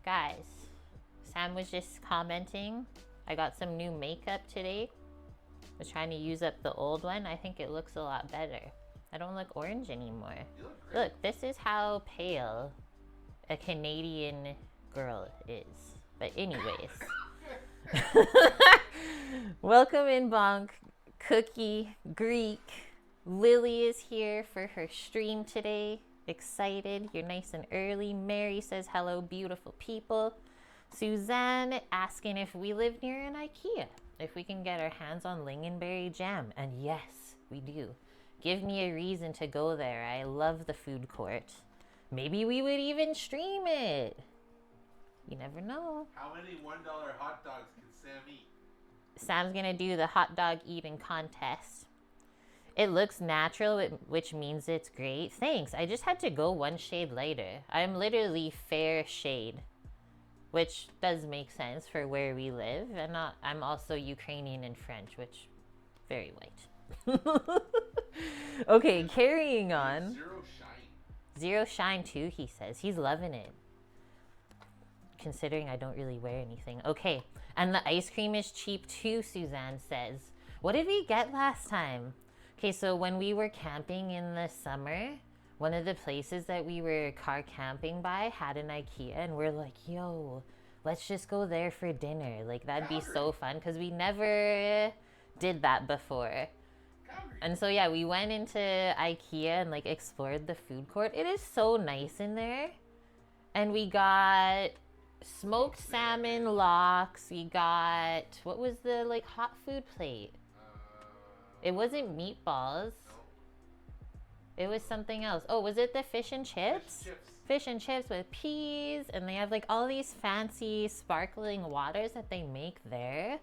Guys, Sam was just commenting. I got some new makeup today. Was trying to use up the old one. I think it looks a lot better. I don't look orange anymore. Look, this is how pale a Canadian girl is. But anyways. Welcome in, Bonk. Cookie, Greek. Lily is here for her stream today. Excited. You're nice and early. Mary says hello, beautiful people. Suzanne asking if we live near an IKEA. If we can get our hands on lingonberry jam. And yes, we do. Give me a reason to go there. I love the food court. Maybe we would even stream it. You never know. How many $1 hot dogs can Sam eat? Sam's gonna do the hot dog eating contest. It looks natural, which means it's great. Thanks. I just had to go one shade lighter. I'm literally fair shade, which does make sense for where we live. And I'm also Ukrainian and French, which very white. Okay, carrying on. Zero shine. Zero shine too, he says. He's loving it. Considering I don't really wear anything. Okay, and the ice cream is cheap too, Suzanne says. What did we get last time? Okay, so when we were camping in the summer, one of the places that we were car camping by had an IKEA, and we're like, yo, let's just go there for dinner. Like, that'd be so fun, because we never did that before. And so, yeah, we went into IKEA and, like, explored the food court. It is so nice in there. And we got smoked salmon lox. We got, what was the, like, hot food plate? It wasn't meatballs. It was something else. Oh, was it the fish and chips? Fish and chips with peas. And they have like all these fancy sparkling waters that they make there.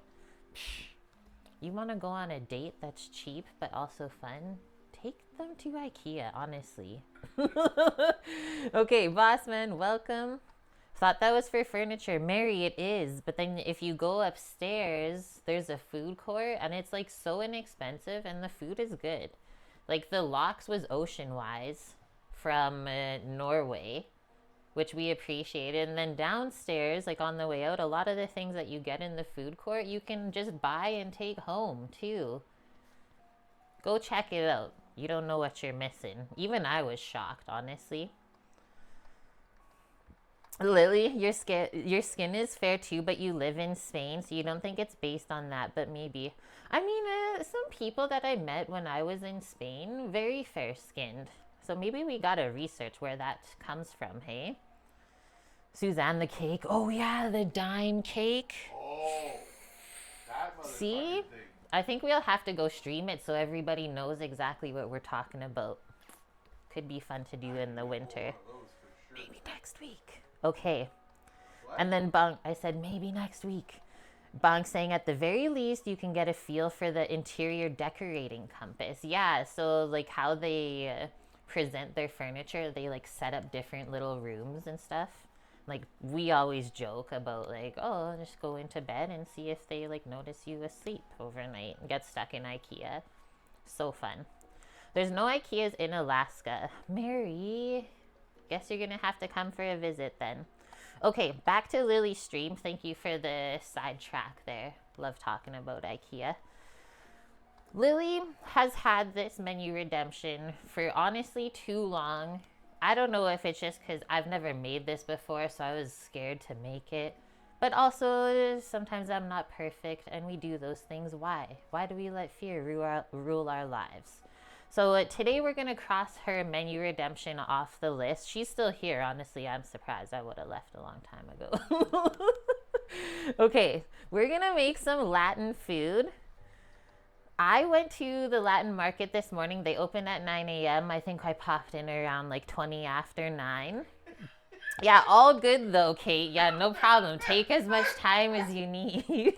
Psh, you want to go on a date that's cheap but also fun? Take them to IKEA, honestly. Okay, Bossman, welcome. Thought that was for furniture. Mary, it is. But then if you go upstairs, there's a food court and it's like so inexpensive and the food is good. Like the lox was Ocean Wise from Norway, which we appreciated. And then downstairs, like on the way out, a lot of the things that you get in the food court, you can just buy and take home too. Go check it out. You don't know what you're missing. Even I was shocked, honestly. Lily, your skin is fair too, but you live in Spain, so you don't think it's based on that, but maybe. I mean, some people that I met when I was in Spain, very fair-skinned. So maybe we gotta research where that comes from, hey? Suzanne, the cake. Oh, yeah, the dime cake. Oh, that motherfucking See? thing. I think we'll have to go stream it so everybody knows exactly what we're talking about. Could be fun to do in the winter. Sure. Maybe next week. Okay. What? And then Bonk, I said, maybe next week. Bonk saying at the very least, you can get a feel for the interior decorating compass. Yeah, so like how they present their furniture, they like set up different little rooms and stuff. Like we always joke about like, oh, just go into bed and see if they like notice you asleep overnight and get stuck in IKEA. So fun. There's no IKEAs in Alaska. Mary, guess you're gonna have to come for a visit then. Okay, back to Lily's stream. Thank you for the sidetrack there. Love talking about IKEA. Lily has had this menu redemption for honestly too long. I don't know if it's just because I've never made this before, so I was scared to make it. But also, sometimes I'm not perfect, and we do those things. Why? Why do we let fear rule our lives? So today we're going to cross her menu redemption off the list. She's still here. Honestly, I'm surprised. I would have left a long time ago. Okay, we're going to make some Latin food. I went to the Latin market this morning. They opened at 9 a.m. I think I popped in around like 20 after 9. Yeah, all good though, Kate. Yeah, no problem. Take as much time as you need.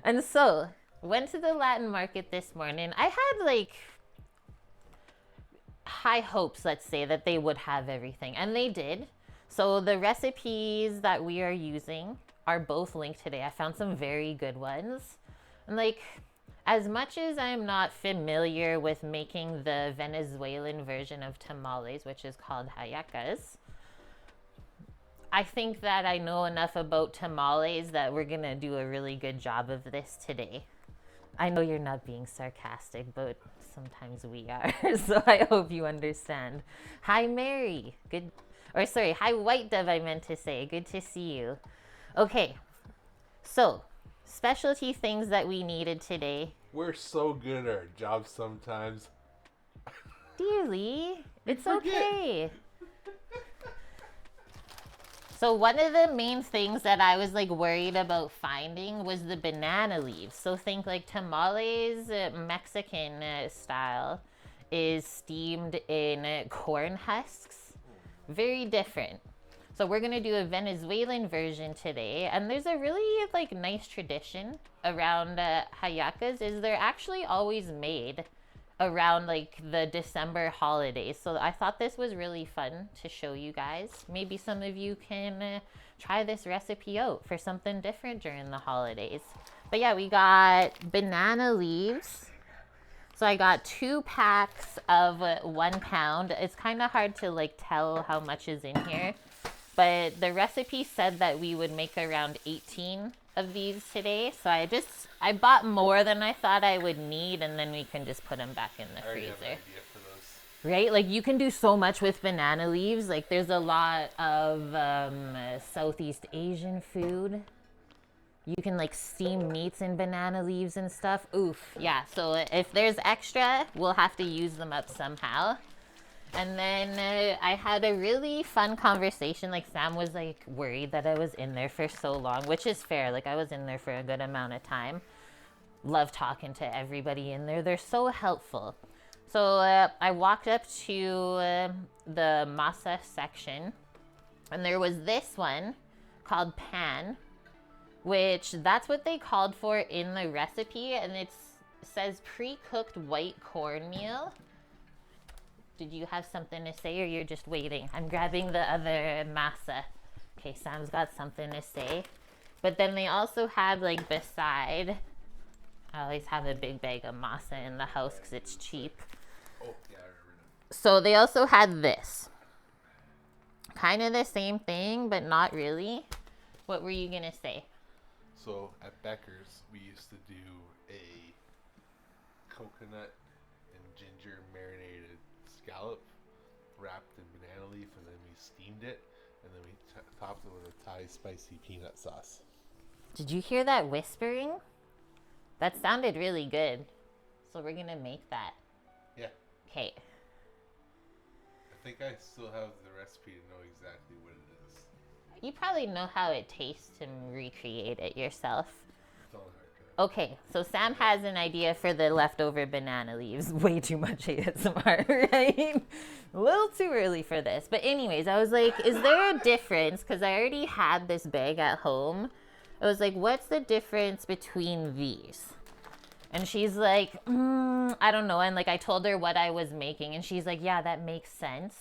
And so, went to the Latin market this morning. I had like high hopes, let's say, that they would have everything. And they did. So the recipes that we are using are both linked today. I found some very good ones. And like, as much as I'm not familiar with making the Venezuelan version of tamales, which is called Hallacas, I think that I know enough about tamales that we're gonna do a really good job of this today. I know you're not being sarcastic, but sometimes we are. So I hope you understand. Hi, Mary. Good. Or sorry, hi, White Dove, I meant to say. Good to see you. Okay. So, specialty things that we needed today. We're so good at our job sometimes. Dearly, it's forget. okay. So one of the main things that I was like worried about finding was the banana leaves. So think like tamales, Mexican style, is steamed in corn husks. Very different. So we're gonna do a Venezuelan version today, and there's a really like nice tradition around hallacas. Is they're actually always made around like the December holidays. So I thought this was really fun to show you guys. Maybe some of you can try this recipe out for something different during the holidays. But yeah, we got banana leaves. So I got 2 packs of 1 pound. It's kind of hard to like tell how much is in here, but the recipe said that we would make around 18 of these today. So I bought more than I thought I would need, and then we can just put them back in the I already freezer. have an idea for those. Right? Like you can do so much with banana leaves. Like there's a lot of Southeast Asian food. You can like steam meats in banana leaves and stuff. Oof. Yeah. So if there's extra, we'll have to use them up somehow. And then I had a really fun conversation. Like Sam was like worried that I was in there for so long, which is fair. Like I was in there for a good amount of time. Love talking to everybody in there. They're so helpful. So I walked up to the masa section, and there was this one called pan, which that's what they called for in the recipe. And it says pre-cooked white cornmeal. Did you have something to say, or you're just waiting? I'm grabbing the other masa. Okay, Sam's got something to say. But then they also had like beside, I always have a big bag of masa in the house because it's cheap. Oh, yeah, I remember now. So they also had this. Kind of the same thing, but not really. What were you gonna say? So at Becker's, we used to do a coconut and ginger marinated scallop wrapped in banana leaf, and then we steamed it, and then we topped it with a Thai spicy peanut sauce. Did you hear that whispering? That sounded really good. So we're gonna make that. Yeah. Okay. I think I still have the recipe to know exactly what it is. You probably know how it tastes to recreate it yourself. It's all hard to. Okay, so Sam has an idea for the leftover banana leaves. Way too much ASMR, right? A little too early for this. But anyways, I was like, is there a difference? Because I already had this bag at home. I was like, what's the difference between these? And she's like, I don't know. And like I told her what I was making, and she's like, yeah, that makes sense.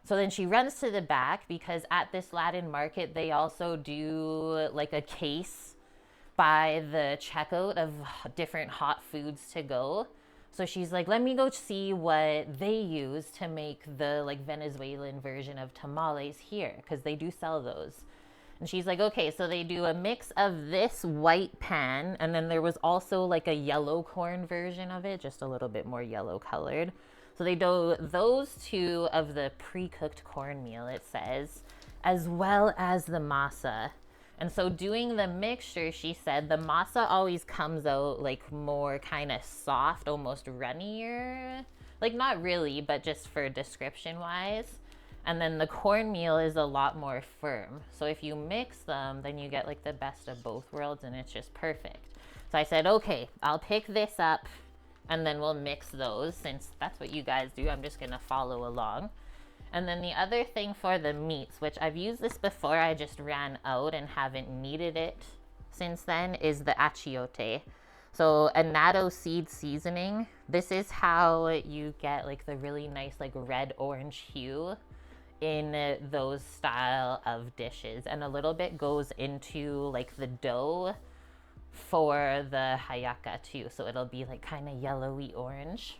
So then she runs to the back, because at this Latin market, they also do like a case by the checkout of different hot foods to go. So she's like, let me go see what they use to make the like Venezuelan version of tamales here, because they do sell those. And she's like, okay, so they do a mix of this white pan, and then there was also like a yellow corn version of it, just a little bit more yellow colored. So they do those 2 of the pre-cooked cornmeal, it says, as well as the masa. And so doing the mixture, she said, the masa always comes out like more kind of soft, almost runnier. Like not really, but just for description wise. And then the cornmeal is a lot more firm. So if you mix them, then you get like the best of both worlds, and it's just perfect. So I said, okay, I'll pick this up, and then we'll mix those, since that's what you guys do. I'm just gonna follow along. And then the other thing for the meats, which I've used this before, I just ran out and haven't needed it since then, is the achiote. So annatto seed seasoning. This is how you get like the really nice like red orange hue in those style of dishes, and a little bit goes into like the dough for the Hallacas too, so it'll be like kind of yellowy orange.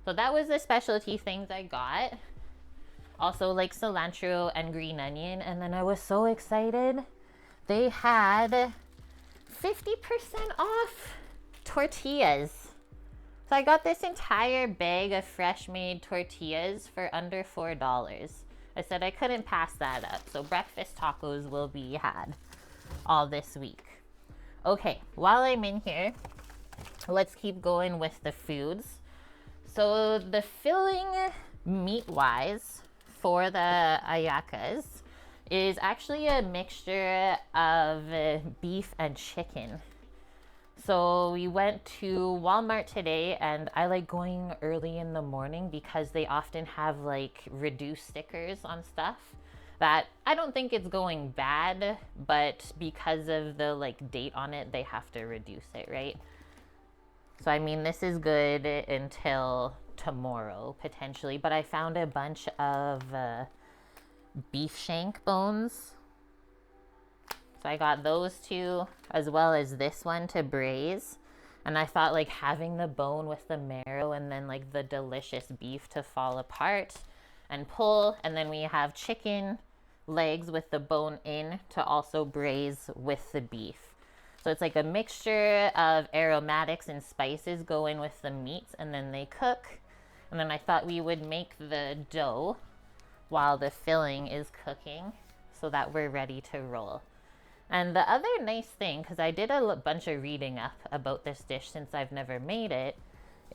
So that was the specialty things I got. Also like cilantro and green onion. And then I was so excited. They had 50% off tortillas. So I got this entire bag of fresh made tortillas for under $4. I said I couldn't pass that up. So breakfast tacos will be had all this week. Okay, while I'm in here, let's keep going with the foods. So the filling meat-wise for the ay-yah-cahs is actually a mixture of beef and chicken. So we went to Walmart today, and I like going early in the morning because they often have like reduced stickers on stuff that I don't think it's going bad, but because of the like date on it, they have to reduce it, right? So I mean, this is good until tomorrow potentially, but I found a bunch of beef shank bones. So I got those two as well as this one to braise. And I thought like having the bone with the marrow and then like the delicious beef to fall apart and pull. And then we have chicken legs with the bone in to also braise with the beef. So it's like a mixture of aromatics and spices go in with the meats and then they cook. And then I thought we would make the dough while the filling is cooking so that we're ready to roll. And the other nice thing, because I did a bunch of reading up about this dish since I've never made it,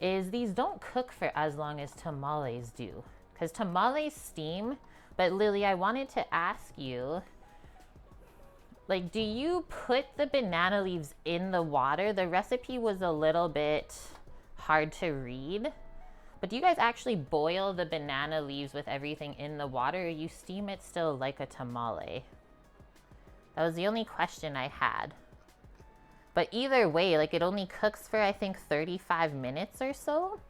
is these don't cook for as long as tamales do. Because tamales steam, but Lily, I wanted to ask you, like, do you put the banana leaves in the water? The recipe was a little bit hard to read. But do you guys actually boil the banana leaves with everything in the water, or you steam it still like a tamale? That was the only question I had. But either way, like it only cooks for I think 35 minutes or so.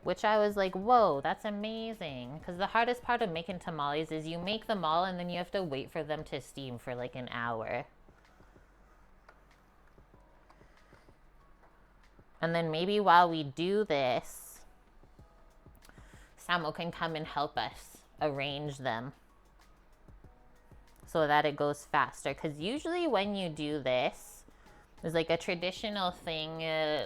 Which I was like, whoa, that's amazing. Because the hardest part of making tamales is you make them all and then you have to wait for them to steam for like an hour. And then maybe while we do this, Samo can come and help us arrange them so that it goes faster. Because usually when you do this, there's like a traditional thing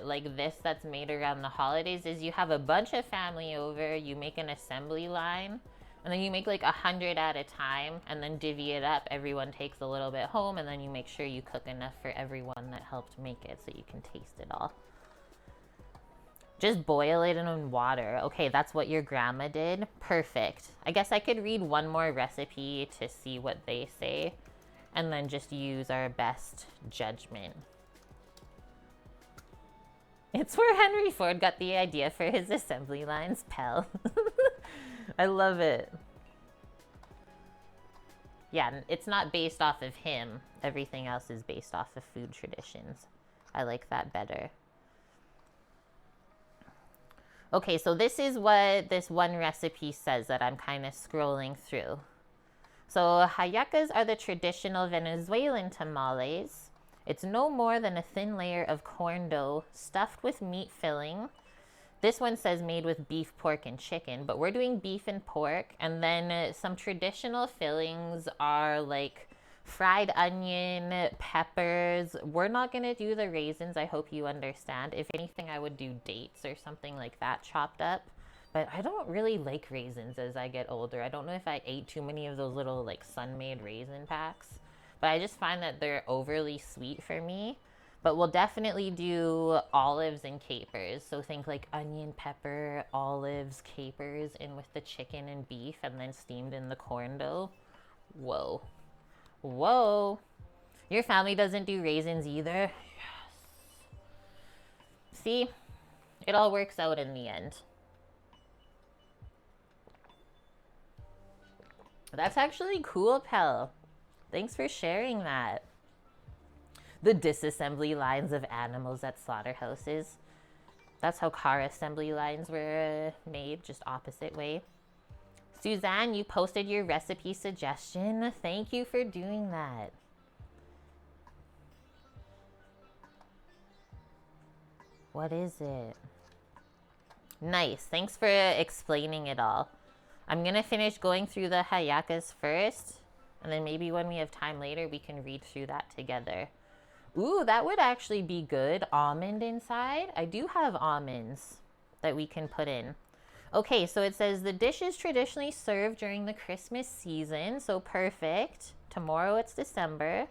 like this that's made around the holidays is you have a bunch of family over, you make an assembly line, and then you make like 100 at a time and then divvy it up. Everyone takes a little bit home and then you make sure you cook enough for everyone that helped make it so you can taste it all. Just boil it in water. Okay, that's what your grandma did. Perfect. I guess I could read one more recipe to see what they say and then just use our best judgment. It's where Henry Ford got the idea for his assembly lines, Pell. I love it. Yeah, it's not based off of him. Everything else is based off of food traditions. I like that better. Okay, so this is what this one recipe says that I'm kind of scrolling through. So hallacas are the traditional Venezuelan tamales. It's no more than a thin layer of corn dough stuffed with meat filling. This one says made with beef, pork, and chicken, but we're doing beef and pork. And then some traditional fillings are like fried onion, peppers. We're not going to do the raisins. I hope you understand. If anything, I would do dates or something like that chopped up. But I don't really like raisins as I get older. I don't know if I ate too many of those little like Sun-Maid raisin packs. But I just find that they're overly sweet for me. But we'll definitely do olives and capers. So think like onion, pepper, olives, capers in with the chicken and beef and then steamed in the corn dough. Whoa. Whoa. Your family doesn't do raisins either? Yes. See? It all works out in the end. That's actually cool, Pell. Thanks for sharing that. The disassembly lines of animals at slaughterhouses. That's how car assembly lines were made, just opposite way. Suzanne, you posted your recipe suggestion. Thank you for doing that. What is it? Nice. Thanks for explaining it all. I'm going to finish going through the Hallacas first, and then maybe when we have time later, we can read through that together. Ooh, that would actually be good. Almond inside. I do have almonds that we can put in. Okay, so it says the dish is traditionally served during the Christmas season, so perfect. Tomorrow it's December.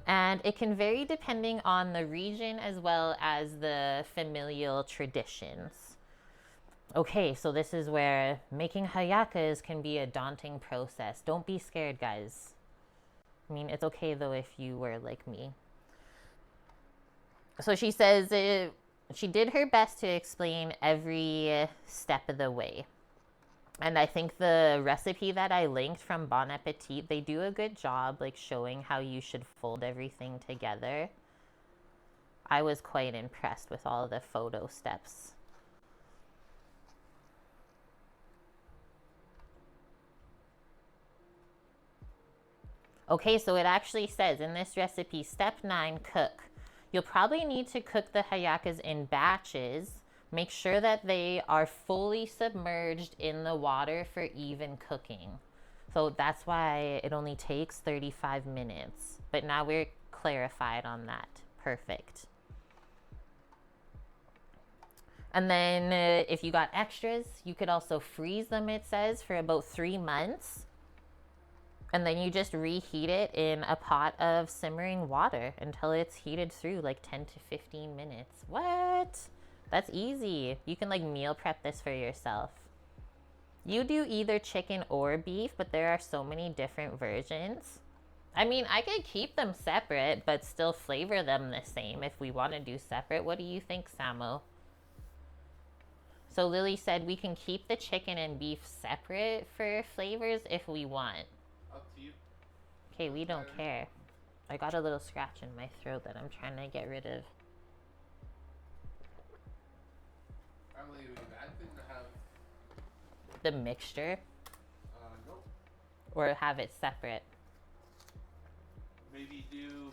And it can vary depending on the region as well as the familial traditions. Okay, so this is where making hallacas can be a daunting process. Don't be scared, guys. I mean, it's okay though if you were like me. So she says she did her best to explain every step of the way. And I think the recipe that I linked from Bon Appetit, they do a good job like showing how you should fold everything together. I was quite impressed with all the photo steps. Okay, so it actually says in this recipe, step 9, cook. You'll probably need to cook the hallacas in batches. Make sure that they are fully submerged in the water for even cooking. So that's why it only takes 35 minutes. But now we're clarified on that. Perfect. And then if you got extras, you could also freeze them, it says, for about 3 months. And then you just reheat it in a pot of simmering water until it's heated through like 10 to 15 minutes. What? That's easy. You can like meal prep this for yourself. You do either chicken or beef, but there are so many different versions. I mean, I could keep them separate, but still flavor them the same if we want to do separate. What do you think, Samo? So Lily said we can keep the chicken and beef separate for flavors if we want. Up to you. Okay, we don't care. I got a little scratch in my throat that I'm trying to get rid of. I don't think it would be a bad thing to have. The mixture? Nope. Or have it separate? Maybe do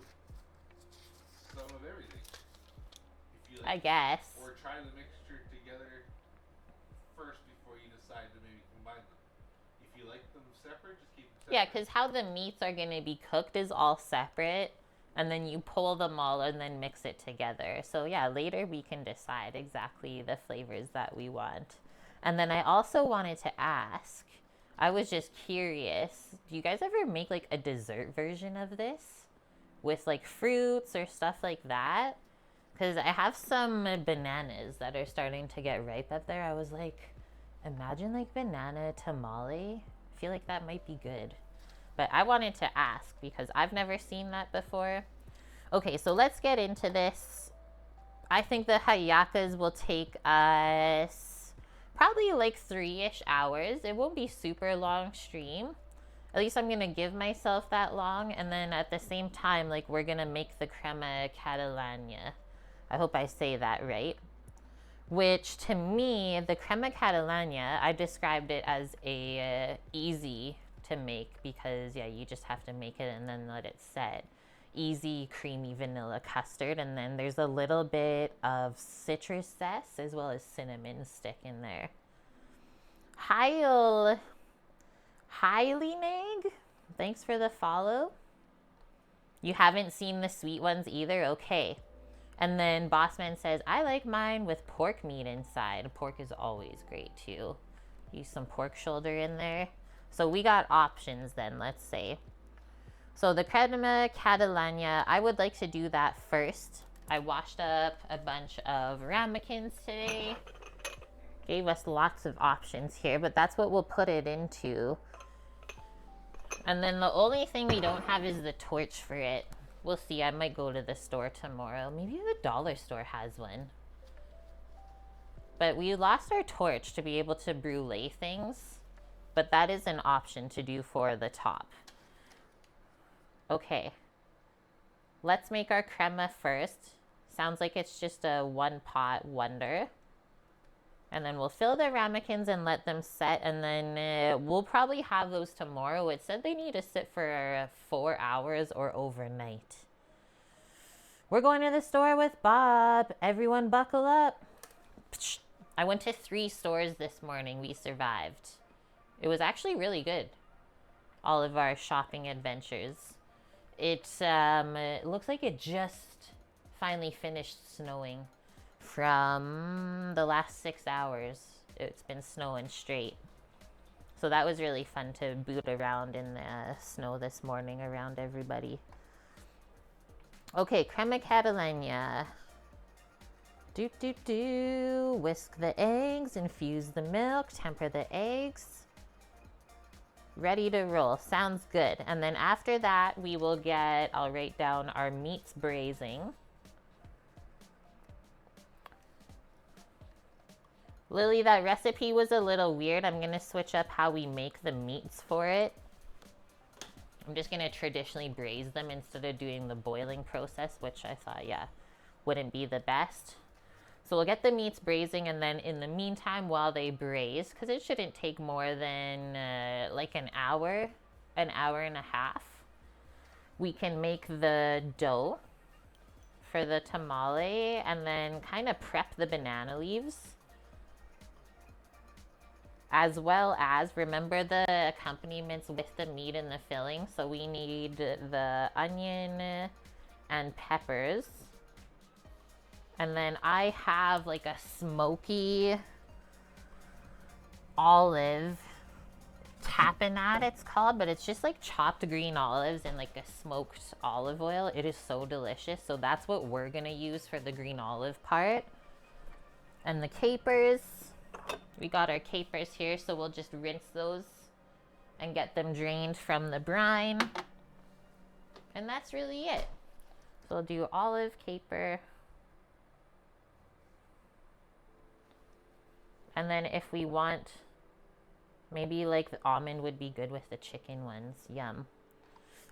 some of everything. If you like. I guess. Or try the mixture together first before you decide to maybe combine them. If you like them separate, just keep them separate. Yeah, because how the meats are going to be cooked is all separate. And then you pull them all and then mix it together. So yeah, later we can decide exactly the flavors that we want. And then I also wanted to ask, I was just curious, do you guys ever make like a dessert version of this? With like fruits or stuff like that? Because I have some bananas that are starting to get ripe up there. I was like, imagine like banana tamale. I feel like that might be good. But I wanted to ask because I've never seen that before. Okay, so let's get into this. I think the hallacas will take us probably like 3-ish hours. It won't be super long stream. At least I'm going to give myself that long. And then at the same time, like we're going to make the Crema Catalana. I hope I say that right. Which to me, the Crema Catalana, I described it as a easy to make because yeah, you just have to make it and then let it set. Easy creamy vanilla custard, and then there's a little bit of citrus zest as well as cinnamon stick in there. Heil Neg, thanks for the follow. You haven't seen the sweet ones either? Okay. And then Bossman says, I like mine with pork meat inside. Pork is always great too. Use some pork shoulder in there. So we got options then, let's say. So the Crema Catalana, I would like to do that first. I washed up a bunch of ramekins today. Gave us lots of options here, but that's what we'll put it into. And then the only thing we don't have is the torch for it. We'll see, I might go to the store tomorrow. Maybe the dollar store has one. But we lost our torch to be able to brulee things. But that is an option to do for the top. Okay. Let's make our crema first. Sounds like it's just a one pot wonder. And then we'll fill the ramekins and let them set. And then we'll probably have those tomorrow. It said they need to sit for 4 hours or overnight. We're going to the store with Bob. Everyone buckle up. I went to 3 stores this morning. We survived. It was actually really good. All of our shopping adventures. It looks like it just finally finished snowing. From the last 6 hours, it's been snowing straight. So that was really fun to boot around in the snow this morning around everybody. Okay, Crema Catalana. Whisk the eggs, infuse the milk, temper the eggs. Ready to roll. Sounds good. And then after that, we will get, I'll write down our meats braising. Lily, that recipe was a little weird. I'm going to switch up how we make the meats for it. I'm just going to traditionally braise them instead of doing the boiling process, which I thought, yeah, wouldn't be the best. So we'll get the meats braising, and then in the meantime, while they braise, because it shouldn't take more than like an hour and a half, we can make the dough for the tamale and then kind of prep the banana leaves. As well as, remember the accompaniments with the meat and the filling. So we need the onion and peppers. And then I have like a smoky olive tapenade, it's called, but it's just like chopped green olives in like a smoked olive oil. It is so delicious. So that's what we're gonna use for the green olive part. And the capers. We got our capers here, so we'll just rinse those and get them drained from the brine. And that's really it. So we'll do olive, caper. And then if we want, maybe like the almond would be good with the chicken ones. Yum.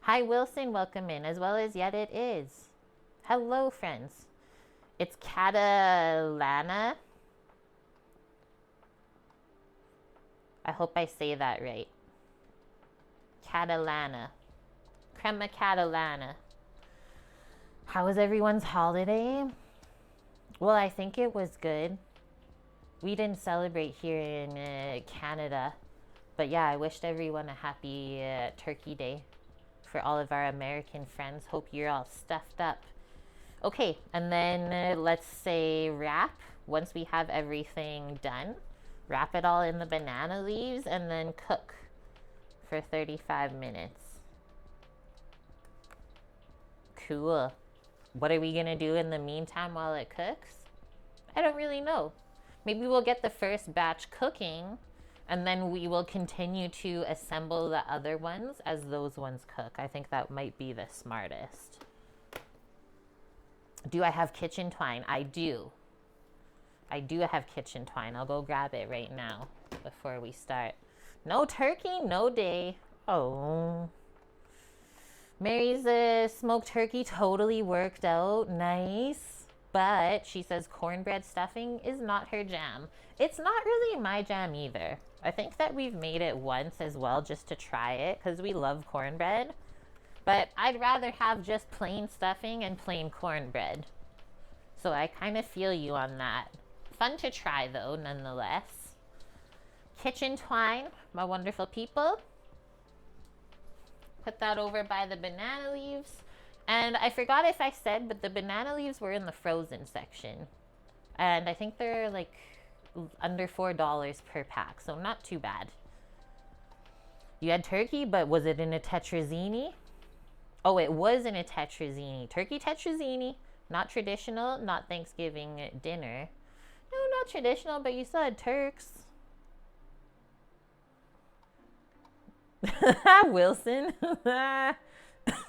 Hi, Wilson. Welcome in, as well as Yet It Is. Hello, friends. It's Catalana. I hope I say that right. Catalana. Crema Catalana. How was everyone's holiday? Well, I think it was good. We didn't celebrate here in Canada. But yeah, I wished everyone a happy Turkey Day for all of our American friends. Hope you're all stuffed up. Okay, and then let's say wrap. Once we have everything done, wrap it all in the banana leaves and then cook for 35 minutes. Cool. What are we gonna do in the meantime while it cooks? I don't really know. Maybe we'll get the first batch cooking and then we will continue to assemble the other ones as those ones cook. I think that might be the smartest. Do I have kitchen twine? I do. I do have kitchen twine. I'll go grab it right now before we start. No turkey, no day. Oh. Mary's smoked turkey totally worked out. Nice. But she says cornbread stuffing is not her jam. It's not really my jam either. I think that we've made it once as well just to try it because we love cornbread. But I'd rather have just plain stuffing and plain cornbread. So I kind of feel you on that. Fun to try though, nonetheless. Kitchen twine, my wonderful people. Put that over by the banana leaves. And I forgot if I said, but the banana leaves were in the frozen section. And I think they're like under $4 per pack, so not too bad. You had turkey, but was it in a tetrazzini? Oh, it was in a tetrazzini. Turkey tetrazzini, not traditional, not Thanksgiving dinner. No, not traditional, but you still had Turks. Wilson.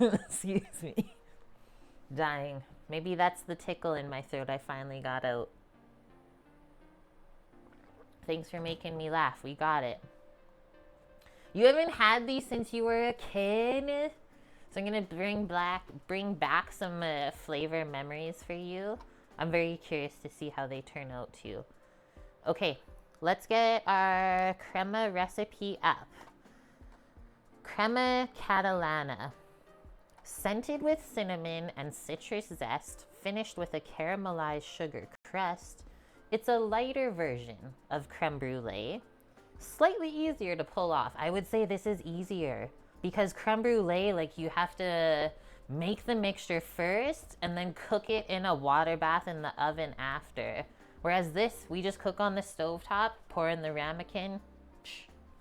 Excuse me. Dying. Maybe that's the tickle in my throat I finally got out. Thanks for making me laugh. We got it. You haven't had these since you were a kid? So I'm going to bring back some flavor memories for you. I'm very curious to see how they turn out too. Okay, let's get our crema recipe up. Crema Catalana. Scented with cinnamon and citrus zest, finished with a caramelized sugar crust, it's a lighter version of creme brulee. slightly easier to pull off. I would say this is easier because creme brulee, like you have to make the mixture first and then cook it in a water bath in the oven after. Whereas this, we just cook on the stovetop, pour in the ramekin,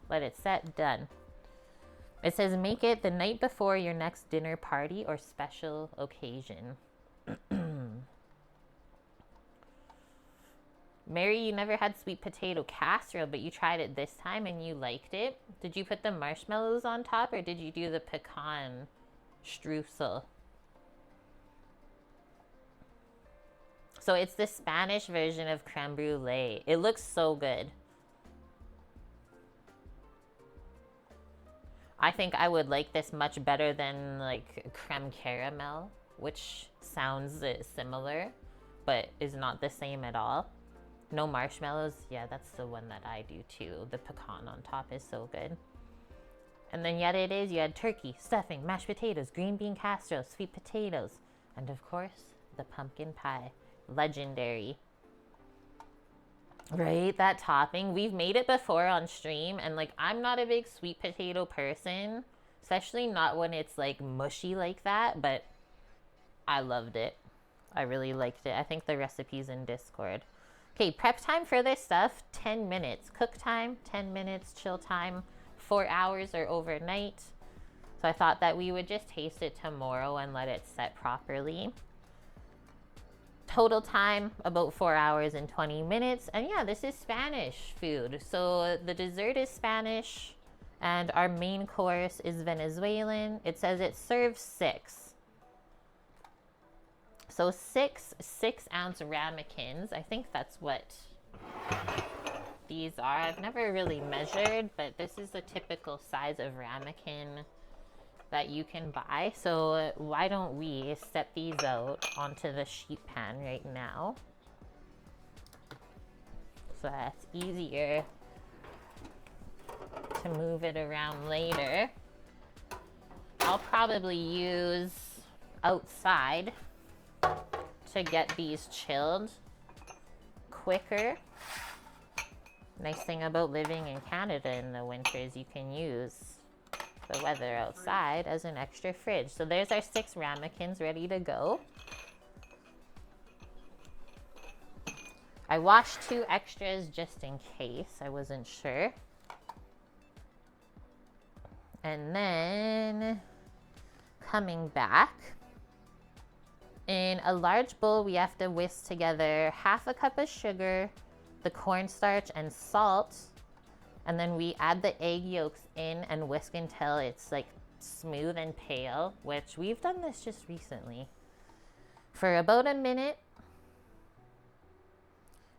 let it set, done. It says make it the night before your next dinner party or special occasion. Mary, you never had sweet potato casserole, but you tried it this time and you liked it. Did you put the marshmallows on top or did you do the pecan streusel? So it's the Spanish version of creme brulee. It looks so good. I think I would like this much better than like creme caramel, which sounds similar, but is not the same at all. No marshmallows. Yeah, that's the one that I do too. The pecan on top is so good. And then yet it is, you had turkey, stuffing, mashed potatoes, green bean casserole, sweet potatoes, and of course, the pumpkin pie. Legendary. Right, that topping. We've made it before on stream, and like I'm not a big sweet potato person, especially not when it's like mushy like that, but I loved it. I really liked it. I think the recipe's in Discord. Okay, prep time for this stuff, 10 minutes. Cook time, 10 minutes. Chill time, 4 hours or overnight. So I thought that we would just taste it tomorrow and let it set properly. Total time, about 4 hours and 20 minutes. And yeah, this is Spanish food. So the dessert is Spanish and our main course is Venezuelan. It says it serves 6. So 6 6-ounce ramekins. I think that's what these are. I've never really measured, but this is the typical size of ramekin that you can buy. So why don't we set these out onto the sheet pan right now, so that's easier to move it around later. I'll probably use outside to get these chilled quicker. Nice thing about living in Canada in the winter is you can use the weather outside as an extra fridge. So there's our 6 ramekins ready to go. I washed 2 extras just in case. I wasn't sure. And then coming back, in a large bowl, we have to whisk together half a cup of sugar, the cornstarch and salt, and then we add the egg yolks in and whisk until it's like smooth and pale, which we've done this just recently, for about a minute.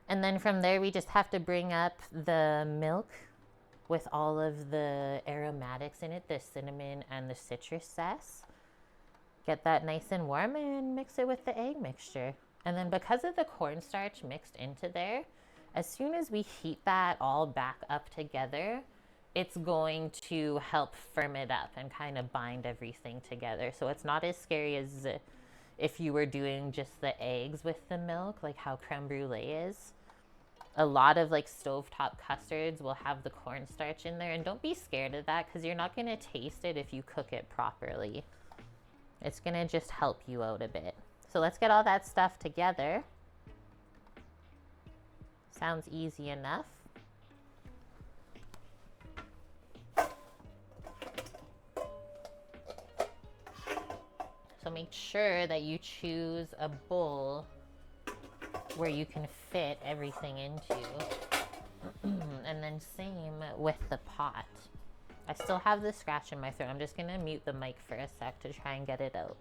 And then from there, we just have to bring up the milk with all of the aromatics in it, the cinnamon and the citrus zest. Get that nice and warm and mix it with the egg mixture. And then because of the cornstarch mixed into there, as soon as we heat that all back up together, it's going to help firm it up and kind of bind everything together. So it's not as scary as if you were doing just the eggs with the milk, like how creme brulee is. A lot of like stovetop custards will have the cornstarch in there, and don't be scared of that because you're not going to taste it if you cook it properly. It's going to just help you out a bit. So let's get all that stuff together. Sounds easy enough. So make sure that you choose a bowl where you can fit everything into. And then same with the pot. I still have the scratch in my throat. I'm just gonna mute the mic for a sec to try and get it out.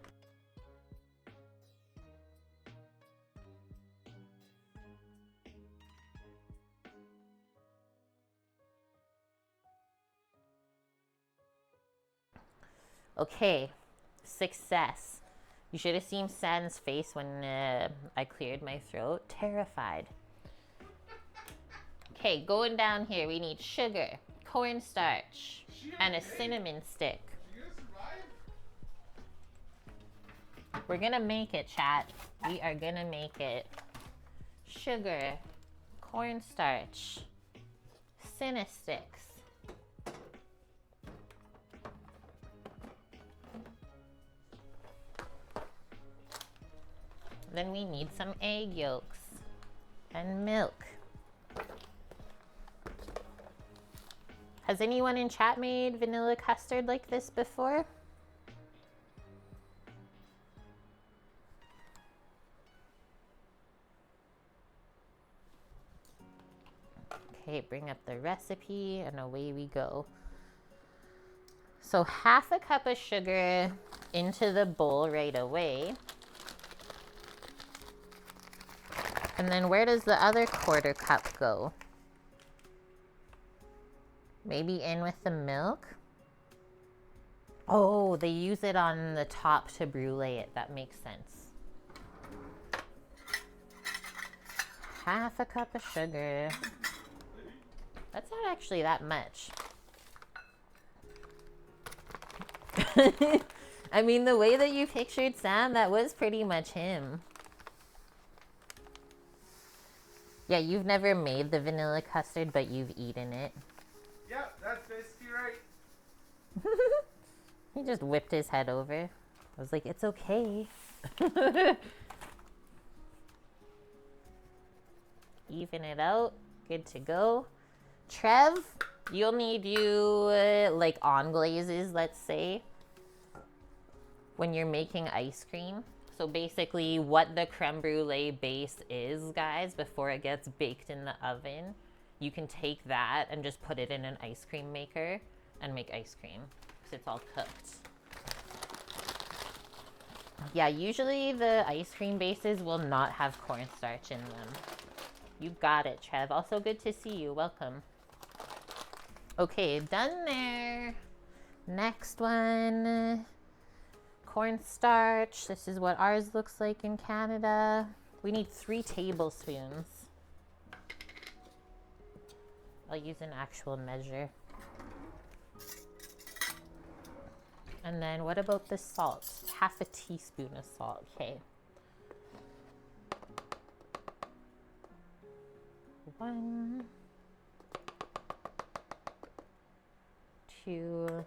Okay, success. You should have seen San's face when I cleared my throat. Terrified. Okay, going down here, we need sugar, cornstarch, and a cinnamon stick. We're gonna make it, chat. We are gonna make it. Sugar, cornstarch, cinna sticks. Then we need some egg yolks and milk. Has anyone in chat made vanilla custard like this before? Okay, bring up the recipe and away we go. So 1/2 cup of sugar into the bowl right away. And then where does the other 1/4 cup go? Maybe in with the milk? Oh, they use it on the top to brulee it. That makes sense. 1/2 cup of sugar. That's not actually that much. I mean, the way that you pictured Sam, that was pretty much him. Yeah, you've never made the vanilla custard, but you've eaten it. Yep, that's basically right. He just whipped his head over. I was like, it's okay. Even it out. Good to go. Trev, you'll need like on glazes, let's say, when you're making ice cream. So basically what the creme brulee base is, guys, before it gets baked in the oven, you can take that and just put it in an ice cream maker and make ice cream because it's all cooked. Yeah, usually the ice cream bases will not have cornstarch in them. You got it, Trev. Also good to see you. Welcome. Okay, done there. Next one. Cornstarch. This is what ours looks like in Canada. We need 3 tablespoons. I'll use an actual measure. And then what about the salt? 1/2 teaspoon of salt. Okay. 1, 2,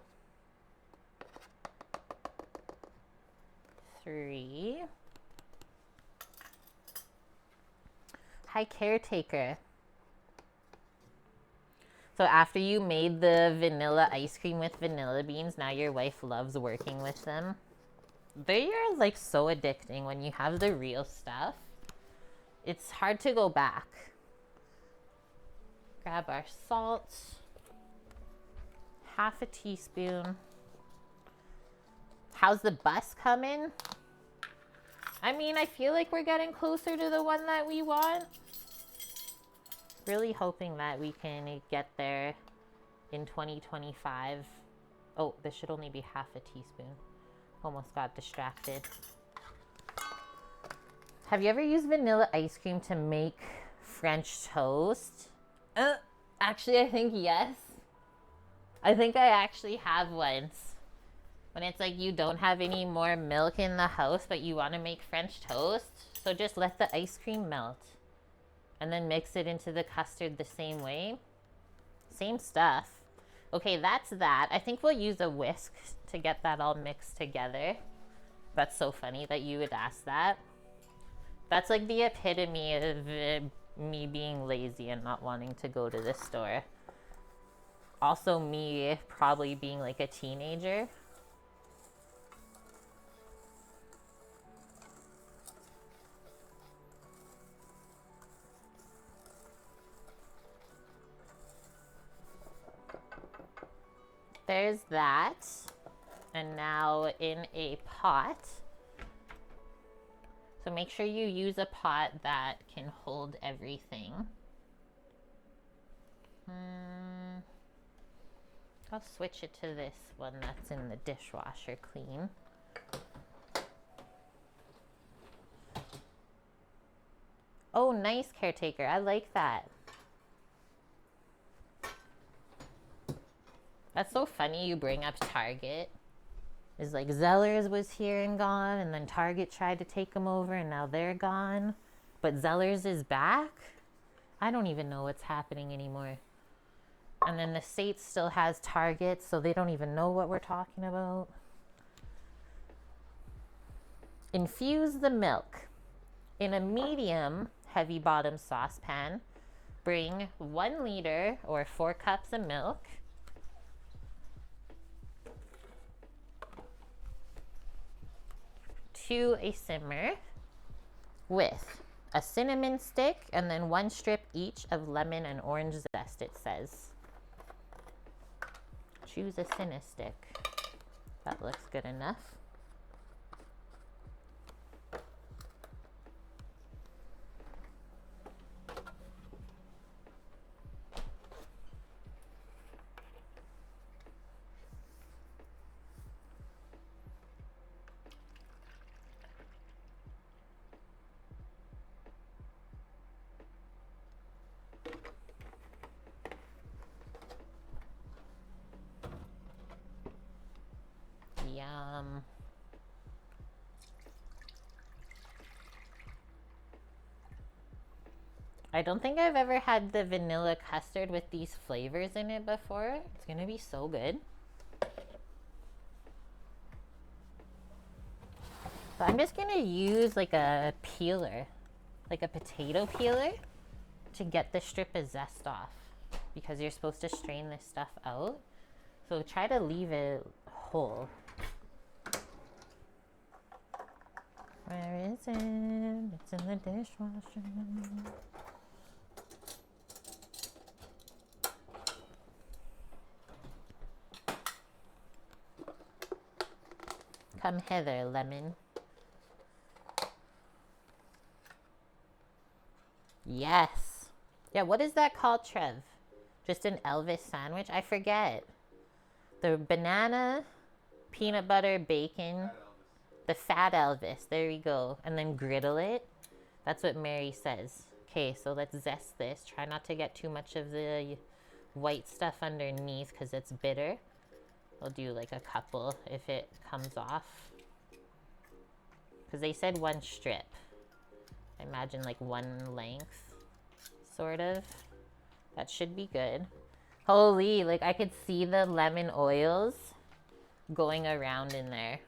3. Hi, caretaker. So after you made the vanilla ice cream with vanilla beans, now your wife loves working with them. They are like so addicting when you have the real stuff. It's hard to go back. Grab our salt. 1/2 teaspoon. How's the bus coming? I mean, I feel like we're getting closer to the one that we want. Really hoping that we can get there in 2025. Oh, this should only be 1/2 teaspoon. Almost got distracted. Have you ever used vanilla ice cream to make French toast? Actually, I think yes. I think I actually have once. When it's like you don't have any more milk in the house, but you want to make French toast. So just let the ice cream melt. And then mix it into the custard the same way. Same stuff. Okay, that's that. I think we'll use a whisk to get that all mixed together. That's so funny that you would ask that. That's like the epitome of me being lazy and not wanting to go to the store. Also me probably being like a teenager. There's that. And now in a pot. So make sure you use a pot that can hold everything. I'll switch it to this one that's in the dishwasher clean. Oh, nice, caretaker. I like that. That's so funny you bring up Target. It's like Zellers was here and gone, and then Target tried to take them over, and now they're gone. But Zellers is back? I don't even know what's happening anymore. And then the state still has targets, so they don't even know what we're talking about. Infuse the milk. In a medium heavy bottom saucepan, bring 1 liter or 4 cups of milk to a simmer with a cinnamon stick and then 1 strip each of lemon and orange zest, it says. Choose a cinna stick. That looks good enough. Yum. I don't think I've ever had the vanilla custard with these flavors in it before. It's gonna be so good. So I'm just gonna use like a peeler, like a potato peeler, to get the strip of zest off, because you're supposed to strain this stuff out. So try to leave it whole. Where is it? It's in the dishwasher. Come hither, lemon. Yes. Yeah, what is that called, Trev? Just an Elvis sandwich? I forget. The banana, peanut butter, bacon. The fat Elvis. There we go. And then griddle it. That's what Mary says. Okay, so let's zest this. Try not to get too much of the white stuff underneath because it's bitter. I'll do like a couple if it comes off. Because they said 1 strip. I imagine like 1 length, sort of. That should be good. Holy, like I could see the lemon oils going around in there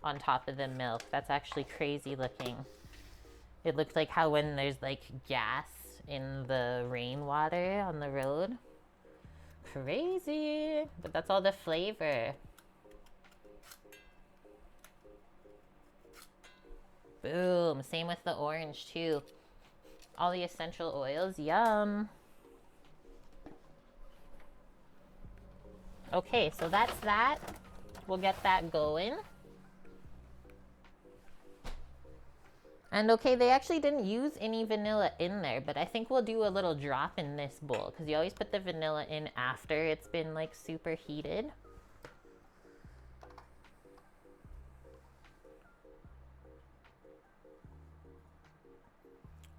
on top of the milk. That's actually crazy looking. It looked like how when there's like gas in the rainwater on the road. Crazy. But that's all the flavor. Boom. Same with the orange too. All the essential oils. Yum. Okay, so that's that. We'll get that going. And okay, they actually didn't use any vanilla in there, but I think we'll do a little drop in this bowl because you always put the vanilla in after it's been like super heated.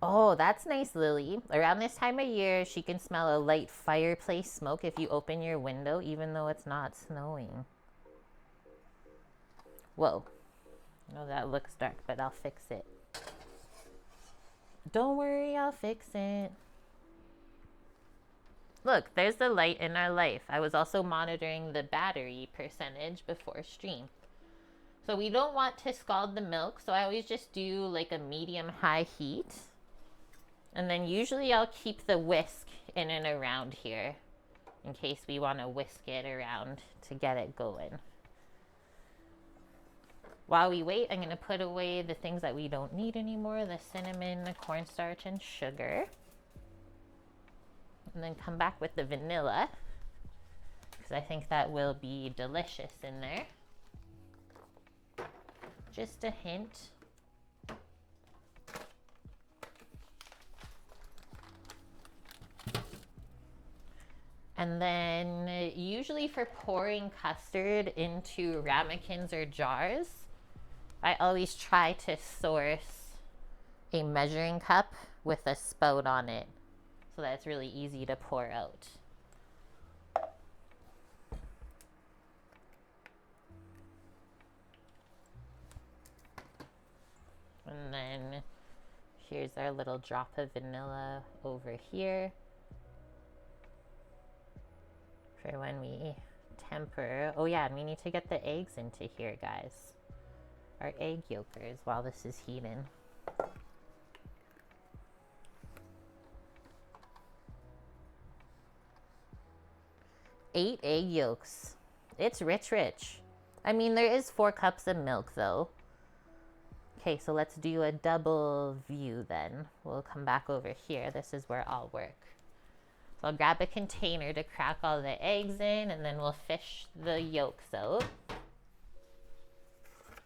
Oh, that's nice, Lily. Around this time of year, she can smell a light fireplace smoke if you open your window, even though it's not snowing. Whoa. I know that looks dark, but I'll fix it. Don't worry, I'll fix it. Look, there's the light in our life. I was also monitoring the battery percentage before stream. So we don't want to scald the milk, so I always just do like a medium-high heat. And then usually I'll keep the whisk in and around here in case we want to whisk it around to get it going. While we wait, I'm going to put away the things that we don't need anymore, the cinnamon, the cornstarch, and sugar. And then come back with the vanilla, because I think that will be delicious in there. Just a hint. And then usually for pouring custard into ramekins or jars, I always try to source a measuring cup with a spout on it so that it's really easy to pour out. And then here's our little drop of vanilla over here. for when we temper. Oh yeah, and we need to get the eggs into here, guys. Our egg yolkers while this is heating. Eight egg yolks. It's rich. I mean, there is 4 cups of milk though. Okay, so let's do a double view then. We'll come back over here. This is where I'll work. So I'll grab a container to crack all the eggs in, and then we'll fish the yolks out.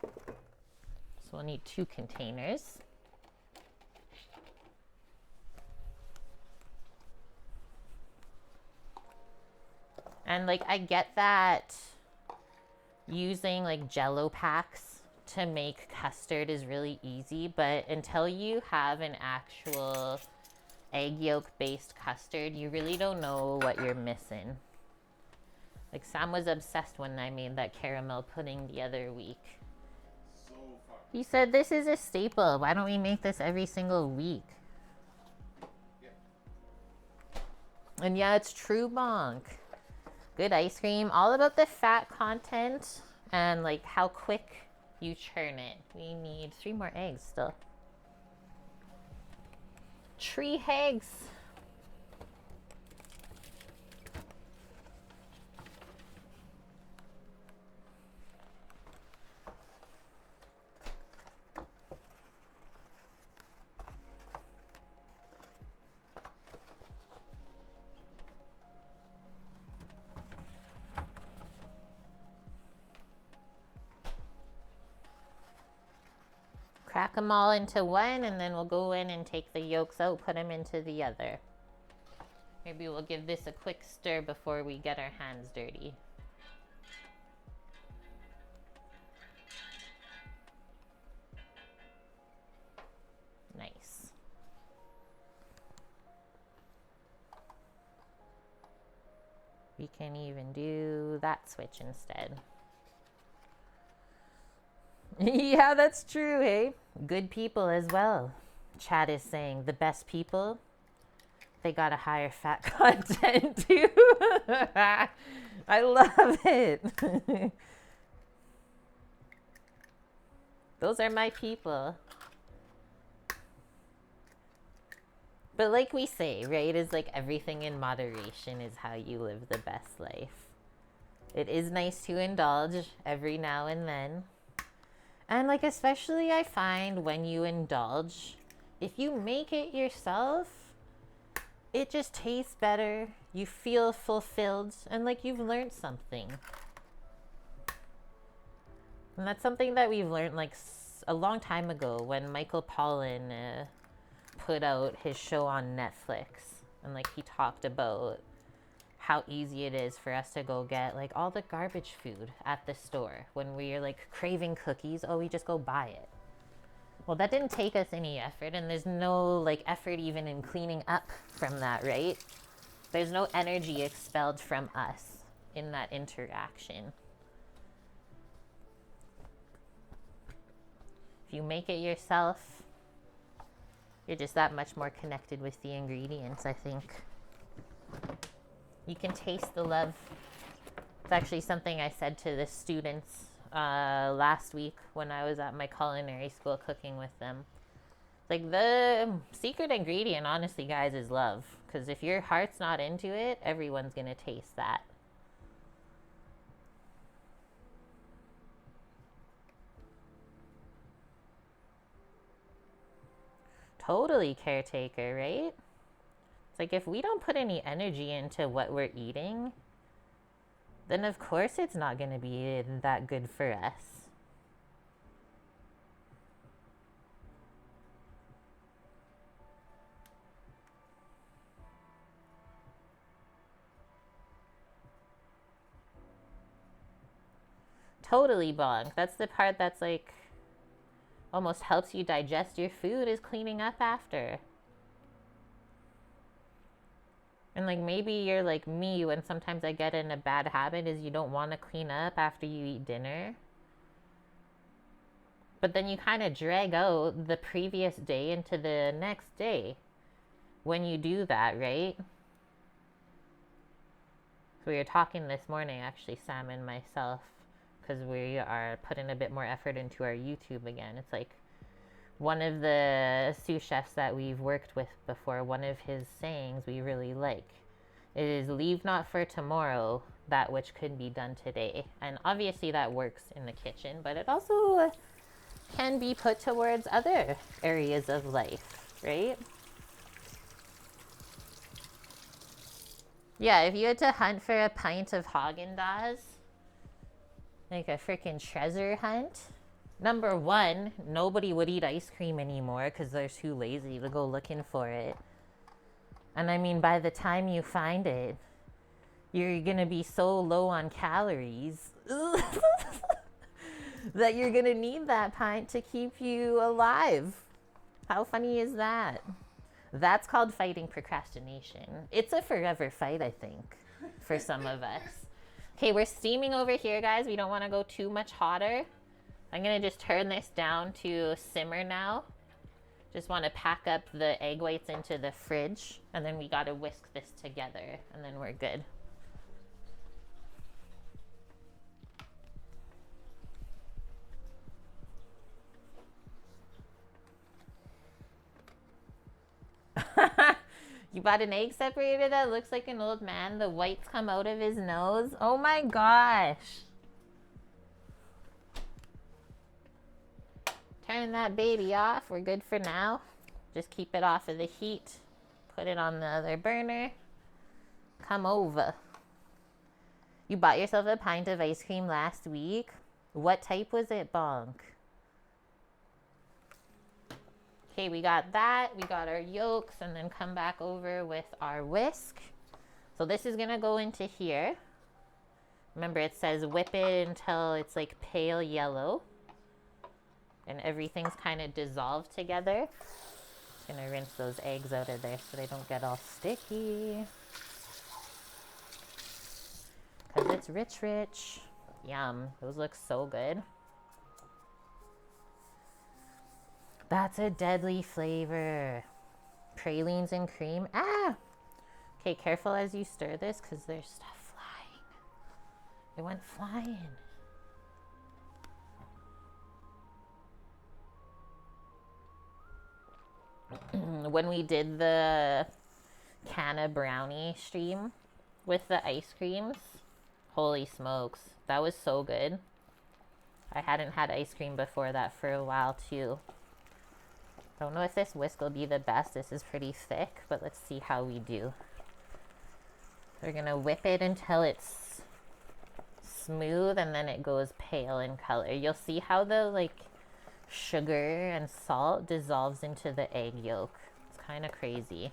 So we'll need 2 containers. And like, I get that using like Jello packs to make custard is really easy, but until you have an actual egg yolk based custard, you really don't know what you're missing. Like, Sam was obsessed when I made that caramel pudding the other week. So fucking. He said, this is a staple. Why don't we make this every single week? Yeah. And yeah, it's true, bonk. Good ice cream. All about the fat content and like how quick you churn it. We need 3 more eggs still. 3 eggs. Crack them all into one, and then we'll go in and take the yolks out, put them into the other. Maybe we'll give this a quick stir before we get our hands dirty. Nice. We can even do that switch instead. Yeah, that's true, hey? Good people as well. Chad is saying the best people, they got a higher fat content too. I love it. Those are my people. But like we say, right, is like everything in moderation is how you live the best life. It is nice to indulge every now and then. And like, especially I find when you indulge, if you make it yourself, it just tastes better. You feel fulfilled and like you've learned something. And that's something that we've learned like a long time ago when Michael Pollan put out his show on Netflix. And like, he talked about how easy it is for us to go get like all the garbage food at the store when we're like craving cookies. Oh, we just go buy it. Well, that didn't take us any effort, and there's no like effort even in cleaning up from that, right? There's no energy expelled from us in that interaction. If you make it yourself, you're just that much more connected with the ingredients, I think. You can taste the love. It's actually something I said to the students last week when I was at my culinary school cooking with them. Like, the secret ingredient, honestly, guys, is love. Because if your heart's not into it, everyone's going to taste that. Totally caretaker, right? It's like, if we don't put any energy into what we're eating, then of course it's not going to be that good for us. Totally, bonk. That's the part that's like almost helps you digest your food, is cleaning up after. And like, maybe you're like me when sometimes I get in a bad habit is you don't want to clean up after you eat dinner. But then you kind of drag out the previous day into the next day when you do that, right? So we were talking this morning, actually, Sam and myself, because we are putting a bit more effort into our YouTube again. It's like one of the sous chefs that we've worked with before, one of his sayings we really like is leave not for tomorrow that which could be done today. And obviously that works in the kitchen, but it also can be put towards other areas of life, right? Yeah, if you had to hunt for a pint of Haagen-Dazs, like a freaking treasure hunt, number one, nobody would eat ice cream anymore because they're too lazy to go looking for it. And I mean, by the time you find it, you're going to be so low on calories that you're going to need that pint to keep you alive. How funny is that? That's called fighting procrastination. It's a forever fight, I think, for some of us. Okay, we're steaming over here, guys. We don't want to go too much hotter. I'm going to just turn this down to simmer now. Just want to pack up the egg whites into the fridge, and then we got to whisk this together, and then we're good. You bought an egg separator that looks like an old man. The whites come out of his nose. Oh my gosh. Turn that baby off. We're good for now. Just keep it off of the heat. Put it on the other burner. Come over. You bought yourself a pint of ice cream last week. What type was it, Bonk? Okay, we got that. We got our yolks, and then come back over with our whisk. So this is going to go into here. Remember, it says whip it until it's like pale yellow. And everything's kind of dissolved together. Just going to rinse those eggs out of there so they don't get all sticky. Because it's rich. Yum. Those look so good. That's a deadly flavor. Pralines and cream. Ah! Okay, careful as you stir this because there's stuff flying. It went flying. When we did the canna brownie stream with the ice creams, holy smokes, that was so good. I hadn't had ice cream before that for a while too. Don't know if this whisk will be the best. This is pretty thick, but let's see how we do. We're gonna whip it until it's smooth and then it goes pale in color. You'll see how the like sugar and salt dissolves into the egg yolk. It's kind of crazy.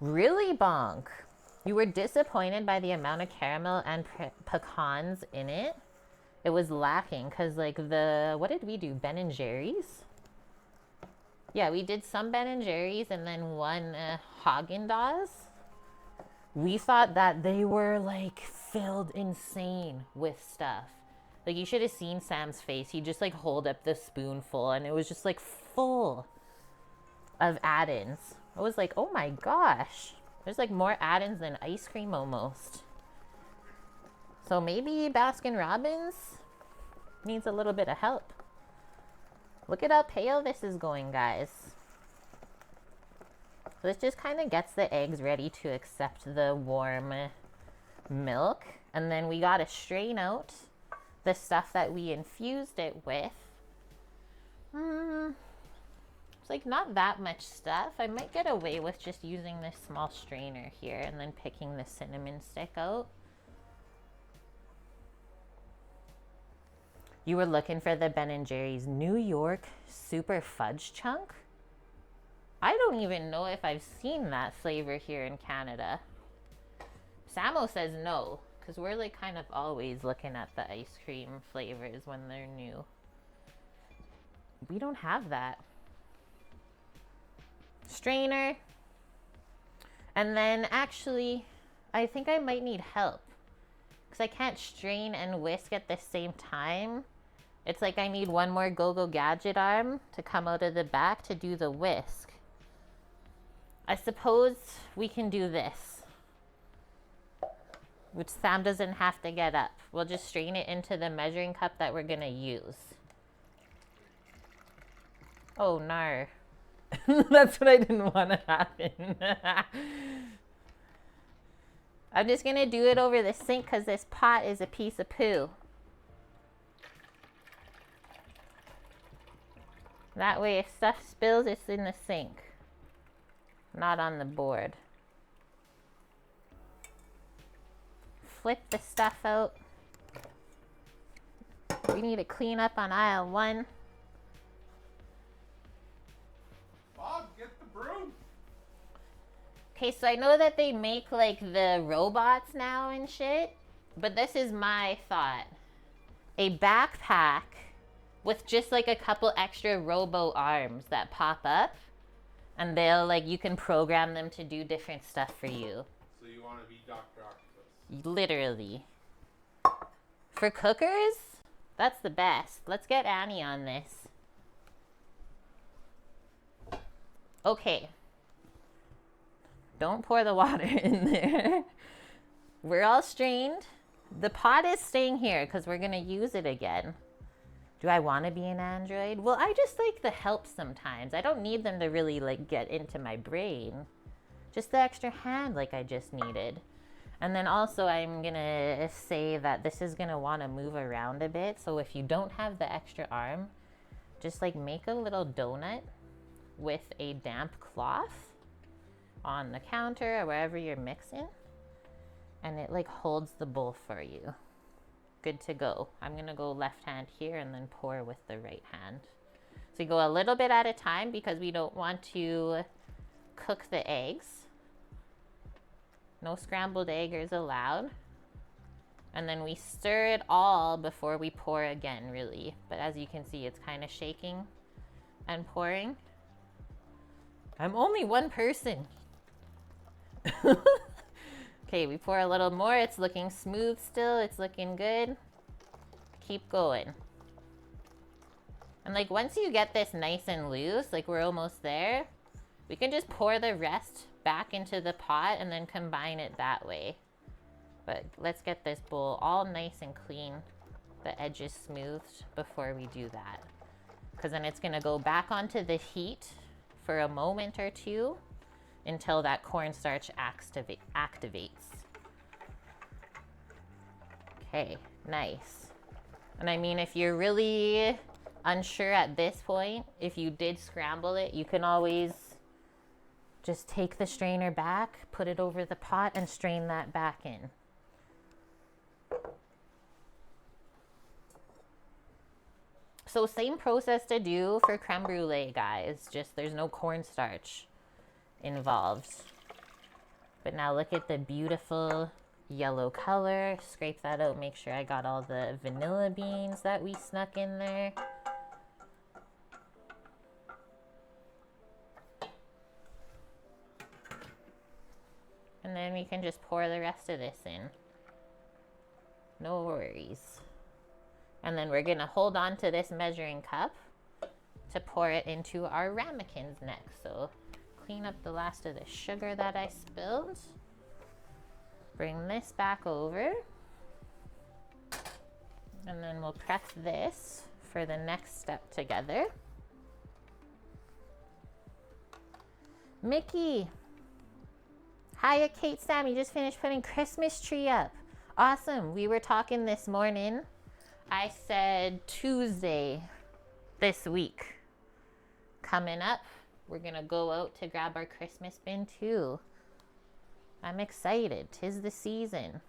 Really, Bonk? You were disappointed by the amount of caramel and pecans in it? It was lacking because like what did we do? Ben and Jerry's? Yeah, we did some Ben & Jerry's and then one Haagen-Dazs. We thought that they were like filled insane with stuff. Like you should have seen Sam's face. He just like hold up the spoonful and it was just like full of add-ins. I was like, oh my gosh. There's like more add-ins than ice cream almost. So maybe Baskin Robbins needs a little bit of help. Look at how pale this is going, guys. So this just kind of gets the eggs ready to accept the warm milk. And then we got to strain out the stuff that we infused it with. It's like not that much stuff. I might get away with just using this small strainer here and then picking the cinnamon stick out. You were looking for the Ben & Jerry's New York Super Fudge Chunk? I don't even know if I've seen that flavor here in Canada. Samo says no, because we're like kind of always looking at the ice cream flavors when they're new. We don't have that. Strainer. And then actually, I think I might need help. Because I can't strain and whisk at the same time. It's like I need one more go-go gadget arm to come out of the back to do the whisk. I suppose we can do this. which Sam doesn't have to get up. We'll just strain it into the measuring cup that we're gonna use. Oh, no. That's what I didn't want to happen. I'm just gonna do it over the sink because this pot is a piece of poo. That way if stuff spills, it's in the sink, not on the board. Flip the stuff out. We need to clean up on aisle 1. Bob, get the broom. Okay, so I know that they make like the robots now and shit, but this is my thought. A backpack with just like a couple extra robo arms that pop up, and they'll like, you can program them to do different stuff for you. So you want to be Dr. Octopus? Literally. For cookers, that's the best. Let's get Annie on this. Okay. Don't pour the water in there. We're all strained. The pot is staying here because we're going to use it again. Do I want to be an android? Well, I just like the help sometimes. I don't need them to really like get into my brain. Just the extra hand like I just needed. And then also I'm going to say that this is going to want to move around a bit. So if you don't have the extra arm, just like make a little donut with a damp cloth on the counter or wherever you're mixing. And it like holds the bowl for you. Good to go. I'm going to go left hand here and then pour with the right hand. So you go a little bit at a time because we don't want to cook the eggs. No scrambled eggs allowed. And then we stir it all before we pour again, really. But as you can see, it's kind of shaking and pouring. I'm only one person. Okay, we pour a little more. It's looking smooth still. It's looking good. Keep going. And like once you get this nice and loose, like we're almost there, we can just pour the rest back into the pot and then combine it that way. But let's get this bowl all nice and clean, the edges smoothed before we do that. Because then it's going to go back onto the heat for a moment or two until that cornstarch activates. Okay, nice. And I mean, if you're really unsure at this point, if you did scramble it, you can always just take the strainer back, put it over the pot, and strain that back in. So same process to do for creme brulee, guys. Just there's no cornstarch involved. But now look at the beautiful yellow color. Scrape that out. Make sure I got all the vanilla beans that we snuck in there. And then we can just pour the rest of this in. No worries. And then we're gonna hold on to this measuring cup to pour it into our ramekins next. So clean up the last of the sugar that I spilled. Bring this back over. And then we'll press this for the next step together. Mickey. Hiya, Kate Sammy, just finished putting Christmas tree up. Awesome. We were talking this morning. I said Tuesday this week. Coming up, we're going to go out to grab our Christmas bin too. I'm excited. 'Tis the season.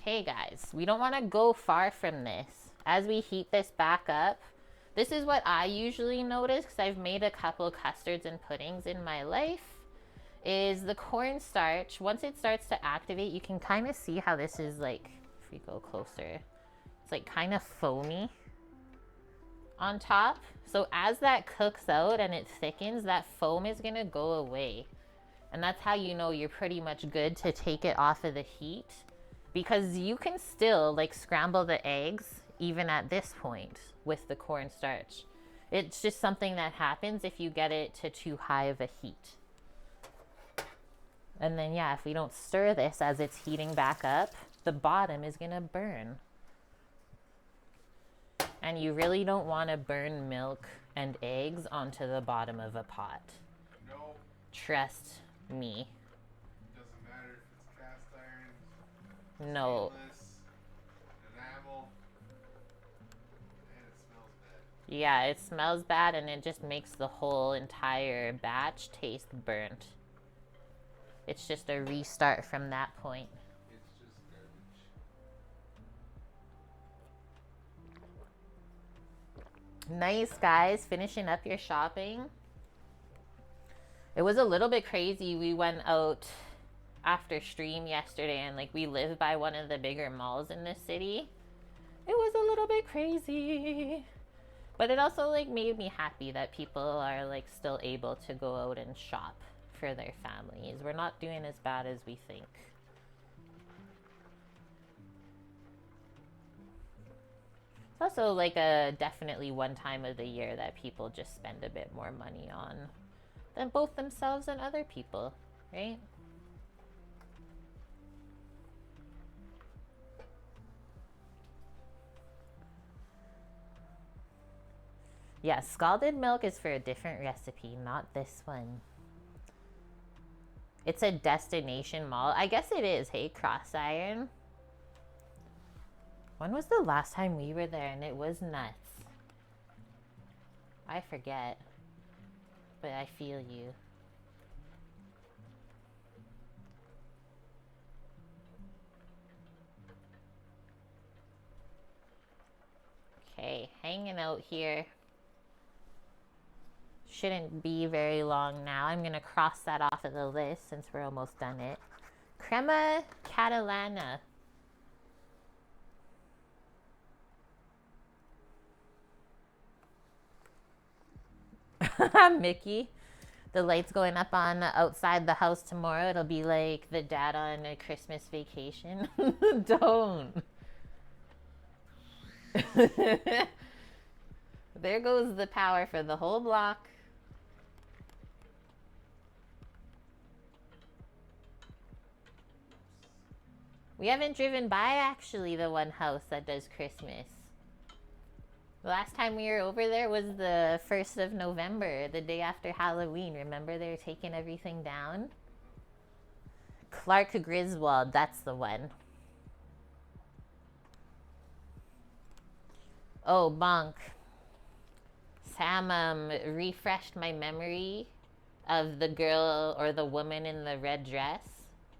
Okay, guys, we don't want to go far from this. As we heat this back up, this is what I usually notice because I've made a couple custards and puddings in my life. Is the cornstarch, once it starts to activate, you can kind of see how this is like, if we go closer, it's like kind of foamy on top. So as that cooks out and it thickens, that foam is going to go away. And that's how you know you're pretty much good to take it off of the heat, because you can still like scramble the eggs even at this point with the cornstarch. It's just something that happens if you get it to too high of a heat. And then, yeah, if we don't stir this as it's heating back up, the bottom is going to burn. And you really don't want to burn milk and eggs onto the bottom of a pot. No. Trust me. Doesn't matter if it's cast iron, No. stainless, enamel, and it smells bad. Yeah, it smells bad and it just makes the whole entire batch taste burnt. It's just a restart from that point. It's just garbage. Nice, guys. Finishing up your shopping. It was a little bit crazy. We went out after stream yesterday and like we live by one of the bigger malls in this city. It was a little bit crazy. But it also like made me happy that people are like still able to go out and shop for their families. We're not doing as bad as we think. It's also like a definitely one time of the year that people just spend a bit more money on than both themselves and other people, right? Yeah, scalded milk is for a different recipe, not this one. It's a destination mall. I guess it is, hey, Cross Iron. When was the last time we were there and it was nuts? I forget. But I feel you. Okay, hanging out here. Shouldn't be very long now. I'm going to cross that off of the list since we're almost done it. Crema Catalana. Mickey. The lights going up on outside the house tomorrow. It'll be like the dad on a Christmas vacation. Don't. There goes the power for the whole block. We haven't driven by, actually, the one house that does Christmas. The last time we were over there was the 1st of November, the day after Halloween. Remember they were taking everything down? Clark Griswold, that's the one. Oh, bonk. Sam refreshed my memory of the girl or the woman in the red dress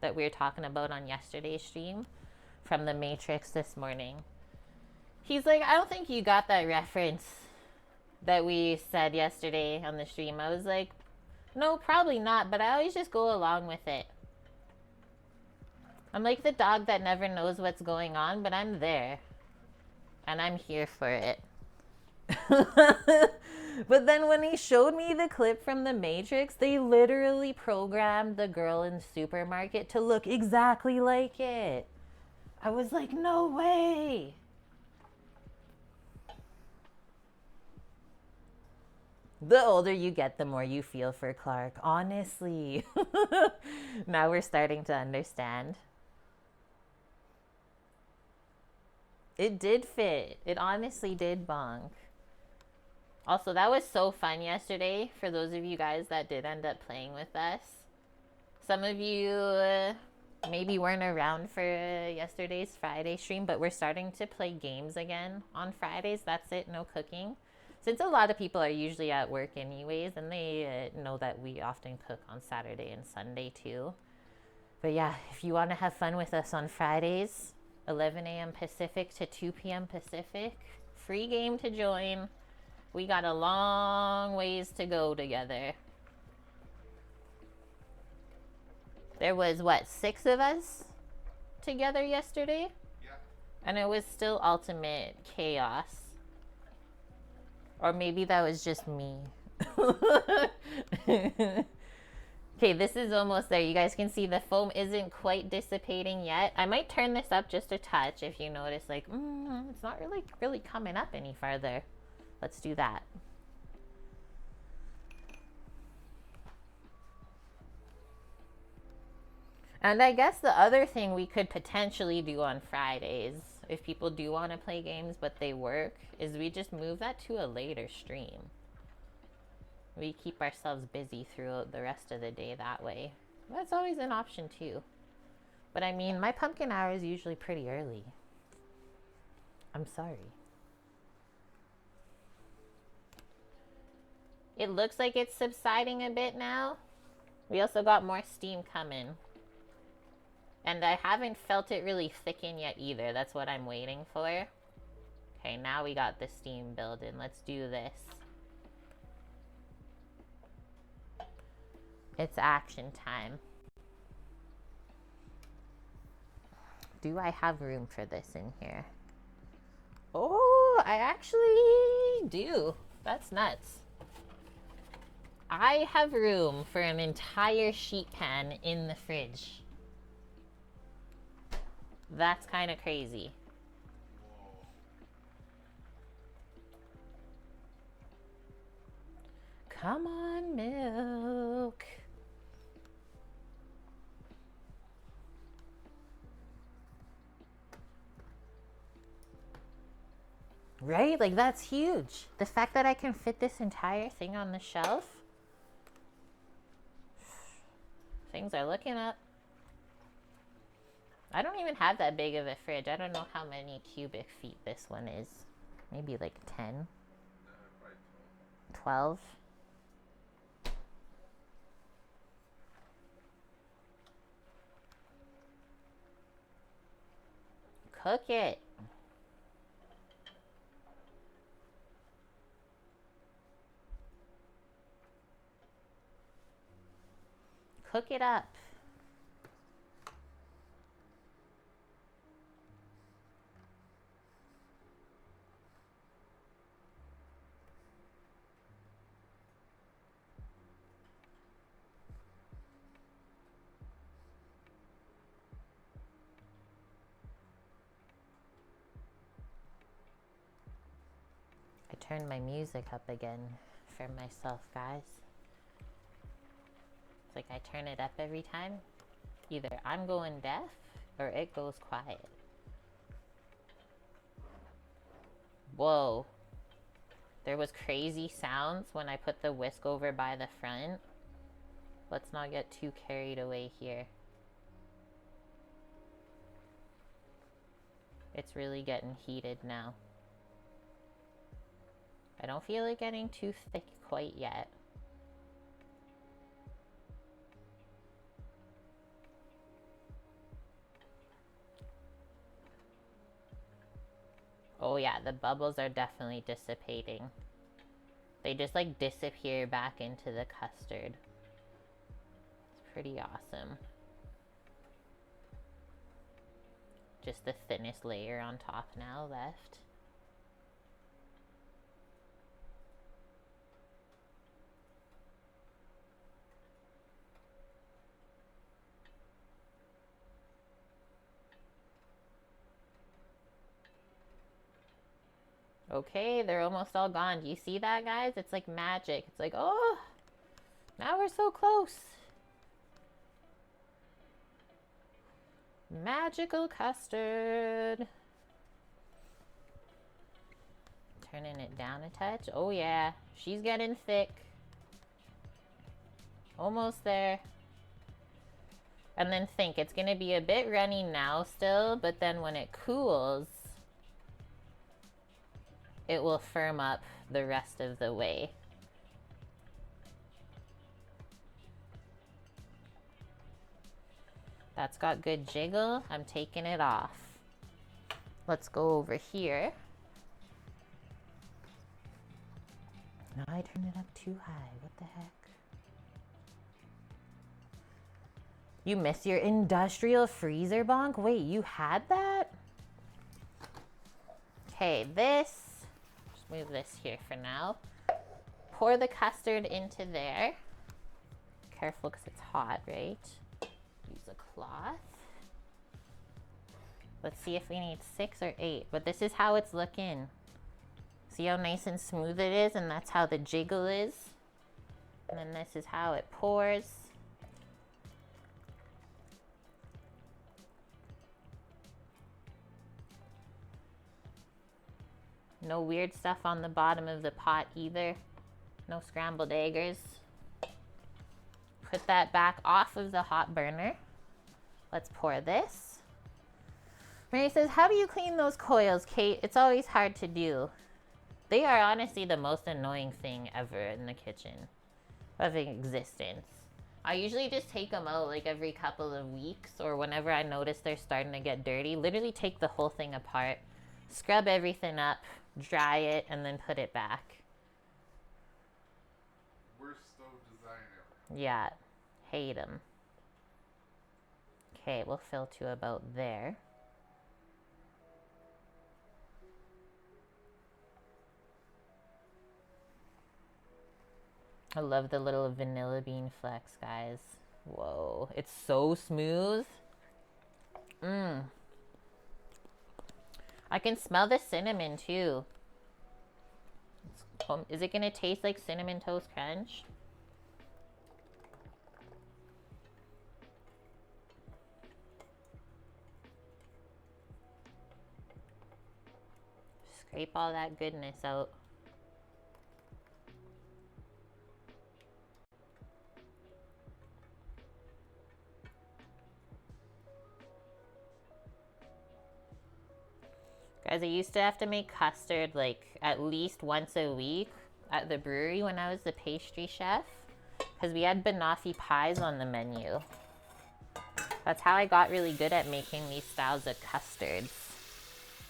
that we were talking about on yesterday's stream from The Matrix this morning. He's like, I don't think you got that reference that we said yesterday on the stream. I was like, no, probably not, but I always just go along with it. I'm like the dog that never knows what's going on, but I'm there. And I'm here for it. But then when he showed me the clip from The Matrix, they literally programmed the girl in the supermarket to look exactly like it. I was like, no way. The older you get, the more you feel for Clark. Honestly. Now we're starting to understand. It did fit. It honestly did, bonk. Also, that was so fun yesterday for those of you guys that did end up playing with us. Some of you maybe weren't around for yesterday's Friday stream, but we're starting to play games again on Fridays. That's it, no cooking. Since a lot of people are usually at work anyways, and they know that we often cook on Saturday and Sunday too. But yeah, if you want to have fun with us on Fridays, 11 a.m. Pacific to 2 p.m. Pacific, free game to join. We got a long ways to go together. There was, what, 6 of us together yesterday? Yeah. And it was still ultimate chaos. Or maybe that was just me. Okay, this is almost there. You guys can see the foam isn't quite dissipating yet. I might turn this up just a touch if you notice, like, it's not really coming up any farther. Let's do that. And I guess the other thing we could potentially do on Fridays, if people do want to play games but they work, is we just move that to a later stream. We keep ourselves busy throughout the rest of the day that way. That's always an option too. But I mean, my pumpkin hour is usually pretty early. I'm sorry. It looks like it's subsiding a bit now. We also got more steam coming. And I haven't felt it really thicken yet either. That's what I'm waiting for. Okay, now we got the steam building. Let's do this. It's action time. Do I have room for this in here? Oh, I actually do. That's nuts. I have room for an entire sheet pan in the fridge. That's kind of crazy. Come on, milk. Right? Like, that's huge. The fact that I can fit this entire thing on the shelf. Things are looking up. I don't even have that big of a fridge. I don't know how many cubic feet this one is. Maybe like 10? 12? Cook it. Cook it up. I turned my music up again for myself, guys. It's like I turn it up every time. Either I'm going deaf or it goes quiet. Whoa. There was crazy sounds when I put the whisk over by the front. Let's not get too carried away here. It's really getting heated now. I don't feel it getting too thick quite yet. Oh yeah, the bubbles are definitely dissipating. They just like disappear back into the custard. It's pretty awesome. Just the thinnest layer on top now left. Okay, they're almost all gone. Do you see that, guys? It's like magic. It's like, oh, now we're so close. Magical custard. Turning it down a touch. Oh yeah, she's getting thick. Almost there. And then think, it's gonna be a bit runny now still, but then when it cools, it will firm up the rest of the way. That's got good jiggle. I'm taking it off. Let's go over here. No, I turned it up too high. What the heck? You miss your industrial freezer bonk? Wait, you had that? Okay, this. Just move this here for now. Pour the custard into there. Careful because it's hot, right? Use a cloth. Let's see if we need 6 or 8, but this is how it's looking. See how nice and smooth it is, and that's how the jiggle is. And then this is how it pours. No weird stuff on the bottom of the pot either. No scrambled eggers. Put that back off of the hot burner. Let's pour this. Mary says, how do you clean those coils, Kate? It's always hard to do. They are honestly the most annoying thing ever in the kitchen of existence. I usually just take them out like every couple of weeks, or whenever I notice they're starting to get dirty. Literally take the whole thing apart, scrub everything up, dry it, and then put it back. Worst stove design ever. Yeah, hate them. Okay, we'll fill to about there. I love the little vanilla bean flecks, guys. Whoa, it's so smooth. I can smell the cinnamon too. Is it gonna taste like Cinnamon Toast Crunch? Scrape all that goodness out. Guys, I used to have to make custard like at least once a week at the brewery when I was the pastry chef, because we had banoffee pies on the menu. That's how I got really good at making these styles of custards.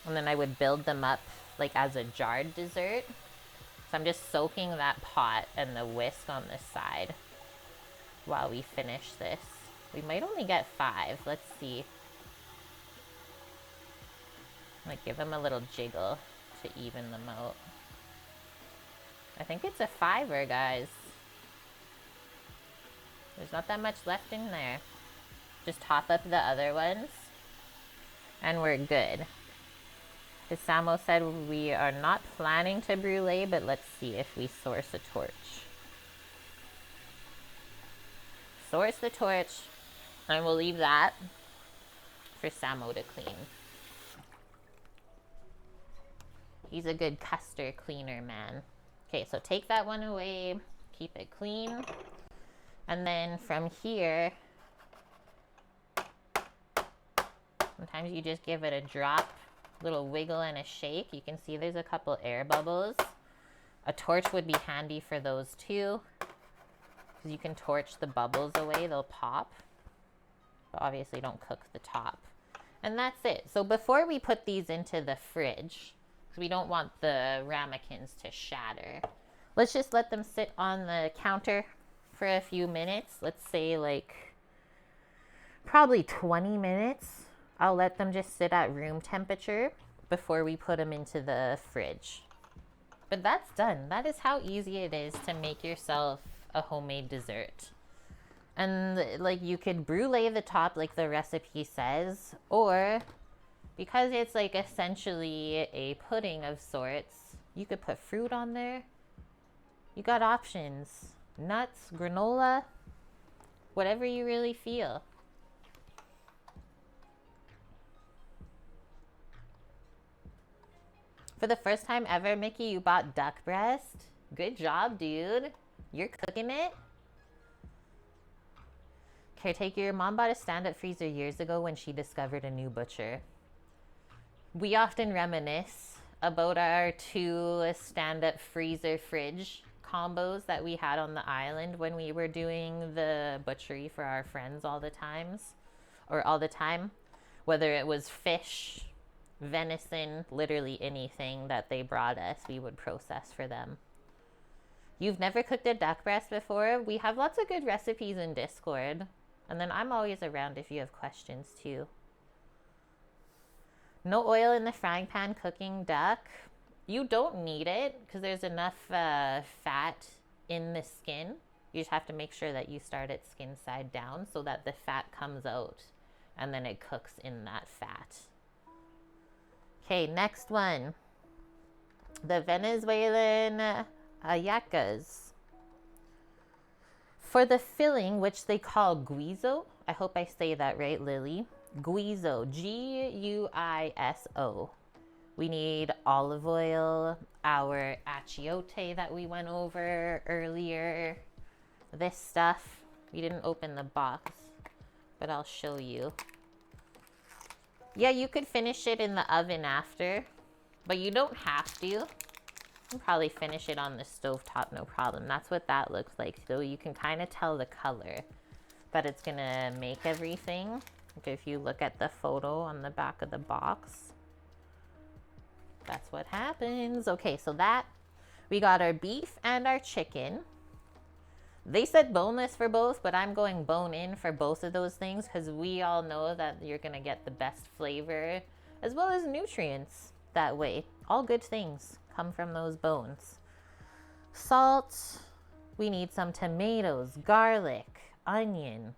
And then I would build them up like as a jarred dessert. So I'm just soaking that pot and the whisk on the side while we finish this. We might only get 5. Let's see. Like, give them a little jiggle to even them out. I think it's a 5er, guys. There's not that much left in there. Just top up the other ones, and we're good. Samo said we are not planning to brulee, but let's see if we source a torch. Source the torch, and we'll leave that for Samo to clean. He's a good custard cleaner, man. Okay, so take that one away, keep it clean. And then from here, sometimes you just give it a drop, little wiggle and a shake. You can see there's a couple air bubbles. A torch would be handy for those too, because you can torch the bubbles away, they'll pop. But obviously don't cook the top. And that's it. So before we put these into the fridge, because we don't want the ramekins to shatter, let's just let them sit on the counter for a few minutes. Let's say like probably 20 minutes. I'll let them just sit at room temperature before we put them into the fridge. But that's done. That is how easy it is to make yourself a homemade dessert. And like, you could brulee the top like the recipe says, or because it's like essentially a pudding of sorts, you could put fruit on there. You got options. Nuts, granola, whatever you really feel. For the first time ever, Mickey, you bought duck breast. Good job, dude. You're cooking it. Caretaker, your mom bought a stand-up freezer years ago when she discovered a new butcher. We often reminisce about our 2 stand-up freezer fridge combos that we had on the island when we were doing the butchery for our friends all the time. Whether it was fish, venison, literally anything that they brought us, we would process for them. You've never cooked a duck breast before? We have lots of good recipes in Discord. And then I'm always around if you have questions too. No oil in the frying pan cooking duck. You don't need it because there's enough fat in the skin. You just have to make sure that you start it skin side down so that the fat comes out and then it cooks in that fat. Okay, next one. The Venezuelan ay-yah-cahs. For the filling, which they call guiso, I hope I say that right, Lily. Guiso, G-U-I-S-O. We need olive oil, our achiote that we went over earlier. This stuff, we didn't open the box, but I'll show you. Yeah, you could finish it in the oven after, but you don't have to. You can probably finish it on the stovetop, no problem. That's what that looks like. So you can kind of tell the color that it's gonna make everything. If you look at the photo on the back of the box, that's what happens. Okay, so that, we got our beef and our chicken. They said boneless for both, but I'm going bone in for both of those things because we all know that you're gonna get the best flavor as well as nutrients that way. All good things come from those bones. Salt, we need some tomatoes, garlic, onion,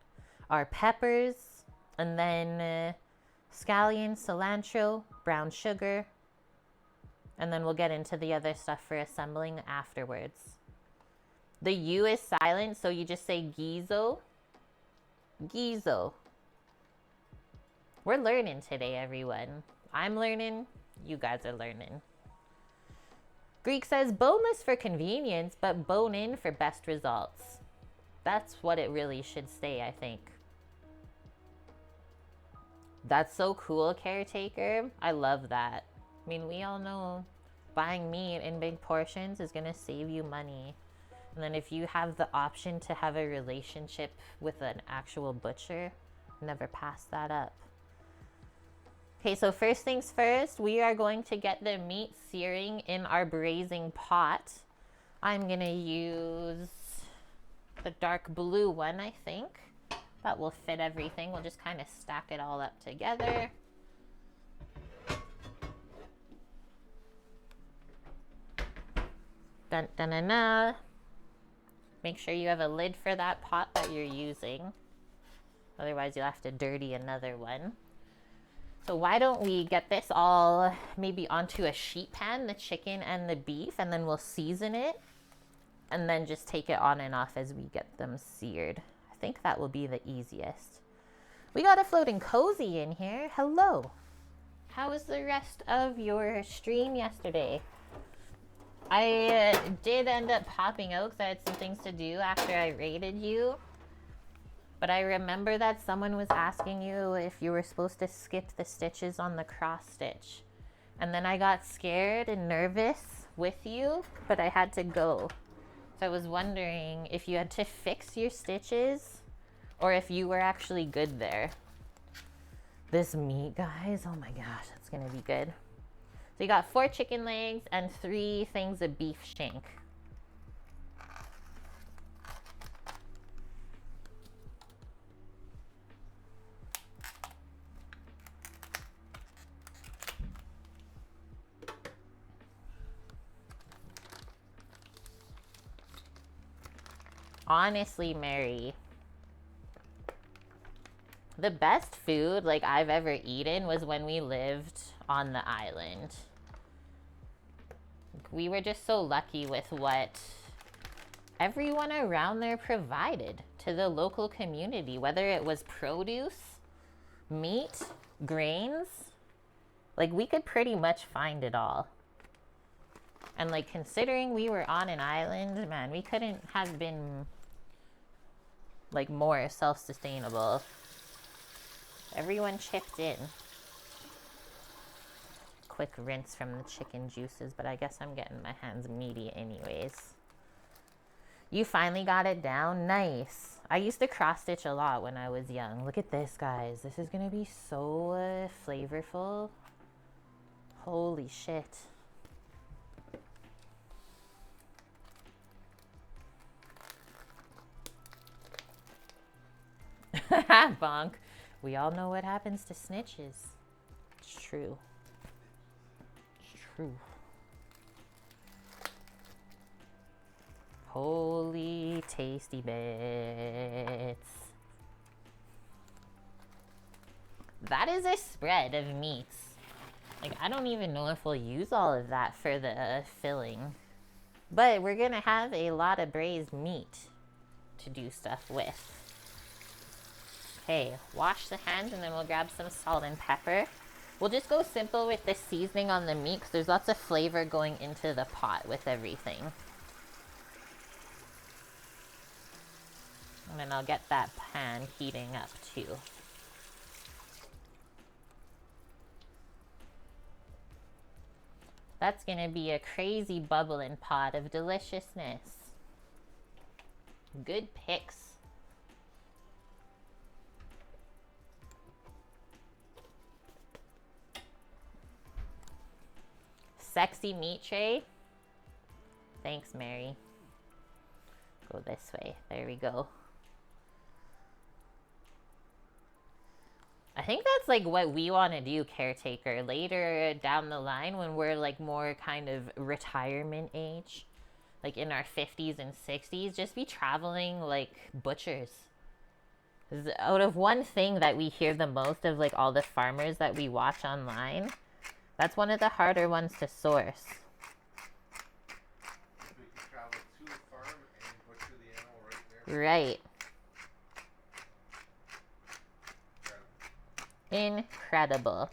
our peppers, and then scallion, cilantro, brown sugar, and then we'll get into the other stuff for assembling afterwards. The U is silent, so you just say gizo. Gizo. We're learning today, everyone. I'm learning, you guys are learning. Greek says boneless for convenience, but bone in for best results. That's what it really should say, I think. That's so cool, caretaker. I love that. I mean, we all know buying meat in big portions is gonna save you money. And then if you have the option to have a relationship with an actual butcher, never pass that up. Okay, so first things first, we are going to get the meat searing in our braising pot. I'm gonna use the dark blue one, I think. That will fit everything. We'll just kind of stack it all up together. Dun, dun, dun, dun. Make sure you have a lid for that pot that you're using. Otherwise, you'll have to dirty another one. So why don't we get this all maybe onto a sheet pan, the chicken and the beef, and then we'll season it and then just take it on and off as we get them seared. I think that will be the easiest. We got a floating cozy in here. Hello. How was the rest of your stream yesterday? I did end up popping out because I had some things to do after I raided you. But I remember that someone was asking you if you were supposed to skip the stitches on the cross stitch. And then I got scared and nervous with you, but I had to go. So I was wondering if you had to fix your stitches or if you were actually good there. This meat, guys, oh my gosh, that's gonna be good. So you got 4 chicken legs and 3 things of beef shank. Honestly, Mary, the best food like I've ever eaten was when we lived on the island. We were just so lucky with what everyone around there provided to the local community, whether it was produce, meat, grains. Like, we could pretty much find it all. And like, considering we were on an island, man, we couldn't have been like more self-sustainable. Everyone chipped in. Quick rinse from the chicken juices, but I guess I'm getting my hands meaty anyways. You finally got it down? Nice. I used to cross stitch a lot when I was young. Look at this, guys. This is gonna be so flavorful. Holy shit. Bonk. We all know what happens to snitches. It's true. It's true. Holy tasty bits. That is a spread of meats. Like, I don't even know if we'll use all of that for the filling. But we're gonna have a lot of braised meat to do stuff with. Okay, wash the hands and then we'll grab some salt and pepper. We'll just go simple with the seasoning on the meat because there's lots of flavor going into the pot with everything. And then I'll get that pan heating up too. That's gonna be a crazy bubbling pot of deliciousness. Good picks. Sexy meat tray. Thanks, Mary. Go this way. There we go. I think that's like what we want to do, caretaker, later down the line when we're like more kind of retirement age, like in our 50s and 60s, just be traveling like butchers. 'Cause out of one thing that we hear the most of like all the farmers that we watch online, that's one of the harder ones to source. We can travel to a farm and butcher the animal right there. Right. Incredible.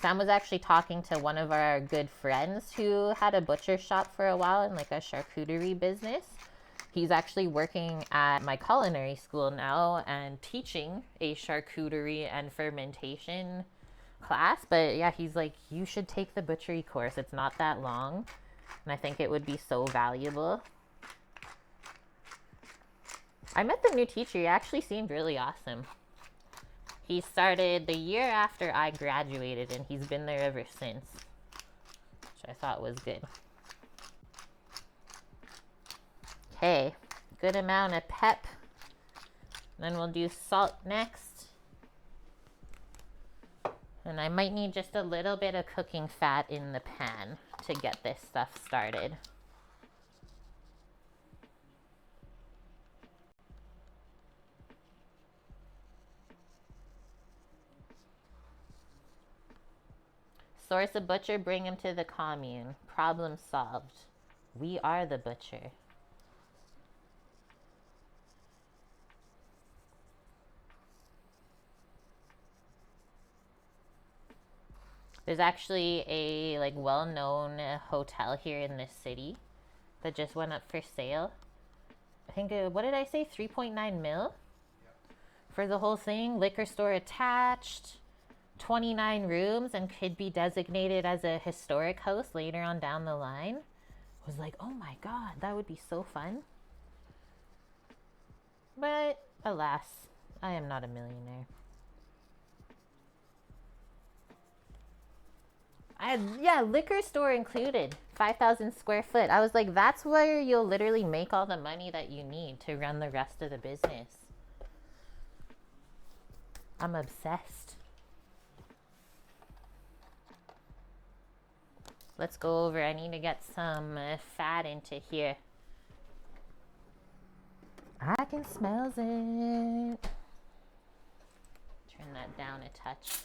Sam was actually talking to one of our good friends who had a butcher shop for a while and like a charcuterie business. He's actually working at my culinary school now and teaching a charcuterie and fermentation class. But yeah, he's like, you should take the butchery course. It's not that long. And I think it would be so valuable. I met the new teacher. He actually seemed really awesome. He started the year after I graduated, and he's been there ever since, which I thought was good. Okay, good amount of pep. Then we'll do salt next. And I might need just a little bit of cooking fat in the pan to get this stuff started. Source a butcher, bring him to the commune. Problem solved. We are the butcher. There's actually a like well-known hotel here in this city that just went up for sale. I think, what did I say? 3.9 mil? Yep. For the whole thing. Liquor store attached. 29 rooms and could be designated as a historic house later on down the line. I was like, oh my god, that would be so fun. But alas, I am not a millionaire. Yeah, liquor store included, 5,000 square foot. I was like, that's where you'll literally make all the money that you need to run the rest of the business. I'm obsessed. Let's go over. I need to get some fat into here. I can smell it. Turn that down a touch.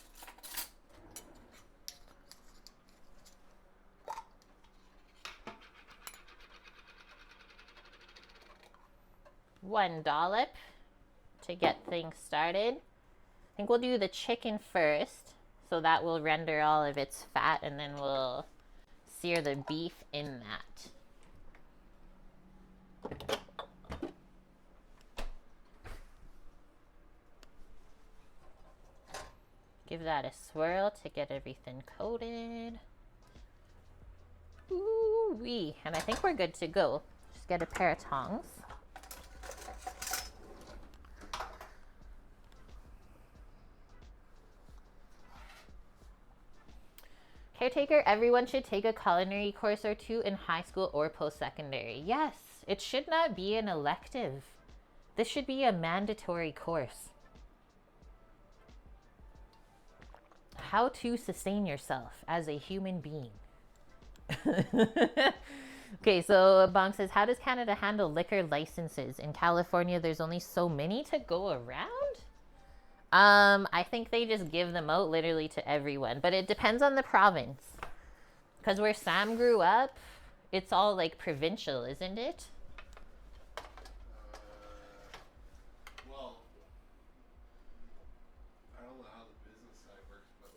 One dollop to get things started. I think we'll do the chicken first, so that will render all of its fat, and then we'll sear the beef in that. Give that a swirl to get everything coated. Ooh-wee. And I think we're good to go. Just get a pair of tongs. Caretaker, everyone should take a culinary course or two in high school or post-secondary. Yes, it should not be an elective. This should be a mandatory course. How to sustain yourself as a human being. Okay, so Bonk says, how does Canada handle liquor licenses? In California, there's only so many to go around? I think they just give them out literally to everyone, but it depends on the province. Because where Sam grew up, it's all like provincial, isn't it? Well, I don't know how the business side works, but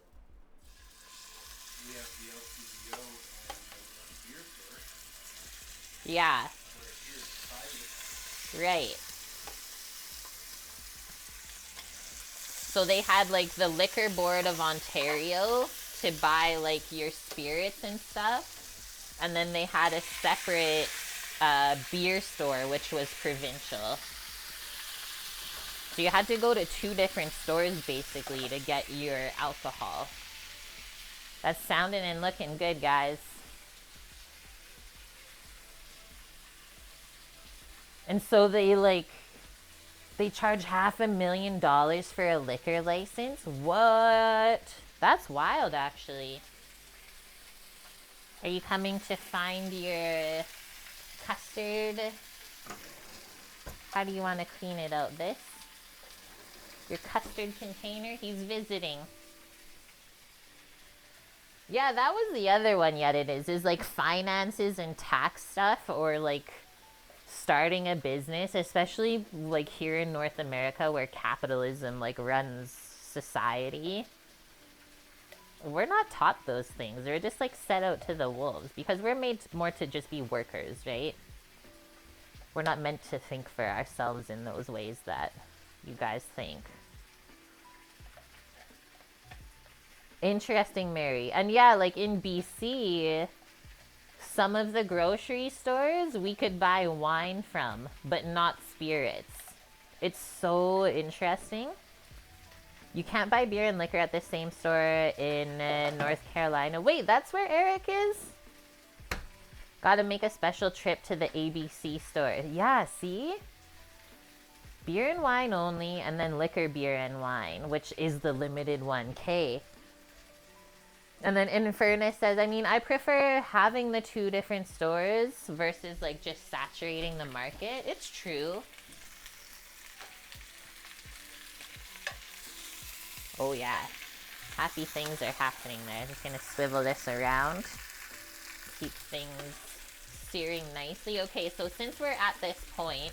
Yeah. Right. So they had like the Liquor Board of Ontario to buy like your spirits and stuff. And then they had a separate beer store, which was provincial. So you had to go to two different stores basically to get your alcohol. That's sounding and looking good, guys. And so they charge $500,000 for a liquor license. What? That's wild, actually. Are you coming to find your custard? How do you want to clean it out? This? Your custard container? He's visiting. Yeah, that was the other one. Yet it is like finances and tax stuff, or like starting a business, especially like here in North America where capitalism like runs society. We're not taught those things. We're just like set out to the wolves because we're made more to just be workers, right? We're not meant to think for ourselves in those ways that you guys think. Interesting, Mary. And yeah, like in BC, some of the grocery stores we could buy wine from, but not spirits. It's so interesting. You can't buy beer and liquor at the same store in North Carolina. Wait, that's where Eric is? Gotta make a special trip to the ABC store. Yeah, see? Beer and wine only, and then liquor, beer, and wine, which is the limited 1K. And then Infernus says, I mean, I prefer having the two different stores versus like just saturating the market. It's true. Oh yeah. Happy things are happening there. Just gonna swivel this around. Keep things searing nicely. Okay, so since we're at this point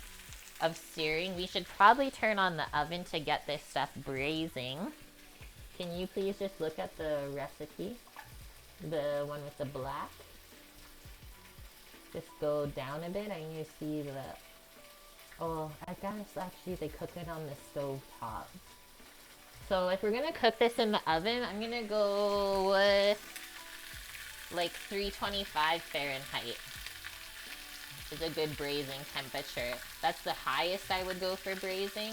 of searing, we should probably turn on the oven to get this stuff braising. Can you please just look at the recipe? The one with the black. Just go down a bit and you see the... Oh, I guess actually they cook it on the stove top. So if we're gonna cook this in the oven, I'm gonna go with like 325 Fahrenheit. Is a good braising temperature. That's the highest I would go for braising.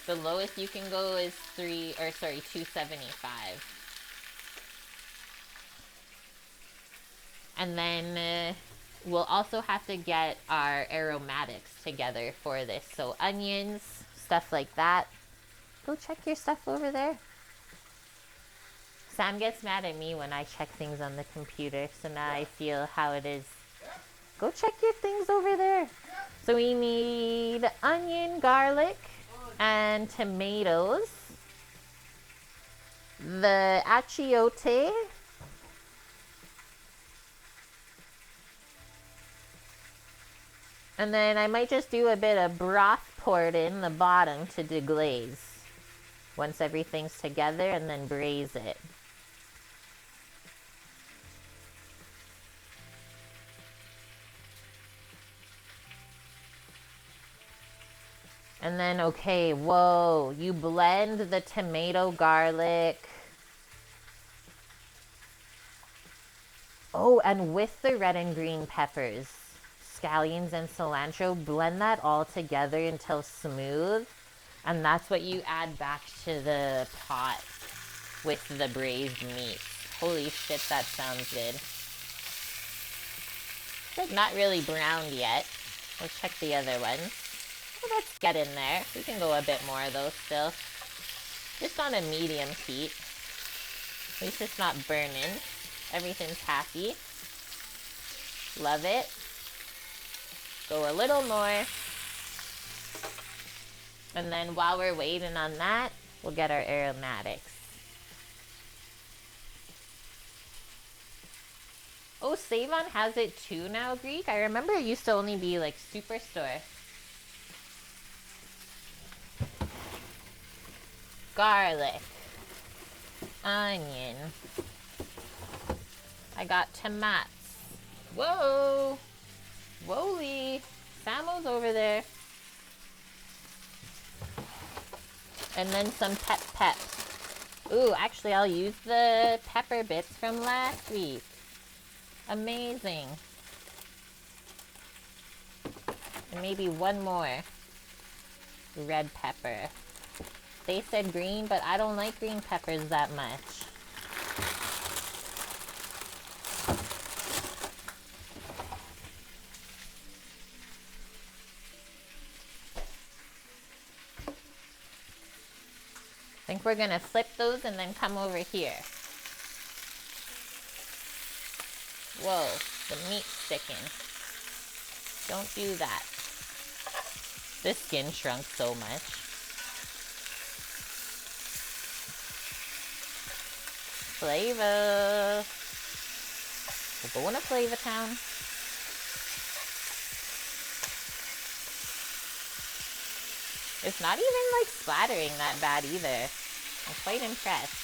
The lowest you can go is 275. And then we'll also have to get our aromatics together for this. So onions, stuff like that. Go check your stuff over there. Sam gets mad at me when I check things on the computer, so now I feel how it is. Go check your things over there. So we need onion, garlic, and tomatoes. The achiote. And then I might just do a bit of broth poured in the bottom to deglaze. Once everything's together, and then braise it. And then, okay, whoa, you blend the tomato, garlic. Oh, and with the red and green peppers, scallions and cilantro, blend that all together until smooth. And that's what you add back to the pot with the braised meat. Holy shit, that sounds good. It's like not really browned yet. Let's check the other ones. Well, let's get in there. We can go a bit more though still. Just on a medium heat. At least it's not burning. Everything's happy. Love it. Go a little more. And then while we're waiting on that, we'll get our aromatics. Oh, Savon has it too now, Greek? I remember it used to only be like Superstore. Garlic. Onion. I got tomatoes. Whoa! Whoa-ly. Samo's over there. And then some peps. Ooh, actually, I'll use the pepper bits from last week. Amazing. And maybe one more red pepper. They said green, but I don't like green peppers that much. I think we're gonna flip those and then come over here. Whoa, the meat's sticking. Don't do that. This skin shrunk so much. Flavor. We're going to Flavor Town. It's not even like splattering that bad either. I'm quite impressed.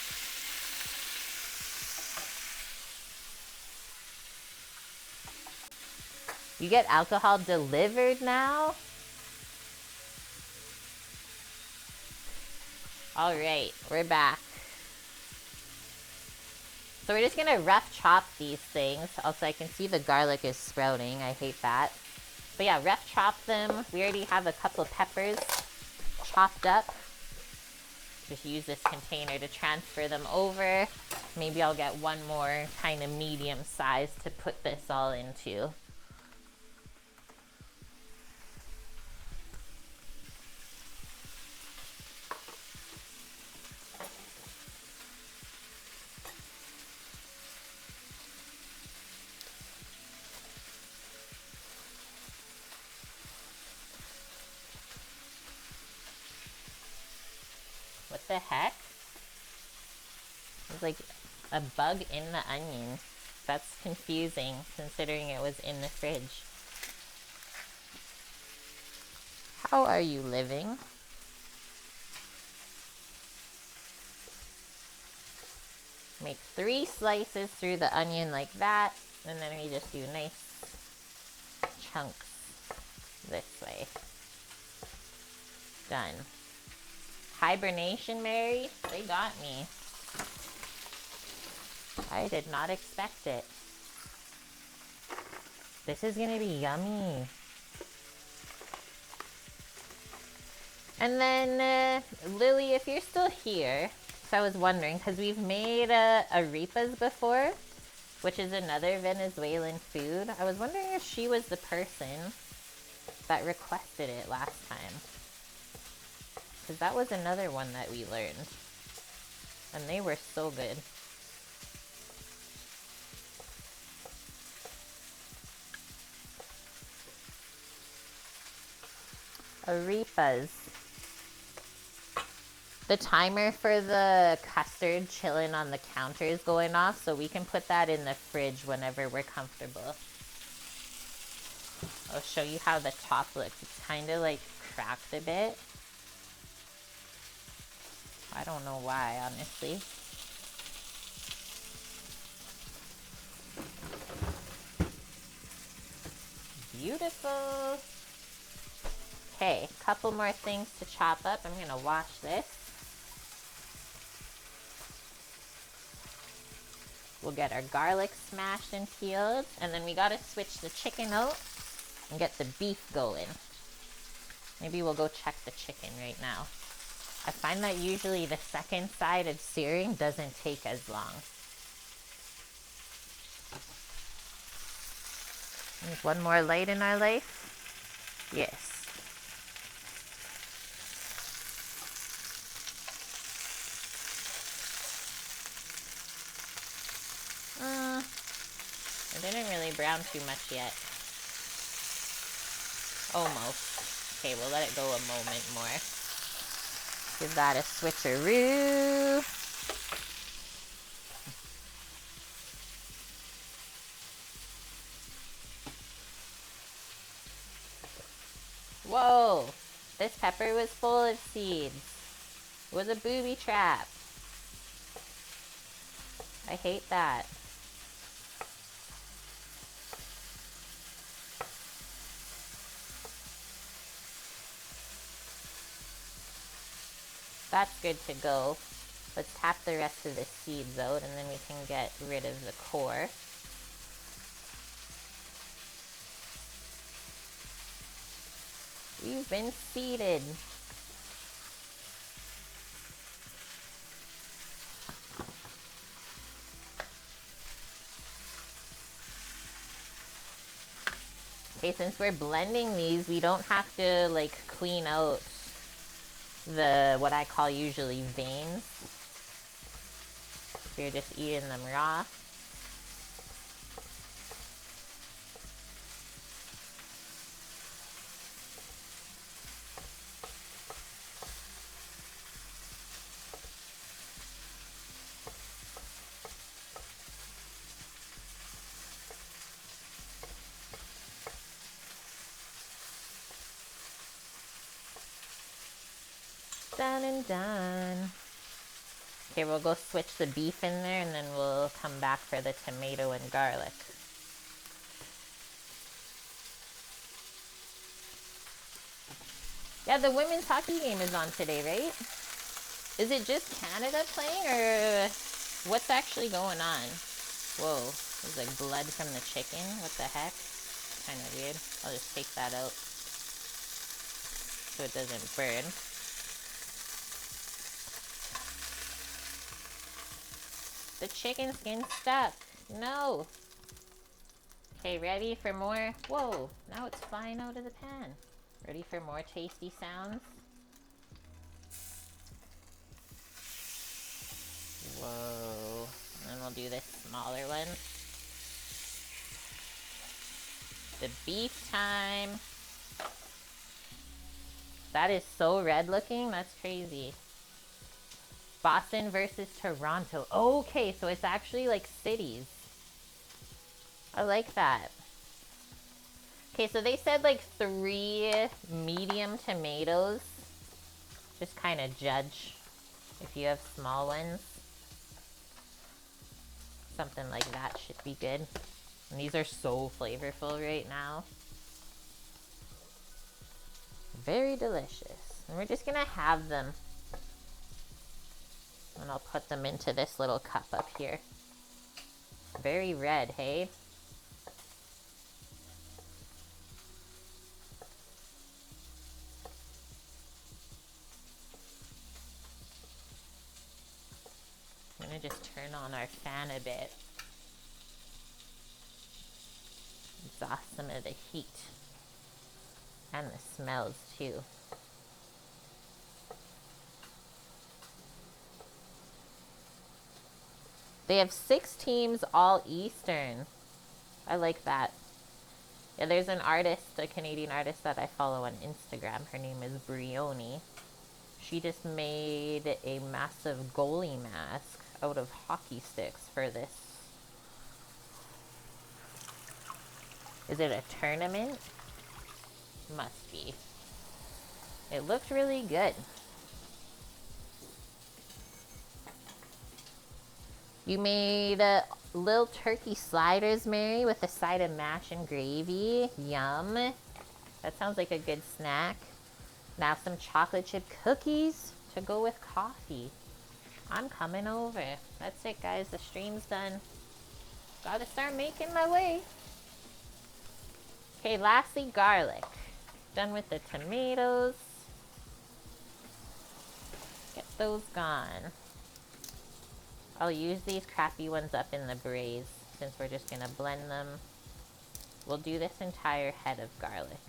You get alcohol delivered now? All right, we're back. So we're just gonna rough chop these things. Also, I can see the garlic is sprouting. I hate that. But yeah, rough chop them. We already have a couple of peppers chopped up. Just use this container to transfer them over. Maybe I'll get one more kind of medium size to put this all into. What the heck? There's like a bug in the onion. That's confusing considering it was in the fridge. How are you living? Make 3 slices through the onion like that, and then we just do nice chunks this way. Done. Hibernation, Mary? They got me. I did not expect it. This is gonna be yummy. And then, Lily, if you're still here, so I was wondering, because we've made arepas before, which is another Venezuelan food. I was wondering if she was the person that requested it last time. Because that was another one that we learned. And they were so good. Arepas. The timer for the custard chilling on the counter is going off, so we can put that in the fridge whenever we're comfortable. I'll show you how the top looks. It's kind of like cracked a bit. I don't know why, honestly. Beautiful. Okay, couple more things to chop up. I'm gonna wash this. We'll get our garlic smashed and peeled, and then we gotta switch the chicken out and get the beef going. Maybe we'll go check the chicken right now. I find that usually the second side of searing doesn't take as long. There's one more light in our life. Yes. It didn't really brown too much yet. Almost. Okay, we'll let it go a moment more. Give that a switcheroo. Whoa! This pepper was full of seeds. It was a booby trap. I hate that. That's good to go. Let's tap the rest of the seeds out and then we can get rid of the core. We've been seeded. Okay, since we're blending these, we don't have to like clean out the, what I call usually veins. We're just eating them raw. Done and done. Okay, we'll go switch the beef in there and then we'll come back for the tomato and garlic. Yeah, the women's hockey game is on today, right? Is it just Canada playing or what's actually going on? Whoa, there's like blood from the chicken. What the heck? Kind of weird. I'll just take that out so it doesn't burn. The chicken skin stuck. No. Okay, ready for more? Whoa, now it's flying out of the pan. Ready for more tasty sounds? Whoa. And then we'll do this smaller one. The beef time. That is so red looking. That's crazy. Boston versus Toronto. Okay, so it's actually like cities. I like that. Okay, so they said like 3 medium tomatoes. Just kind of judge if you have small ones. Something like that should be good. And these are so flavorful right now. Very delicious. And we're just gonna have them. And I'll put them into this little cup up here. Very red, hey? I'm gonna just turn on our fan a bit. Exhaust some of the heat. And the smells too. They have 6 teams, all Eastern. I like that. Yeah, there's an artist, a Canadian artist that I follow on Instagram. Her name is Brioni. She just made a massive goalie mask out of hockey sticks for this. Is it a tournament? Must be. It looked really good. You made little turkey sliders, Mary, with a side of mash and gravy. Yum. That sounds like a good snack. Now some chocolate chip cookies to go with coffee. I'm coming over. That's it, guys. The stream's done. Gotta start making my way. Okay, lastly, garlic. Done with the tomatoes. Get those gone. I'll use these crappy ones up in the braise since we're just gonna blend them. We'll do this entire head of garlic.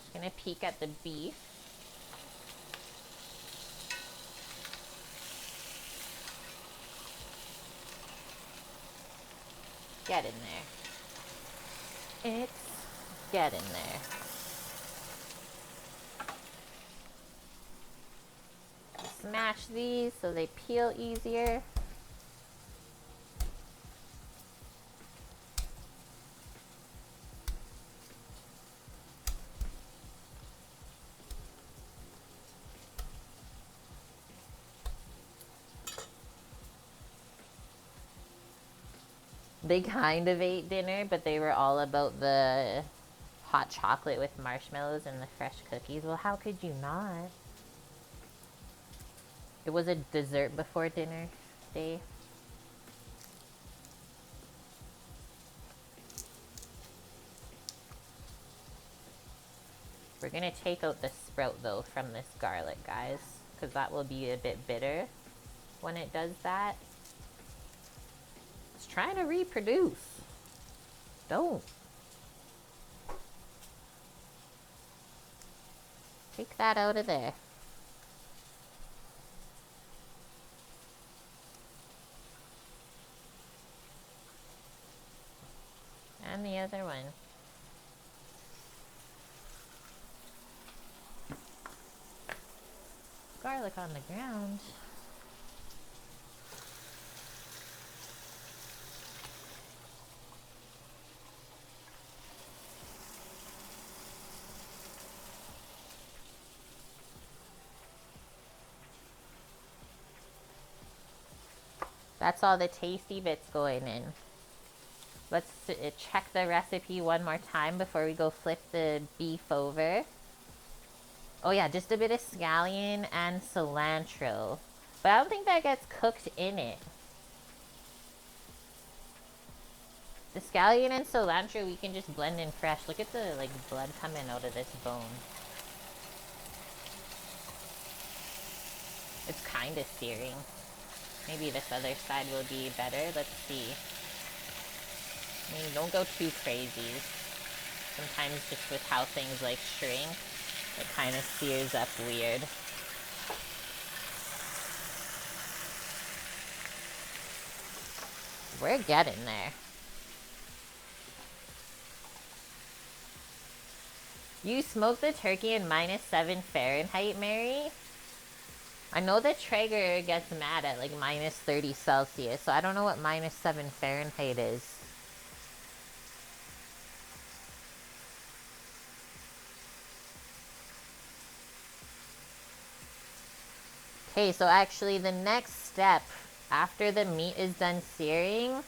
Just gonna peek at the beef. Get in there. It's getting there. Smash these so they peel easier. They kind of ate dinner, but they were all about the hot chocolate with marshmallows and the fresh cookies. Well, how could you not? It was a dessert before dinner day. We're gonna take out the sprout though from this garlic, guys, because that will be a bit bitter when it does that. It's trying to reproduce. Don't. Take that out of there. And the other one. Garlic on the ground. That's all the tasty bits going in. Let's check the recipe one more time before we go flip the beef over. Oh yeah, just a bit of scallion and cilantro. But I don't think that gets cooked in it. The scallion and cilantro we can just blend in fresh. Look at the like blood coming out of this bone. It's kind of searing. Maybe this other side will be better. Let's see. I mean, don't go too crazy. Sometimes just with how things like shrink, it kind of sears up weird. We're getting there. You smoked the turkey in -7 Fahrenheit, Mary? I know that Traeger gets mad at like -30 Celsius, so I don't know what -7 Fahrenheit is. Okay, so actually the next step after the meat is done searing,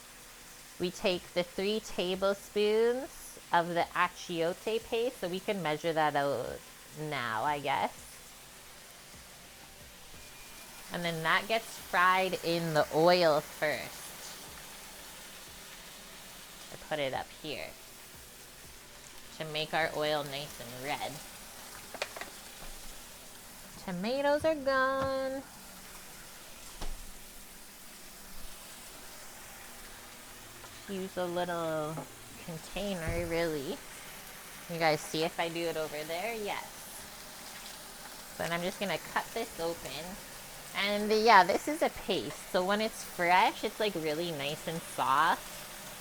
we take the 3 tablespoons of the achiote paste, so we can measure that out now, I guess. And then that gets fried in the oil first. I put it up here to make our oil nice and red. Tomatoes are gone. Use a little container, really. You guys see if I do it over there? Yes. So then I'm just gonna cut this open. And yeah, this is a paste. So when it's fresh, it's like really nice and soft.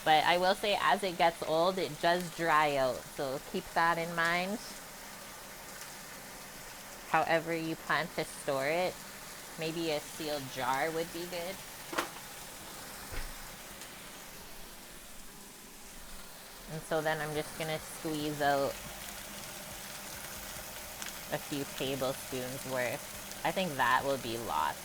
But I will say as it gets old, it does dry out. So keep that in mind. However you plan to store it. Maybe a sealed jar would be good. And so then I'm just gonna squeeze out a few tablespoons worth. I think that will be lots.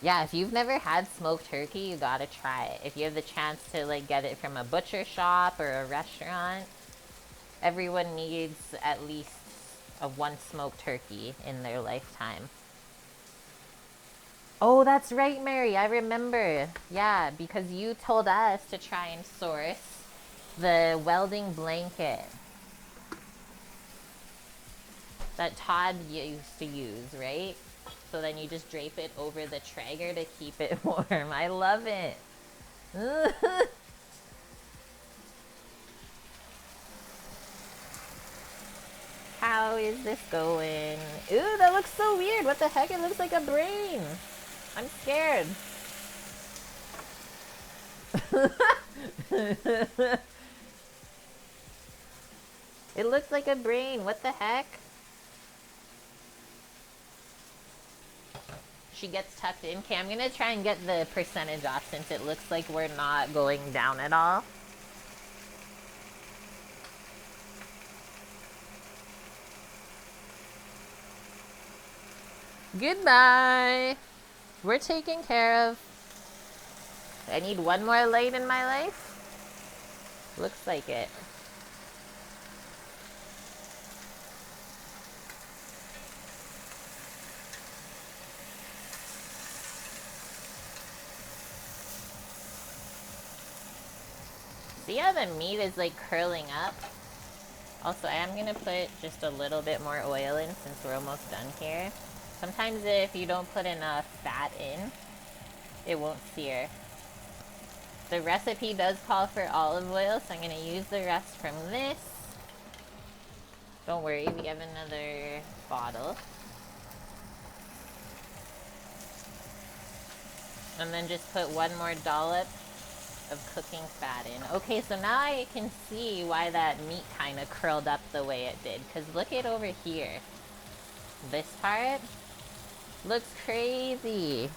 Yeah, if you've never had smoked turkey, you gotta try it. If you have the chance to like get it from a butcher shop or a restaurant, everyone needs at least one smoked turkey in their lifetime. Oh, that's right, Mary. I remember. Yeah, because you told us to try and source the welding blanket that Todd used to use, right? So then you just drape it over the Traeger to keep it warm. I love it. How is this going? Ooh, that looks so weird. What the heck? It looks like a brain. I'm scared. It looks like a brain. What the heck? She gets tucked in. Okay, I'm going to try and get the percentage off since it looks like we're not going down at all. Goodbye. We're taken care of. I need one more light in my life? Looks like it. See how the meat is like curling up? Also, I am going to put just a little bit more oil in since we're almost done here. Sometimes if you don't put enough fat in, it won't sear. The recipe does call for olive oil, so I'm going to use the rest from this. Don't worry, we have another bottle. And then just put one more dollop of cooking fat in. Okay, so now I can see why that meat kind of curled up the way it did. Because look it over here. This part looks crazy.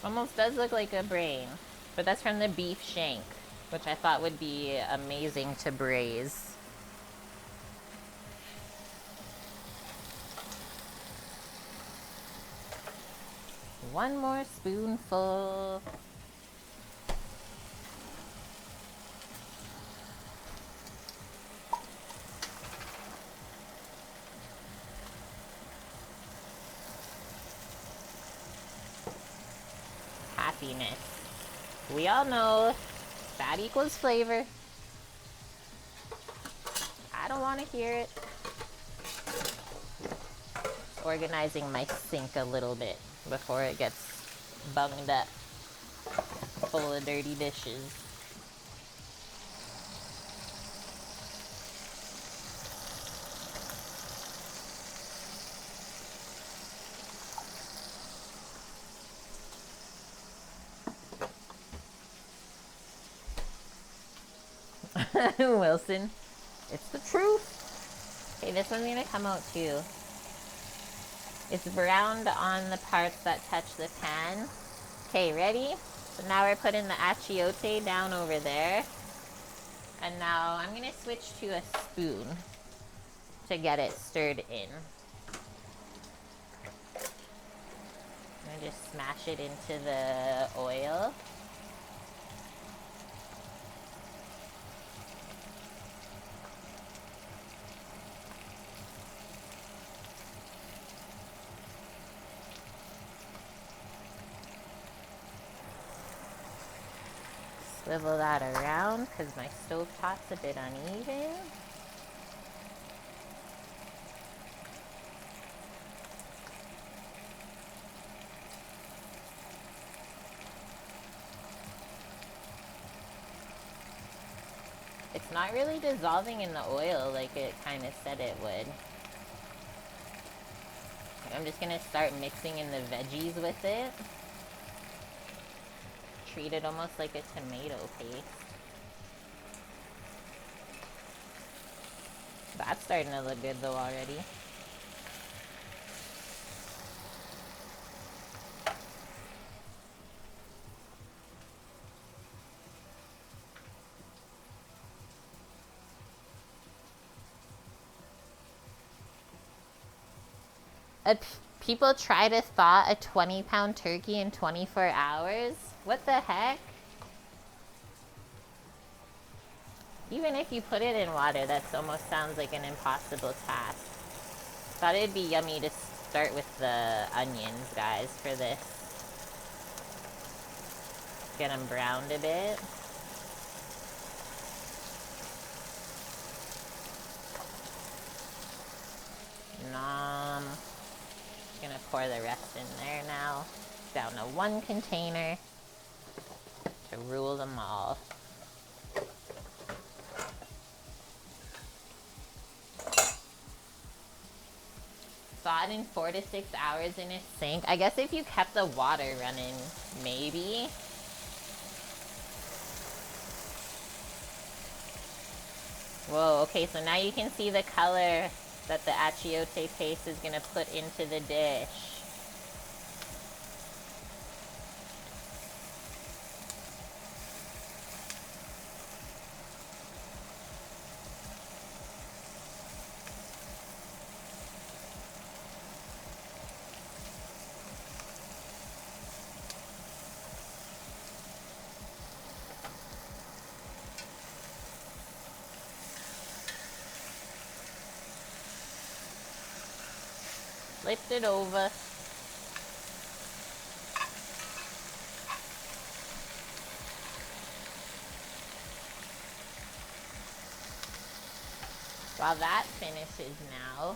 Almost does look like a brain. But that's from the beef shank, which I thought would be amazing to braise. One more spoonful. Happiness. We all know fat equals flavor. I don't want to hear it. Organizing my sink a little bit before it gets bunged up full of dirty dishes. Wilson, it's the truth. Okay, this one's gonna come out too. It's browned on the parts that touch the pan. Okay, ready? So now we're putting the ay-yah-cah down over there. And now I'm gonna switch to a spoon to get it stirred in. I'm gonna just smash it into the oil. Swivel that around because my stovetop's a bit uneven. It's not really dissolving in the oil like it kind of said it would. I'm just gonna start mixing in the veggies with it. Treat it almost like a tomato paste. That's starting to look good though already. People try to thaw a 20-pound turkey in 24 hours? What the heck? Even if you put it in water, that almost sounds like an impossible task. Thought it'd be yummy to start with the onions, guys, for this. Get them browned a bit. Nom. Gonna pour the rest in there now. Down to one container to rule them all. Thawed in 4 to 6 hours in a sink. I guess if you kept the water running, maybe. Whoa, okay, so now you can see the color that the ay-yah-cah paste is gonna put into the dish. Lift it over. While that finishes now,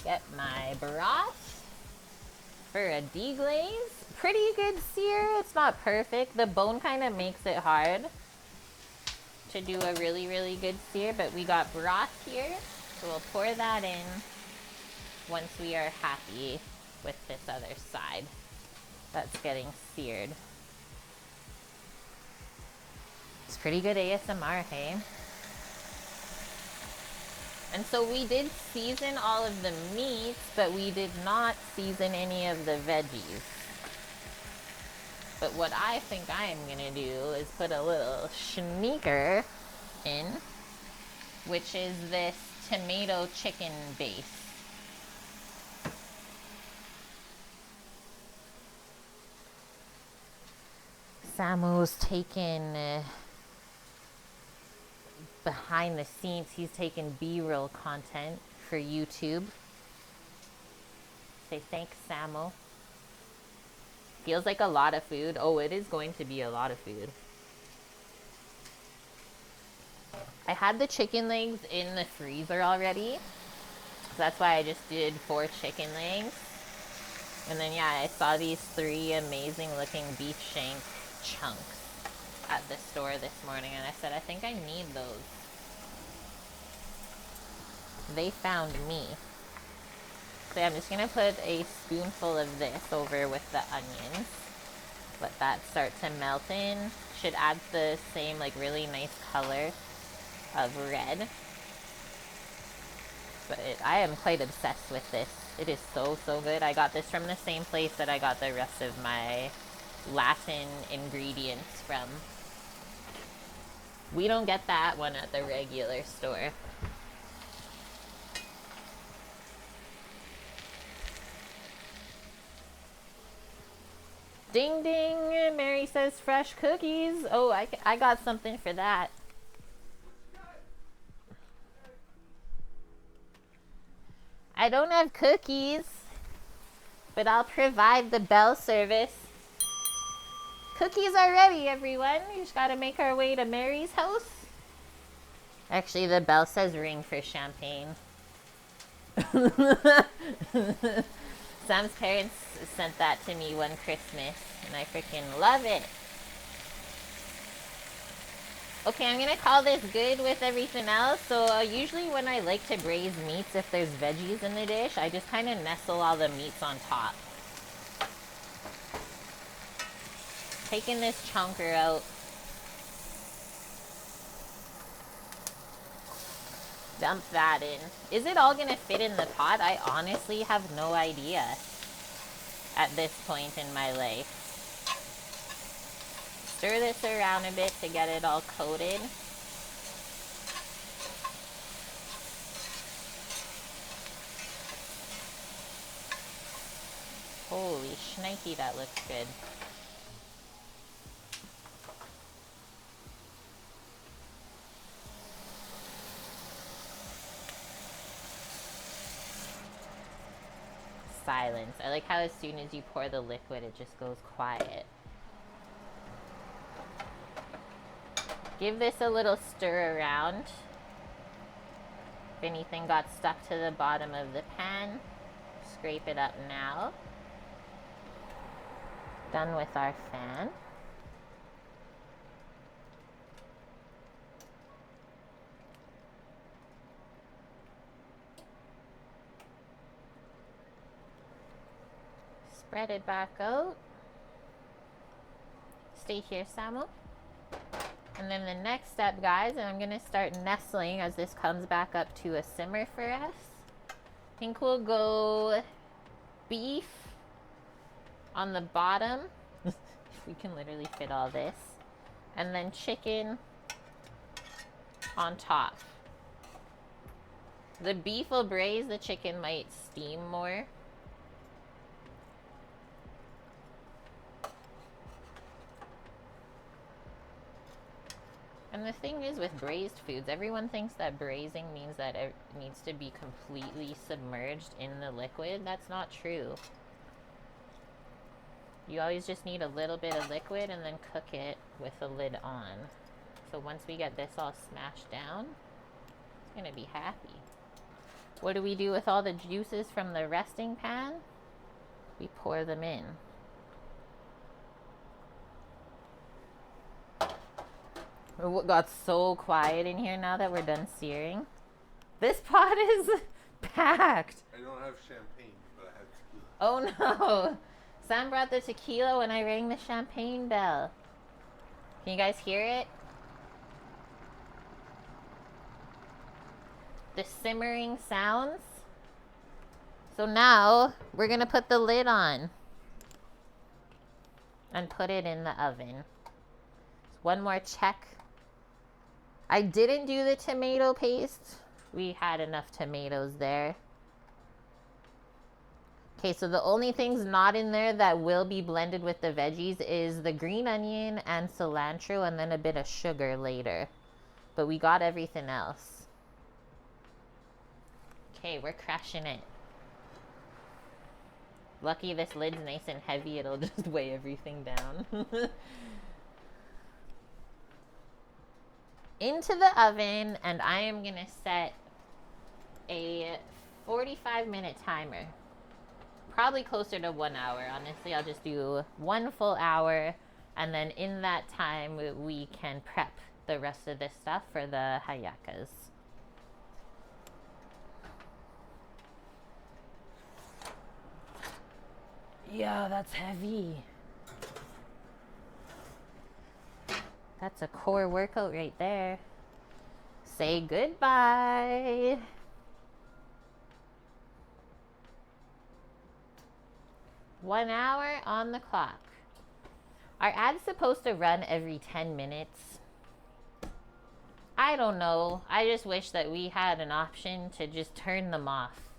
get my broth for a deglaze. Pretty good sear. It's not perfect. The bone kind of makes it hard to do a really, really good sear, but we got broth here, so we'll pour that in once we are happy with this other side that's getting seared. It's pretty good ASMR, hey? And so we did season all of the meats, but we did not season any of the veggies. But what I think I'm gonna do is put a little sneaker in, which is this tomato chicken base. Samu's taking behind the scenes, he's taking B-roll content for YouTube. Say thanks, Samu. Feels like a lot of food. Oh, it is going to be a lot of food. I had the chicken legs in the freezer already, so that's why I just did 4 chicken legs. And then yeah, I saw these 3 amazing looking beef shank chunks at the store this morning, and I said, I think I need those. They found me. So I'm just gonna put a spoonful of this over with the onions. Let that start to melt in. Should add the same like really nice color of red. But I am quite obsessed with this. It is so, so good. I got this from the same place that I got the rest of my Latin ingredients from. We don't get that one at the regular store. Ding ding, Mary says fresh cookies. Oh, I got something for that. I don't have cookies, but I'll provide the bell service. Cookies are ready, everyone. We just gotta make our way to Mary's house. Actually, the bell says ring for champagne. Sam's parents sent that to me one Christmas, and I freaking love it. Okay, I'm gonna call this good with everything else. So usually when I like to braise meats, if there's veggies in the dish, I just kind of nestle all the meats on top. Taking this chunker out. Dump that in. Is it all gonna fit in the pot? I honestly have no idea at this point in my life. Stir this around a bit to get it all coated. Holy shnikey, that looks good. Silence. I like how as soon as you pour the liquid, it just goes quiet. Give this a little stir around. If anything got stuck to the bottom of the pan, scrape it up now. Done with our fan. Spread it back out. Stay here, Samuel. And then the next step, guys, and I'm going to start nestling as this comes back up to a simmer for us. I think we'll go beef on the bottom. If we can literally fit all this. And then chicken on top. The beef will braise, the chicken might steam more. And And the thing is with braised foods, everyone thinks that braising means that it needs to be completely submerged in the liquid. That's not true. You always just need a little bit of liquid and then cook it with the lid on. So once we get this all smashed down, it's gonna be happy. What do we do with all the juices from the resting pan? We pour them in. It got so quiet in here now that we're done searing. This pot is packed. I don't have champagne, but I have tequila. Oh no. Sam brought the tequila when I rang the champagne bell. Can you guys hear it? The simmering sounds. So now we're gonna put the lid on and put it in the oven. One more check. I didn't do the tomato paste. We had enough tomatoes there. Okay, so the only things not in there that will be blended with the veggies is the green onion and cilantro and then a bit of sugar later. But we got everything else. Okay, we're crushing it. Lucky this lid's nice and heavy, it'll just weigh everything down. Into the oven, and I am gonna set a 45-minute timer. Probably closer to 1 hour. Honestly, I'll just do 1 full hour, and then in that time we can prep the rest of this stuff for the hallacas. Yeah, that's heavy. That's a core workout right there. Say goodbye. One hour on the clock. Our ad's supposed to run every 10 minutes. I don't know. I just wish that we had an option to just turn them off.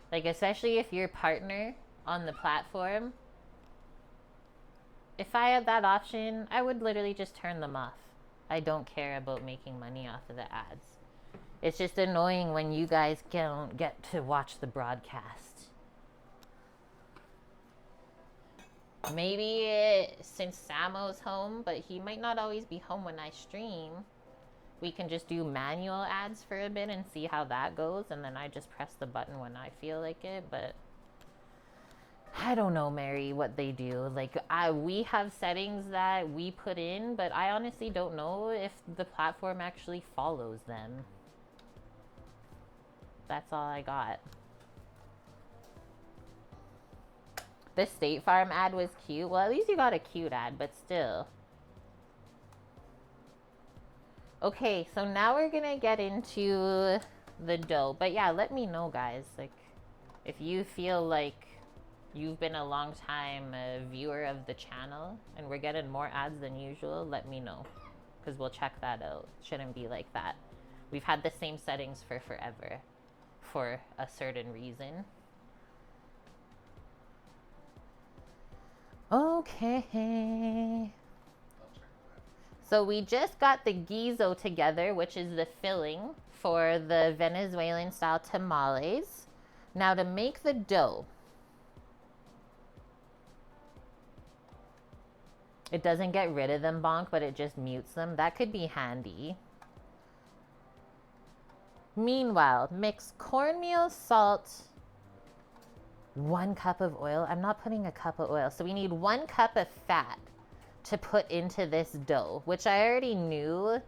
Like, especially if your partner on the platform. If I had that option, I would literally just turn them off. I don't care about making money off of the ads. It's just annoying when you guys don't get to watch the broadcast. Maybe since Samo's home, but he might not always be home when I stream, we can just do manual ads for a bit and see how that goes, and then I just press the button when I feel like it. But I don't know, Mary, what they do. Like, we have settings that we put in, but I honestly don't know if the platform actually follows them. That's all I got. The State Farm ad was cute. Well, at least you got a cute ad, but still. Okay, so now we're gonna get into the dough. But yeah, let me know, guys. Like, if you feel like you've been a long time viewer of the channel and we're getting more ads than usual, let me know, because we'll check that out. Shouldn't be like that. We've had the same settings for forever for a certain reason. Okay. So we just got the guiso together, which is the filling for the Venezuelan style tamales. Now to make the dough, it doesn't get rid of them, bonk, but it just mutes them. That could be handy. Meanwhile, mix cornmeal, salt, 1 cup of oil. I'm not putting a cup of oil. So we need 1 cup of fat to put into this dough, which I already knew.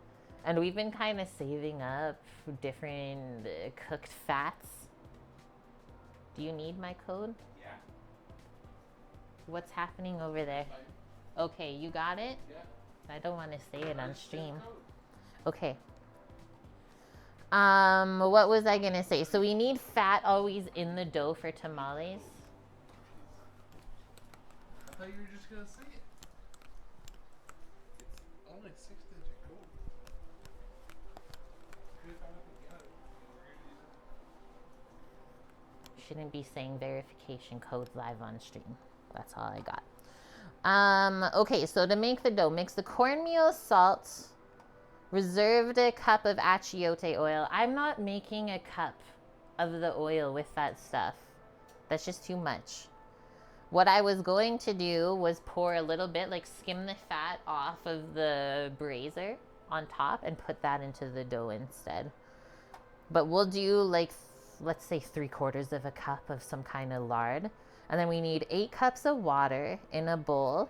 And we've been kind of saving up different cooked fats. Do you need my code? Yeah. What's happening over there? Okay, you got it? Yeah. I don't want to say it on stream. Okay. What was I gonna say? So we need fat always in the dough for tamales. I thought you were just gonna say it. It's only 6-digit code. Shouldn't be saying verification codes live on stream. That's all I got. Okay, so to make the dough, mix the cornmeal, salt, Reserved a cup of achiote oil. I'm not making a cup of the oil with that stuff. That's just too much. What I was going to do was pour a little bit, like skim the fat off of the brazier on top and put that into the dough instead. But we'll do like, let's say 3/4 of a cup of some kind of lard. And then we need 8 cups of water in a bowl.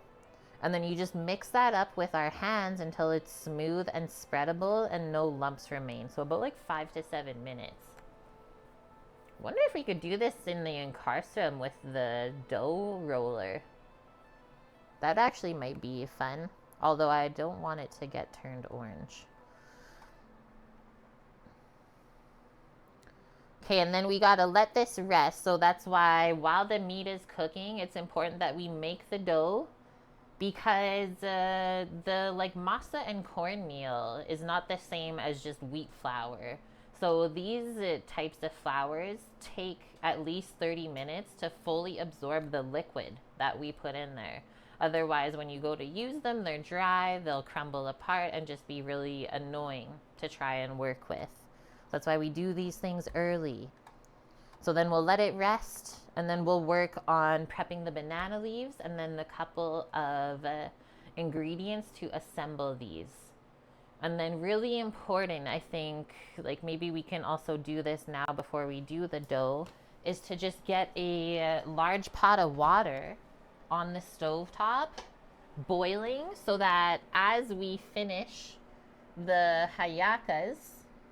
And then you just mix that up with our hands until it's smooth and spreadable and no lumps remain. So about like 5 to 7 minutes. Wonder if we could do this in the incarcerum with the dough roller. That actually might be fun. Although I don't want it to get turned orange. Okay, and then we gotta let this rest. So that's why while the meat is cooking, it's important that we make the dough, because the like masa and cornmeal is not the same as just wheat flour. So these types of flours take at least 30 minutes to fully absorb the liquid that we put in there. Otherwise, when you go to use them, they're dry, they'll crumble apart and just be really annoying to try and work with. That's why we do these things early. So then we'll let it rest, and then we'll work on prepping the banana leaves and then the couple of ingredients to assemble these. And then really important, I think, like maybe we can also do this now before we do the dough, is to just get a large pot of water on the stove top boiling, so that as we finish the hallacas,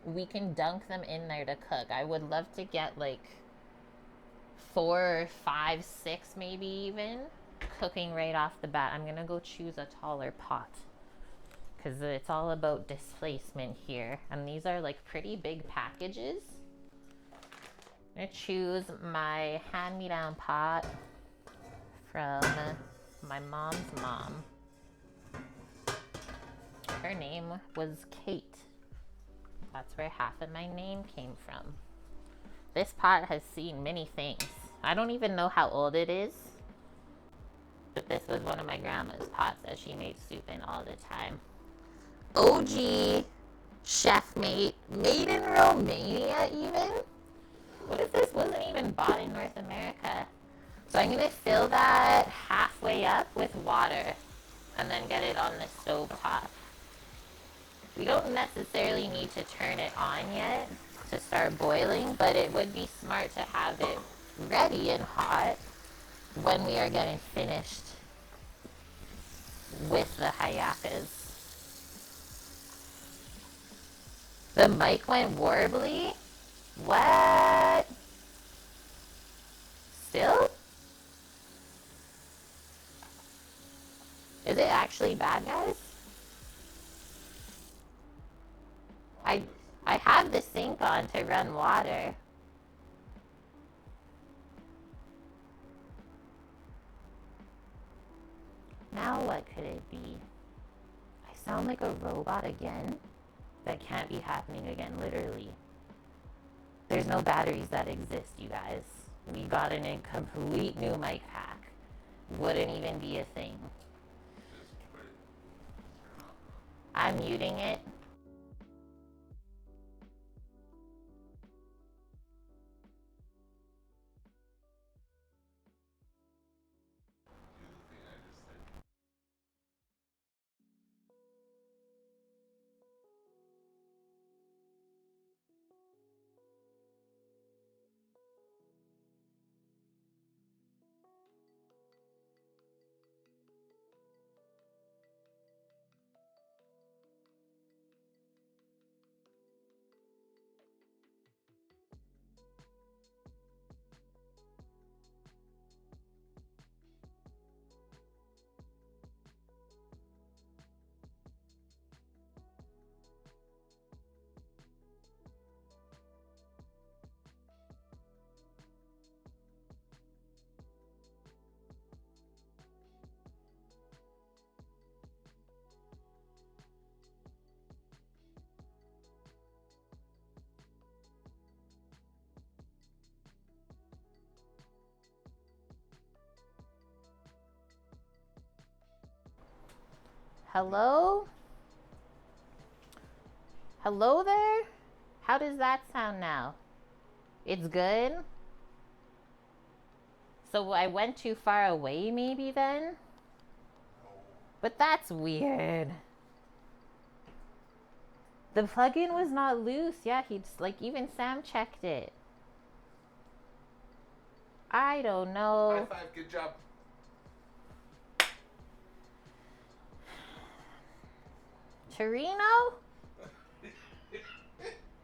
we can dunk them in there to cook. I would love to get like 4, 5, 6 maybe even cooking right off the bat. I'm gonna go choose a taller pot because it's all about displacement here, and these are like pretty big packages. I'm gonna choose my hand-me-down pot from my mom's mom. Her name was Kate. That's where half of my name came from. This pot has seen many things. I don't even know how old it is, but this was one of my grandma's pots that she made soup in all the time. OG chef made in Romania even. What if this wasn't even bought in North America? So I'm gonna fill that halfway up with water and then get it on the stove top. We don't necessarily need to turn it on yet to start boiling, but it would be smart to have it ready and hot when we are getting finished with the hallacas. The mic went warbly? What? Still? Is it actually bad, guys? I have the sink on to run water. Now what could it be? I sound like a robot again? That can't be happening again, literally. There's no batteries that exist, you guys. We got in a complete new mic pack. Wouldn't even be a thing. I'm muting it. Hello? Hello there? How does that sound now? It's good? So I went too far away maybe then? But that's weird. The plug-in was not loose. Yeah, like even Sam checked it. I don't know. High five, good job. Torino?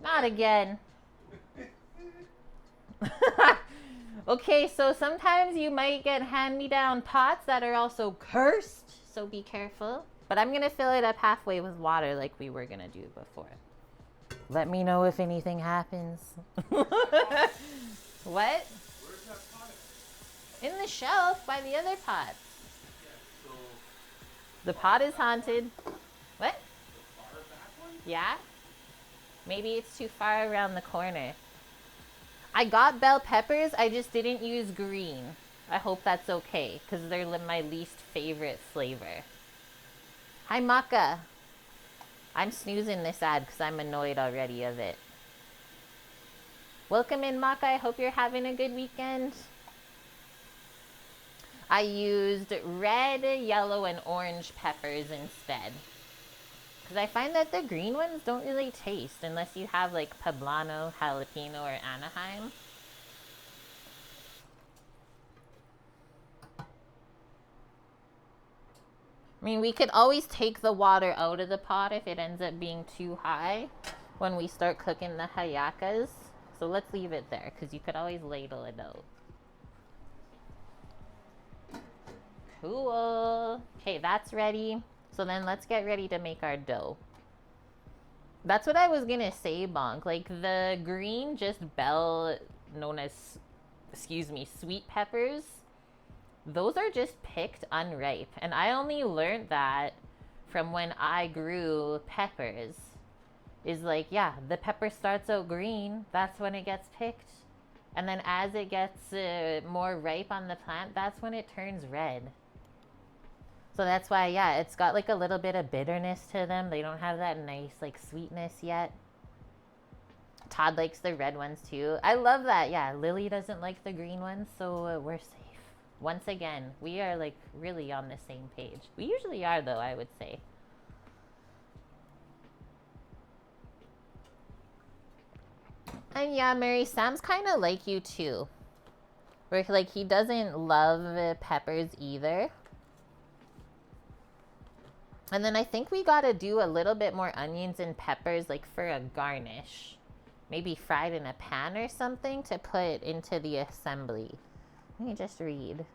Not again. Okay, so sometimes you might get hand-me-down pots that are also cursed, so be careful. But I'm gonna fill it up halfway with water like we were gonna do before. Let me know if anything happens. What? Where's that pot? In the shelf by the other pots. Yeah, so The pot is haunted. What? the far back one? Yeah? Maybe it's too far around the corner. I got bell peppers, I just didn't use green. I hope that's okay, because they're my least favorite flavor. Hi, Maca. I'm snoozing this ad because I'm annoyed already of it. Welcome in, Maca. I hope you're having a good weekend. I used red, yellow, and orange peppers instead. Because I find that the green ones don't really taste unless you have like poblano, jalapeno, or Anaheim. I mean, we could always take the water out of the pot if it ends up being too high when we start cooking the hallacas. So let's leave it there because you could always ladle it out. Cool. Okay, that's ready. So then let's get ready to make our dough. That's what I was gonna say, Bonk. Like the green just bell, known as, excuse me, sweet peppers. Those are just picked unripe. And I only learned that from when I grew peppers. Is like, yeah, the pepper starts out green. That's when it gets picked. And then as it gets more ripe on the plant, that's when it turns red. So that's why, yeah, it's got like a little bit of bitterness to them. They don't have that nice like sweetness yet. Todd likes the red ones too. I love that. Yeah, Lily doesn't like the green ones, so we're safe. Once again, we are like really on the same page. We usually are though, I would say. And yeah, Mary, Sam's kind of like you too. Where like he doesn't love peppers either. And then I think we gotta do a little bit more onions and peppers like for a garnish. Maybe fried in a pan or something to put into the assembly. Let me just read.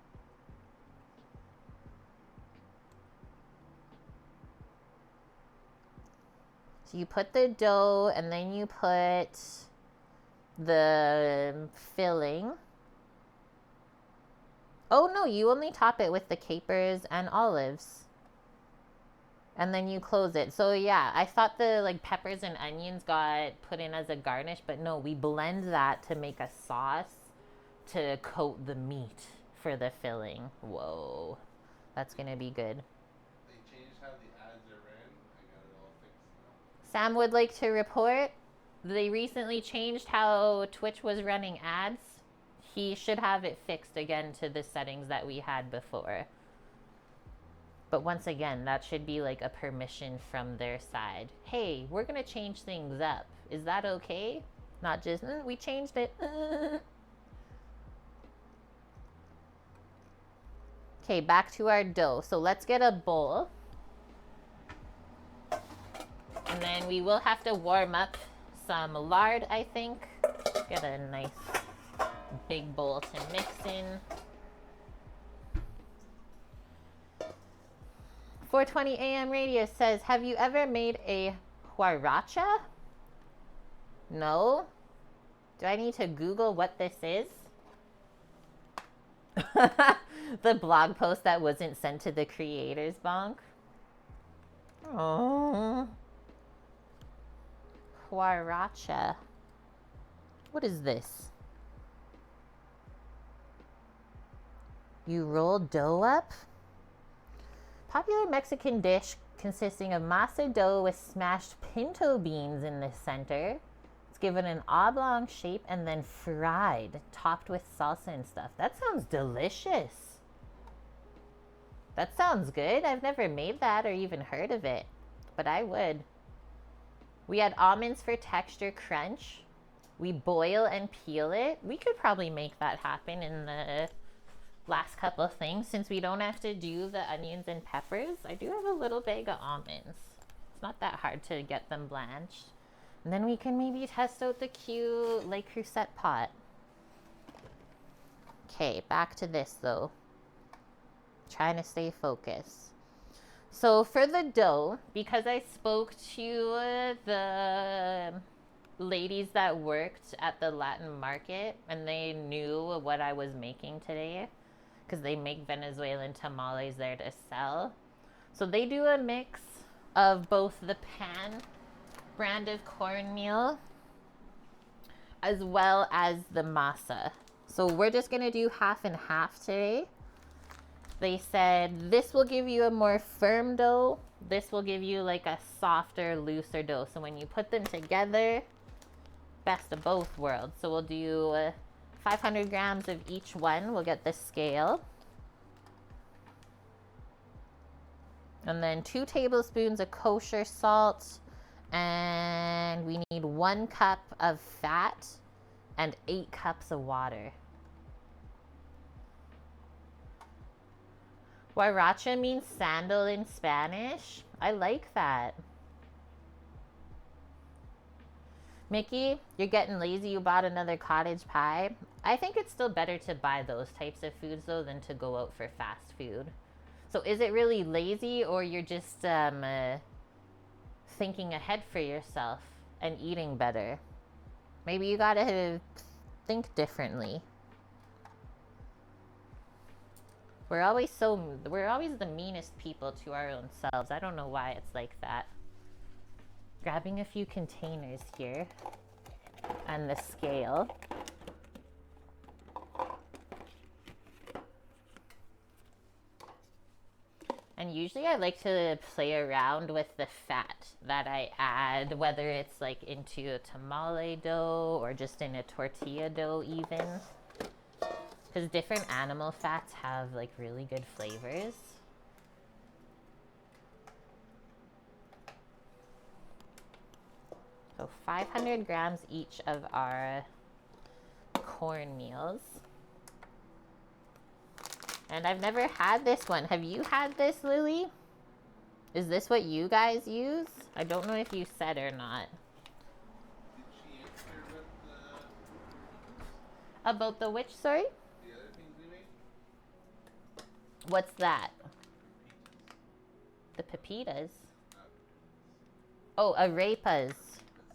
So you put the dough and then you put the filling. Oh no, you only top it with the capers and olives. And then you close it. So yeah, I thought the like peppers and onions got put in as a garnish, but no, we blend that to make a sauce to coat the meat for the filling. Whoa, that's gonna be good. They changed how the ads are ran. I got it all fixed now. Sam would like to report they recently changed how Twitch was running ads. He should have it fixed again to the settings that we had before. But once again, that should be like a permission from their side. Hey, we're gonna change things up. Is that okay? Not just, we changed it. Okay, back to our dough. So let's get a bowl. And then we will have to warm up some lard, I think. Get a nice big bowl to mix in. 4:20 a.m. radio says, have you ever made a huaracha? No. Do I need to Google what this is? The blog post that wasn't sent to the creators, Bonk. Oh. Huaracha. What is this? You roll dough up? Popular Mexican dish consisting of masa dough with smashed pinto beans in the center. It's given an oblong shape and then fried, topped with salsa and stuff. That sounds delicious. That sounds good. I've never made that or even heard of it, but I would. We add almonds for texture crunch. We boil and peel it. We could probably make that happen in the last couple of things since we don't have to do the onions and peppers. I do have a little bag of almonds. It's not that hard to get them blanched. And then we can maybe test out the cute Le Creuset pot. Okay, back to this though. Trying to stay focused. So for the dough, because I spoke to the ladies that worked at the Latin market and they knew what I was making today because they make Venezuelan tamales there to sell. So they do a mix of both the pan brand of cornmeal as well as the masa. So we're just gonna do half and half today. They said this will give you a more firm dough. This will give you like a softer, looser dough. So when you put them together, best of both worlds. So we'll do 500 grams of each one. We'll get the scale. And then 2 tablespoons of kosher salt. And we need 1 cup of fat and 8 cups of water. Guaracha means sandal in Spanish. I like that. Mickey, you're getting lazy. You bought another cottage pie. I think it's still better to buy those types of foods though than to go out for fast food. So is it really lazy or you're just thinking ahead for yourself and eating better? Maybe you gotta think differently. We're always the meanest people to our own selves. I don't know why it's like that. Grabbing a few containers here and the scale. And usually I like to play around with the fat that I add, whether it's like into a tamale dough or just in a tortilla dough even. Because different animal fats have like really good flavors. So 500 grams each of our cornmeals. And I've never had this one. Have you had this, Lily? Is this what you guys use? I don't know if you said or not. Did she answer About the which, sorry? the other things we made? What's that? The pepitas. Oh, arepas.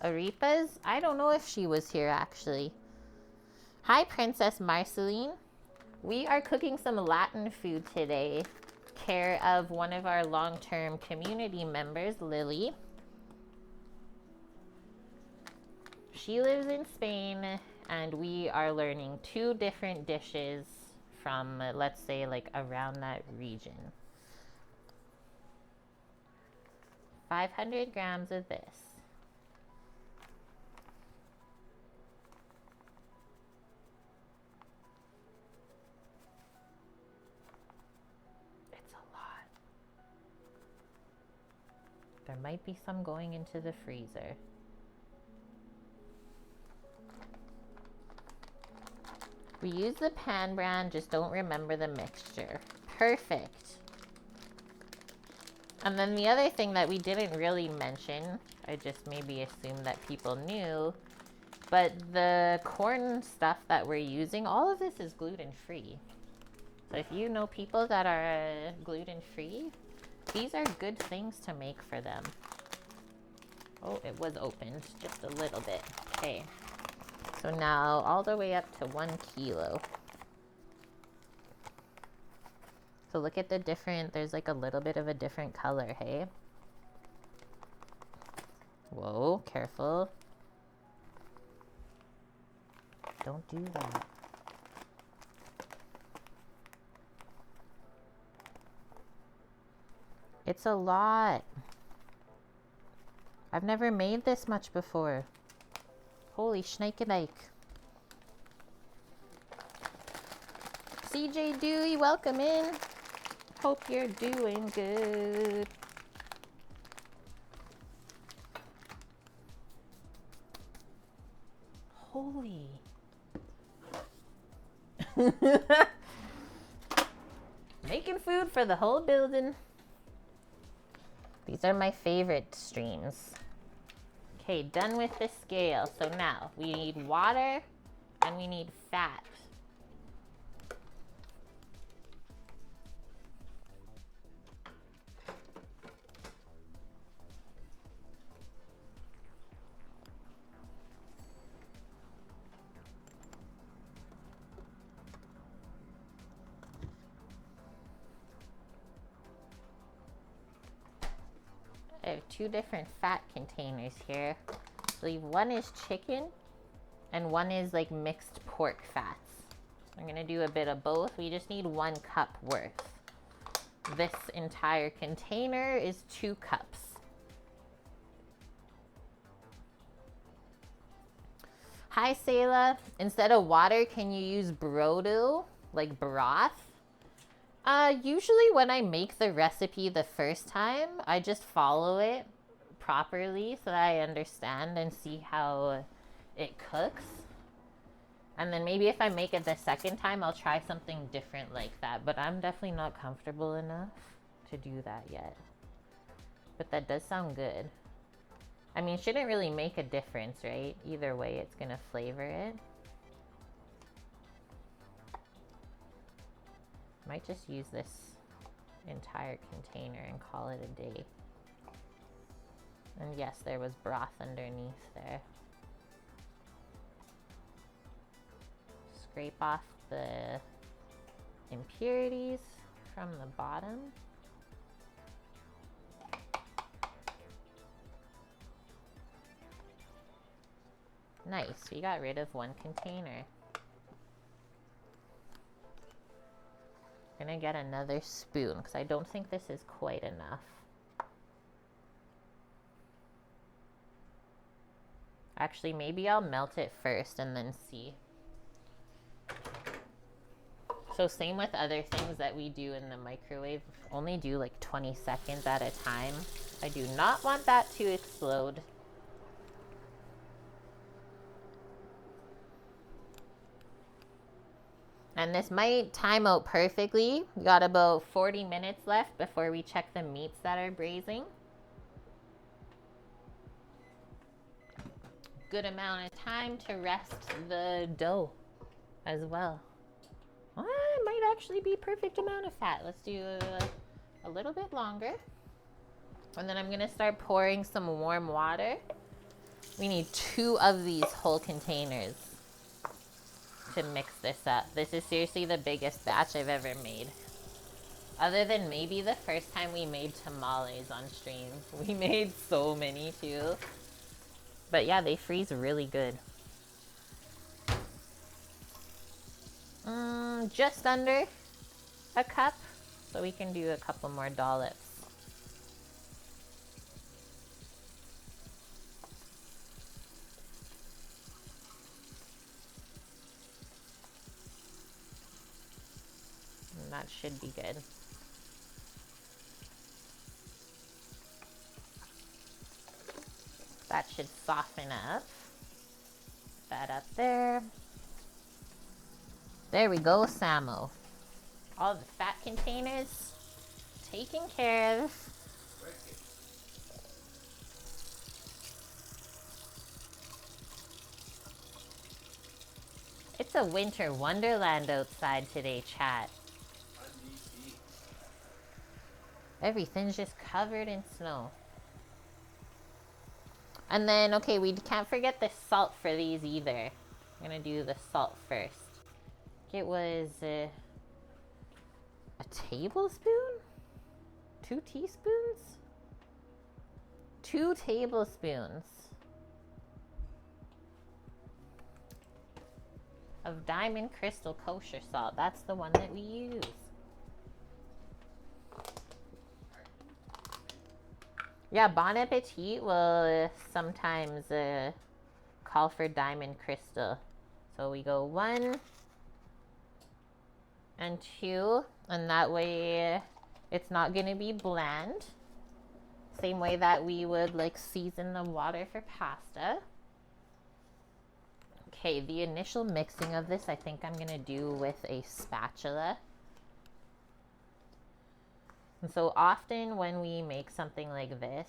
Arepas? I don't know if she was here actually. Hi, Princess Marceline. We are cooking some Latin food today, care of one of our long-term community members, Lily. She lives in Spain, and we are learning 2 different dishes from, let's say, like around that region. 500 grams of this. There might be some going into the freezer. We use the pan brand, just don't remember the mixture. Perfect. And then the other thing that we didn't really mention, I just maybe assumed that people knew, but the corn stuff that we're using, all of this is gluten-free. So if you know people that are gluten-free, these are good things to make for them. Oh, it was opened just a little bit. Okay. So now all the way up to 1 kilo. So look at the different, there's like a little bit of a different color, hey? Whoa, careful. Don't do that. It's a lot. I've never made this much before. Holy schneikendike. CJ Dewey, welcome in. Hope you're doing good. Holy. Making food for the whole building. These are my favorite streams. Okay, done with the scale. So now we need water and we need fat. I have two different fat containers here. I believe one is chicken and one is like mixed pork fats. So I'm gonna do a bit of both. We just need 1 cup worth. This entire container is 2 cups. Hi Sayla, instead of water, can you use brodo, like broth? Usually when I make the recipe the first time, I just follow it properly so that I understand and see how it cooks. And then maybe if I make it the second time, I'll try something different like that. But I'm definitely not comfortable enough to do that yet. But that does sound good. I mean, shouldn't really make a difference, right? Either way, it's gonna flavor it. Might just use this entire container and call it a day. And yes, there was broth underneath there. Scrape off the impurities from the bottom. Nice, we got rid of 1 container. I'm gonna get another spoon because I don't think this is quite enough. Actually, maybe I'll melt it first and then see. So same with other things that we do in the microwave. Only do like 20 seconds at a time. I do not want that to explode. And this might time out perfectly. We got about 40 minutes left before we check the meats that are braising. Good amount of time to rest the dough as well. Well, it might actually be perfect amount of fat. Let's do a little bit longer. And then I'm gonna start pouring some warm water. We need 2 of these whole containers to mix this up. This is seriously the biggest batch I've ever made. Other than maybe the first time we made tamales on stream. We made so many too. But yeah, they freeze really good. Just under a cup. So we can do a couple more dollops. And that should be good. That should soften up. Put that up there. There we go, Samo. All the fat containers taken care of. It's a winter wonderland outside today, chat. Everything's just covered in snow. And then, okay, we can't forget the salt for these either. I'm gonna do the salt first. It was a tablespoon? 2 teaspoons? 2 tablespoons of Diamond Crystal kosher salt. That's the one that we use. Yeah, Bon Appetit will sometimes call for diamond crystal. So we go 1 and 2, and that way it's not going to be bland. Same way that we would like season the water for pasta. Okay, the initial mixing of this I think I'm going to do with a spatula. And so often when we make something like this,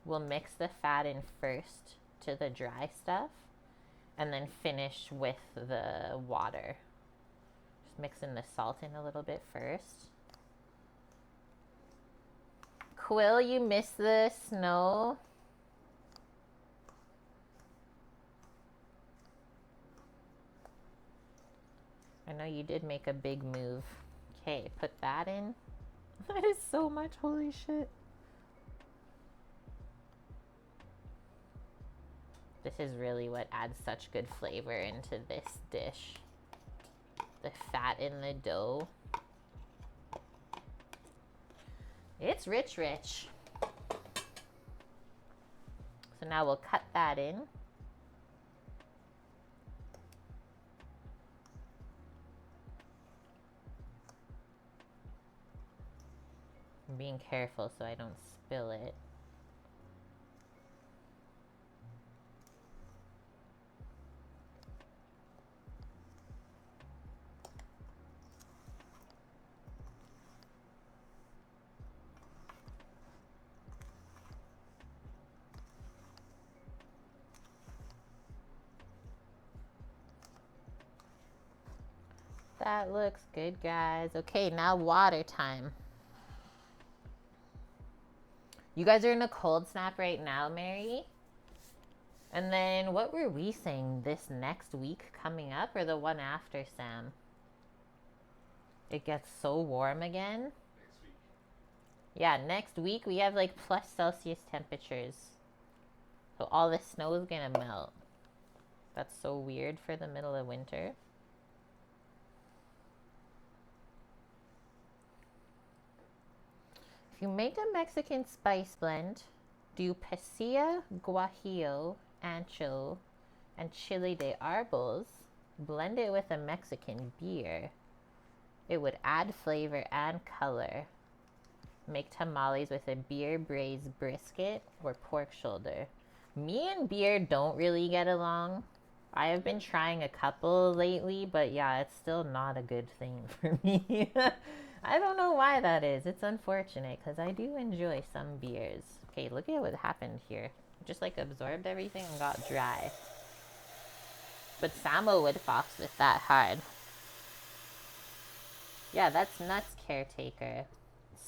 we'll mix the fat in first to the dry stuff and then finish with the water. Just mixing the salt in a little bit first. Quill, you missed the snow. I know you did make a big move. Okay, put that in. That is so much, holy shit. This is really what adds such good flavor into this dish. The fat in the dough. It's rich, rich. So now we'll cut that in. I'm being careful so I don't spill it. That looks good, guys. Okay, now water time. You guys are in a cold snap right now, Mary? And then what were we saying? This next week coming up or the one after, Sam? It gets so warm again. Next week. Yeah, next week we have like plus Celsius temperatures. So all the snow is gonna melt. That's so weird for the middle of winter. If you make a Mexican spice blend, do pasilla, guajillo, ancho, and chile de arbol, blend it with a Mexican beer. It would add flavor and color. Make tamales with a beer braised brisket or pork shoulder. Me and beer don't really get along. I have been trying a couple lately, but yeah, it's still not a good thing for me. I don't know why that is. It's unfortunate because I do enjoy some beers. Okay, look at what happened here. Just like absorbed everything and got dry. But Samo would fox with that hard. Yeah, that's nuts, caretaker.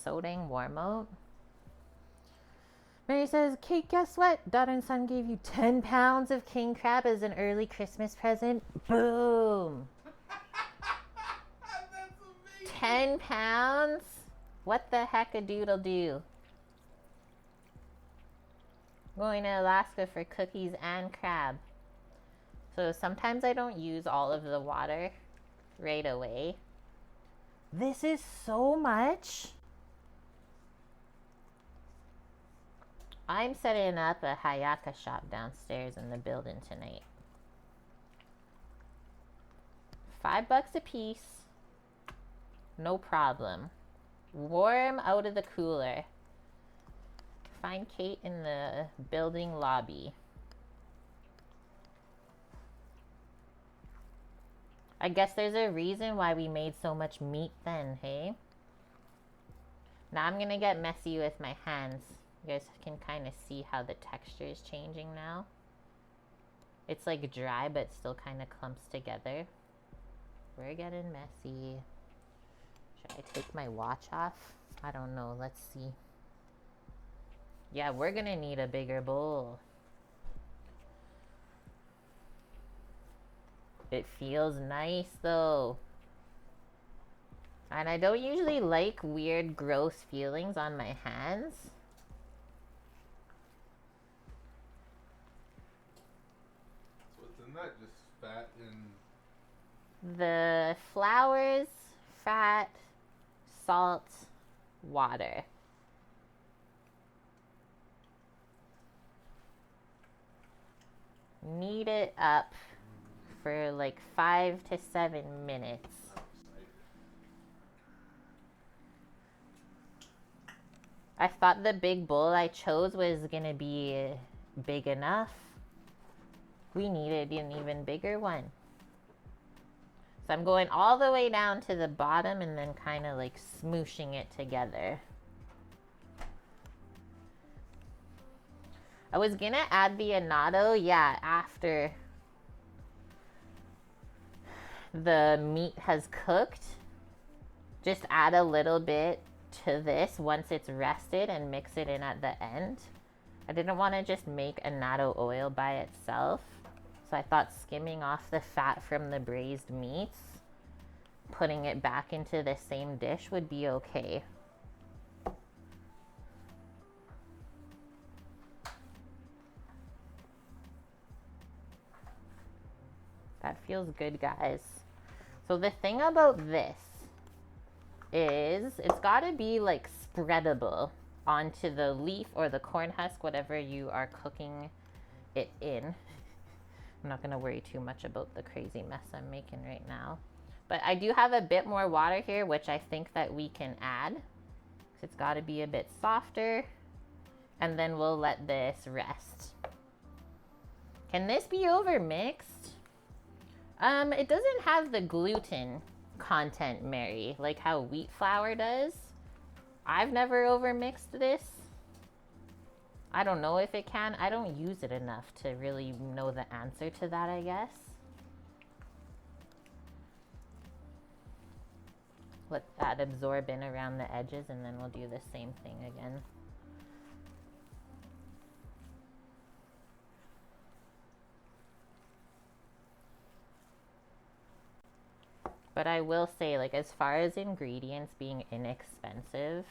So dang warm out. Mary says, Kate, guess what? Daughter and son gave you 10 pounds of king crab as an early Christmas present. Boom. 10 pounds? What the heck a doodle do? Going to Alaska for cookies and crab. So sometimes I don't use all of the water right away. This is so much. I'm setting up a Hallacas shop downstairs in the building tonight. $5 a piece. No problem. Warm out of the cooler. Find Kate in the building lobby. I guess there's a reason why we made so much meat then, hey? Now I'm gonna get messy with my hands. You guys can kind of see how the texture is changing now. It's like dry, but still kind of clumps together. We're getting messy. Should I take my watch off? I don't know. Let's see. Yeah, we're gonna need a bigger bowl. It feels nice though. And I don't usually like weird, gross feelings on my hands. So what's in that? Just fat and... The flours, fat, salt, water. it up for like 5 to 7 minutes. I thought the big bowl I chose was gonna be big enough. We needed an even bigger one. So I'm going all the way down to the bottom and then kind of like smooshing it together. I was gonna add the annatto, yeah, after the meat has cooked. Just add a little bit to this once it's rested and mix it in at the end. I didn't want to just make annatto oil by itself, so I thought skimming off the fat from the braised meats, putting it back into the same dish would be okay. That feels good, guys. So the thing about this is it's got to be like spreadable onto the leaf or the corn husk, whatever you are cooking it in. I'm not going to worry too much about the crazy mess I'm making right now. But I do have a bit more water here, which I think that we can add. It's got to be a bit softer. And then we'll let this rest. Can this be overmixed? It doesn't have the gluten content, Mary, like how wheat flour does. I've never overmixed this. I don't know if it can. I don't use it enough to really know the answer to that, I guess. Let that absorb in around the edges and then we'll do the same thing again. But I will say, like, as far as ingredients being inexpensive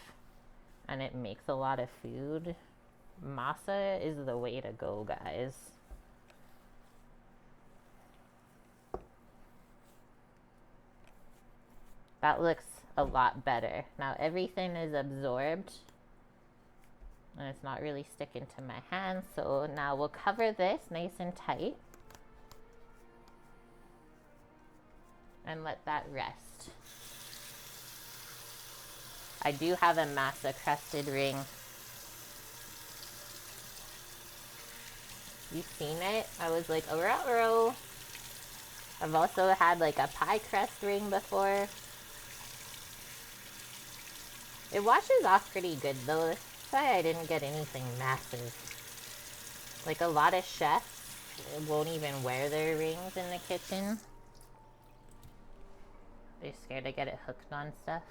and it makes a lot of food, masa is the way to go, guys. That looks a lot better. Now everything is absorbed and it's not really sticking to my hands. So now we'll cover this nice and tight and let that rest. I do have a masa crusted ring. You've seen it? I was like, oh. I've also had like a pie crust ring before. It washes off pretty good though. That's why I didn't get anything massive. Like a lot of chefs won't even wear their rings in the kitchen. They're scared to get it hooked on stuff.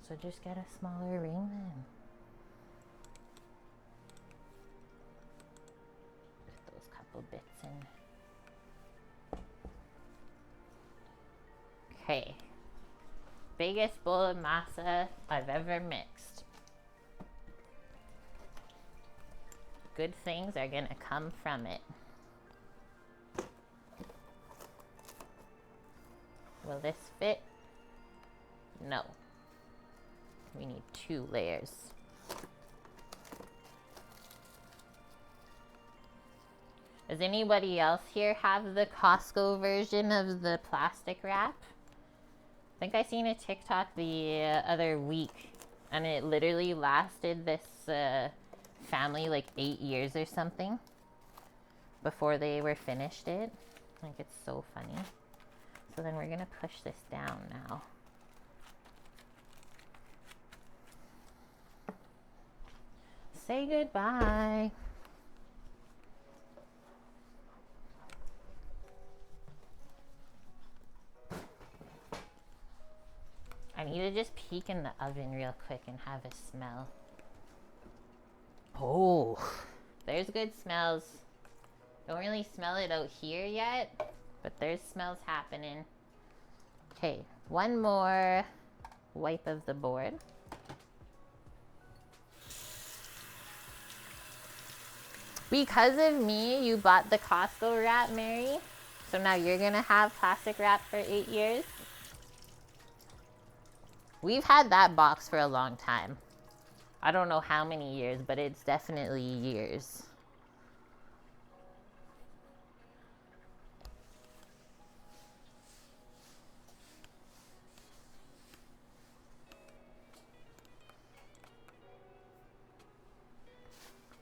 So just get a smaller ring then. Put those couple bits in. Okay. Biggest bowl of masa I've ever mixed. Good things are gonna come from it. Will this fit? No. We need 2 layers. Does anybody else here have the Costco version of the plastic wrap? I think I seen a TikTok the other week and it literally lasted this family like 8 years or something before they were finished it. I think it's so funny. So then we're gonna push this down now. Say goodbye. I need to just peek in the oven real quick and have a smell. Oh, there's good smells. Don't really smell it out here yet, but there's smells happening. Okay, one more wipe of the board. Because of me, you bought the Costco wrap, Mary. So now you're gonna have plastic wrap for 8 years. We've had that box for a long time. I don't know how many years, but it's definitely years.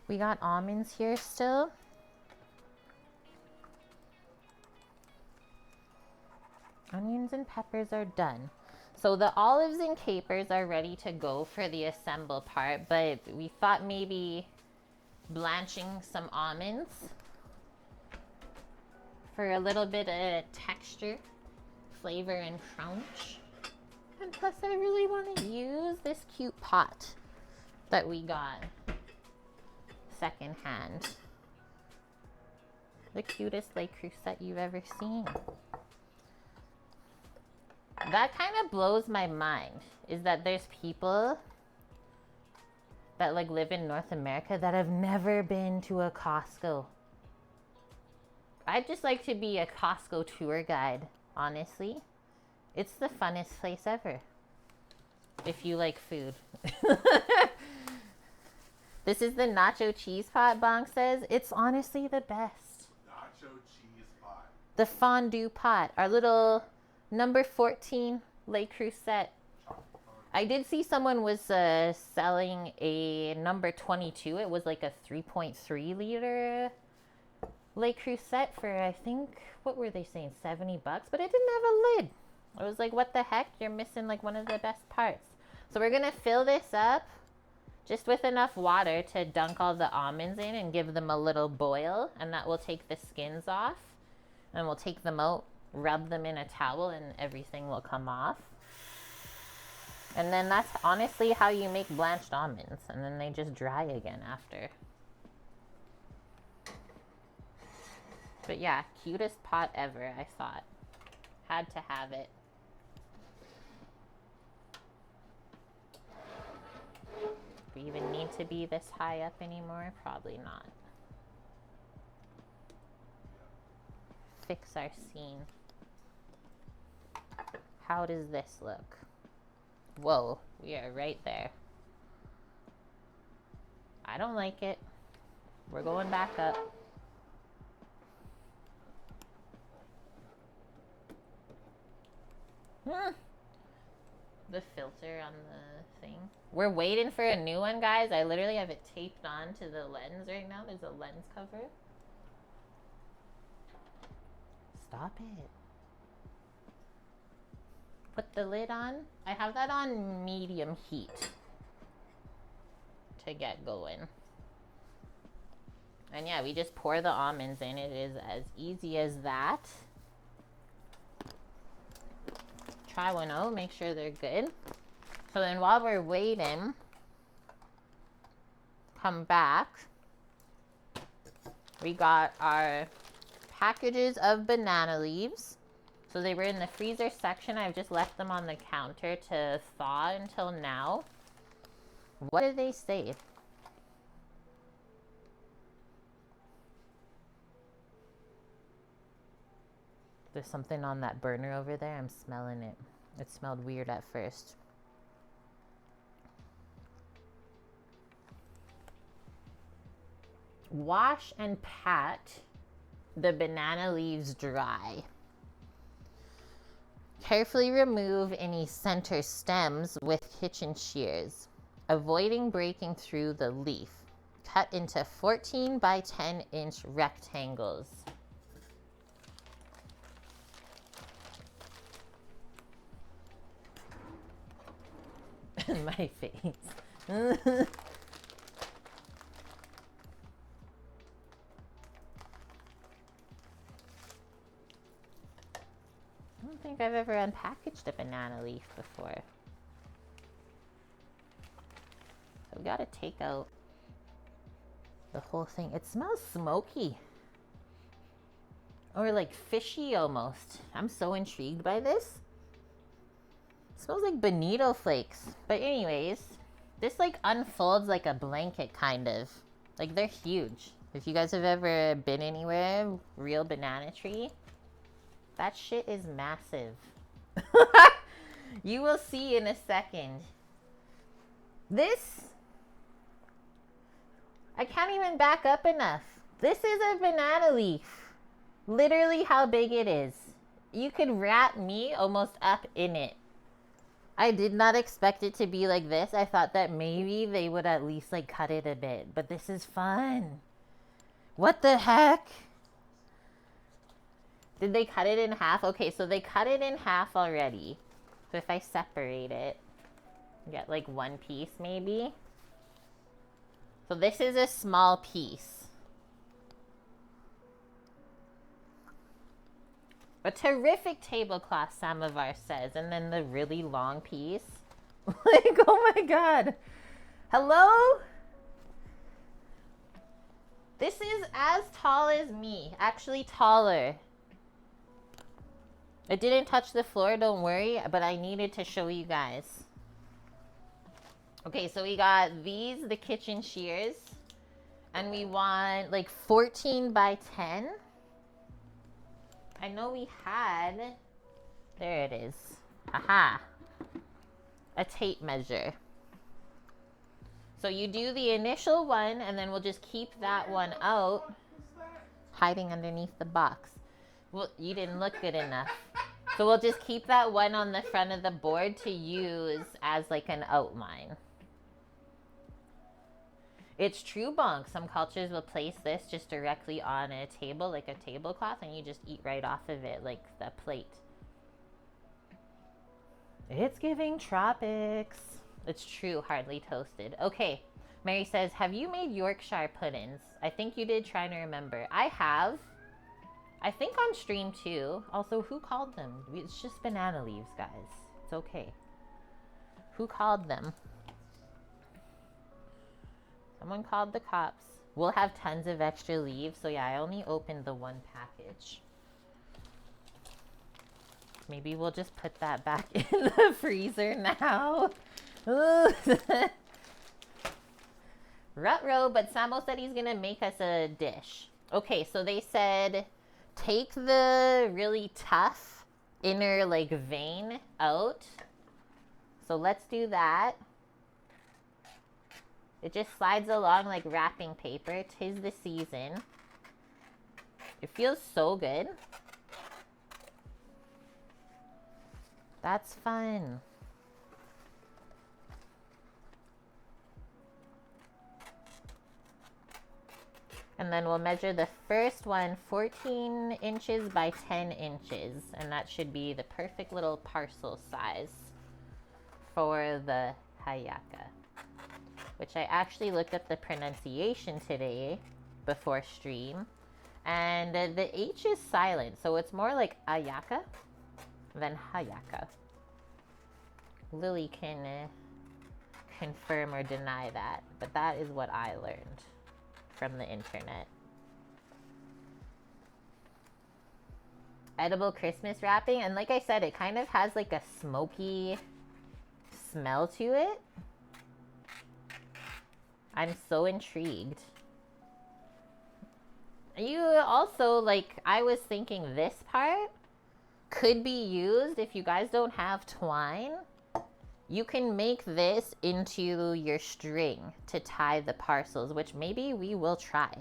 We got almonds here still. Onions and peppers are done. So the olives and capers are ready to go for the assemble part, but we thought maybe blanching some almonds for a little bit of texture, flavor, and crunch. And plus I really want to use this cute pot that we got secondhand. The cutest Le Creuset you've ever seen. That kind of blows my mind, is that there's people that like live in North America that have never been to a Costco. I'd just like to be a Costco tour guide, honestly. It's the funnest place ever. If you like food. This is the nacho cheese pot, Bonk says. It's honestly the best. Nacho cheese pot. The fondue pot. Our little number 14 Le Creuset. I did see someone was selling a number 22. It was like a 3.3 liter Le Creuset for, I think, what were they saying, $70? But it didn't have a lid. I was like, what the heck? You're missing like one of the best parts. So we're going to fill this up just with enough water to dunk all the almonds in and give them a little boil. And that will take the skins off. And we'll take them out, rub them in a towel, and everything will come off. And then that's honestly how you make blanched almonds. And then they just dry again after. But yeah, cutest pot ever, I thought. Had to have it. Do we even need to be this high up anymore? Probably not. Fix our scene. How does this look? Whoa, we are right there. I don't like it. We're going back up. The filter on the thing. We're waiting for a new one, guys. I literally have it taped on to the lens right now. There's a lens cover. Stop it. Put the lid on. I have that on medium heat to get going. And yeah, we just pour the almonds in. It is as easy as that. Try one out, make sure they're good. So then while we're waiting, come back. We got our packages of banana leaves. So they were in the freezer section. I've just left them on the counter to thaw until now. What did they say? There's something on that burner over there. I'm smelling it. It smelled weird at first. Wash and pat the banana leaves dry. Carefully remove any center stems with kitchen shears, avoiding breaking through the leaf. Cut into 14 by 10 inch rectangles. My face. I don't think I've ever unpackaged a banana leaf before. So we gotta take out the whole thing. It smells smoky. Or like fishy almost. I'm so intrigued by this. Smells like bonito flakes. But anyways, this like unfolds like a blanket kind of. Like they're huge. If you guys have ever been anywhere, real banana tree, that shit is massive. You will see in a second. This, I can't even back up enough. This is a banana leaf. Literally how big it is. You could wrap me almost up in it. I did not expect it to be like this. I thought that maybe they would at least like cut it a bit, but this is fun. What the heck? Did they cut it in half? Okay, so they cut it in half already. So if I separate it, get like one piece maybe. So this is a small piece. A terrific tablecloth, Samovar says. And then the really long piece. Like, oh my god. Hello? This is as tall as me. Actually taller. It didn't touch the floor, don't worry. But I needed to show you guys. Okay, so we got these, the kitchen shears. And we want like 14 by 10. I know we had, there it is, aha, a tape measure. So you do the initial one and then we'll just keep that one out, hiding underneath the box. Well, you didn't look good enough. So we'll just keep that one on the front of the board to use as like an outline. It's true, Bonk. Some cultures will place this just directly on a table, like a tablecloth, and you just eat right off of it, like the plate. It's giving tropics. It's true, hardly toasted. Okay, Mary says, have you made Yorkshire puddings? I think you did, trying to remember. I have. I think on stream too. Also, who called them? It's just banana leaves, guys. It's okay. Who called them? Someone called the cops. We'll have tons of extra leaves. So yeah, I only opened the one package. Maybe we'll just put that back in the freezer now. Ruh-roh, but Samo said he's gonna make us a dish. Okay, so they said take the really tough inner like vein out. So let's do that. It just slides along like wrapping paper. 'Tis the season. It feels so good. That's fun. And then we'll measure the first one 14 inches by 10 inches. And that should be the perfect little parcel size for the Hallaca. Which I actually looked up the pronunciation today before stream. And the H is silent. So it's more like ay-yah-cah than Hallaca. Lily can confirm or deny that. But that is what I learned from the internet. Edible Christmas wrapping. And like I said, it kind of has like a smoky smell to it. I'm so intrigued. You also, like, I was thinking this part could be used if you guys don't have twine. You can make this into your string to tie the parcels, which maybe we will try.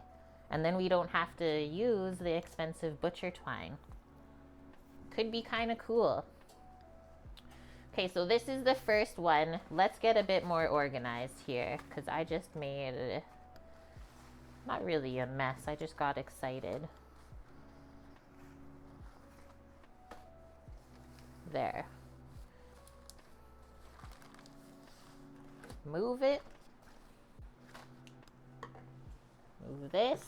And then we don't have to use the expensive butcher twine. Could be kind of cool. Okay, so this is the first one. Let's get a bit more organized here because I just made, not really a mess, I just got excited. There. Move it. Move this.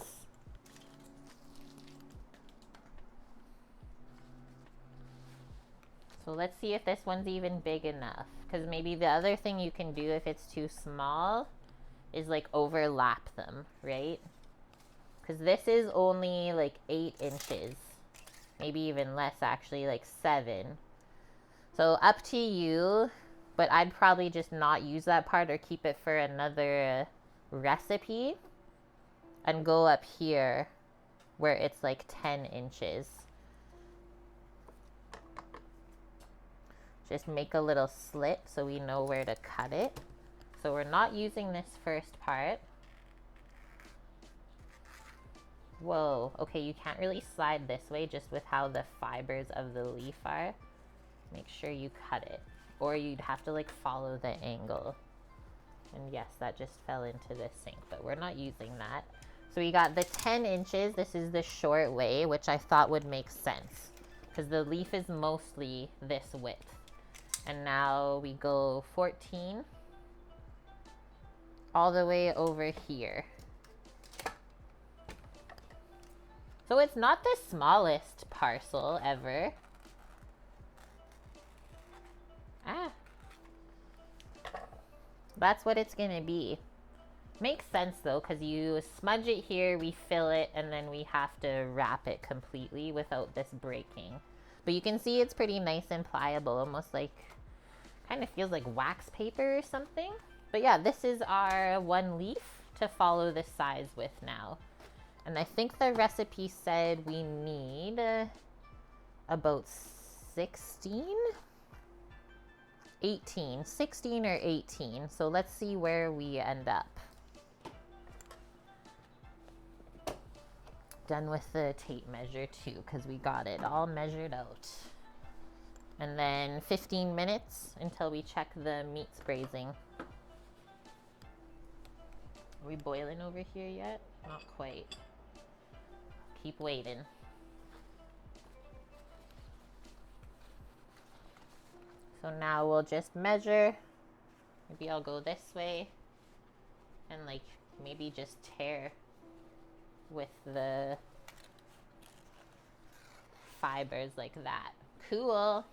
So let's see if this one's even big enough. Because maybe the other thing you can do if it's too small is like overlap them, right? Because this is only like 8 inches. Maybe even less actually, like 7. So up to you. But I'd probably just not use that part or keep it for another recipe. And go up here where it's like 10 inches. Just make a little slit so we know where to cut it. So we're not using this first part. Whoa, okay, you can't really slide this way just with how the fibers of the leaf are. Make sure you cut it. or you'd have to like follow the angle. And yes, that just fell into the sink, but we're not using that. So we got the 10 inches. This is the short way, which I thought would make sense because the leaf is mostly this width. And now we go 14 all the way over here. So it's not the smallest parcel ever. Ah. That's what it's gonna be. Makes sense though, because you smudge it here, we fill it, and then we have to wrap it completely without this breaking. But you can see it's pretty nice and pliable, almost like, kind of feels like wax paper or something. But yeah, this is our one leaf to follow the size with now. And I think the recipe said we need about 16? 18, 16 or 18. So let's see where we end up. Done with the tape measure too, because we got it all measured out. And then 15 minutes until we check the meat's braising. Are we boiling over here yet? Not quite. Keep waiting. So now we'll just measure. Maybe I'll go this way and like maybe just tear with the fibers like that. Cool.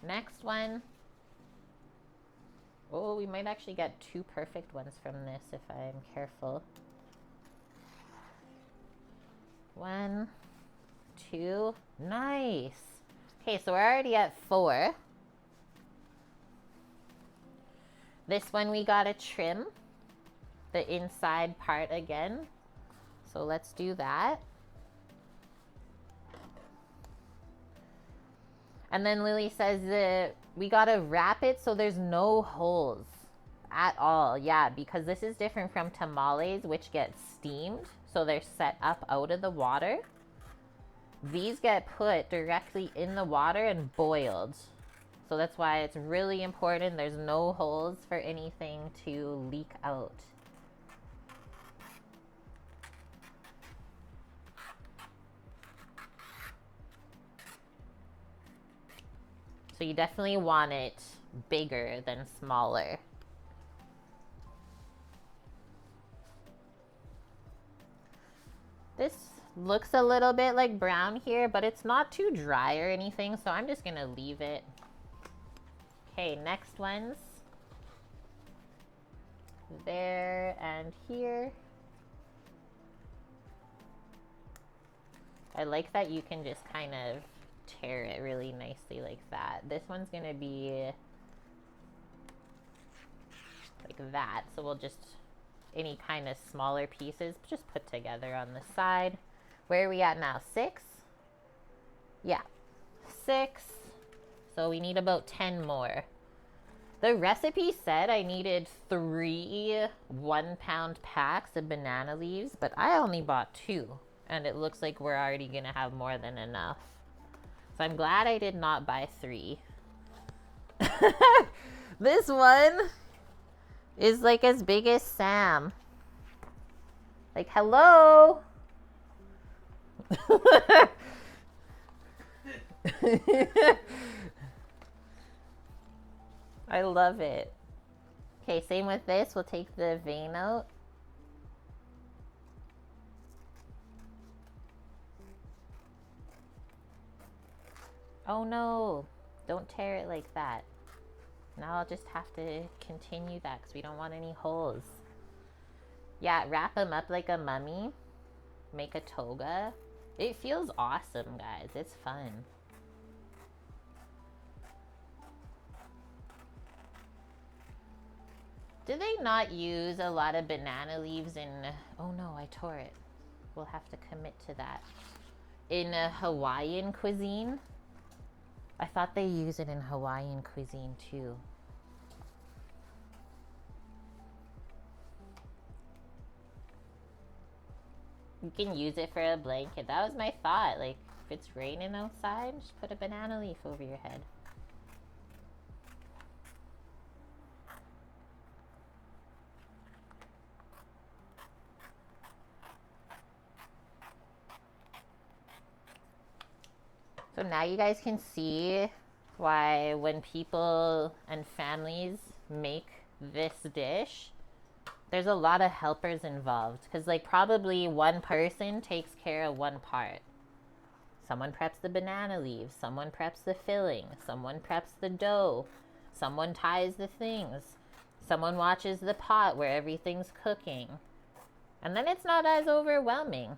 Next one. Oh, we might actually get 2 perfect ones from this if I'm careful. 1, 2, nice. Okay, so we're already at 4. This one we gotta trim the inside part again. So let's do that. And then Lily says that we gotta wrap it so there's no holes at all. Yeah, because this is different from tamales, which get steamed. So they're set up out of the water. These get put directly in the water and boiled. So that's why it's really important there's no holes for anything to leak out. So you definitely want it bigger than smaller. This looks a little bit like brown here, but it's not too dry or anything, so I'm just gonna leave it. Okay, next ones. There and here. I like that you can just kind of tear it really nicely like that. This one's gonna be like that, so we'll just, any kind of smaller pieces, just put together on the side. Where are we at now? 6? Yeah, 6. So we need about 10 more. The recipe said I needed 3 1-pound packs of banana leaves, but I only bought 2. And it looks like we're already gonna have more than enough. So I'm glad I did not buy 3. This one is like as big as Sam. Like, hello. I love it. Okay, same with this. We'll take the vein out. Oh no, don't tear it like that. Now I'll just have to continue that because we don't want any holes. Yeah, wrap them up like a mummy. Make a toga. It feels awesome, guys. It's fun. Do they not use a lot of banana leaves in... Oh no, I tore it. We'll have to commit to that. In Hawaiian cuisine? I thought they use it in Hawaiian cuisine too. You can use it for a blanket. That was my thought. Like, if it's raining outside, just put a banana leaf over your head. So now you guys can see why when people and families make this dish, there's a lot of helpers involved. Because like probably one person takes care of one part. Someone preps the banana leaves, someone preps the filling, someone preps the dough, someone ties the things, someone watches the pot where everything's cooking. And then it's not as overwhelming.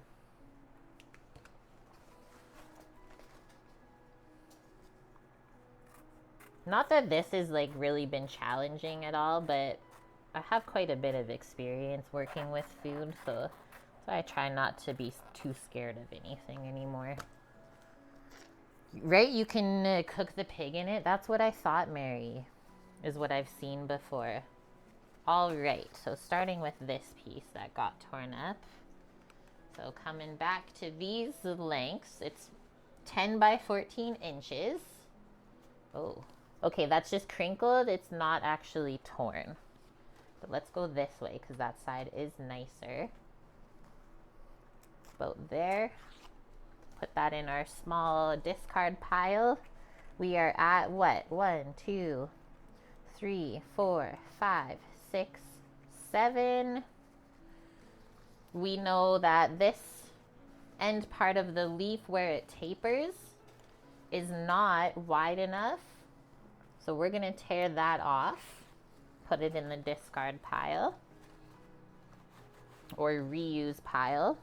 Not that this has like really been challenging at all, but I have quite a bit of experience working with food, so I try not to be too scared of anything anymore. Right? You can cook the pig in it. That's what I thought, Mary, is what I've seen before. All right, so starting with this piece that got torn up. So coming back to these lengths, it's 10 by 14 inches. Oh, okay, that's just crinkled. It's not actually torn. But let's go this way because that side is nicer. About there. Put that in our small discard pile. We are at what? 1, 2, 3, 4, 5, 6, 7. We know that this end part of the leaf where it tapers is not wide enough. So we're going to tear that off. Put it in the discard pile or reuse pile.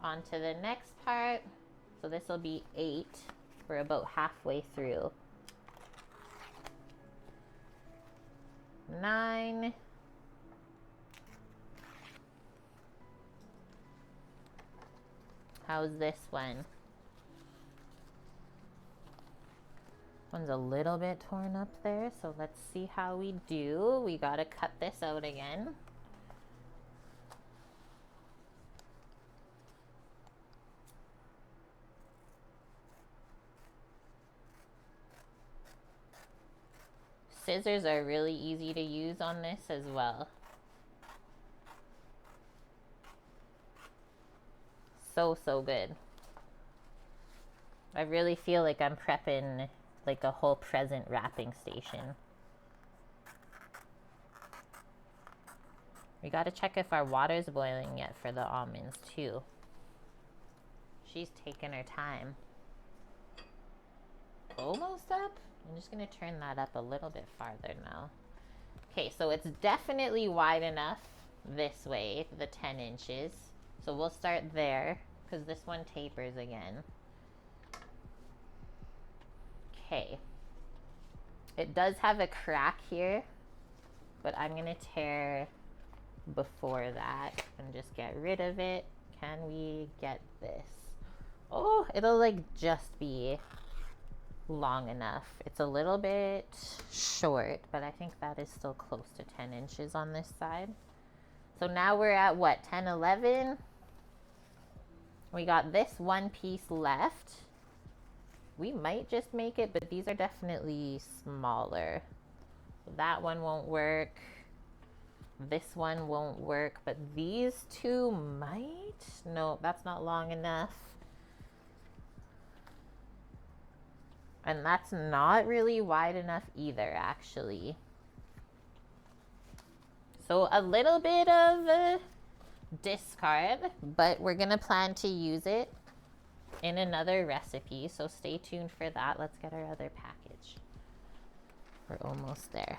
On to the next part. So this will be 8. We're about halfway through. 9. How's this one? One's a little bit torn up there, so let's see how we do. We gotta cut this out again. Scissors are really easy to use on this as well. So good. I really feel like I'm prepping like a whole present wrapping station. We gotta check if our water's boiling yet for the almonds too. She's taking her time. Almost up? I'm just gonna turn that up a little bit farther now. Okay, so it's definitely wide enough this way, the 10 inches. So we'll start there because this one tapers again. Okay. It does have a crack here, but I'm gonna tear before that and just get rid of it. Can we get this? Oh, it'll like just be long enough. It's a little bit short, but I think that is still close to 10 inches on this side. So now we're at what, 10, 11? We got this one piece left. We might just make it, but these are definitely smaller. So that one won't work. This one won't work, but these two might. No, that's not long enough. And that's not really wide enough either, actually. So a little bit of a discard, but we're gonna plan to use it in another recipe, so stay tuned for that. Let's get our other package. We're almost there.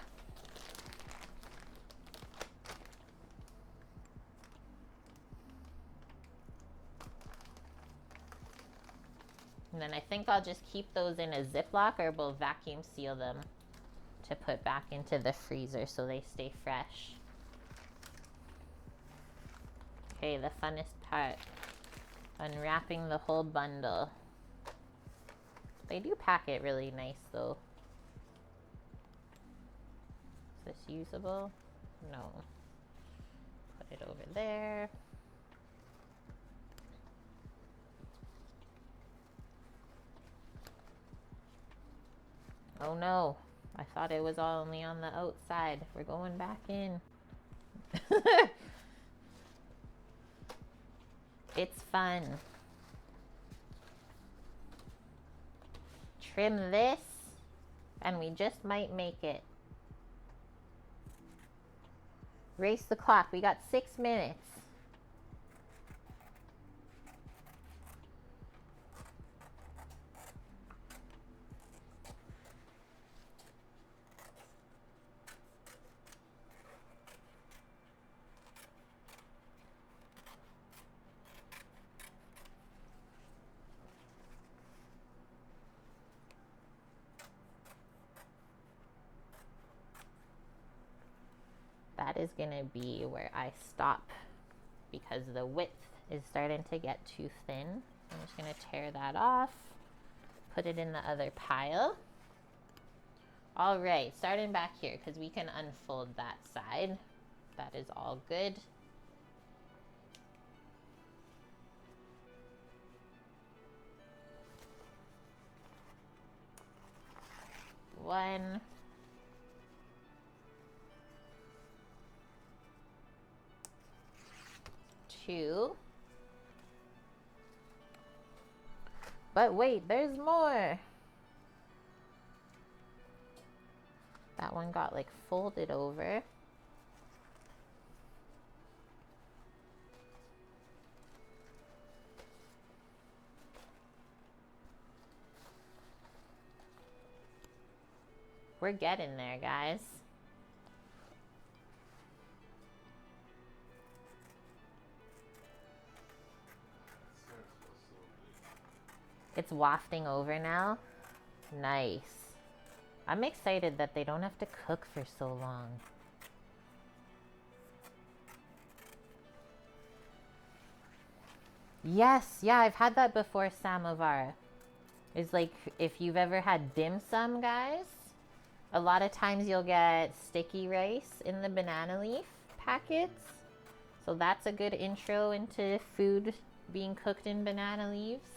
And then I think I'll just keep those in a Ziploc, or we'll vacuum seal them to put back into the freezer so they stay fresh. Okay, the funnest part. Unwrapping the whole bundle. They do pack it really nice though. Is this usable? No. Put it over there. Oh no, I thought it was only on the outside. We're going back in. It's fun. trim this, and we just might make it. Race the clock. We got 6 minutes. That is gonna be where I stop because the width is starting to get too thin. I'm just gonna tear that off, put it in the other pile. All right, starting back here because we can unfold that side. That is all good. One. Two. But wait, there's more. That one got like folded over. We're getting there, guys. It's wafting over now. Nice. I'm excited that they don't have to cook for so long. Yes, yeah, I've had that before, samovar. It's like if you've ever had dim sum, guys, a lot of times you'll get sticky rice in the banana leaf packets. So that's a good intro into food being cooked in banana leaves.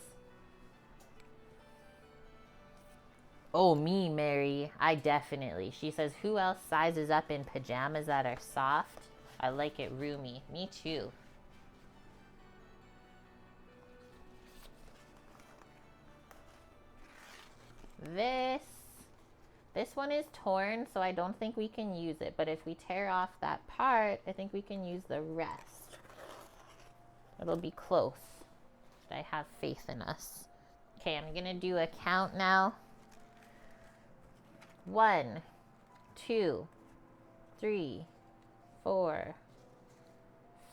Oh, me, Mary. I definitely. She says, who else sizes up in pajamas that are soft? I like it roomy. Me too. This one is torn, so I don't think we can use it. But if we tear off that part, I think we can use the rest. It'll be close. I have faith in us. Okay, I'm gonna do a count now. 1, 2, 3, 4,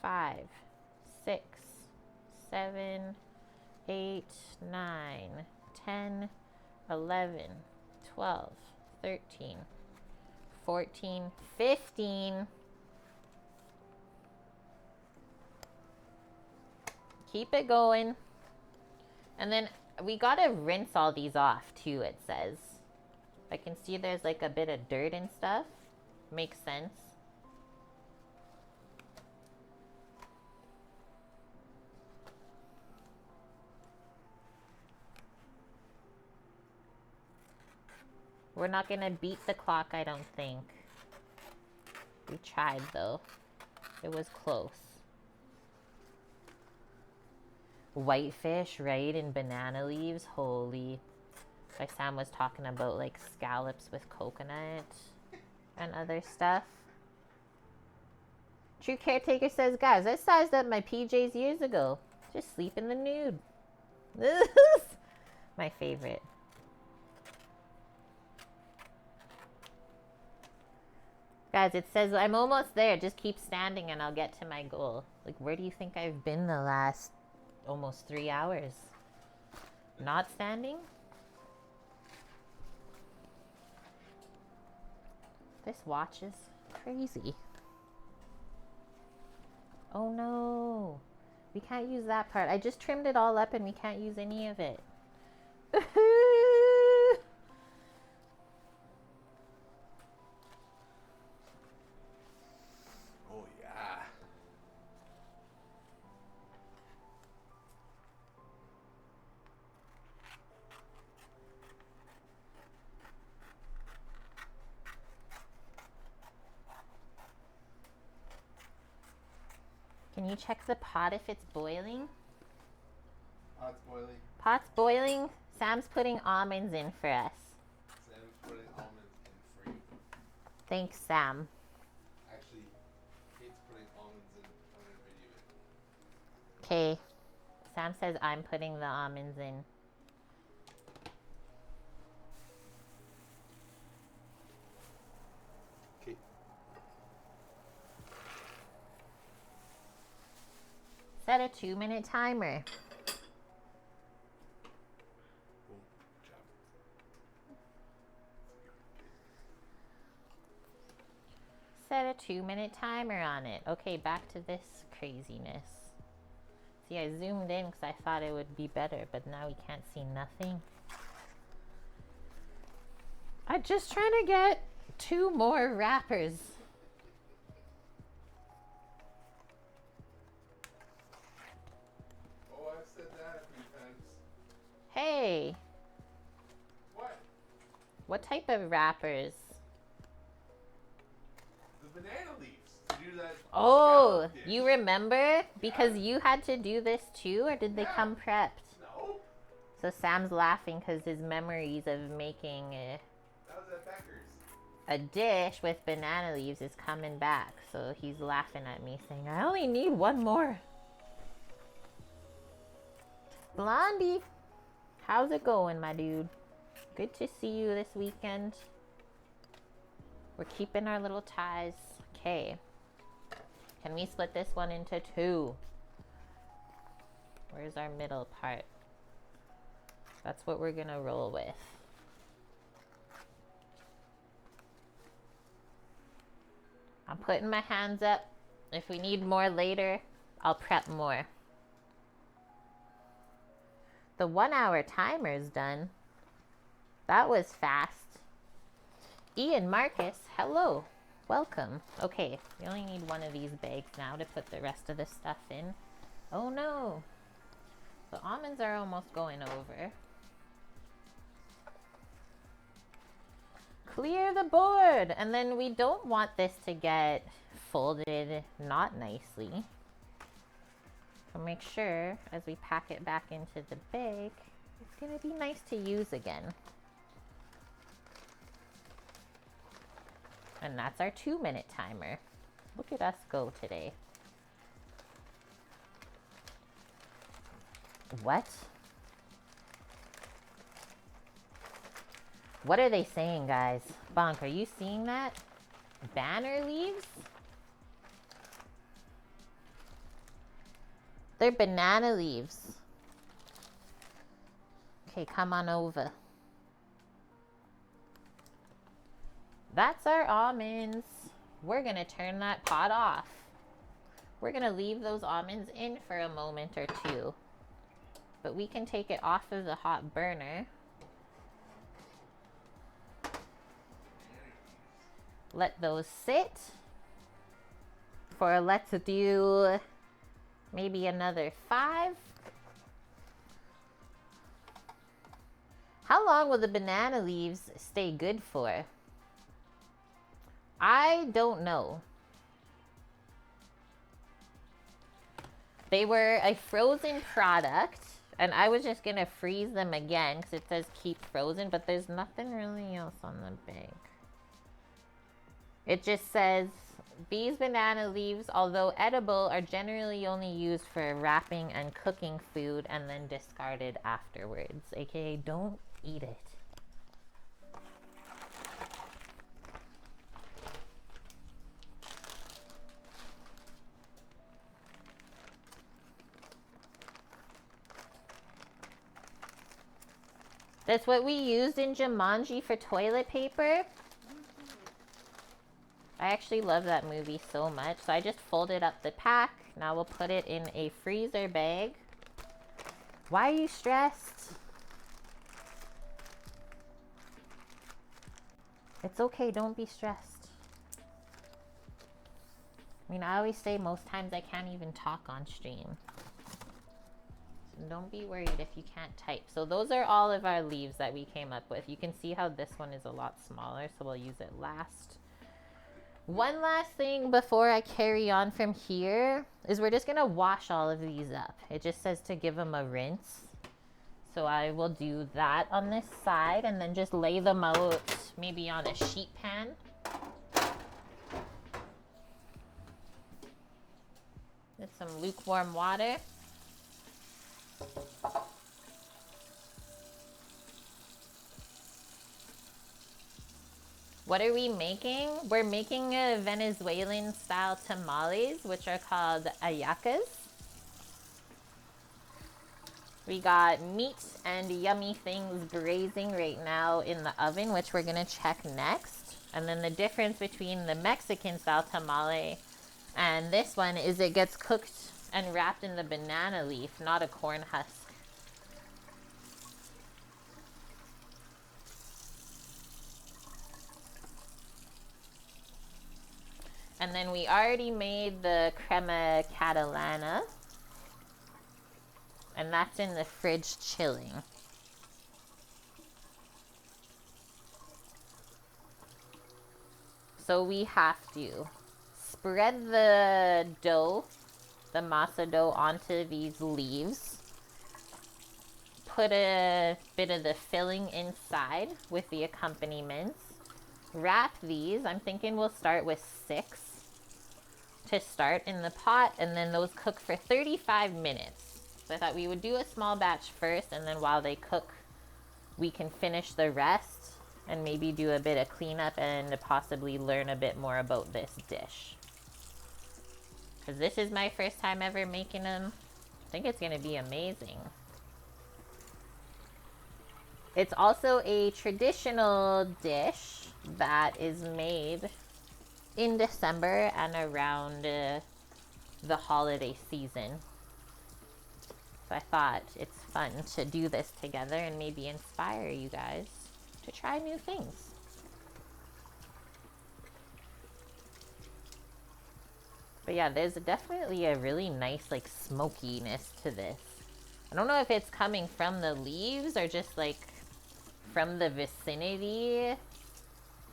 5, 6, 7, 8, 9, 10, 11, 12, 13, 14, 15. Keep it going. And then we gotta rinse all these off too, it says. I can see there's like a bit of dirt and stuff. Makes sense. We're not gonna beat the clock, I don't think. We tried though. It was close. Whitefish, right, in banana leaves. Holy. Like Sam was talking about like scallops with coconut and other stuff. True Caretaker says, guys, I sized up my PJs years ago. Just sleep in the nude. My favorite. Guys, it says I'm almost there. Just keep standing and I'll get to my goal. Like, where do you think I've been the last almost 3 hours? Not standing? This watch is crazy. Oh no. We can't use that part. I just trimmed it all up and we can't use any of it. Oh yeah. Can you check the pot if it's boiling? Pot's boiling. Pot's boiling. Sam's putting almonds in for us. Sam's putting almonds in for you. Thanks, Sam. Actually, Kate's putting almonds in. I'm gonna video it. Okay. Sam says I'm putting the almonds in. Kate. Set a 2-minute timer. Boom. Good job. Set a 2-minute timer on it. Okay, back to this craziness. See, I zoomed in because I thought it would be better, but now we can't see nothing. I'm just trying to get 2 more wrappers. Oh, I've said that a few times. Hey, What? what type of wrappers? The banana leaves to do that. Oh, scallop dish. you remember? Because you had to do this too, or did they Yeah. come prepped? No, So Sam's laughing because his memories of making that was at Becker's. a dish with banana leaves is coming back. So he's laughing at me saying, I only need 1 more. Blondie, how's it going, my dude? Good to see you this weekend. We're keeping our little ties. Okay. Can we split this one into 2? Where's our middle part? That's what we're gonna roll with. I'm putting my hands up. If we need more later, I'll prep more. The 1-hour timer's done. That was fast. Ian Marcus, hello. Welcome. Okay, we only need 1 of these bags now to put the rest of the stuff in. Oh no. The almonds are almost going over. Clear the board. And then we don't want this to get folded not nicely. So make sure as we pack it back into the bag, it's going to be nice to use again. And that's our 2-minute timer. Look at us go today. What? What are they saying, guys? Bonk, are you seeing that? Banner leaves? They're banana leaves. Okay, come on over. That's our almonds. We're gonna turn that pot off. We're gonna leave those almonds in for a moment or 2. But we can take it off of the hot burner. Let those sit for, let's do maybe another 5. How long will the banana leaves stay good for? I don't know. They were a frozen product, and I was just gonna freeze them again because it says keep frozen, but there's nothing really else on the bag. It just says, these banana leaves, although edible, are generally only used for wrapping and cooking food and then discarded afterwards, aka don't eat it. That's what we used in Jumanji for toilet paper. I actually love that movie so much. So I just folded up the pack. Now we'll put it in a freezer bag. Why are you stressed? It's okay, don't be stressed. I mean, I always say most times I can't even talk on stream. So don't be worried if you can't type. So those are all of our leaves that we came up with. You can see how this one is a lot smaller, so we'll use it last. One last thing before I carry on from here is we're just gonna wash all of these up. It just says to give them a rinse. So I will do that on this side and then just lay them out maybe on a sheet pan. With some lukewarm water. What are we making? We're making a Venezuelan style tamales, which are called ay-yah-cahs. We got meat and yummy things braising right now in the oven, which we're gonna check next. And then the difference between the Mexican style tamale and this one is it gets cooked and wrapped in the banana leaf, not a corn husk. And then we already made the Crema Catalana. And that's in the fridge chilling. So we have to spread the dough, the masa dough, onto these leaves. Put a bit of the filling inside with the accompaniments. Wrap these. I'm thinking we'll start with 6 to start in the pot, and then those cook for 35 minutes. So I thought we would do a small batch first, and then while they cook, we can finish the rest and maybe do a bit of cleanup and possibly learn a bit more about this dish. Because this is my first time ever making them. I think it's going to be amazing. It's also a traditional dish that is made in December and around the holiday season. So I thought it's fun to do this together and maybe inspire you guys to try new things. But yeah, there's definitely a really nice like smokiness to this. I don't know if it's coming from the leaves or just like from the vicinity,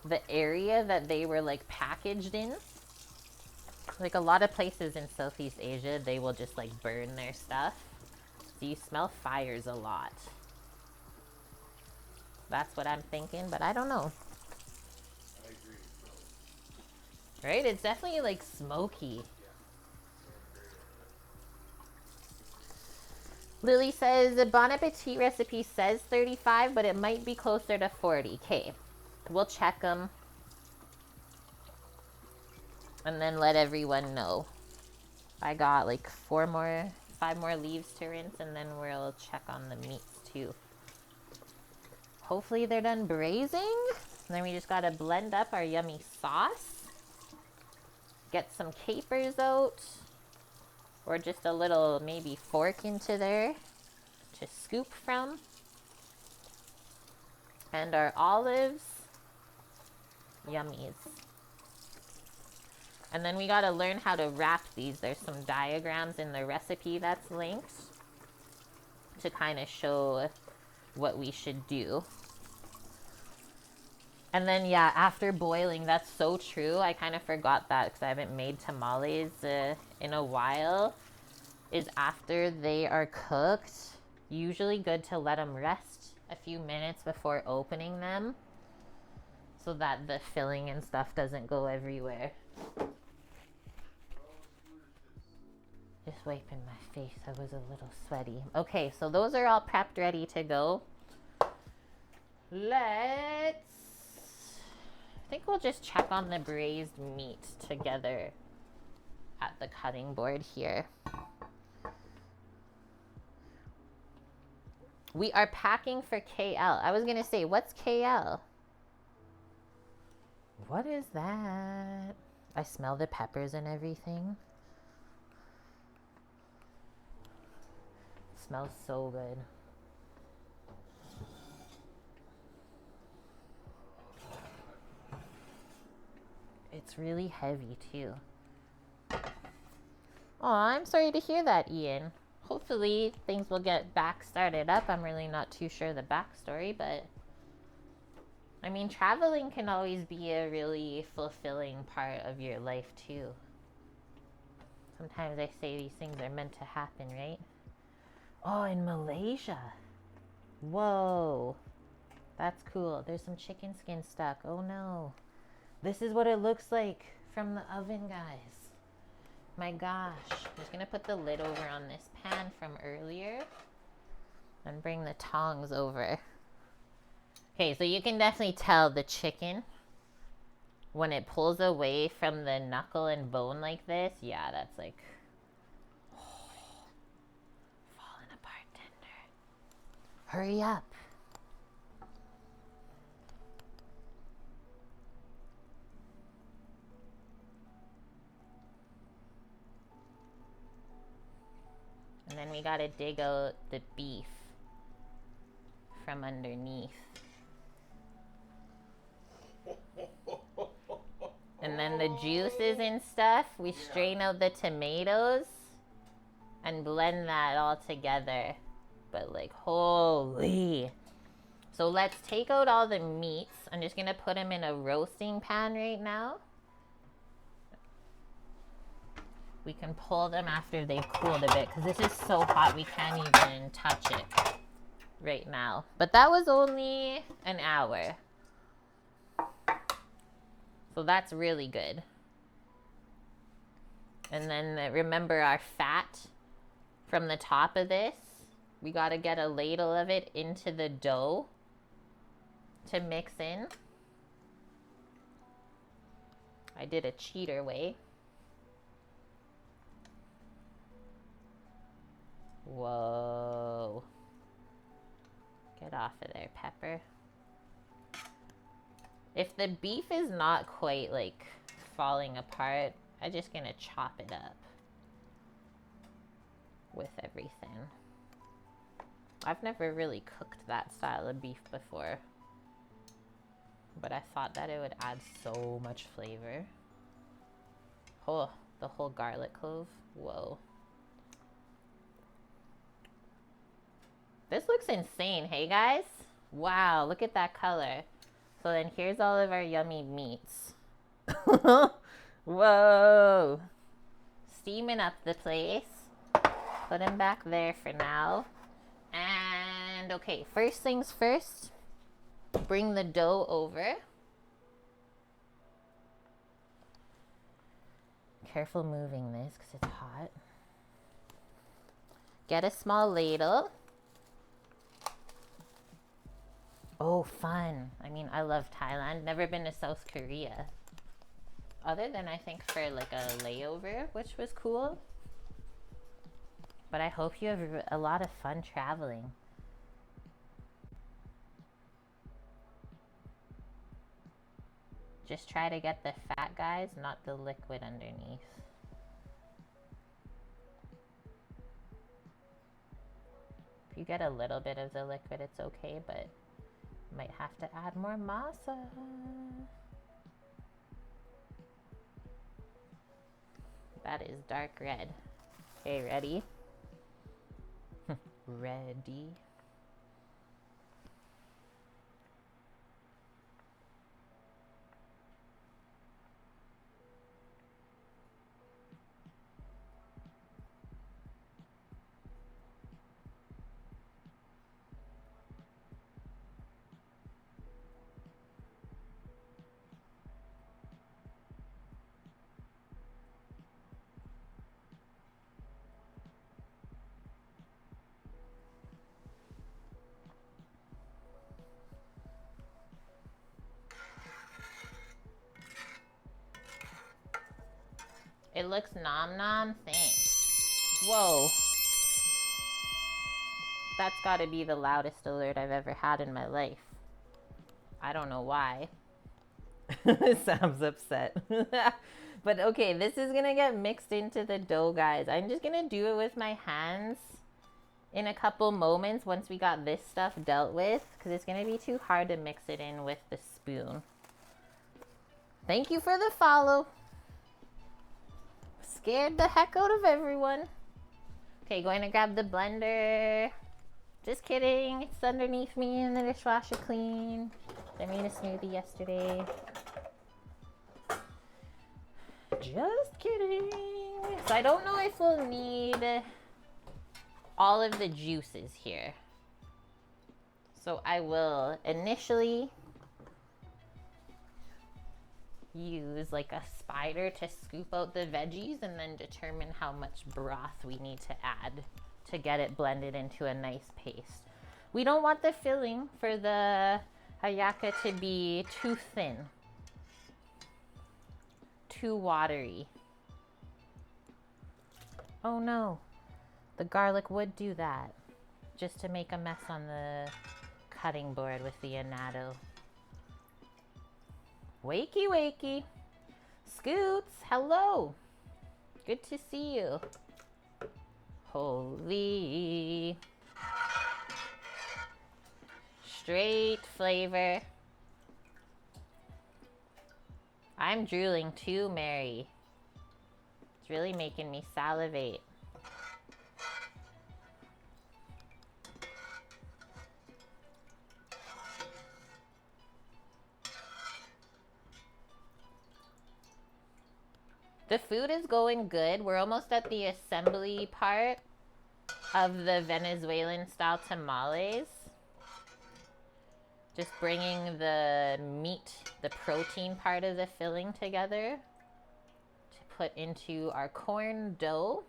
the area that they were like packaged in. Like a lot of places in Southeast Asia, they will just like burn their stuff. So you smell fires a lot. That's what I'm thinking, but I don't know. I agree. Right? It's definitely like smoky. Lily says the Bon Appetit recipe says 35, but it might be closer to 40. Okay, we'll check them and then let everyone know. I got like 5 more leaves to rinse, and then we'll check on the meats too. Hopefully they're done braising. And then we just gotta blend up our yummy sauce. Get some capers out. Or just a little maybe fork into there to scoop from. And our olives. Yummies. And then we gotta learn how to wrap these. There's some diagrams in the recipe that's linked to kind of show what we should do. And then yeah, after boiling, that's so true. I kind of forgot that because I haven't made tamales in a while. Is after they are cooked, usually good to let them rest a few minutes before opening them so that the filling and stuff doesn't go everywhere. Just wiping my face, I was a little sweaty. Okay, so those are all prepped, ready to go. I think we'll just check on the braised meat together at the cutting board here. We are packing for KL. I was gonna say, what's KL? What is that? I smell the peppers and everything. Smells so good. It's really heavy too. Oh, I'm sorry to hear that, Ian. Hopefully things will get back started up. I'm really not too sure the backstory, but I mean, traveling can always be a really fulfilling part of your life too. Sometimes I say these things are meant to happen, right? Oh, in Malaysia. Whoa. That's cool. There's some chicken skin stuck. Oh no. This is what it looks like from the oven, guys. My gosh. I'm just gonna put the lid over on this pan from earlier and bring the tongs over. Okay, so you can definitely tell the chicken when it pulls away from the knuckle and bone like this. Yeah, that's like falling apart tender. Hurry up. And then we gotta dig out the beef from underneath. And then the juices and stuff, we strain out the tomatoes and blend that all together. But like, holy. So let's take out all the meats. I'm just gonna put them in a roasting pan right now. We can pull them after they've cooled a bit because this is so hot we can't even touch it right now. But that was only an hour. So that's really good. And then remember our fat from the top of this. We got to get a ladle of it into the dough to mix in. I did a cheater way. Whoa. Get off of there, Pepper. If the beef is not quite like falling apart, I'm just gonna chop it up with everything. I've never really cooked that style of beef before, but I thought that it would add so much flavor. Oh, the whole garlic clove. Whoa. This looks insane, hey guys? Wow, look at that color. So then here's all of our yummy meats. Whoa. Steaming up the place. Put them back there for now. And okay, first things first, bring the dough over. Careful moving this because it's hot. Get a small ladle. Oh, fun. I mean, I love Thailand. Never been to South Korea. Other than, I think, for like a layover, which was cool. But I hope you have a lot of fun traveling. Just try to get the fat, guys, not the liquid underneath. If you get a little bit of the liquid, it's okay, but might have to add more masa. That is dark red. Okay, ready? Ready. It looks nom nom. Thanks. Whoa. That's gotta be the loudest alert I've ever had in my life. I don't know why. Sam's upset. But okay, this is gonna get mixed into the dough, guys. I'm just gonna do it with my hands in a couple moments once we got this stuff dealt with, because it's gonna be too hard to mix it in with the spoon. Thank you for the follow. Scared the heck out of everyone. Okay, going to grab the blender. Just kidding. It's underneath me in the dishwasher clean. I made a smoothie yesterday. Just kidding. So I don't know if we'll need all of the juices here. So I will initially use like a spider to scoop out the veggies and then determine how much broth we need to add to get it blended into a nice paste. We don't want the filling for the ay-yah-cah to be too thin, too watery. Oh no, the garlic would do that just to make a mess on the cutting board with the annatto. Wakey, wakey. Scoots, hello. Good to see you. Holy. Straight flavor. I'm drooling too, Mary. It's really making me salivate. The food is going good. We're almost at the assembly part of the Venezuelan style tamales. Just bringing the meat, the protein part of the filling together to put into our corn dough.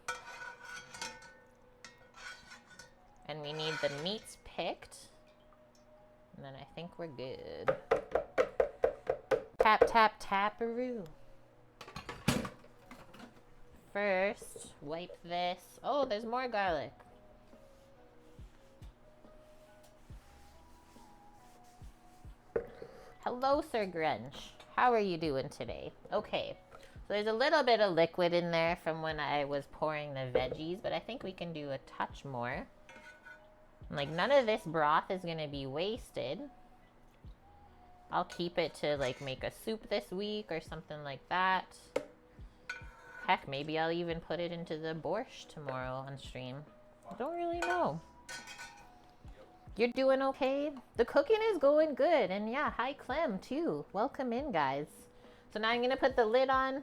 And we need the meats picked. And then I think we're good. Tap, tap, taparoo. First, wipe this. Oh, there's more garlic. Hello, Sir Grunch. How are you doing today? Okay, so there's a little bit of liquid in there from when I was pouring the veggies, but I think we can do a touch more. Like, none of this broth is gonna be wasted. I'll keep it to like make a soup this week or something like that. Heck, maybe I'll even put it into the borscht tomorrow on stream. I don't really know. You're doing okay? The cooking is going good. And yeah, hi Clem too. Welcome in, guys. So now I'm gonna put the lid on.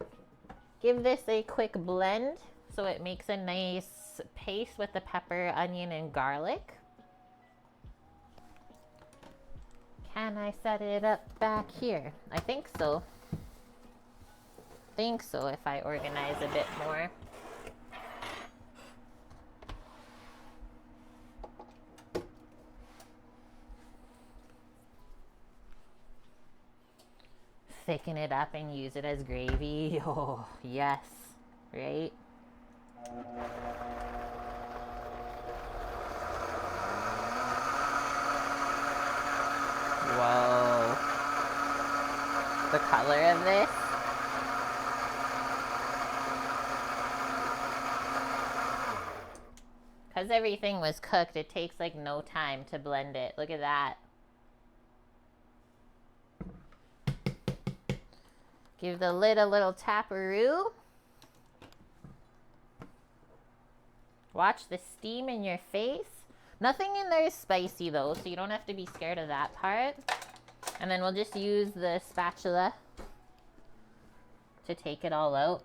Give this a quick blend so it makes a nice paste with the pepper, onion, and garlic. Can I set it up back here? I think so. If I organize a bit more. Thicken it up and use it as gravy. Oh, yes, right? Whoa. The color of this. Because everything was cooked, it takes like no time to blend it. Look at that. Give the lid a little taparoo. Watch the steam in your face. Nothing in there is spicy though, so you don't have to be scared of that part. And then we'll just use the spatula to take it all out.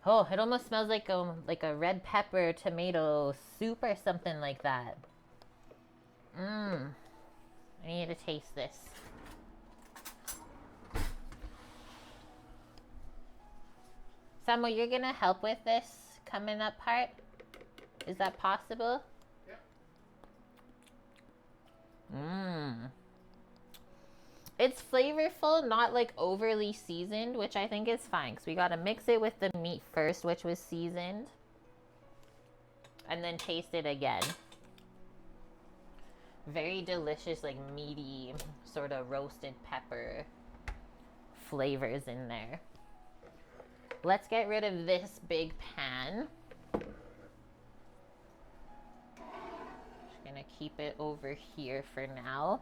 Oh, it almost smells like a red pepper tomato soup or something like that. I need to taste this. Samuel, you're gonna help with this coming up part? Is that possible? Yep. It's flavorful, not like overly seasoned, which I think is fine because we got to mix it with the meat first, which was seasoned, and then taste it again. Very delicious, like meaty, sort of roasted pepper flavors in there. Let's get rid of this big pan. Just gonna keep it over here for now.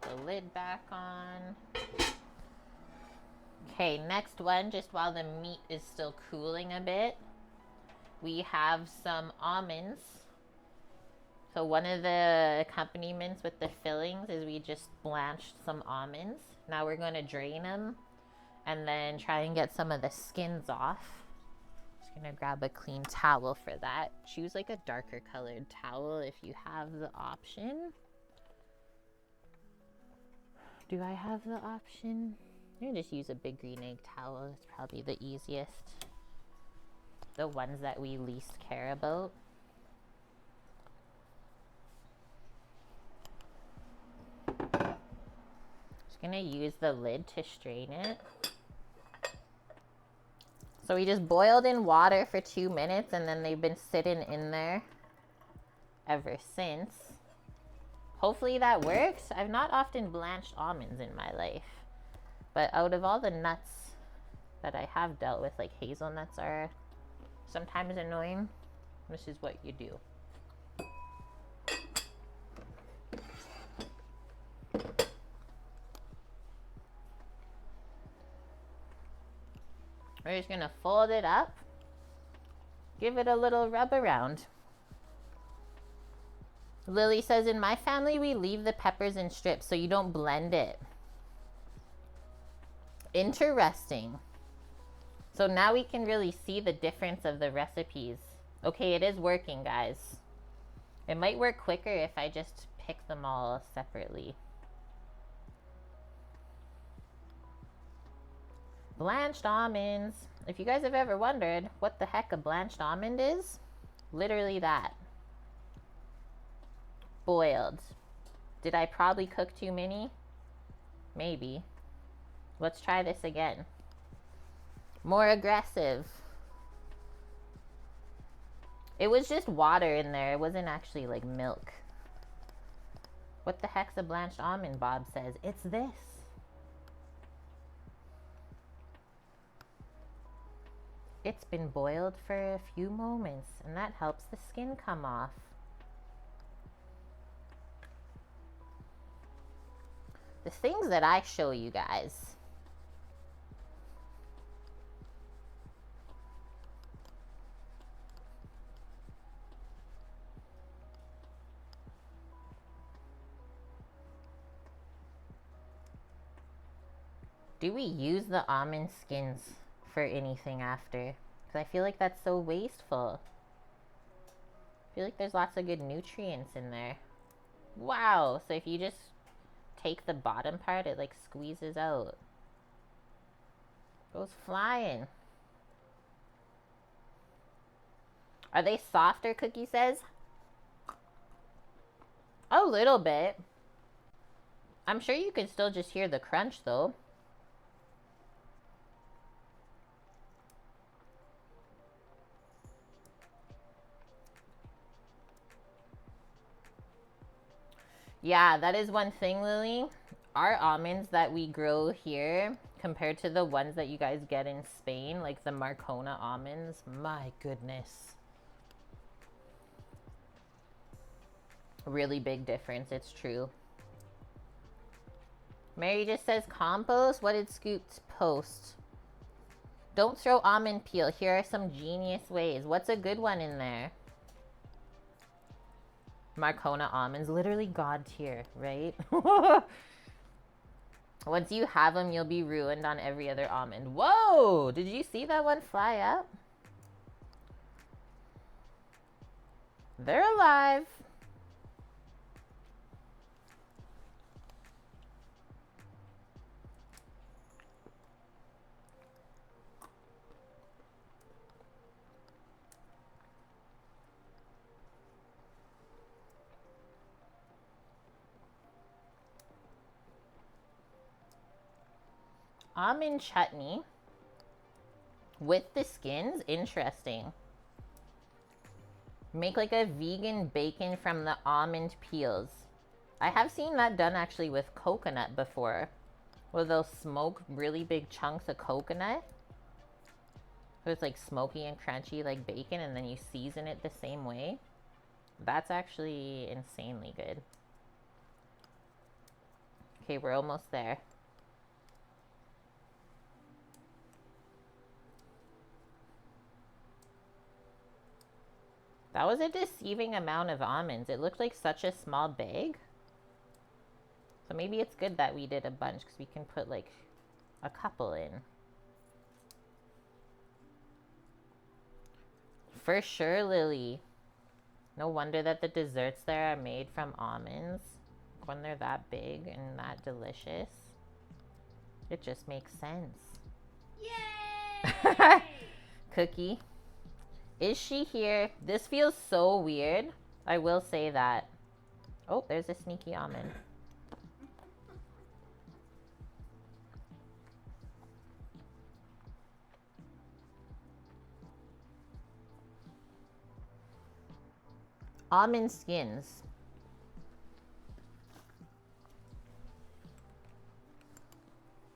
The lid back on. Okay, next one, just while the meat is still cooling a bit, we have some almonds. So one of the accompaniments with the fillings is we just blanched some almonds. Now we're going to drain them and then try and get some of the skins off. Just gonna grab a clean towel for that. Choose like a darker colored towel if you have the option. Do I have the option? I'm gonna just use a big green egg towel. It's probably the easiest. The ones that we least care about. Just gonna use the lid to strain it. So we just boiled in water for 2 minutes and then they've been sitting in there ever since. Hopefully that works. I've not often blanched almonds in my life, but out of all the nuts that I have dealt with, like hazelnuts are sometimes annoying. This is what you do. We're just gonna fold it up, give it a little rub around. Lily says, in my family, we leave the peppers in strips so you don't blend it. Interesting. So now we can really see the difference of the recipes. Okay, it is working, guys. It might work quicker if I just pick them all separately. Blanched almonds. If you guys have ever wondered what the heck a blanched almond is, literally that. Boiled. Did I probably cook too many? Maybe. Let's try this again. More aggressive. It was just water in there. It wasn't actually like milk. What the heck's a blanched almond? Bob says. It's this. It's been boiled for a few moments and that helps the skin come off. The things that I show you guys. Do we use the almond skins for anything after? Because I feel like that's so wasteful. I feel like there's lots of good nutrients in there. Wow, so if you just take the bottom part, it like squeezes out. Goes flying. Are they softer, Cookie says? A little bit. I'm sure you can still just hear the crunch though. Yeah, that is one thing, Lily. Our almonds that we grow here, compared to the ones that you guys get in Spain, like the Marcona almonds, my goodness. Really big difference, it's true. Mary just says compost. What did Scooped post? Don't throw almond peel. Here are some genius ways. What's a good one in there? Marcona almonds, literally god tier, right? Once you have them, you'll be ruined on every other almond. Whoa! Did you see that one fly up? They're alive. Almond chutney with the skins, interesting. Make like a vegan bacon from the almond peels. I have seen that done actually with coconut before, where they'll smoke really big chunks of coconut. So it's like smoky and crunchy like bacon, and then you season it the same way. That's actually insanely good. Okay, we're almost there. That was a deceiving amount of almonds. It looked like such a small bag. So maybe it's good that we did a bunch because we can put like a couple in. For sure, Lily. No wonder that the desserts there are made from almonds when they're that big and that delicious. It just makes sense. Yay! Cookie. Is she here? This feels so weird. I will say that. Oh, there's a sneaky almond. Almond skins.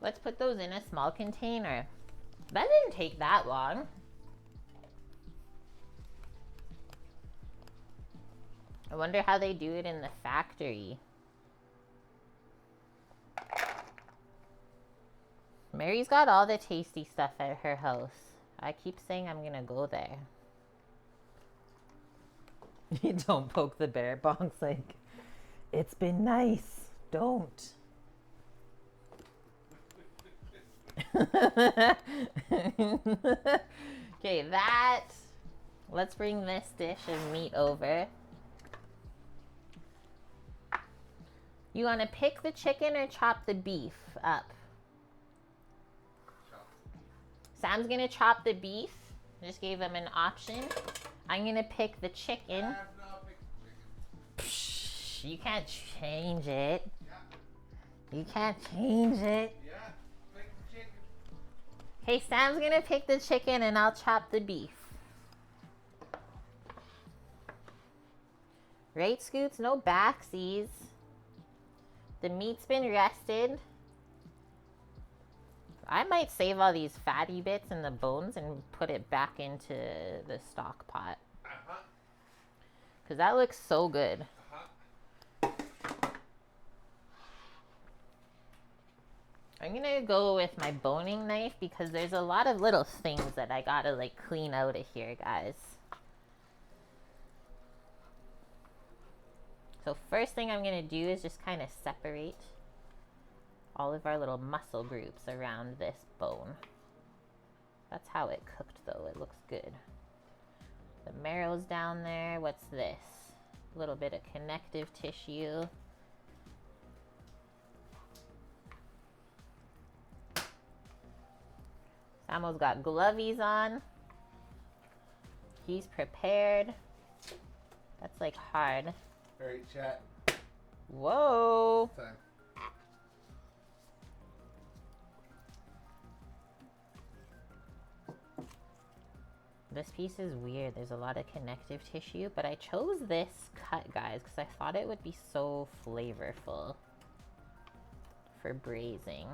Let's put those in a small container. That didn't take that long. I wonder how they do it in the factory. Mary's got all the tasty stuff at her house. I keep saying I'm gonna go there. You don't poke the bear bongs like, it's been nice. Don't. Okay, that. Let's bring this dish of meat over. You want to pick the chicken or chop the beef up? Sam's gonna chop the beef. Just gave him an option. I'm gonna pick the chicken. Psh, you can't change it. You can't change it. Hey, Sam's gonna pick the chicken and I'll chop the beef. Right, Scoots? No backsies. The meat's been rested. I might save all these fatty bits and the bones and put it back into the stock pot. Because that looks so good. I'm gonna go with my boning knife because there's a lot of little things that I gotta like clean out of here, guys. So first thing I'm gonna do is just kind of separate all of our little muscle groups around this bone. That's how it cooked though, it looks good. The marrow's down there. What's this? A little bit of connective tissue. Samo's got glovies on. He's prepared. That's like hard. All right, chat. Whoa. Time. This piece is weird. There's a lot of connective tissue, but I chose this cut, guys, because I thought it would be so flavorful for braising.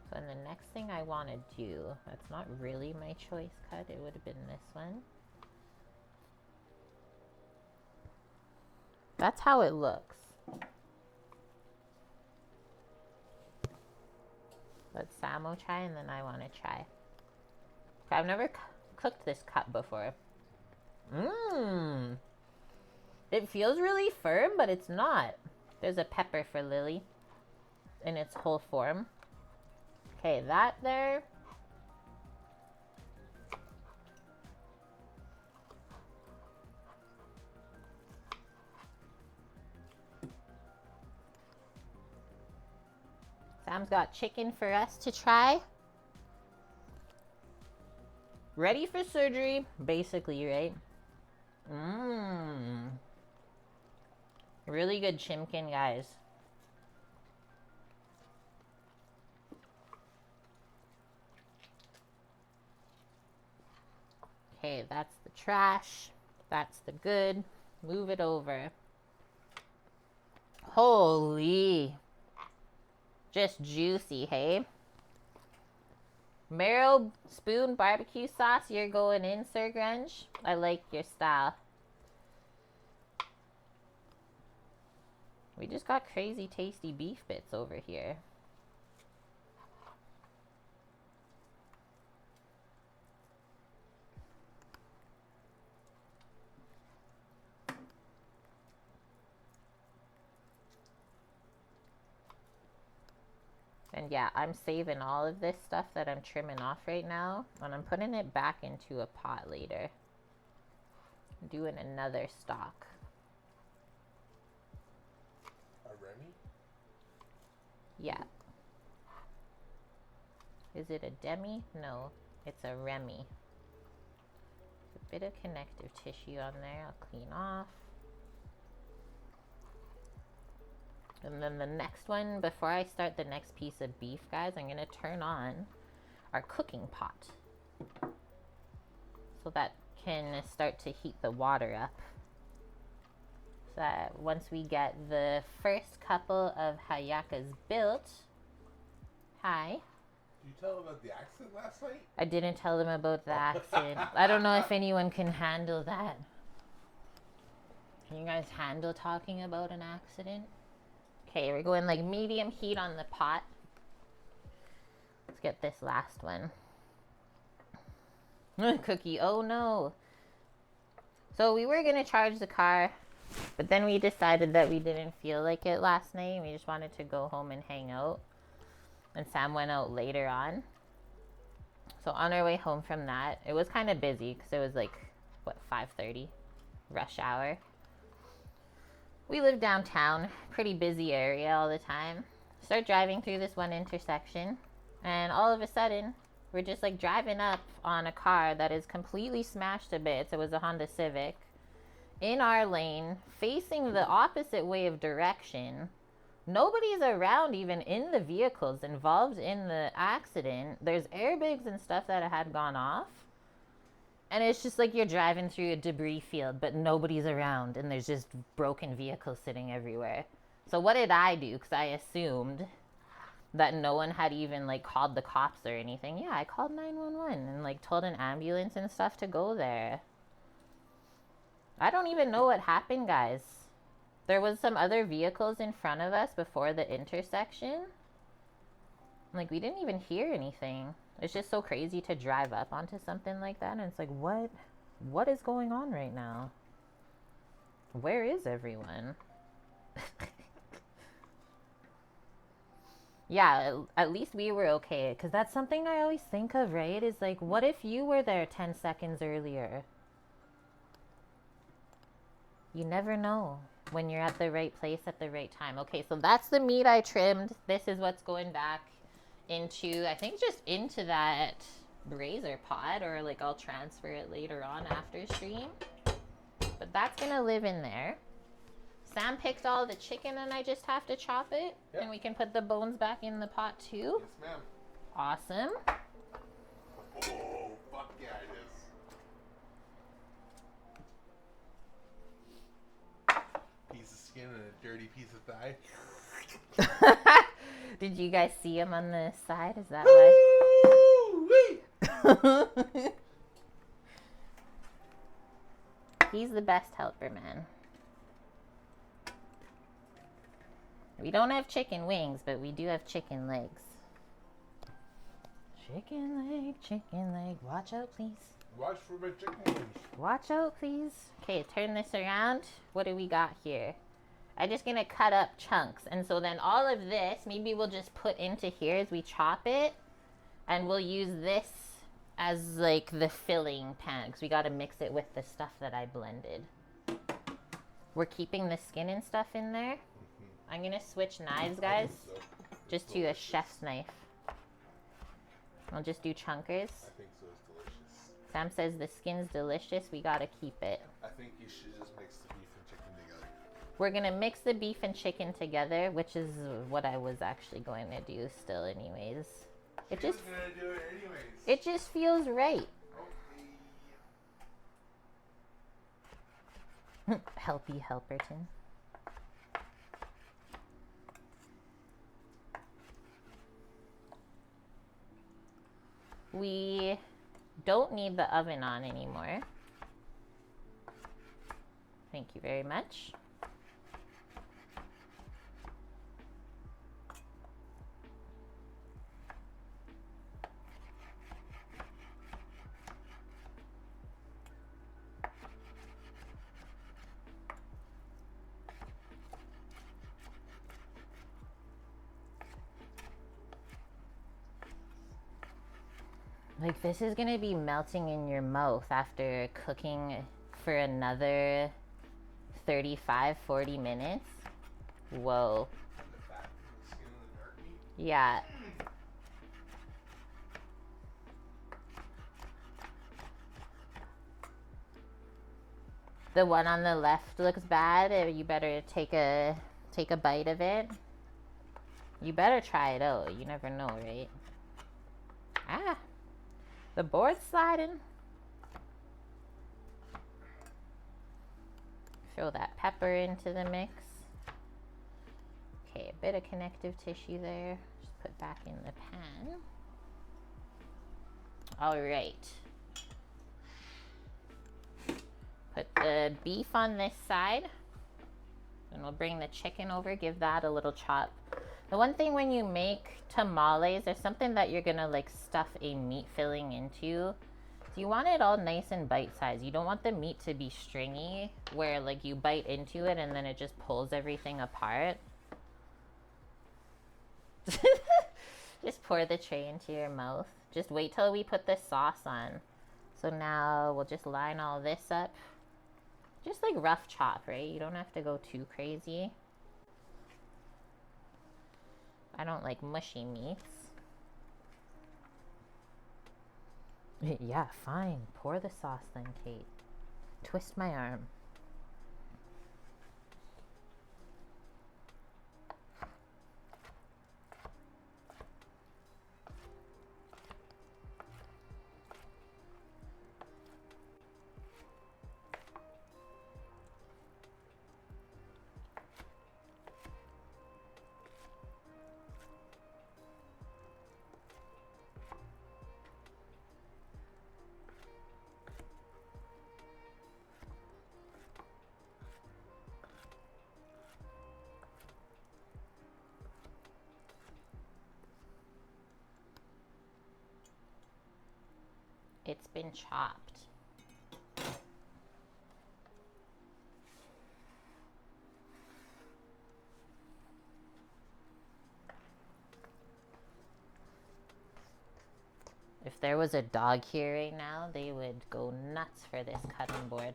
So then the next thing I want to do, that's not really my choice cut, it would have been this one. That's how it looks. Let Samo try and then I want to try. I've never cooked this cut before. Mmm. It feels really firm, but it's not. There's a pepper for Lily in its whole form. Okay, that there. Sam's got chicken for us to try. Ready for surgery, basically, right? Mmm. Really good chimkin, guys. Okay, that's the trash. That's the good. Move it over. Holy. Just juicy, hey? Marrow spoon barbecue sauce, you're going in, Sir Grunge. I like your style. We just got crazy tasty beef bits over here. And yeah, I'm saving all of this stuff that I'm trimming off right now, and I'm putting it back into a pot later. I'm doing another stock. A Remy? Yeah. Is it a demi? No, it's a Remy. A bit of connective tissue on there. I'll clean off. And then the next one, before I start the next piece of beef, guys, I'm going to turn on our cooking pot so that can start to heat the water up. So that once we get the first couple of hallacas built, hi. Did you tell them about the accident last night? I didn't tell them about the accident. I don't know if anyone can handle that. Can you guys handle talking about an accident? Okay, we're going like medium heat on the pot. Let's get this last one. Cookie, oh no. So we were gonna charge the car, but then we decided that we didn't feel like it last night. We just wanted to go home and hang out. And Sam went out later on. So on our way home from that, it was kind of busy because it was like, what, 5:30? Rush hour. We live downtown, pretty busy area all the time. Start driving through this one intersection, and all of a sudden, we're just like driving up on a car that is completely smashed to bits. It was a Honda Civic. In our lane, facing the opposite way of direction. Nobody's around even in the vehicles involved in the accident. There's airbags and stuff that had gone off. And it's just like you're driving through a debris field, but nobody's around, and there's just broken vehicles sitting everywhere. So what did I do? Because I assumed that no one had even like called the cops or anything. Yeah, I called 911 and like told an ambulance and stuff to go there. I don't even know what happened, guys. There was some other vehicles in front of us before the intersection. Like, we didn't even hear anything. It's just so crazy to drive up onto something like that, and it's like, what is going on right now? Where is everyone? Yeah, at least we were okay, because that's something I always think of, right? Is like, what if you were there 10 seconds earlier? You never know when you're at the right place at the right time. Okay, so that's the meat I trimmed. This is what's going back into, I think, just into that brazier pot, or like I'll transfer it later on after stream. But that's gonna live in there. Sam picked all the chicken and I just have to chop it. Yep. And we can put the bones back in the pot too. Yes, ma'am. Awesome. Oh, fuck yeah, it is. Piece of skin and a dirty piece of thigh. Did you guys see him on the side? Is that why? He's the best helper, man. We don't have chicken wings, but we do have chicken legs. Chicken leg. Watch out, please. Watch for my chicken wings. Watch out, please. Okay, turn this around. What do we got here? I'm just going to cut up chunks. And so then all of this, maybe we'll just put into here as we chop it. And we'll use this as like the filling pan, because we got to mix it with the stuff that I blended. We're keeping the skin and stuff in there. I'm going to switch knives, guys, just to a chef's knife. I'll just do chunkers. I think so. It's delicious. Sam says the skin's delicious. We got to keep it. I think you should just mix the beef and chicken together. We're going to mix the beef and chicken together, which is what I was actually going to do still anyways. She was going to do it anyways. It just feels right. Okay. Helpy Helperton. We don't need the oven on anymore. Thank you very much. Like, this is gonna be melting in your mouth after cooking for another 35-40 minutes. Whoa. The fat from the skin of the dark meat? Yeah. The one on the left looks bad. You better take a bite of it. You better try it out. You never know, right? Ah, the board's sliding. Throw that pepper into the mix. Okay, a bit of connective tissue there. Just put back in the pan. All right. Put the beef on this side. And we'll bring the chicken over, give that a little chop. The one thing when you make tamales, there's something that you're gonna like stuff a meat filling into. So you want it all nice and bite-sized. You don't want the meat to be stringy, where like you bite into it and then it just pulls everything apart. Just pour the tray into your mouth. Just wait till we put the sauce on. So now we'll just line all this up. Just like rough chop, right? You don't have to go too crazy. I don't like mushy meats. Yeah, fine. Pour the sauce then, Kate. Twist my arm. It's been chopped. If there was a dog here right now, they would go nuts for this cutting board.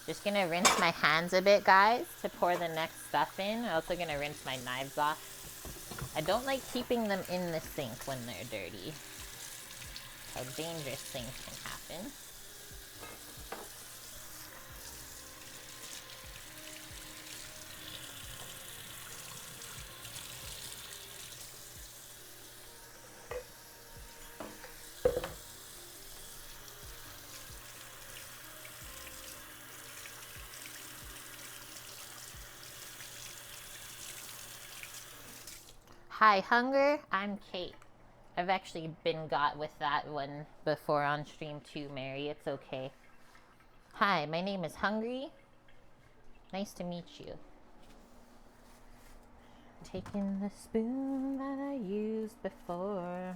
Just gonna rinse my hands a bit, guys, to pour the next stuff in. I'm also gonna rinse my knives off. I don't like keeping them in the sink when they're dirty. How dangerous things can happen. Hi, hunger. I'm Kate. I've actually been got with that one before on stream too, Mary. It's okay. Hi, my name is Hungry. Nice to meet you. Taking the spoon that I used before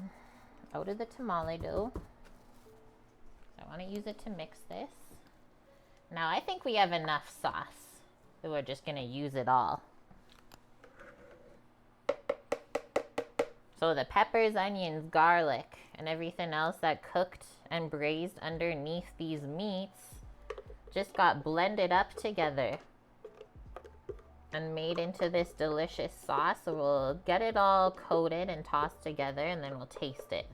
out of the tamale dough. I want to use it to mix this. Now I think we have enough sauce, so we're just going to use it all. So the peppers, onions, garlic, and everything else that cooked and braised underneath these meats just got blended up together and made into this delicious sauce. So we'll get it all coated and tossed together, and then we'll taste it.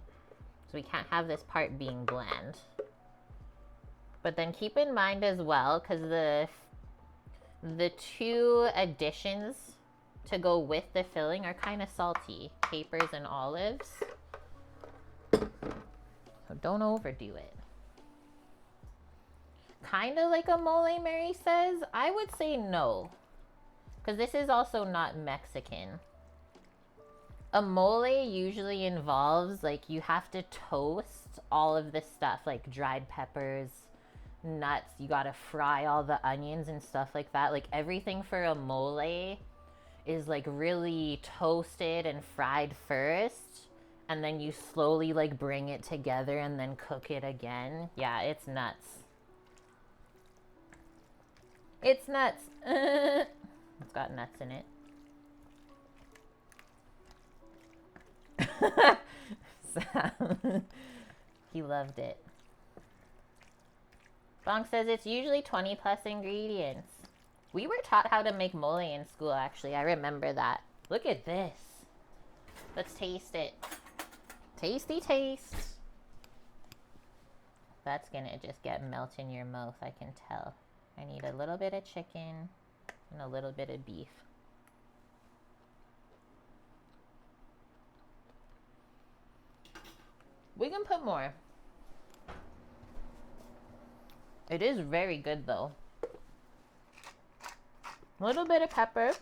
So we can't have this part being bland. But then keep in mind as well, because the two additions to go with the filling are kind of salty. Capers and olives. So don't overdo it. Kind of like a mole, Mary says. I would say no. Because this is also not Mexican. A mole usually involves, like, you have to toast all of this stuff. Like dried peppers, nuts. You gotta fry all the onions and stuff like that. Like everything for a mole is like really toasted and fried first, and then you slowly like bring it together and then cook it again. Yeah, it's nuts. It's nuts. It's got nuts in it. Sam. He loved it. Bonk says it's usually 20 plus ingredients. We were taught how to make mole in school, actually. I remember that. Look at this. Let's taste it. Tasty taste. That's gonna just get melt in your mouth, I can tell. I need a little bit of chicken and a little bit of beef. We can put more. It is very good though. A little bit of pepper.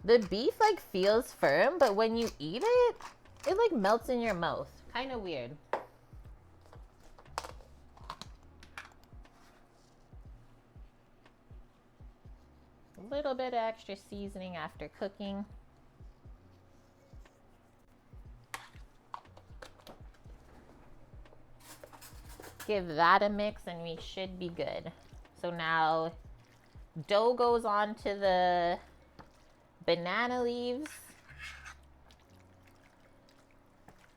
The beef like feels firm, but when you eat it, it like melts in your mouth. Kind of weird. A little bit of extra seasoning after cooking. Give that a mix and we should be good. So now dough goes on to the banana leaves.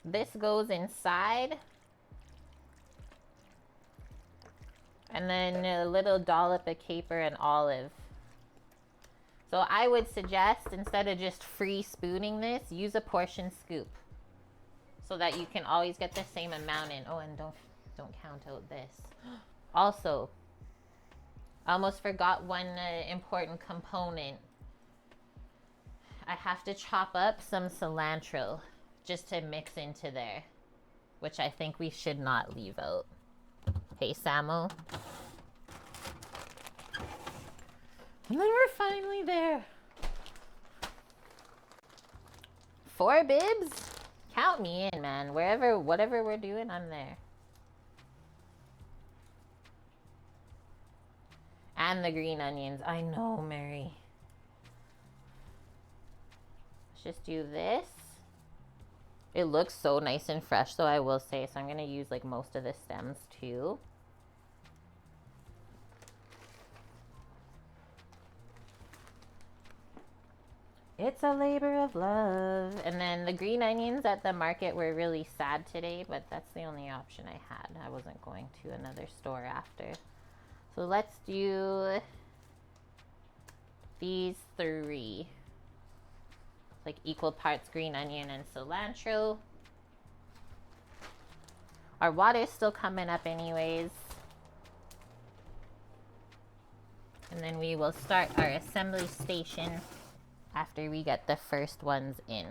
This goes inside. And then a little dollop of caper and olive. So I would suggest, instead of just free spooning this, use a portion scoop. So that you can always get the same amount in. Oh, and don't count out this. Also, I almost forgot one important component. I have to chop up some cilantro just to mix into there, which I think we should not leave out. Hey, Samo. And then we're finally there. 4 bibs? Count me in, man. Whatever we're doing, I'm there. And the green onions. I know, Mary. Let's just do this. It looks so nice and fresh, though, I will say. So I'm going to use like most of the stems too. It's a labor of love. And then the green onions at the market were really sad today, but that's the only option I had. I wasn't going to another store after. So let's do these 3. Like equal parts green onion and cilantro. Our water's still coming up anyways. And then we will start our assembly station after we get the first ones in.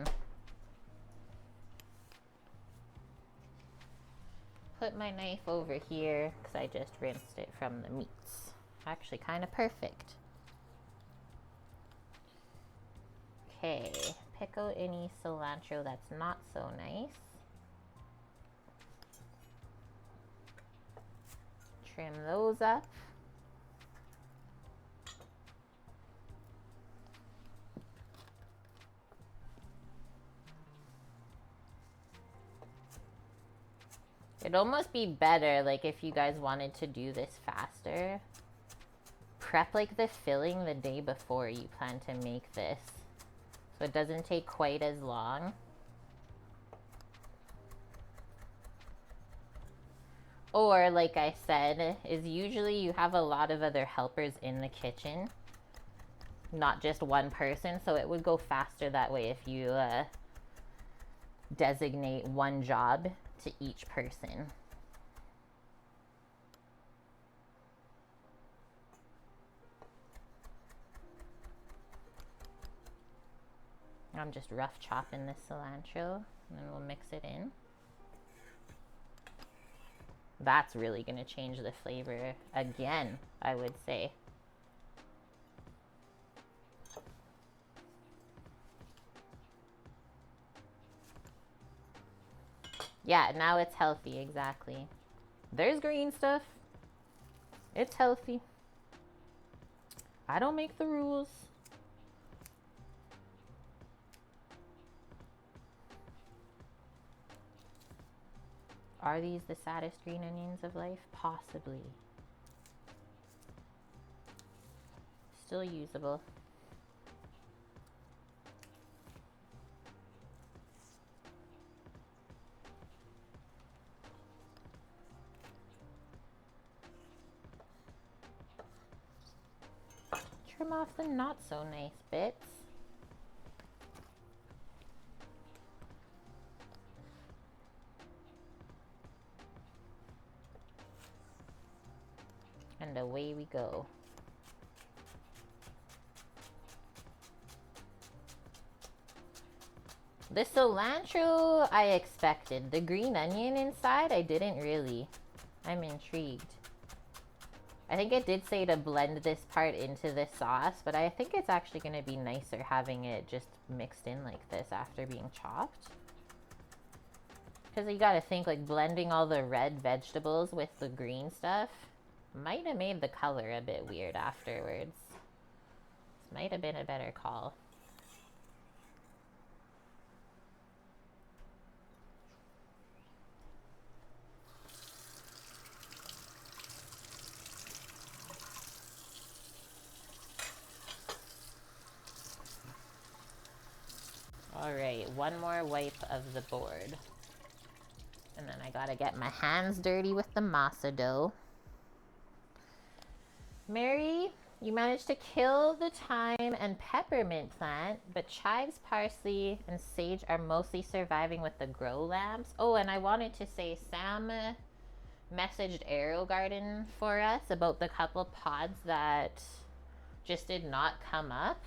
Put my knife over here because I just rinsed it from the meats. Actually, kind of perfect. Okay, pick out any cilantro that's not so nice. Trim those up. It'd almost be better, like, if you guys wanted to do this faster, prep, like, the filling the day before you plan to make this. So it doesn't take quite as long. Or, like I said, is usually you have a lot of other helpers in the kitchen. Not just one person, so it would go faster that way if you designate one job to each person. I'm just rough chopping this cilantro, and then we'll mix it in. That's really going to change the flavor again, I would say. Yeah, now it's healthy, exactly. There's green stuff. It's healthy. I don't make the rules. Are these the saddest green onions of life? Possibly. Still usable. trim off the not so nice bits. And away we go. The cilantro I expected. The green onion inside, I didn't really. I'm intrigued. I think it did say to blend this part into the sauce, but I think it's actually going to be nicer having it just mixed in like this after being chopped. Because you got to think, like, blending all the red vegetables with the green stuff might have made the color a bit weird afterwards. This might have been a better call. All right, one more wipe of the board. And then I gotta get my hands dirty with the masa dough. Mary, you managed to kill the thyme and peppermint plant, but chives, parsley, and sage are mostly surviving with the grow lamps. Oh, and I wanted to say Sam messaged Arrow Garden for us about the couple pods that just did not come up.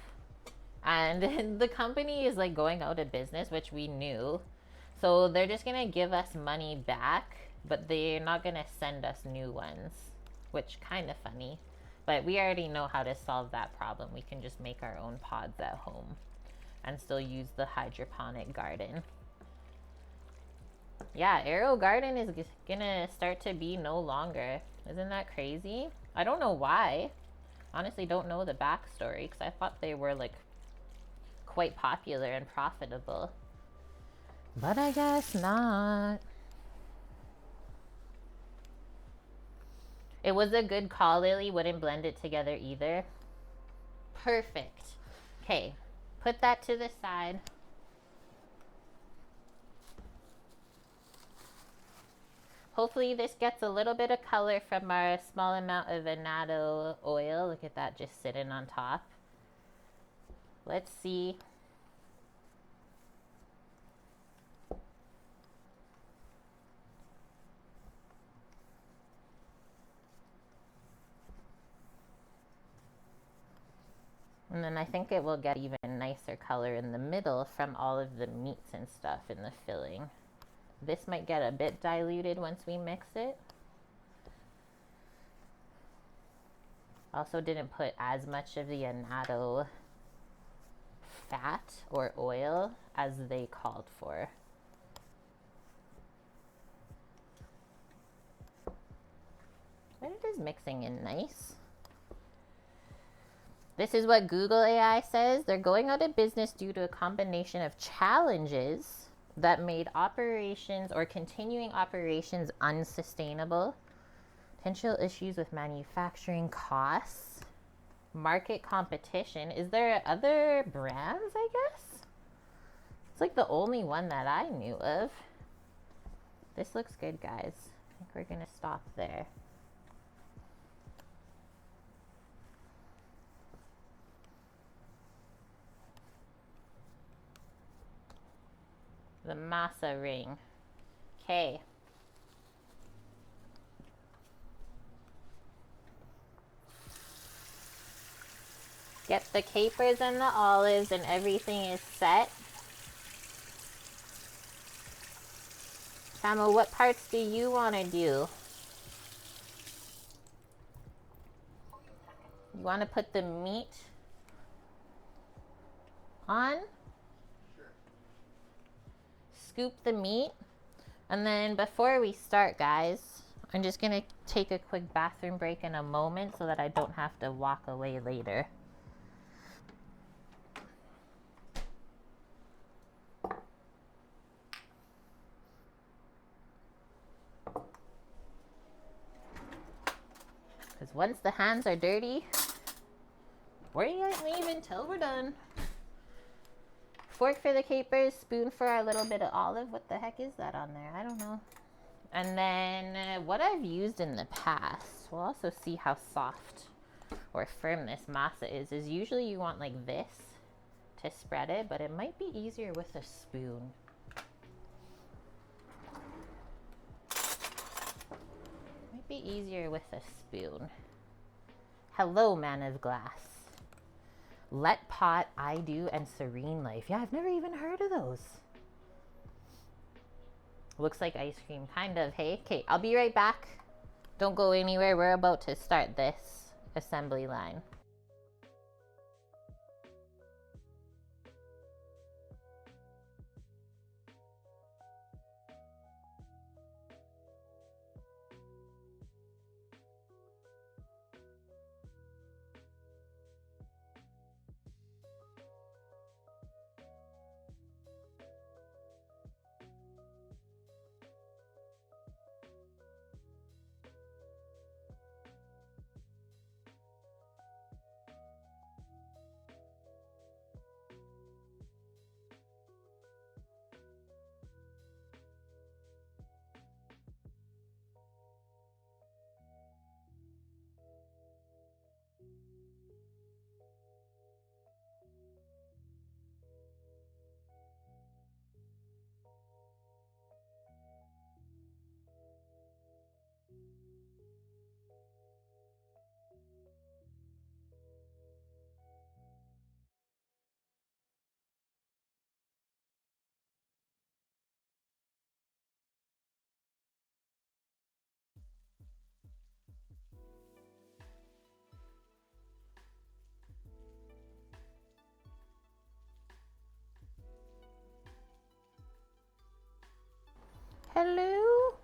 And the company is like going out of business, which we knew. So they're just gonna give us money back, but they're not gonna send us new ones, which kind of funny. But we already know how to solve that problem. We can just make our own pods at home and still use the hydroponic garden. Yeah, Arrow Garden is gonna start to be no longer. Isn't that crazy? I don't know why. Honestly, don't know the backstory because I thought they were like quite popular and profitable. But I guess not. It was a good call, Lily. Wouldn't blend it together either. Perfect. Okay, put that to the side. Hopefully this gets a little bit of color from our small amount of annatto oil. Look at that just sitting on top. Let's see. And then I think it will get even nicer color in the middle from all of the meats and stuff in the filling. This might get a bit diluted once we mix it. Also didn't put as much of the annatto fat or oil as they called for. But it is mixing in nice. This is what Google AI says. They're going out of business due to a combination of challenges that made operations or continuing operations unsustainable, potential issues with manufacturing costs, market competition. Is there other brands, I guess? It's like the only one that I knew of. This looks good, guys. I think we're gonna stop there. The masa ring. Okay. Get the capers and the olives and everything is set. Samo, what parts do you want to do? You want to put the meat on? Scoop the meat, and then before we start, guys, I'm just gonna take a quick bathroom break in a moment so that I don't have to walk away later. Because once the hands are dirty, we ain't leaving till we're done. Fork for the capers, spoon for our little bit of olive. What the heck is that on there? I don't know. And then what I've used in the past. We'll also see how soft or firmness masa is usually you want like this to spread it, but it might be easier with a spoon. Might be easier with a spoon. Hello, man of glass. Let pot, I do, and serene life. Yeah, I've never even heard of those. Looks like ice cream, kind of, hey? Okay, I'll be right back. Don't go anywhere. We're about to start this assembly line. Hello?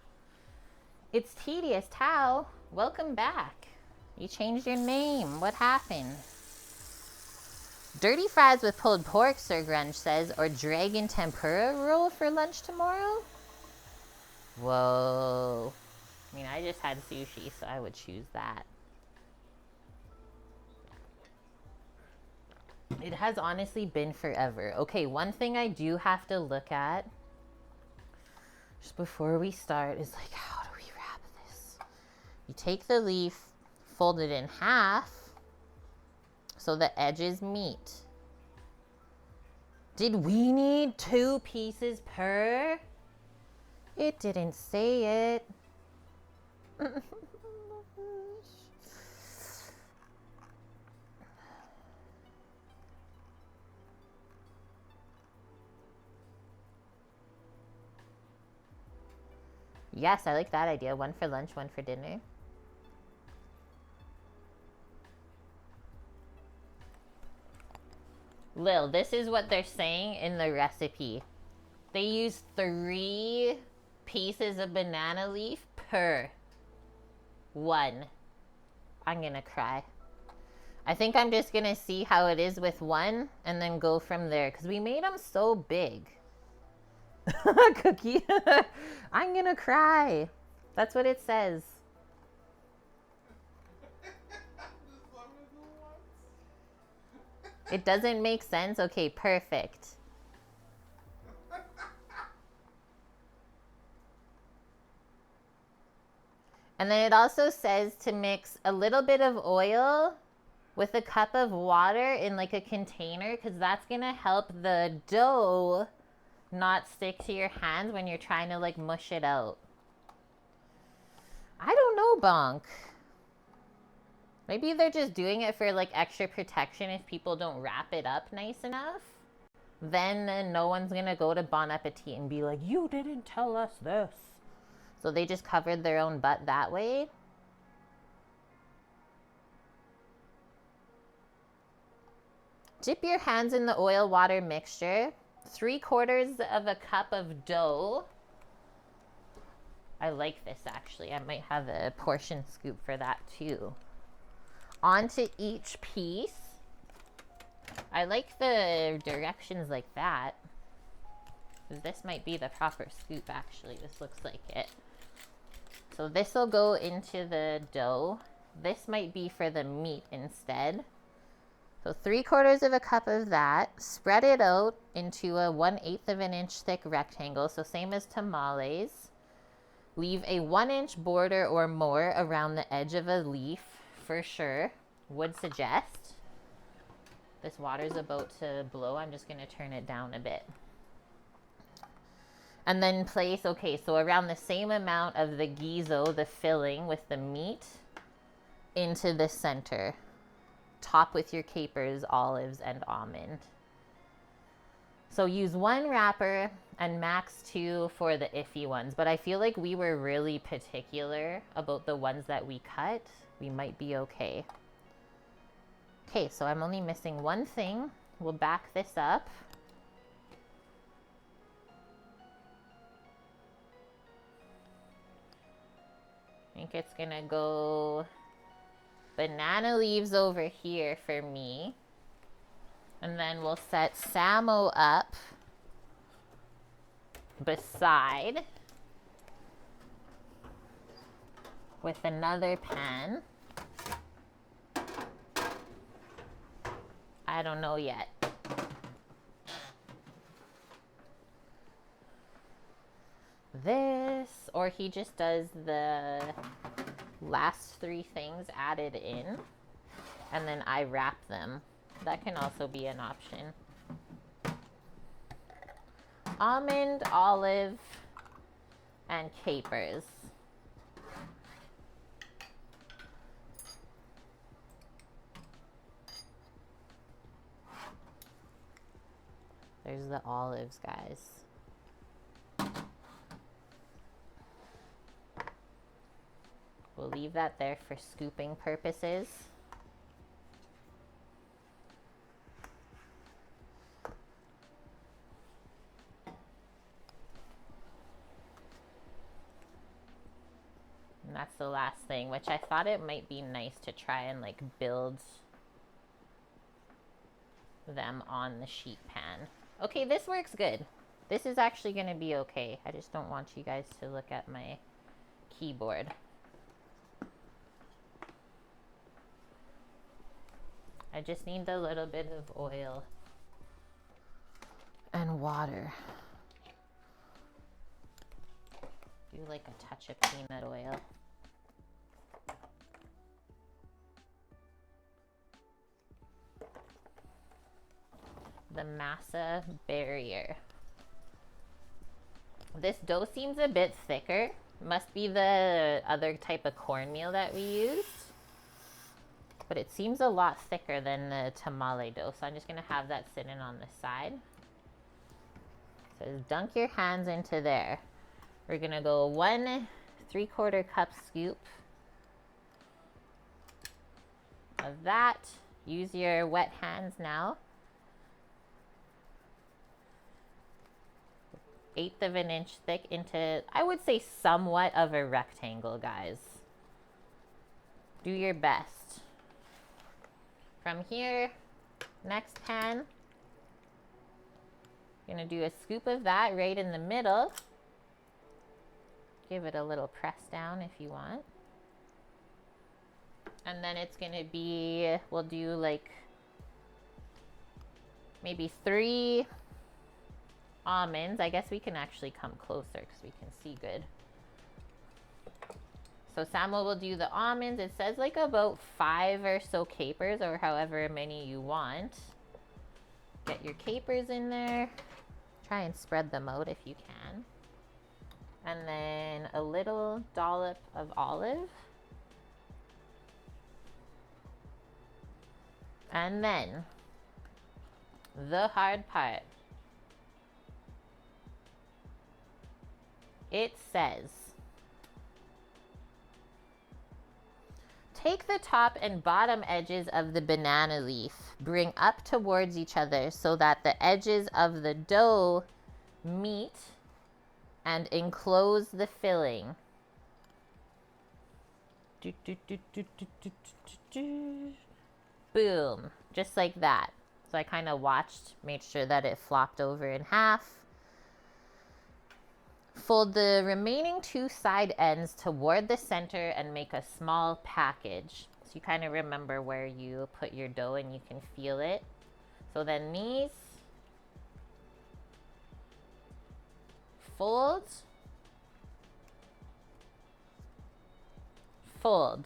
It's Tedious Tao. Welcome back. You changed your name. What happened? Dirty fries with pulled pork, Sir Grunge says, or dragon tempura roll for lunch tomorrow? Whoa. I mean, I just had sushi, so I would choose that. It has honestly been forever. Okay, one thing I do have to look at just before we start is like, how do we wrap this? You take the leaf, fold it in half so the edges meet. Did we need 2 pieces per? It didn't say it. Yes, I like that idea. 1 for lunch, 1 for dinner. Lil, this is what they're saying in the recipe. They use 3 pieces of banana leaf per 1. I'm gonna cry. I think I'm just gonna see how it is with 1 and then go from there, because we made them so big. Cookie. I'm gonna cry. That's what it says. It doesn't make sense? Okay, perfect. And then it also says to mix a little bit of oil with a cup of water in like a container, because that's gonna help the dough not stick to your hands when you're trying to like mush it out. I don't know, Bonk. Maybe they're just doing it for like extra protection if people don't wrap it up nice enough. Then no one's gonna go to Bon Appetit and be like, you didn't tell us this. So they just covered their own butt that way. Dip your hands in the oil water mixture. 3/4 of a cup of dough. I like this actually. I might have a portion scoop for that too. Onto each piece. I like the directions like that. This might be the proper scoop actually. This looks like it. So this will go into the dough. This might be for the meat instead. So 3/4 of a cup of that. Spread it out into a 1/8 of an inch thick rectangle. So same as tamales. Leave a 1 inch border or more around the edge of a leaf for sure. would suggest. This water's about to blow. I'm just going to turn it down a bit. And then place, okay, so around the same amount of the gizo, the filling with the meat, into the center. Top with your capers, olives, and almond. So use 1 wrapper and max 2 for the iffy ones. But I feel like we were really particular about the ones that we cut. We might be okay. Okay, so I'm only missing 1 thing. We'll back this up. I think it's gonna go banana leaves over here for me. And then we'll set Samo up beside with another pan. I don't know yet. This, or he just does the last 3 things added in, and then I wrap them. That can also be an option. Almond, olive, and capers. There's the olives, guys. We'll leave that there for scooping purposes. And that's the last thing, which I thought it might be nice to try and like build them on the sheet pan. Okay, this works good. This is actually going to be okay. I just don't want you guys to look at my keyboard. I just need a little bit of oil and water. Do like a touch of peanut oil. The masa barrier. This dough seems a bit thicker. Must be the other type of cornmeal that we used. But it seems a lot thicker than the tamale dough. So I'm just going to have that sitting on the side. So just dunk your hands into there. We're going to go 1 3/4 cup scoop of that. Use your wet hands now. 1/8 of an inch thick into, I would say, somewhat of a rectangle, guys. Do your best. From here, next pan, you're gonna do a scoop of that right in the middle. Give it a little press down if you want. And then it's gonna be, we'll do like maybe 3 almonds. I guess we can actually come closer because we can see good. So Samuel will do the almonds. It says like about 5 or so capers, or however many you want. Get your capers in there. Try and spread them out if you can. And then a little dollop of olive. And then the hard part. It says, take the top and bottom edges of the banana leaf, bring up towards each other so that the edges of the dough meet and enclose the filling. Boom, just like that. So I kind of watched, made sure that it flopped over in half. Fold the remaining 2 side ends toward the center and make a small package. So you kind of remember where you put your dough and you can feel it. So then these fold, fold.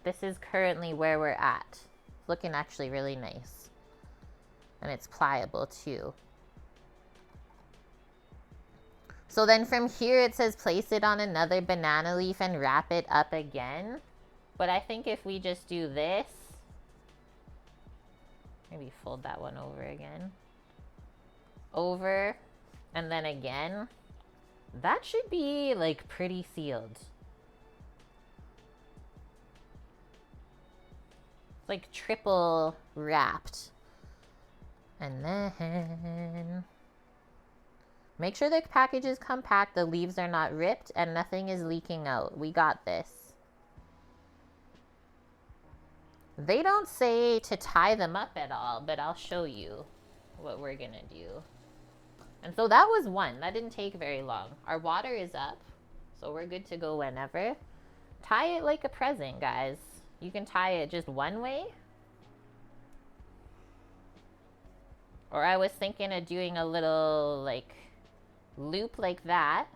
This is currently where we're at. It's looking actually really nice. And it's pliable too. So then from here it says place it on another banana leaf and wrap it up again. But I think if we just do this, maybe fold that one over again. Over, and then again. That should be like pretty sealed. It's like triple wrapped. And then make sure the package is compact, the leaves are not ripped, and nothing is leaking out. We got this. They don't say to tie them up at all, but I'll show you what we're gonna do. And so that was one. That didn't take very long. Our water is up, so we're good to go whenever. Tie it like a present, guys. You can tie it just one way. Or I was thinking of doing a little, like, loop like that.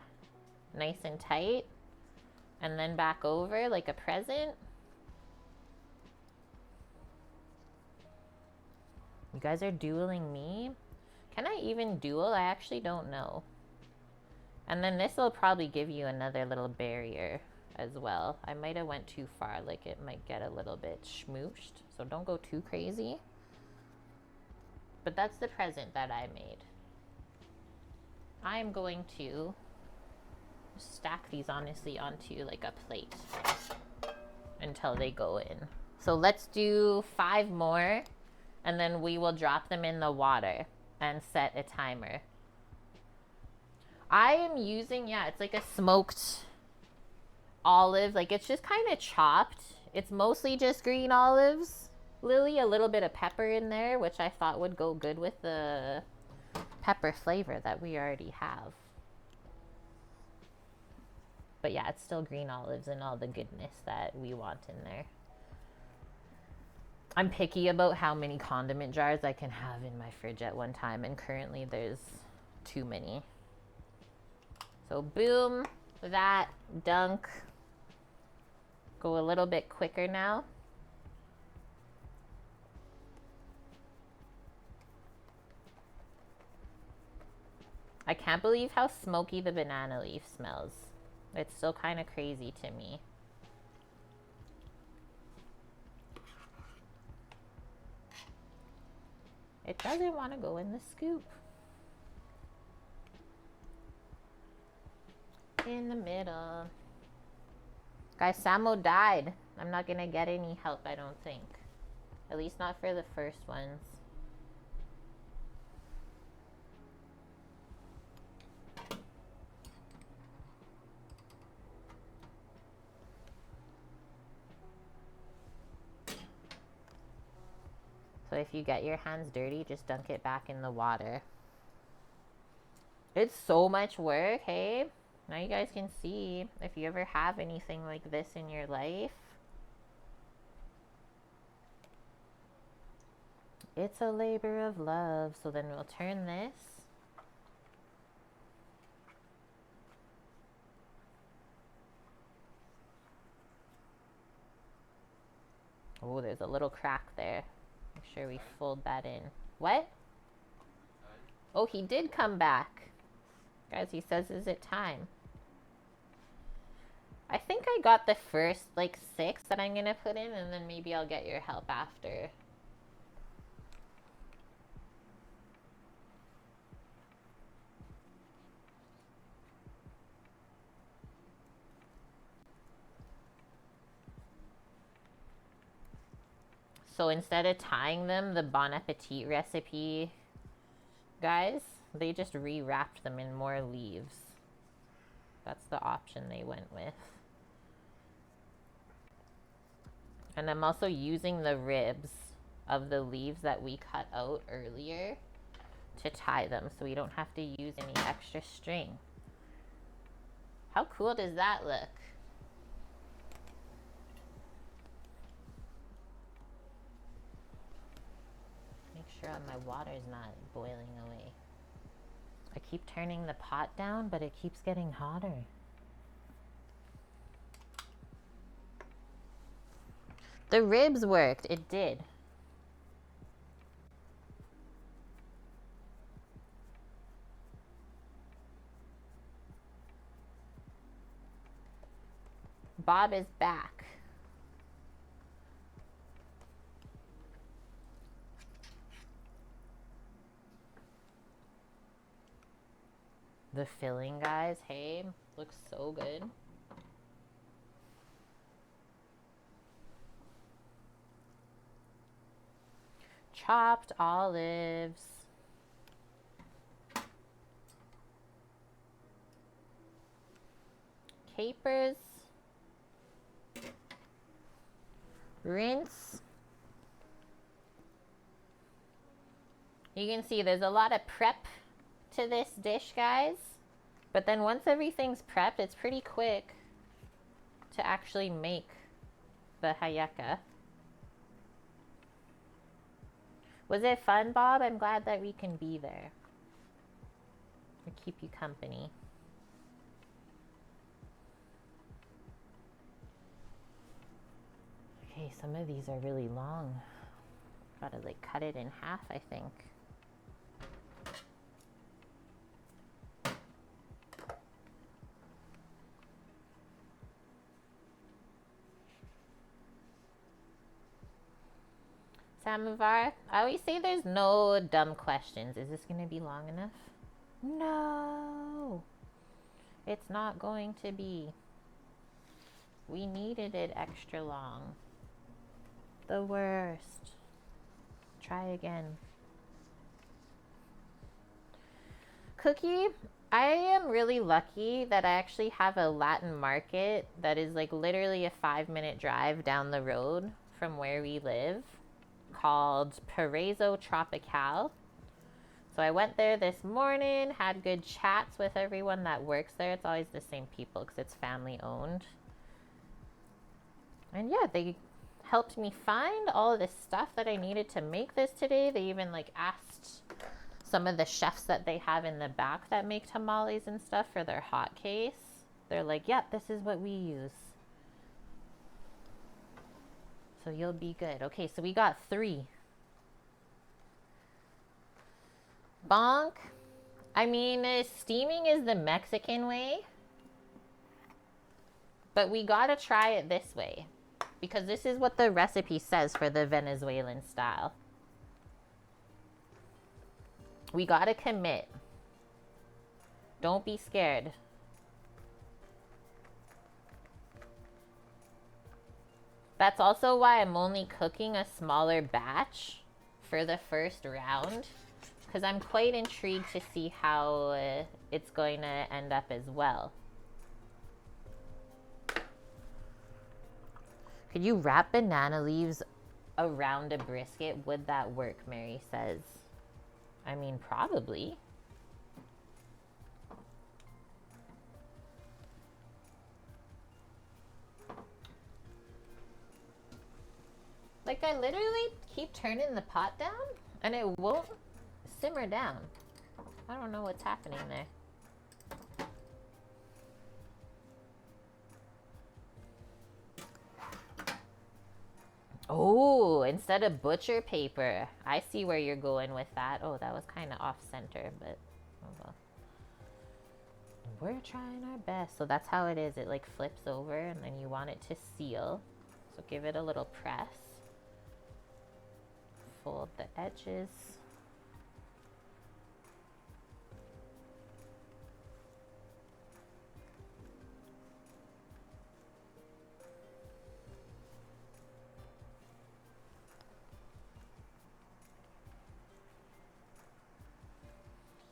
Nice and tight. And then back over like a present. You guys are dueling me? Can I even duel? I actually don't know. And then this will probably give you another little barrier as well. I might have went too far, like it might get a little bit smooshed. So don't go too crazy. But that's the present that I made. I am going to stack these honestly onto like a plate until they go in. So let's do 5 more and then we will drop them in the water and set a timer. I am using, yeah, it's like a smoked olive. Like it's just kind of chopped. It's mostly just green olives, Lily. A little bit of pepper in there, which I thought would go good with the pepper flavor that we already have. But yeah, it's still green olives and all the goodness that we want in there. I'm picky about how many condiment jars I can have in my fridge at one time, and currently there's too many. So boom, that, dunk. Go a little bit quicker now. I can't believe how smoky the banana leaf smells. It's still kind of crazy to me. It doesn't want to go in the scoop. In the middle. Guys, Samo died. I'm not going to get any help, I don't think. At least not for the first ones. So if you get your hands dirty, just dunk it back in the water. It's so much work, hey? Now you guys can see if you ever have anything like this in your life. It's a labor of love. So then we'll turn this. Oh, there's a little crack there. Make sure we fold that in. What? Oh, he did come back. Guys, he says, is it time? I think I got the first, like, 6 that I'm going to put in, and then maybe I'll get your help after. So instead of tying them, the Bon Appetit recipe, guys, they just rewrapped them in more leaves. That's the option they went with. And I'm also using the ribs of the leaves that we cut out earlier to tie them, so we don't have to use any extra string. How cool does that look? Make sure my water's not boiling away. I keep turning the pot down, but it keeps getting hotter. The ribs worked. It did. Bob is back. The filling, guys, hey, looks so good. Chopped olives. Capers. Rinse. You can see there's a lot of prep to this dish, guys. But then once everything's prepped, it's pretty quick to actually make the Hallacas. Was it fun, Bob? I'm glad that we can be there. We keep you company. Okay, some of these are really long. Gotta like cut it in half, I think. Samovar, I always say there's no dumb questions. Is this gonna be long enough? No, it's not going to be. We needed it extra long. The worst. Try again. Cookie, I am really lucky that I actually have a Latin market that is like literally a 5-minute drive down the road from where we live, called Paraiso Tropical. So I went there this morning, had good chats with everyone that works there. It's always the same people because it's family owned. And yeah, they helped me find all of the stuff that I needed to make this today. They even like asked some of the chefs that they have in the back that make tamales and stuff for their hot case. They're like, yeah, this is what we use. So you'll be good. Okay, so we got 3. Bonk. I mean, steaming is the Mexican way. But we gotta try it this way. Because this is what the recipe says for the Venezuelan style. We gotta commit. Don't be scared. That's also why I'm only cooking a smaller batch for the first round, because I'm quite intrigued to see how it's going to end up as well. Could you wrap banana leaves around a brisket? Would that work? Mary says. I mean, probably. Like, I literally keep turning the pot down and it won't simmer down. I don't know what's happening there. Oh, instead of butcher paper. I see where you're going with that. Oh, that was kind of off center, but oh well. We're trying our best. So that's how it is. It like flips over and then you want it to seal. So give it a little press. Fold the edges.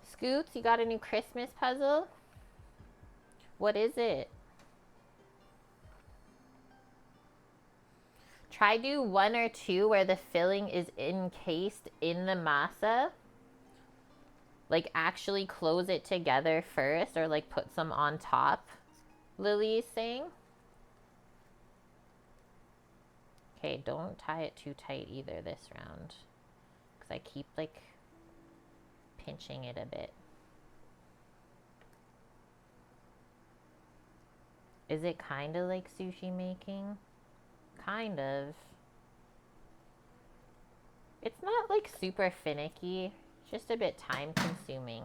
Scoots, you got a new Christmas puzzle? What is it? Try do 1 or 2 where the filling is encased in the masa. Like actually close it together first, or like put some on top, Lily is saying. Okay, don't tie it too tight either this round, because I keep like pinching it a bit. Is it kind of like sushi making? Kind of. It's not like super finicky, just a bit time consuming.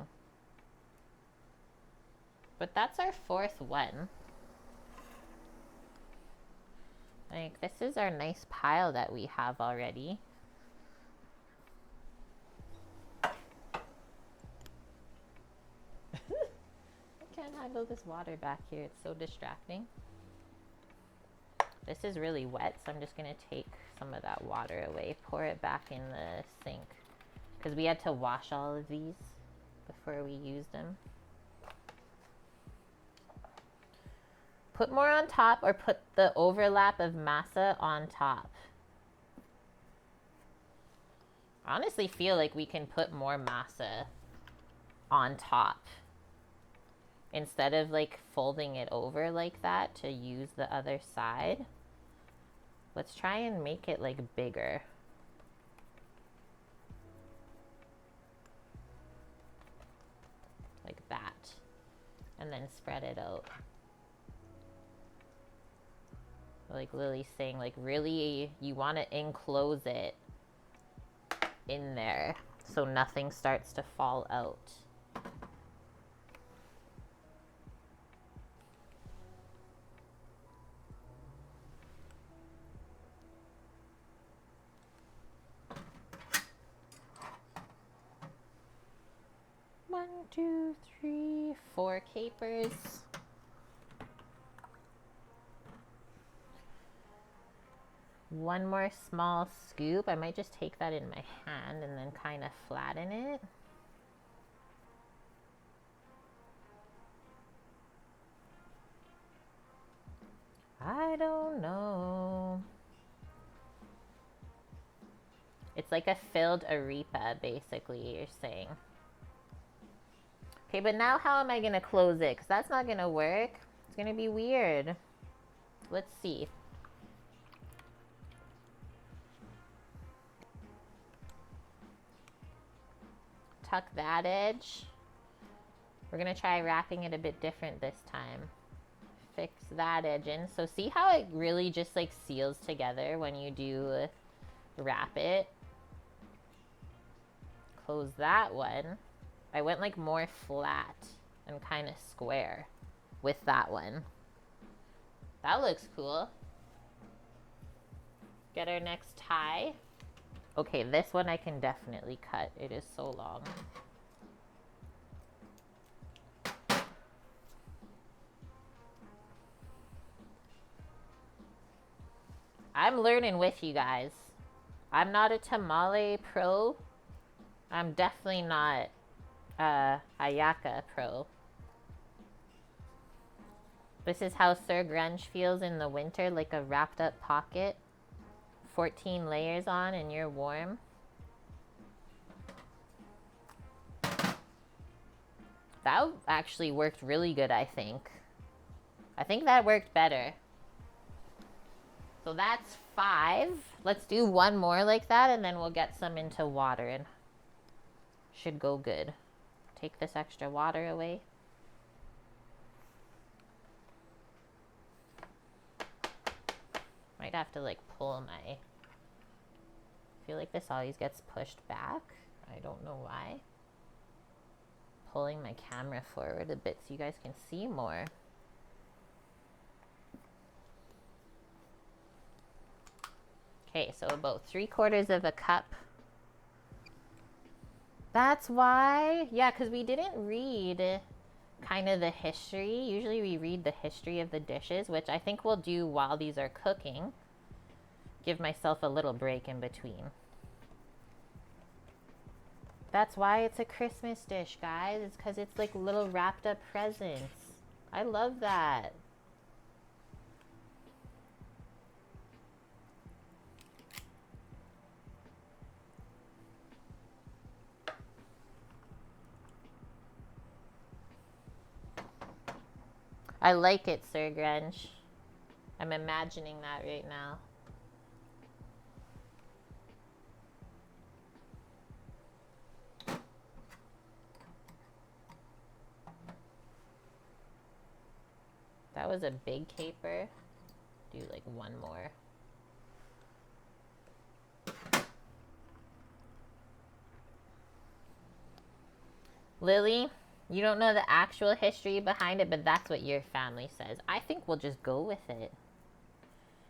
But that's our fourth one. Like, this is our nice pile that we have already. I can't handle this water back here. It's so distracting. This is really wet, so I'm just going to take some of that water away, pour it back in the sink. Because we had to wash all of these before we used them. Put more on top or put the overlap of masa on top. I honestly feel like we can put more masa on top instead of like folding it over like that to use the other side. Let's try and make it like bigger. Like that. And then spread it out. Like Lily's saying, like really you want to enclose it in there so nothing starts to fall out. One, two, three, 4 capers. One more small scoop. I might just take that in my hand and then kind of flatten it. I don't know. It's like a filled arepa, basically, you're saying. Okay, but now how am I going to close it? Because that's not going to work. It's going to be weird. Let's see. Tuck that edge. We're gonna try wrapping it a bit different this time. Fix that edge in. So see how it really just like seals together when you do wrap it? Close that one. I went like more flat and kind of square with that one. That looks cool. Get our next tie. Okay, this one I can definitely cut. It is so long. I'm learning with you guys. I'm not a tamale pro. I'm definitely not ay-yah-cah pro. This is how Sir Grunge feels in the winter, like a wrapped up pocket. 14 layers on and you're warm. That actually worked really good, I think. I think that worked better. So that's 5. Let's do one more like that and then we'll get some into water and should go good. Take this extra water away. Might have to like pull my... I feel like this always gets pushed back. I don't know why. Pulling my camera forward a bit so you guys can see more. Okay, so about 3/4 of a cup. That's why, yeah, because we didn't read kind of the history. Usually we read the history of the dishes, which I think we'll do while these are cooking. Give myself a little break in between. That's why it's a Christmas dish, guys. It's because it's like little wrapped up presents. I love that. I like it, Sir Grunge. I'm imagining that right now. That was a big caper. Do like one more. Lily, you don't know the actual history behind it, but that's what your family says. I think we'll just go with it.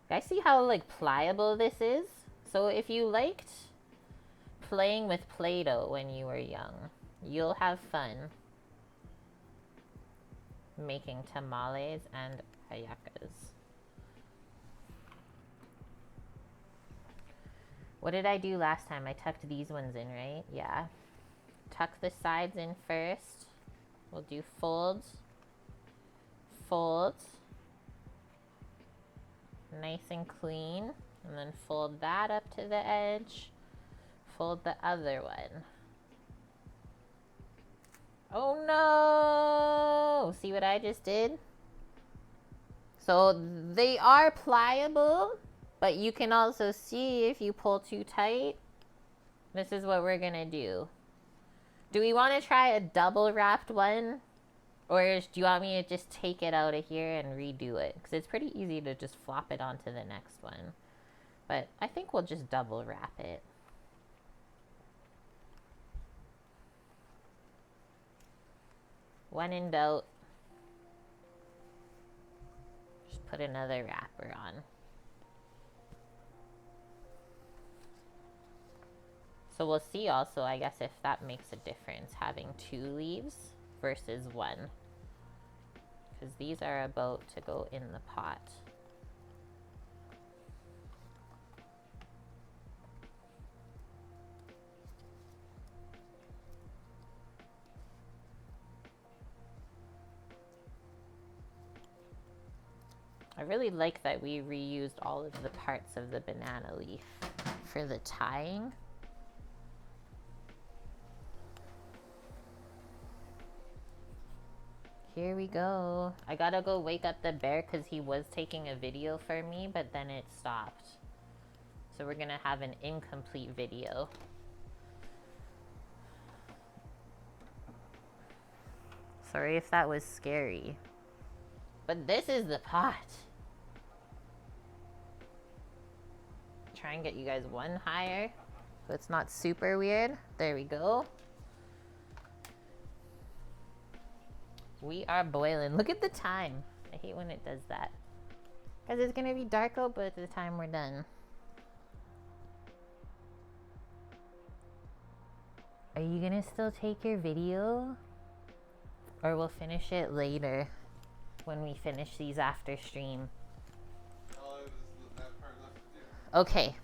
Guys, see how like pliable this is? So if you liked playing with Play-Doh when you were young, you'll have fun making tamales and hallacas. What did I do last time? I tucked these ones in, right? Yeah. Tuck the sides in first. We'll do folds, folds, nice and clean, and then fold that up to the edge, fold the other one. Oh no! See what I just did? So they are pliable, but you can also see if you pull too tight. This is what we're gonna do. Do we want to try a double wrapped one? Or do you want me to just take it out of here and redo it? Because it's pretty easy to just flop it onto the next one. But I think we'll just double wrap it. When in doubt, just put another wrapper on. So we'll see also, I guess, if that makes a difference, having 2 leaves versus 1. Because these are about to go in the pot. I really like that we reused all of the parts of the banana leaf for the tying. Here we go. I gotta go wake up the bear because he was taking a video for me, but then it stopped. So we're gonna have an incomplete video. Sorry if that was scary. But this is the pot. Try and get you guys one higher so it's not super weird. There we go. We are boiling. Look at the time. I hate when it does that. Because it's gonna be dark out by the time we're done. Are you gonna still take your video? Or we'll finish it later when we finish these after stream. Okay.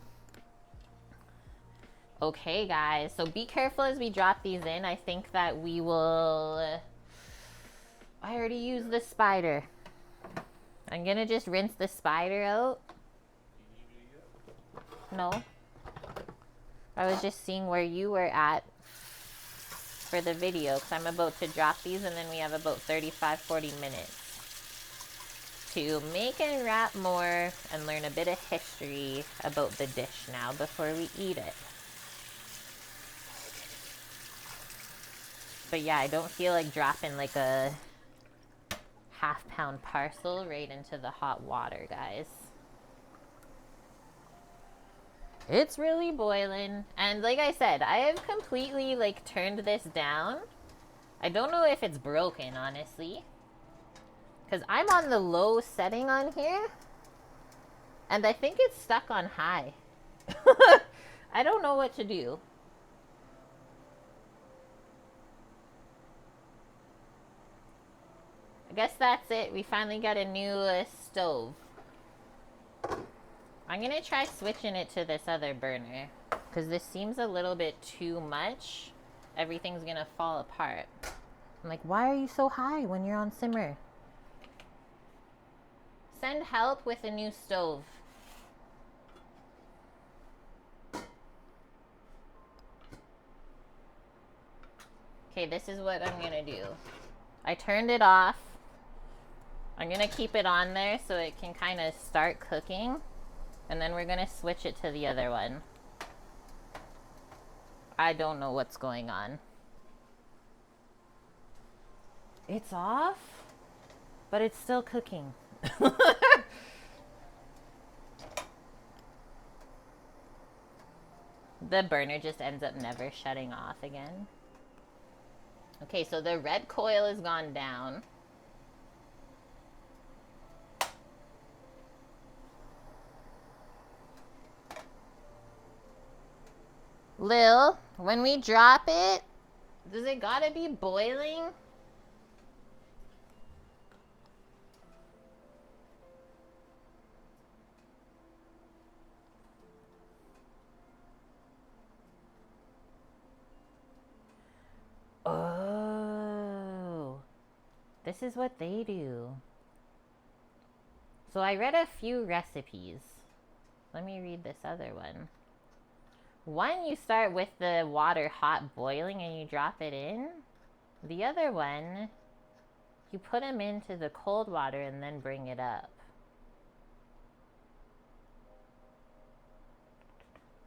Okay, guys. So be careful as we drop these in. I think that we will... I already used the spider. I'm gonna just rinse the spider out. No. I was just seeing where you were at for the video, because I'm about to drop these and then we have about 35-40 minutes to make and wrap more and learn a bit of history about the dish now before we eat it. But yeah, I don't feel like dropping like a half-pound parcel right into the hot water, guys. It's really boiling. And like I said, I have completely like turned this down. I don't know if it's broken, honestly. Because I'm on the low setting on here. And I think it's stuck on high. I don't know what to do. I guess that's it. We finally got a new stove. I'm gonna try switching it to this other burner because this seems a little bit too much. Everything's gonna fall apart. I'm like, why are you so high when you're on simmer? Send help with a new stove. Okay, this is what I'm gonna do. I turned it off. I'm gonna keep it on there so it can kind of start cooking. And then we're gonna switch it to the other one. I don't know what's going on. It's off, but it's still cooking. The burner just ends up never shutting off again. Okay, so the red coil has gone down. Lil, when we drop it, does it gotta be boiling? Oh, this is what they do. So I read a few recipes. Let me read this other one. One, you start with the water hot boiling and you drop it in. The other one, you put them into the cold water and then bring it up.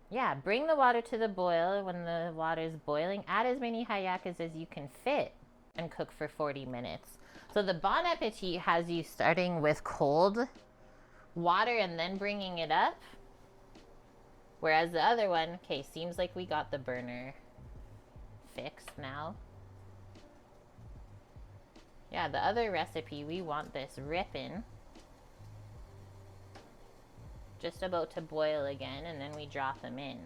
Yeah, bring the water to the boil. When the water is boiling, add as many hallacas as you can fit and cook for 40 minutes. So the Bon Appetit has you starting with cold water and then bringing it up. Whereas the other one, okay, seems like we got the burner fixed now. Yeah, the other recipe, we want this ripping. Just about to boil again, and then we drop them in.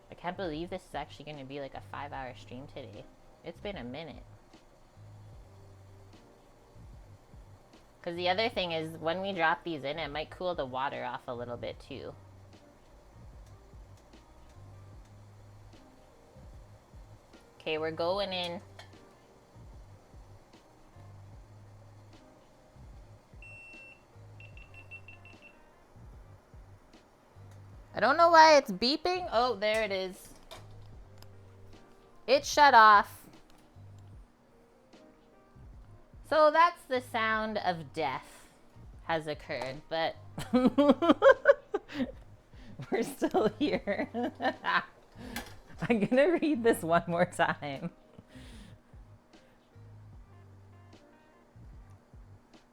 I can't believe this is actually going to be like a 5-hour stream today. It's been a minute. Because the other thing is, when we drop these in, it might cool the water off a little bit too. Okay, we're going in. I don't know why it's beeping. Oh, there it is. It shut off. So that's the sound of death has occurred, but we're still here. I'm gonna read this one more time.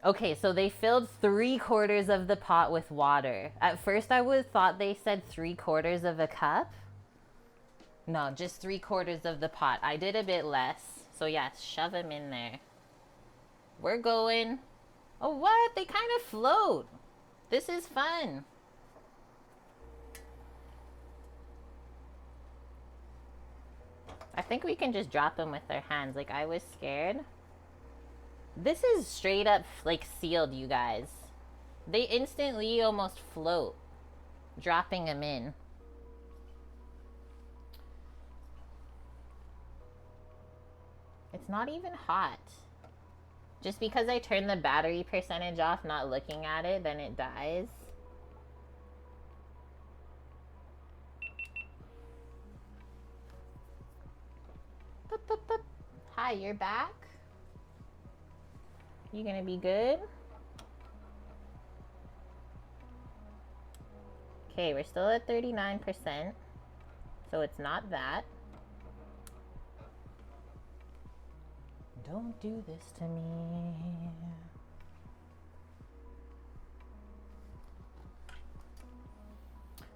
Okay, so they filled 3/4 of the pot with water. At first I thought they said 3/4 of a cup. No, just 3/4 of the pot. I did a bit less. So yes, shove them in there. We're going. Oh, what? They kind of float. This is fun. I think we can just drop them with our hands. Like, I was scared. This is straight up, like, sealed, you guys. They instantly almost float, dropping them in. It's not even hot. Just because I turn the battery percentage off, not looking at it, then it dies. Boop, boop, boop. Hi, you're back? You gonna be good? Okay, we're still at 39%, so it's not that. Don't do this to me.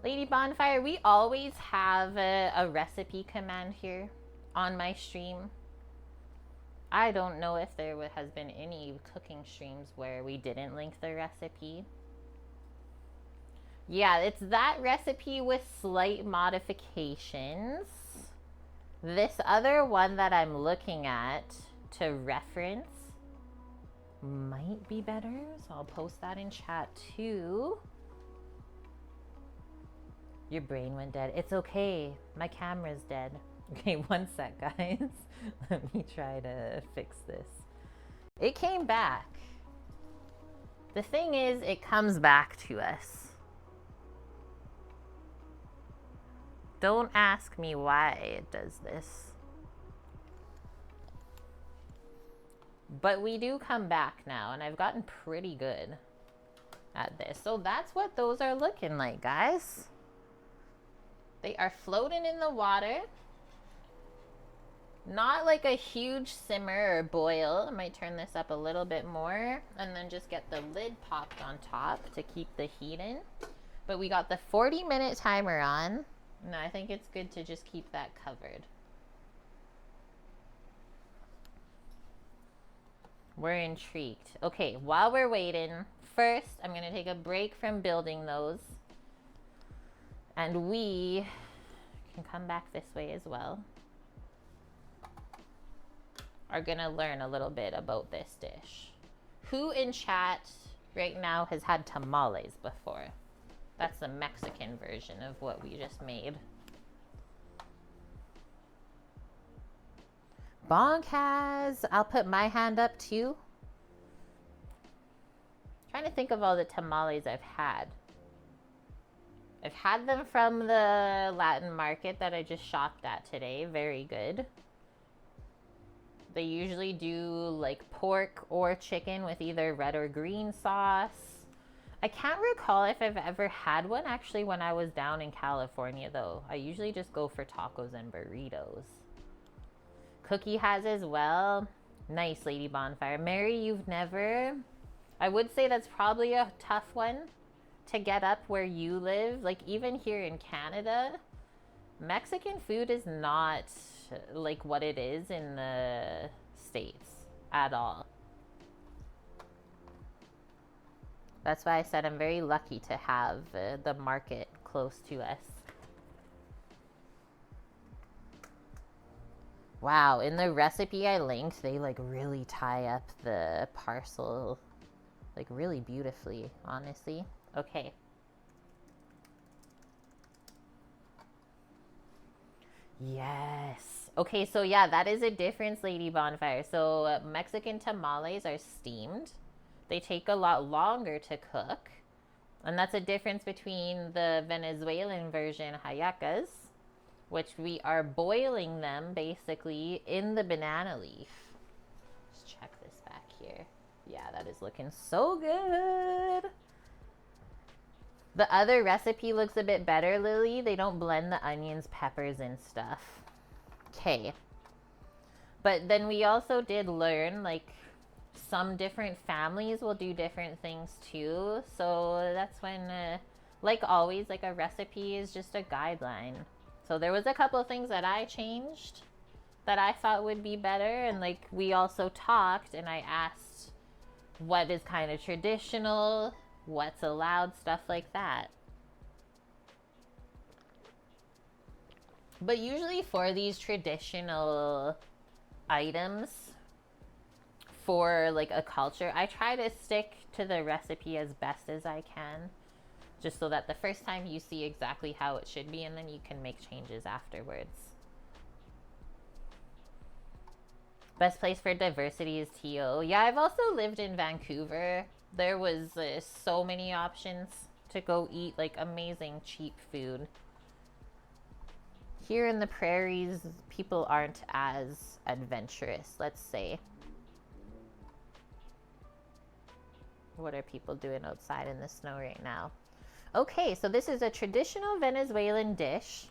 Lady Bonfire, we always have a recipe command here on my stream. I don't know if there has been any cooking streams where we didn't link the recipe. Yeah, it's that recipe with slight modifications. This other one that I'm looking at to reference might be better, so I'll post that in chat too. Your brain went dead. It's okay. My camera's dead. Okay, one sec, guys. Let me try to fix this. It came back. The thing is, it comes back to us. Don't ask me why it does this. But we do come back now, and I've gotten pretty good at this. So that's what those are looking like, guys. They are floating in the water. Not like a huge simmer or boil. I might turn this up a little bit more and then just get the lid popped on top to keep the heat in. But we got the 40-minute timer on. No, I think it's good to just keep that covered. We're intrigued. Okay, while we're waiting, first I'm going to take a break from building those. And we can come back this way as well. Are going to learn a little bit about this dish. Who in chat right now has had tamales before? That's the Mexican version of what we just made. Bonk has. I'll put my hand up too. Trying to think of all the tamales I've had. I've had them from the Latin market that I just shopped at today. Very good. They usually do like pork or chicken with either red or green sauce. I can't recall if I've ever had one actually when I was down in California though. I usually just go for tacos and burritos. Cookie has as well. Nice, Lady Bonfire. Mary, you've never? I would say that's probably a tough one to get up where you live. Like even here in Canada, Mexican food is not like what it is in the States at all. That's why I said I'm very lucky to have the market close to us. Wow, in the recipe I linked, they like really tie up the parcel like really beautifully, honestly. Okay. Yes. Okay, so yeah, that is a difference, Lady Bonfire. So Mexican tamales are steamed. They take a lot longer to cook. And that's a difference between the Venezuelan version, Hallacas, which we are boiling them basically in the banana leaf. Let's check this back here. Yeah, that is looking so good. The other recipe looks a bit better, Lily. They don't blend the onions, peppers, and stuff. Okay. But then we also did learn, like, some different families will do different things too. So that's when, like always, like a recipe is just a guideline. So there was a couple of things that I changed that I thought would be better. And like we also talked and I asked what is kind of traditional, what's allowed, stuff like that. But usually for these traditional items, for like a culture, I try to stick to the recipe as best as I can, just so that the first time you see exactly how it should be and then you can make changes afterwards. Best place for diversity is TO. Yeah, I've also lived in Vancouver. There was so many options to go eat like amazing cheap food. Here in the prairies, people aren't as adventurous, let's say. What are people doing outside in the snow right now? Okay, so this is a traditional Venezuelan dish.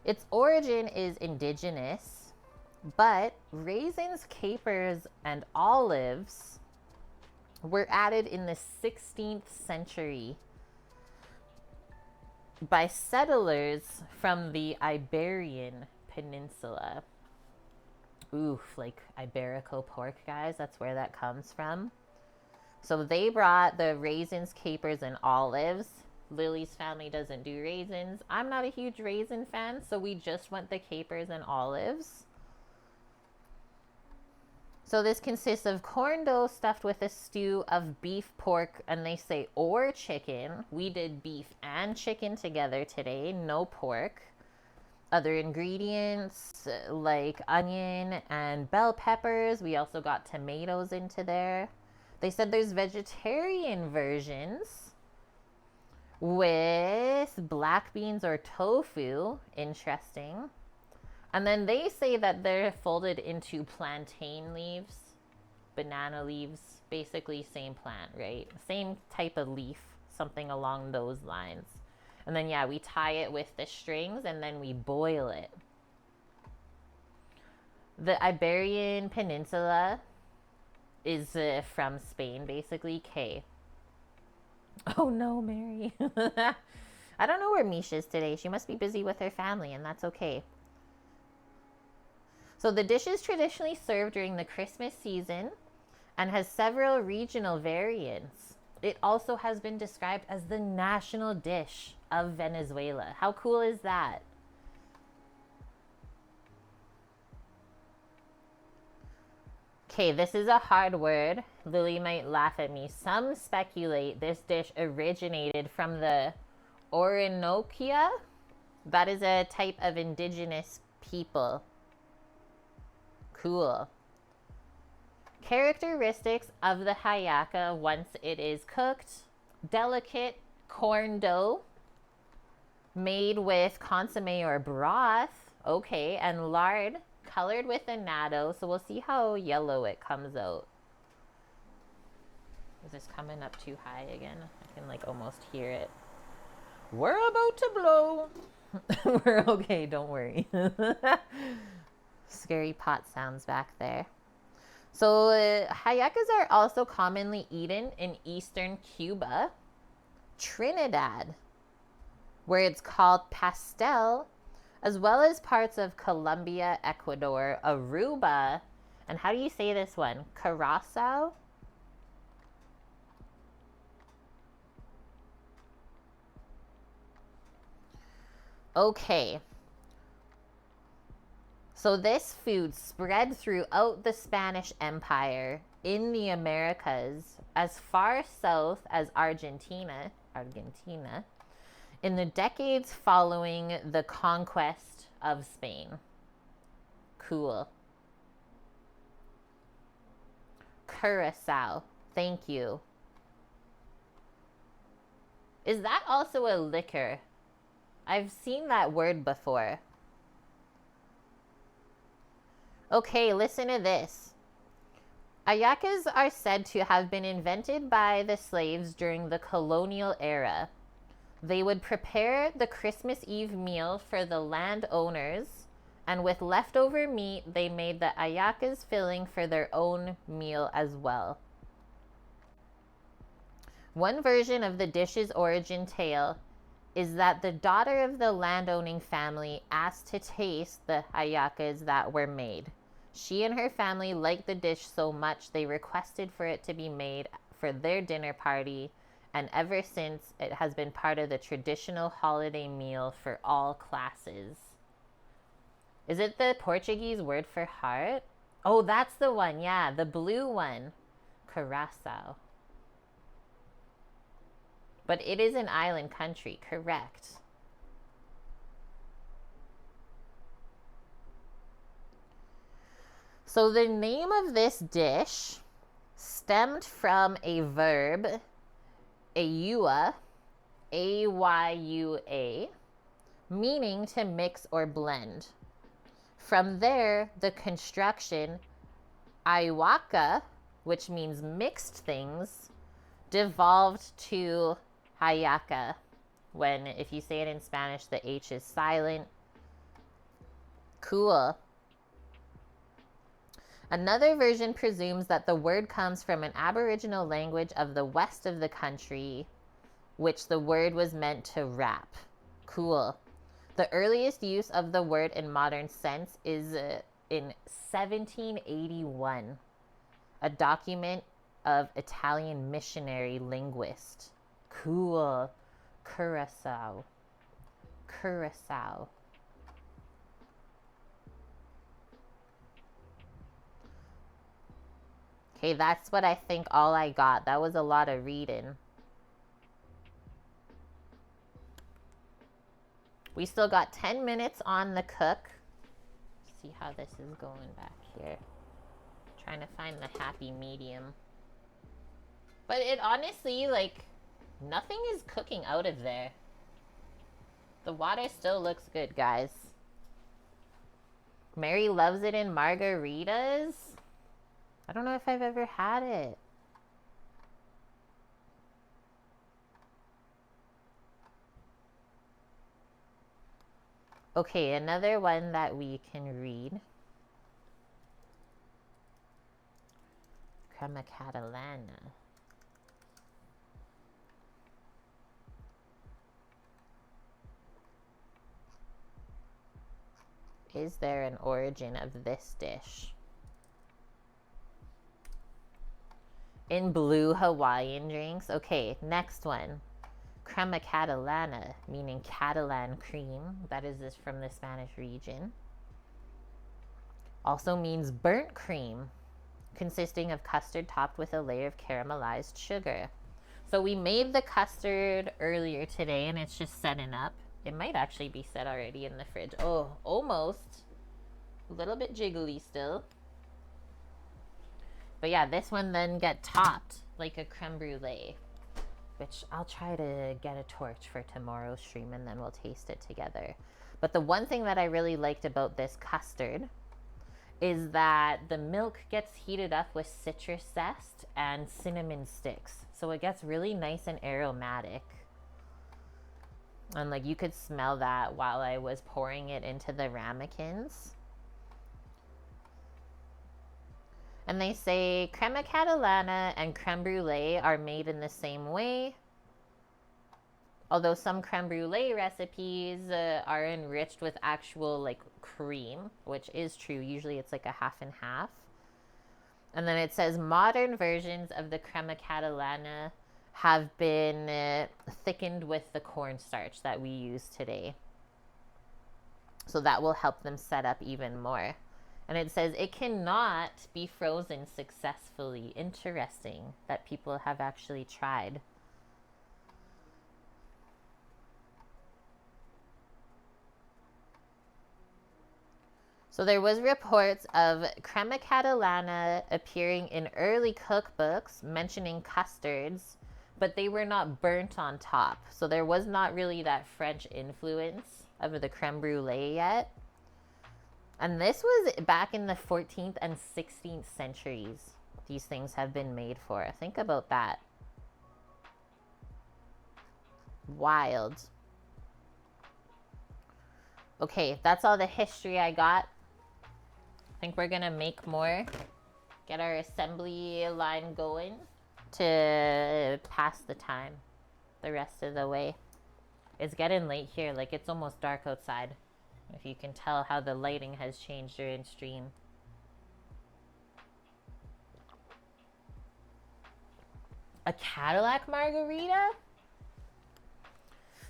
Its origin is indigenous, but raisins, capers, and olives were added in the 16th century by settlers from the Iberian Peninsula. Oof, like Iberico pork, guys. That's where that comes from. So they brought the raisins, capers, and olives. Lily's family doesn't do raisins. I'm not a huge raisin fan, so we just went the capers and olives. So this consists of corn dough stuffed with a stew of beef, pork, and they say or chicken. We did beef and chicken together today, no pork. Other ingredients like onion and bell peppers. We also got tomatoes into there. They said there's vegetarian versions with black beans or tofu. Interesting. And then they say that they're folded into plantain leaves, banana leaves, basically same plant, right? Same type of leaf, something along those lines. And then, yeah, we tie it with the strings and then we boil it. The Iberian Peninsula is from Spain, basically. K. Oh no, Mary. I don't know where Misha is today. She must be busy with her family, and that's okay. So the dish is traditionally served during the Christmas season and has several regional variants. It also has been described as the national dish of Venezuela. How cool is that? Okay, this is a hard word. Lily might laugh at me. Some speculate this dish originated from the Orinoquia. That is a type of indigenous people. Cool. Characteristics of the Hallaca once it is cooked. Delicate corn dough made with consomme or broth. Okay, and lard colored with annatto. So we'll see how yellow it comes out. Is this coming up too high again? I can like almost hear it. We're about to blow. We're okay, don't worry. Scary pot sounds back there. So hallacas are also commonly eaten in eastern Cuba, Trinidad, where it's called pastel, as well as parts of Colombia, Ecuador, Aruba, and how do you say this one? Curacao? Okay. So this food spread throughout the Spanish Empire in the Americas as far south as Argentina, in the decades following the conquest of Spain. Cool. Curacao. Thank you. Is that also a liquor? I've seen that word before. Okay, listen to this. Ay-yah-kahs are said to have been invented by the slaves during the colonial era. They would prepare the Christmas Eve meal for the landowners, and with leftover meat, they made the ay-yah-kahs filling for their own meal as well. One version of the dish's origin tale is that the daughter of the landowning family asked to taste the ay-yah-kahs that were made. She and her family liked the dish so much they requested for it to be made for their dinner party, and ever since it has been part of the traditional holiday meal for all classes. Is it the Portuguese word for heart? Oh, that's the one, yeah, the blue one. Curacao. But it is an island country, correct. So the name of this dish stemmed from a verb, ay-yah, A-Y-U-A, meaning to mix or blend. From there, the construction, ay-yah-cah, which means mixed things, devolved to Hallaca, when if you say it in Spanish, the H is silent. Cool. Another version presumes that the word comes from an Aboriginal language of the west of the country, which the word was meant to wrap. Cool. The earliest use of the word in modern sense is in 1781, a document of Italian missionary linguist. Cool. Curacao. Curacao. Okay, that's what I think all I got. That was a lot of reading. We still got 10 minutes on the cook. See how this is going back here. Trying to find the happy medium. But it honestly, like, nothing is cooking out of there. The water still looks good, guys. Mary loves it in margaritas. I don't know if I've ever had it. Okay, another one that we can read. Crema Catalana. Is there an origin of this dish? in blue Hawaiian drinks. Okay, next one. Crema Catalana, meaning Catalan cream. That is this from the Spanish region. Also means burnt cream, consisting of custard topped with a layer of caramelized sugar. So we made the custard earlier today and it's just setting up. It might actually be set already in the fridge. Oh, almost. A little bit jiggly still. But yeah, this one then get topped like a creme brulee, which I'll try to get a torch for tomorrow's stream and then we'll taste it together. But the one thing that I really liked about this custard is that the milk gets heated up with citrus zest and cinnamon sticks. So it gets really nice and aromatic. And like you could smell that while I was pouring it into the ramekins. And they say Crema Catalana and Creme Brulee are made in the same way. Although some creme brulee recipes are enriched with actual like cream, which is true. Usually it's like a half and half. And then it says modern versions of the Crema Catalana have been thickened with the cornstarch that we use today. So that will help them set up even more. And it says it cannot be frozen successfully. Interesting that people have actually tried. So there was reports of Crema Catalana appearing in early cookbooks mentioning custards, but they were not burnt on top. So there was not really that French influence of the creme brulee yet. And this was back in the 14th and 16th centuries. These things have been made for. Think about that. Wild. Okay, that's all the history I got. I think we're gonna make more. Get our assembly line going to pass the time the rest of the way. It's getting late here. Like, it's almost dark outside. If you can tell how the lighting has changed during stream. A Cadillac margarita?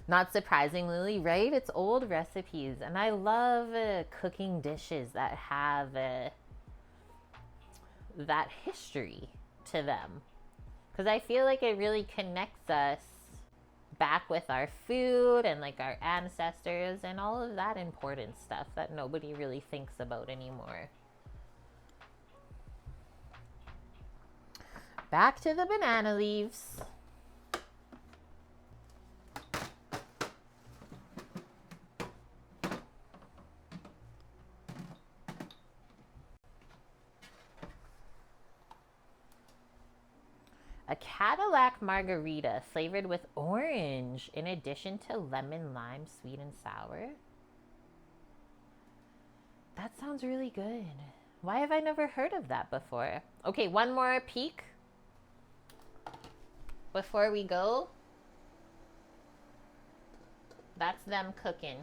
Not surprisingly, right? It's old recipes. And I love cooking dishes that have that history to them. Because I feel like it really connects us back with our food and like our ancestors and all of that important stuff that nobody really thinks about anymore. Back to the banana leaves. A Cadillac margarita flavored with orange in addition to lemon, lime, sweet and sour. That sounds really good. Why have I never heard of that before? Okay, one more peek before we go. That's them cooking.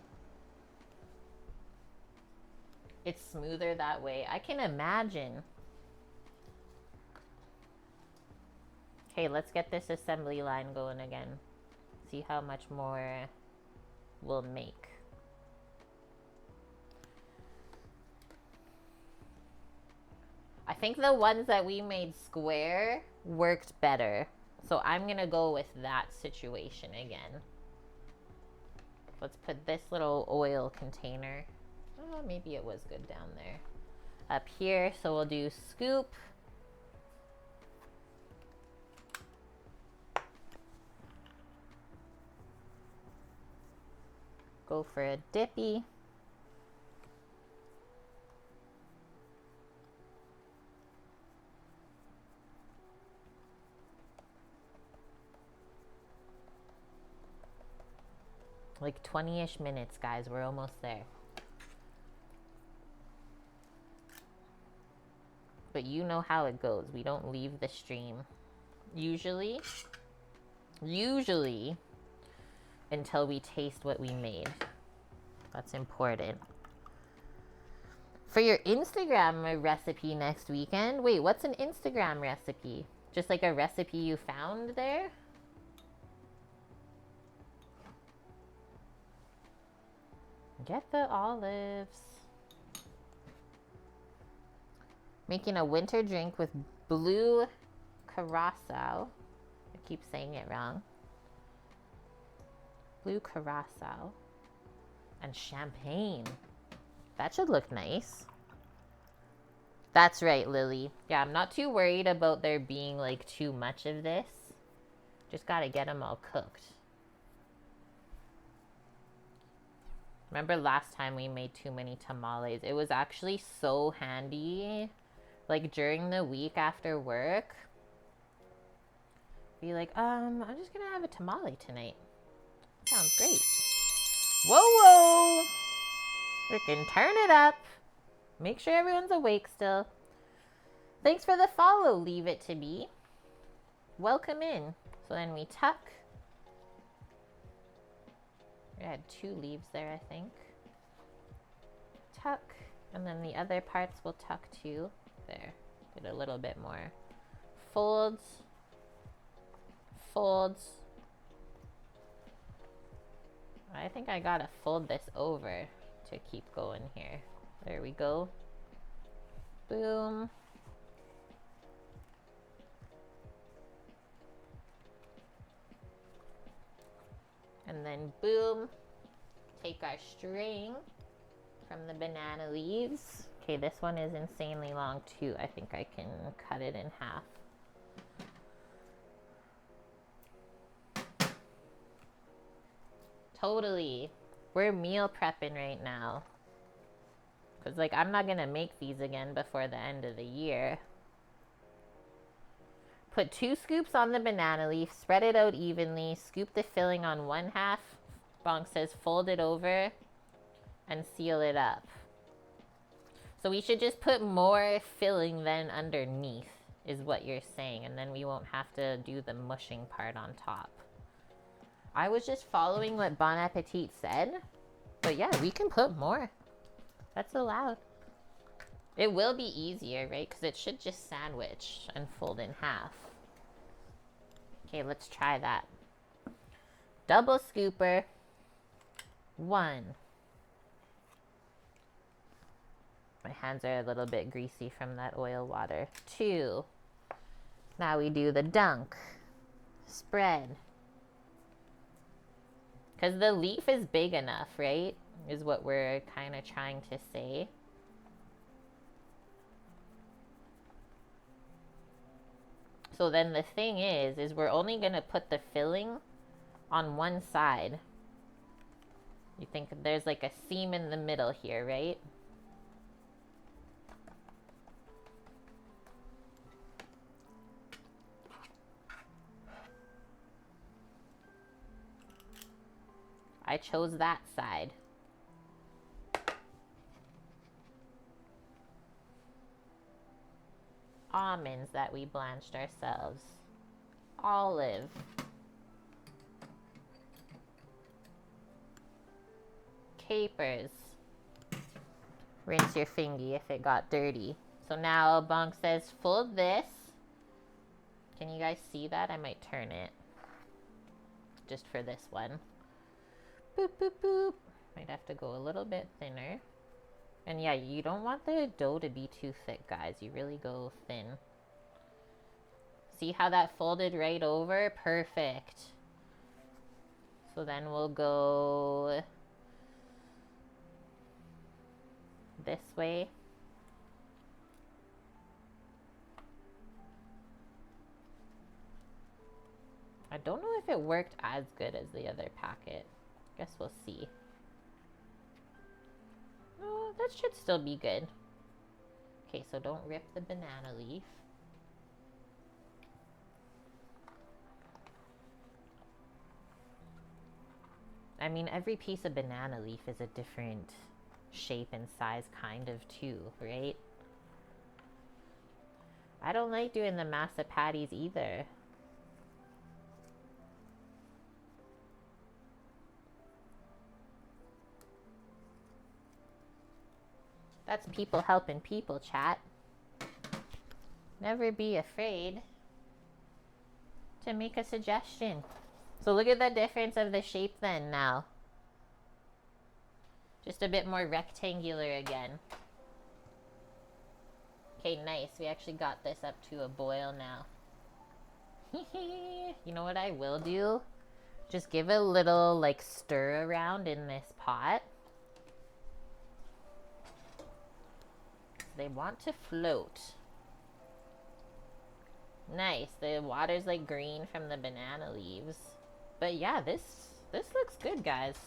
It's smoother that way. I can imagine. Okay, let's get this assembly line going again. See how much more we'll make. I think the ones that we made square worked better. So I'm gonna go with that situation again. Let's put this little oil container. Oh, maybe it was good down there. Up here, so we'll do scoop. Go for a dippy. Like 20-ish minutes, guys. We're almost there. But you know how it goes. We don't leave the stream. Usually until we taste what we made. That's important. For your Instagram recipe next weekend. Wait, what's an Instagram recipe? Just like a recipe you found there? Get the olives. Making a winter drink with blue curacao. I keep saying it wrong. Blue curacao. And champagne. That should look nice. That's right, Lily. Yeah, I'm not too worried about there being like too much of this. Just gotta get them all cooked. Remember last time we made too many tamales? It was actually so handy. Like during the week after work, be like, I'm just gonna have a tamale tonight. Sounds great. Whoa, whoa. We can turn it up. Make sure everyone's awake still. Thanks for the follow, Leave It To Be. Welcome in. So then we tuck. We had 2 leaves there, I think. Tuck. And then the other parts will tuck too. There. Get a little bit more. Folds. Folds. I think I gotta fold this over to keep going here. There we go. Boom. And then boom. Take our string from the banana leaves. Okay, this one is insanely long too. I think I can cut it in half. Totally. We're meal prepping right now. Because, like, I'm not going to make these again before the end of the year. Put 2 scoops on the banana leaf. Spread it out evenly. Scoop the filling on one half. Bonk says fold it over. And seal it up. So we should just put more filling than underneath, is what you're saying. And then we won't have to do the mushing part on top. I was just following what Bon Appetit said. But yeah, we can put more. That's allowed. It will be easier, right? Because it should just sandwich and fold in half. Okay, let's try that. Double scooper. 1. My hands are a little bit greasy from that oil water. 2. Now we do the dunk. Spread. Because the leaf is big enough, right? Is what we're kind of trying to say. So then the thing is we're only going to put the filling on one side. You think there's like a seam in the middle here, right? I chose that side. Almonds that we blanched ourselves. Olive. Capers. Rinse your fingy if it got dirty. So now Bonk says fold this. Can you guys see that? I might turn it. Just for this one. Boop, boop, boop. Might have to go a little bit thinner. And yeah, you don't want the dough to be too thick, guys. You really go thin. See how that folded right over? Perfect. So then we'll go this way. I don't know if it worked as good as the other packet. Guess we'll see. Oh, that should still be good. Okay, so don't rip the banana leaf. I mean, every piece of banana leaf is a different shape and size kind of too, right? I don't like doing the masa patties either. That's people helping people, chat. Never be afraid. to make a suggestion. So look at the difference of the shape then now. Just a bit more rectangular again. Okay, nice. We actually got this up to a boil now. You know what I will do? Just give a little like stir around in this pot. They want to float. Nice. The water's like green from the banana leaves. But yeah, this looks good, guys.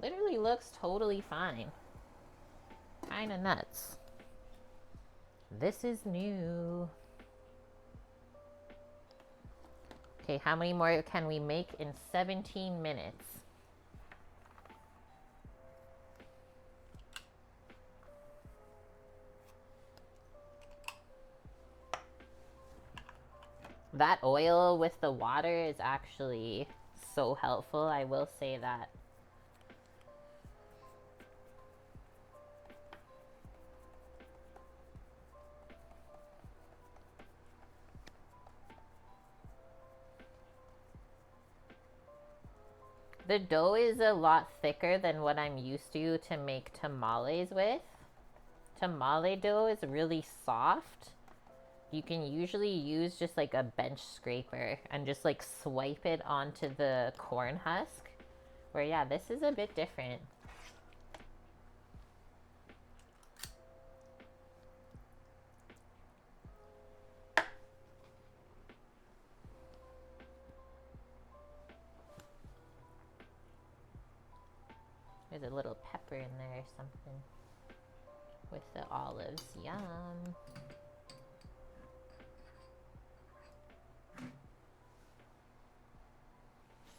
Literally looks totally fine. Kinda nuts. This is new. Okay, how many more can we make in 17 minutes? That oil with the water is actually so helpful, I will say that. The dough is a lot thicker than what I'm used to make tamales with. Tamale dough is really soft. You can usually use just like a bench scraper and just like swipe it onto the corn husk. Where yeah, this is a bit different. There's a little pepper in there or something with the olives. Yum.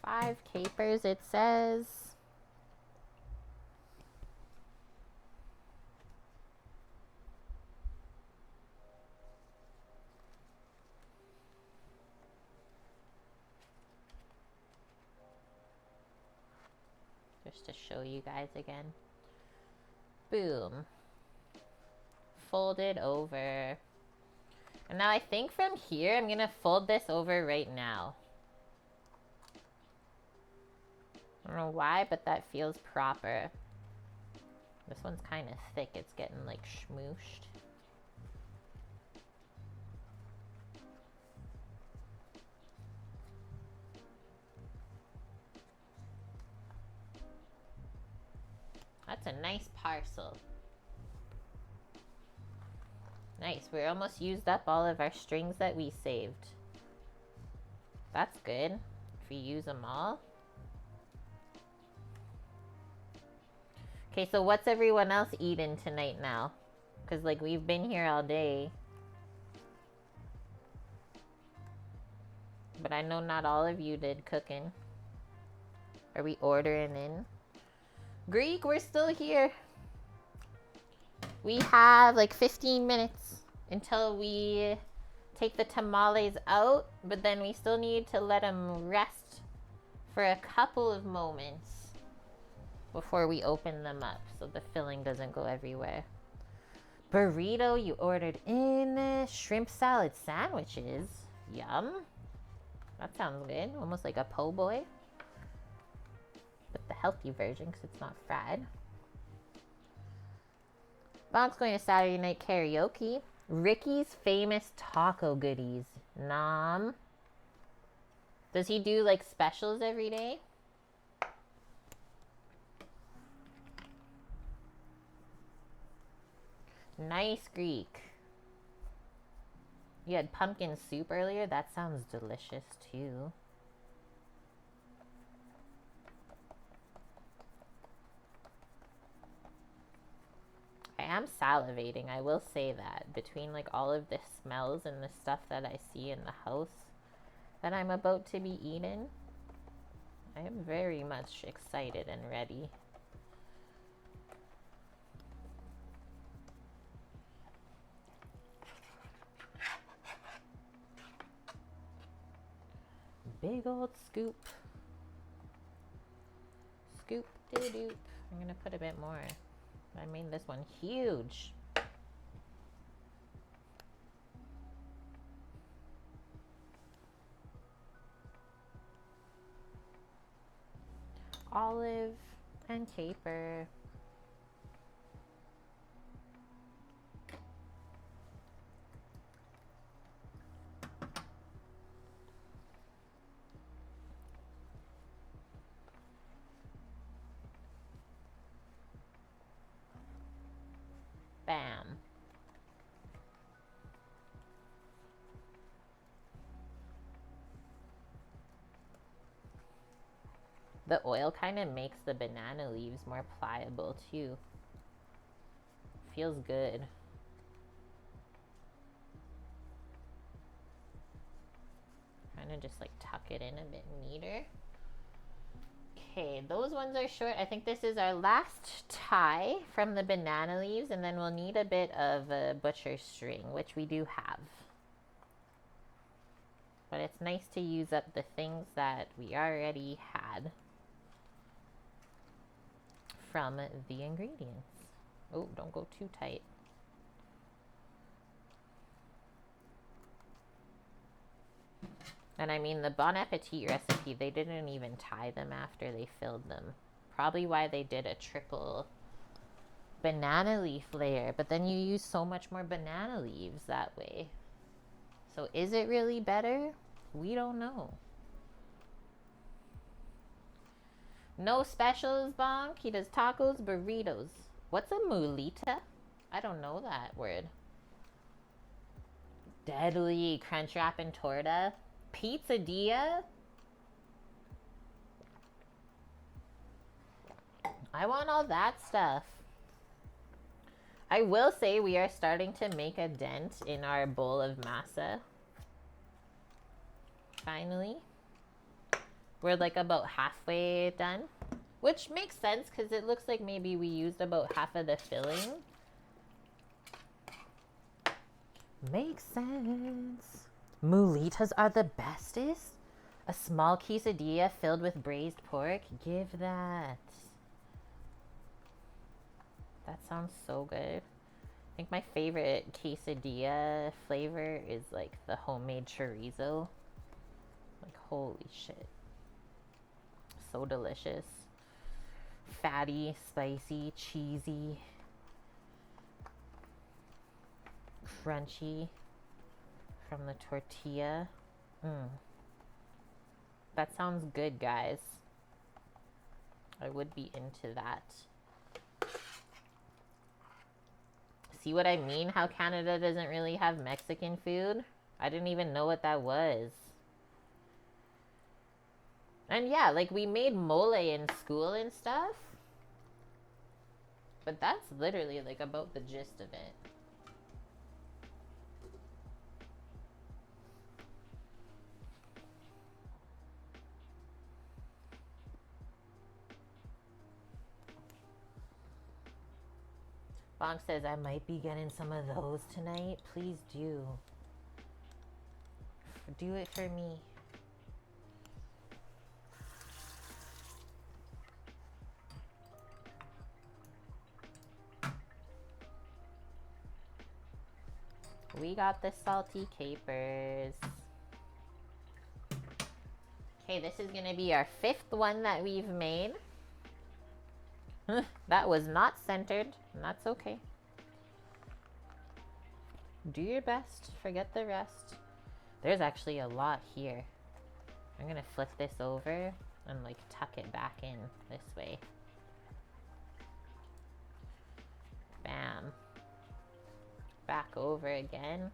Five capers, it says. Just to show you guys again. Boom. Fold it over. And now I think from here, I'm gonna fold this over right now. I don't know why, but that feels proper. This one's kind of thick. It's getting like schmooshed. That's a nice parcel. Nice. We're almost used up all of our strings that we saved. That's good. If we use them all. Okay, so what's everyone else eating tonight now? Because, like, we've been here all day. But I know not all of you did cooking. Are we ordering in? Greek, we're still here. We have like 15 minutes until we take the tamales out, but then we still need to let them rest for a couple of moments before we open them up so the filling doesn't go everywhere. Burrito, you ordered in. Shrimp salad sandwiches. Yum. That sounds good. Almost like a po' boy. But the healthy version because it's not fried. Bonk's going to Saturday night karaoke. Ricky's famous taco goodies. Nom. Does he do like specials every day? Nice, Greek. You had pumpkin soup earlier? That sounds delicious too. I am salivating, I will say that. Between like all of the smells and the stuff that I see in the house that I'm about to be eating, I am very much excited and ready. Big old scoop. Scoop doo doop. I'm gonna put a bit more. I made this one huge. olive and caper. Bam. The oil kind of makes the banana leaves more pliable too. Feels good. Kind of just like tuck it in a bit neater. Okay, those ones are short. I think this is our last tie from the banana leaves, and then we'll need a bit of a butcher string, which we do have. But it's nice to use up the things that we already had from the ingredients. Oh, don't go too tight. And I mean, the Bon Appetit recipe, they didn't even tie them after they filled them. Probably why they did a triple banana leaf layer, but then you use so much more banana leaves that way. So is it really better? We don't know. No specials, Bonk. He does tacos, burritos. What's a mulita? I don't know that word. Deadly crunch wrap and torta. Pizzadilla? I want all that stuff. I will say we are starting to make a dent in our bowl of masa. Finally. We're like about halfway done. Which makes sense because it looks like maybe we used about half of the filling. Makes sense. Mulitas are the bestest. A small quesadilla filled with braised pork. Give that. That sounds so good. I think my favorite quesadilla flavor is like the homemade chorizo. Like, holy shit. So delicious. Fatty, spicy, cheesy, crunchy from the tortilla. That sounds good, guys. I would be into that. See what I mean? How Canada doesn't really have Mexican food? I didn't even know what that was. And yeah, like we made mole in school and stuff. But that's literally like about the gist of it. Bonk says, I might be getting some of those tonight. Please do. Do it for me. We got the salty capers. Okay, this is gonna be our 5th one that we've made. That was not centered, and that's okay. Do your best, forget the rest. There's actually a lot here. I'm gonna flip this over and like tuck it back in this way. Bam. Back over again.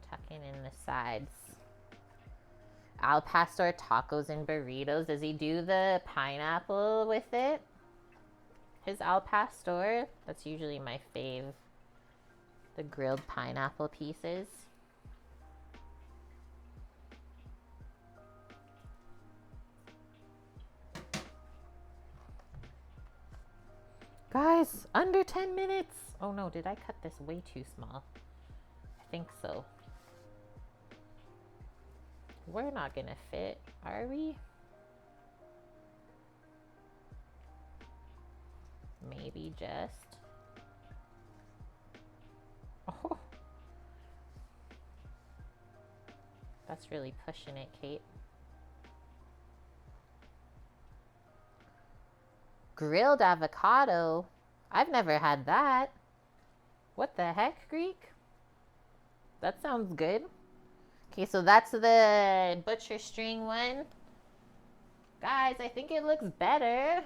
Tucking in the sides. Al Pastor tacos and burritos. Does he do the pineapple with it? His Al Pastor? That's usually my fave. The grilled pineapple pieces. Guys, under 10 minutes. Oh no, did I cut this way too small? I think so. We're not gonna fit, are we? Maybe just. Oh. That's really pushing it, Kate. Grilled avocado? I've never had that. What the heck, Greek? That sounds good. Okay, so that's the butcher string one. Guys, I think it looks better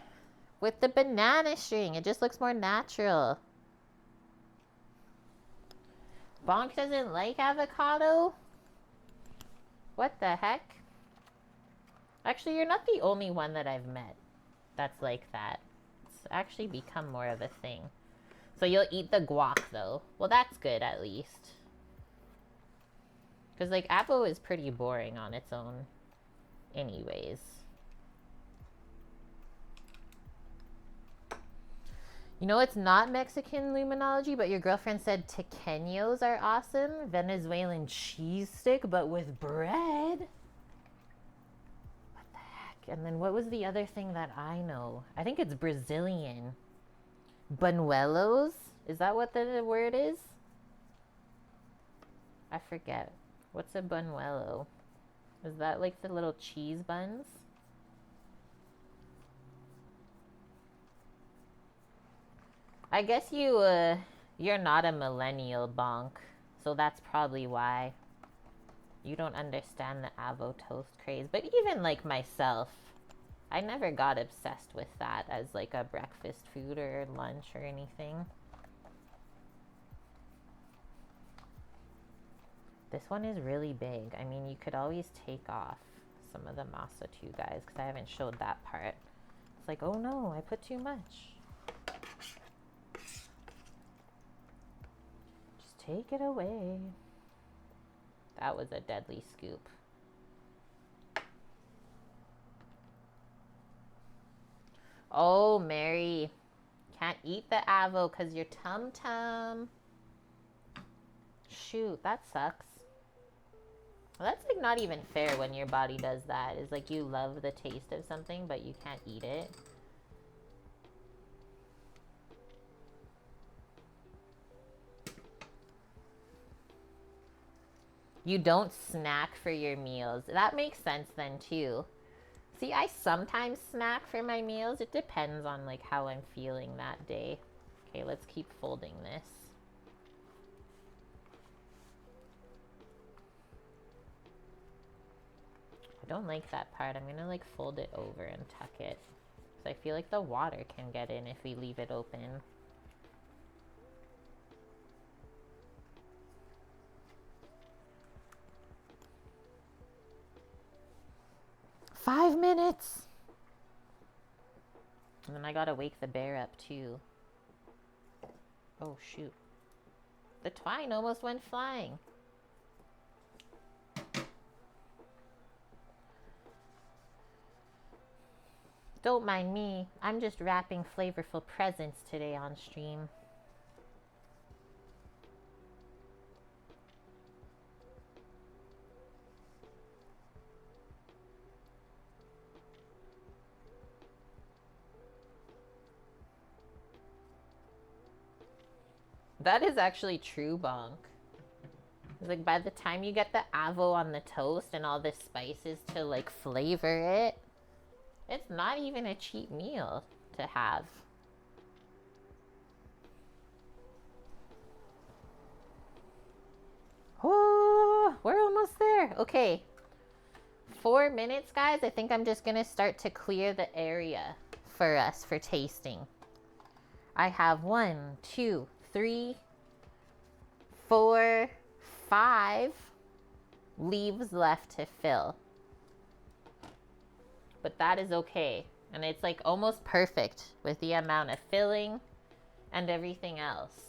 with the banana string. It just looks more natural. Bonk doesn't like avocado? What the heck? Actually, you're not the only one that I've met that's like that. It's actually become more of a thing. So you'll eat the guac though. Well, that's good at least. Because like avo is pretty boring on its own anyways. You know, it's not Mexican luminology, but your girlfriend said tequeños are awesome. Venezuelan cheese stick, but with bread. What the heck? And then what was the other thing that I know? I think it's Brazilian. Buñuelos? Is that what the word is? I forget. What's a buñuelo? Is that like the little cheese buns? I guess you're not a millennial, Bonk, so that's probably why you don't understand the avo toast craze. But even like myself, I never got obsessed with that as like a breakfast food or lunch or anything. This one is really big. I mean, you could always take off some of the masa too, guys, because I haven't showed that part. It's like, oh no, I put too much. Take it away. That was a deadly scoop. Oh, Mary. Can't eat the avo because your tum-tum. Shoot, that sucks. Well, that's like not even fair when your body does that. It's like you love the taste of something, but you can't eat it. You don't snack for your meals. That makes sense then too. See, I sometimes snack for my meals. It depends on like how I'm feeling that day. Okay, let's keep folding this. I don't like that part. I'm gonna like fold it over and tuck it. Because I feel like the water can get in if we leave it open. Five minutes. And then I gotta wake the bear up too. Oh shoot. The twine almost went flying. Don't mind me. I'm just wrapping flavorful presents today on stream. That is actually true, Bonk. It's like by the time you get the avo on the toast and all the spices to like flavor it, it's not even a cheap meal to have. Oh, we're almost there. Okay. 4 minutes, guys. I think I'm just gonna start to clear the area for us for tasting. I have 1, 2, 3, 4, 5 leaves left to fill. But that is okay. And it's like almost perfect with the amount of filling and everything else.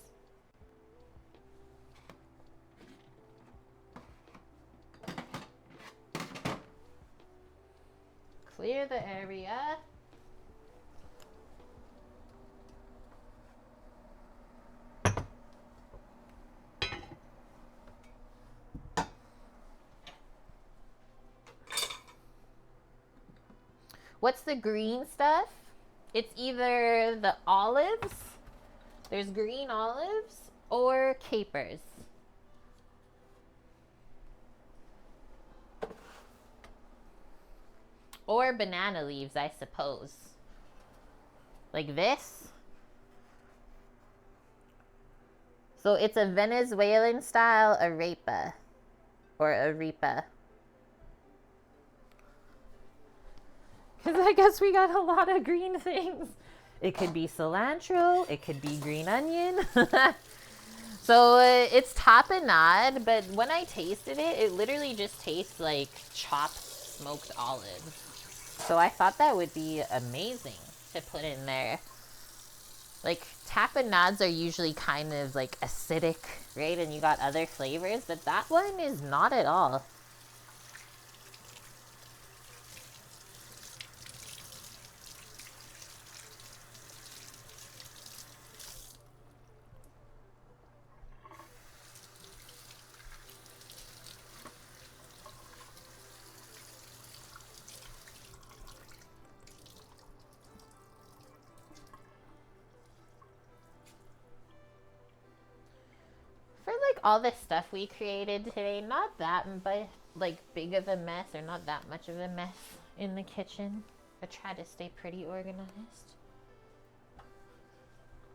Clear the area. What's the green stuff? It's either the olives, there's green olives, or capers. Or banana leaves, I suppose. like this. So it's a Venezuelan style arepa or arepa. Because I guess we got a lot of green things. It could be cilantro, it could be green onion. So it's tapenade, but when I tasted it, it literally just tastes like chopped smoked olives. So I thought that would be amazing to put in there. Like tapenades are usually kind of like acidic, right? And you got other flavors, but that one is not at all. For like all the stuff we created today, not that but like big of a mess or not that much of a mess in the kitchen. I try to stay pretty organized.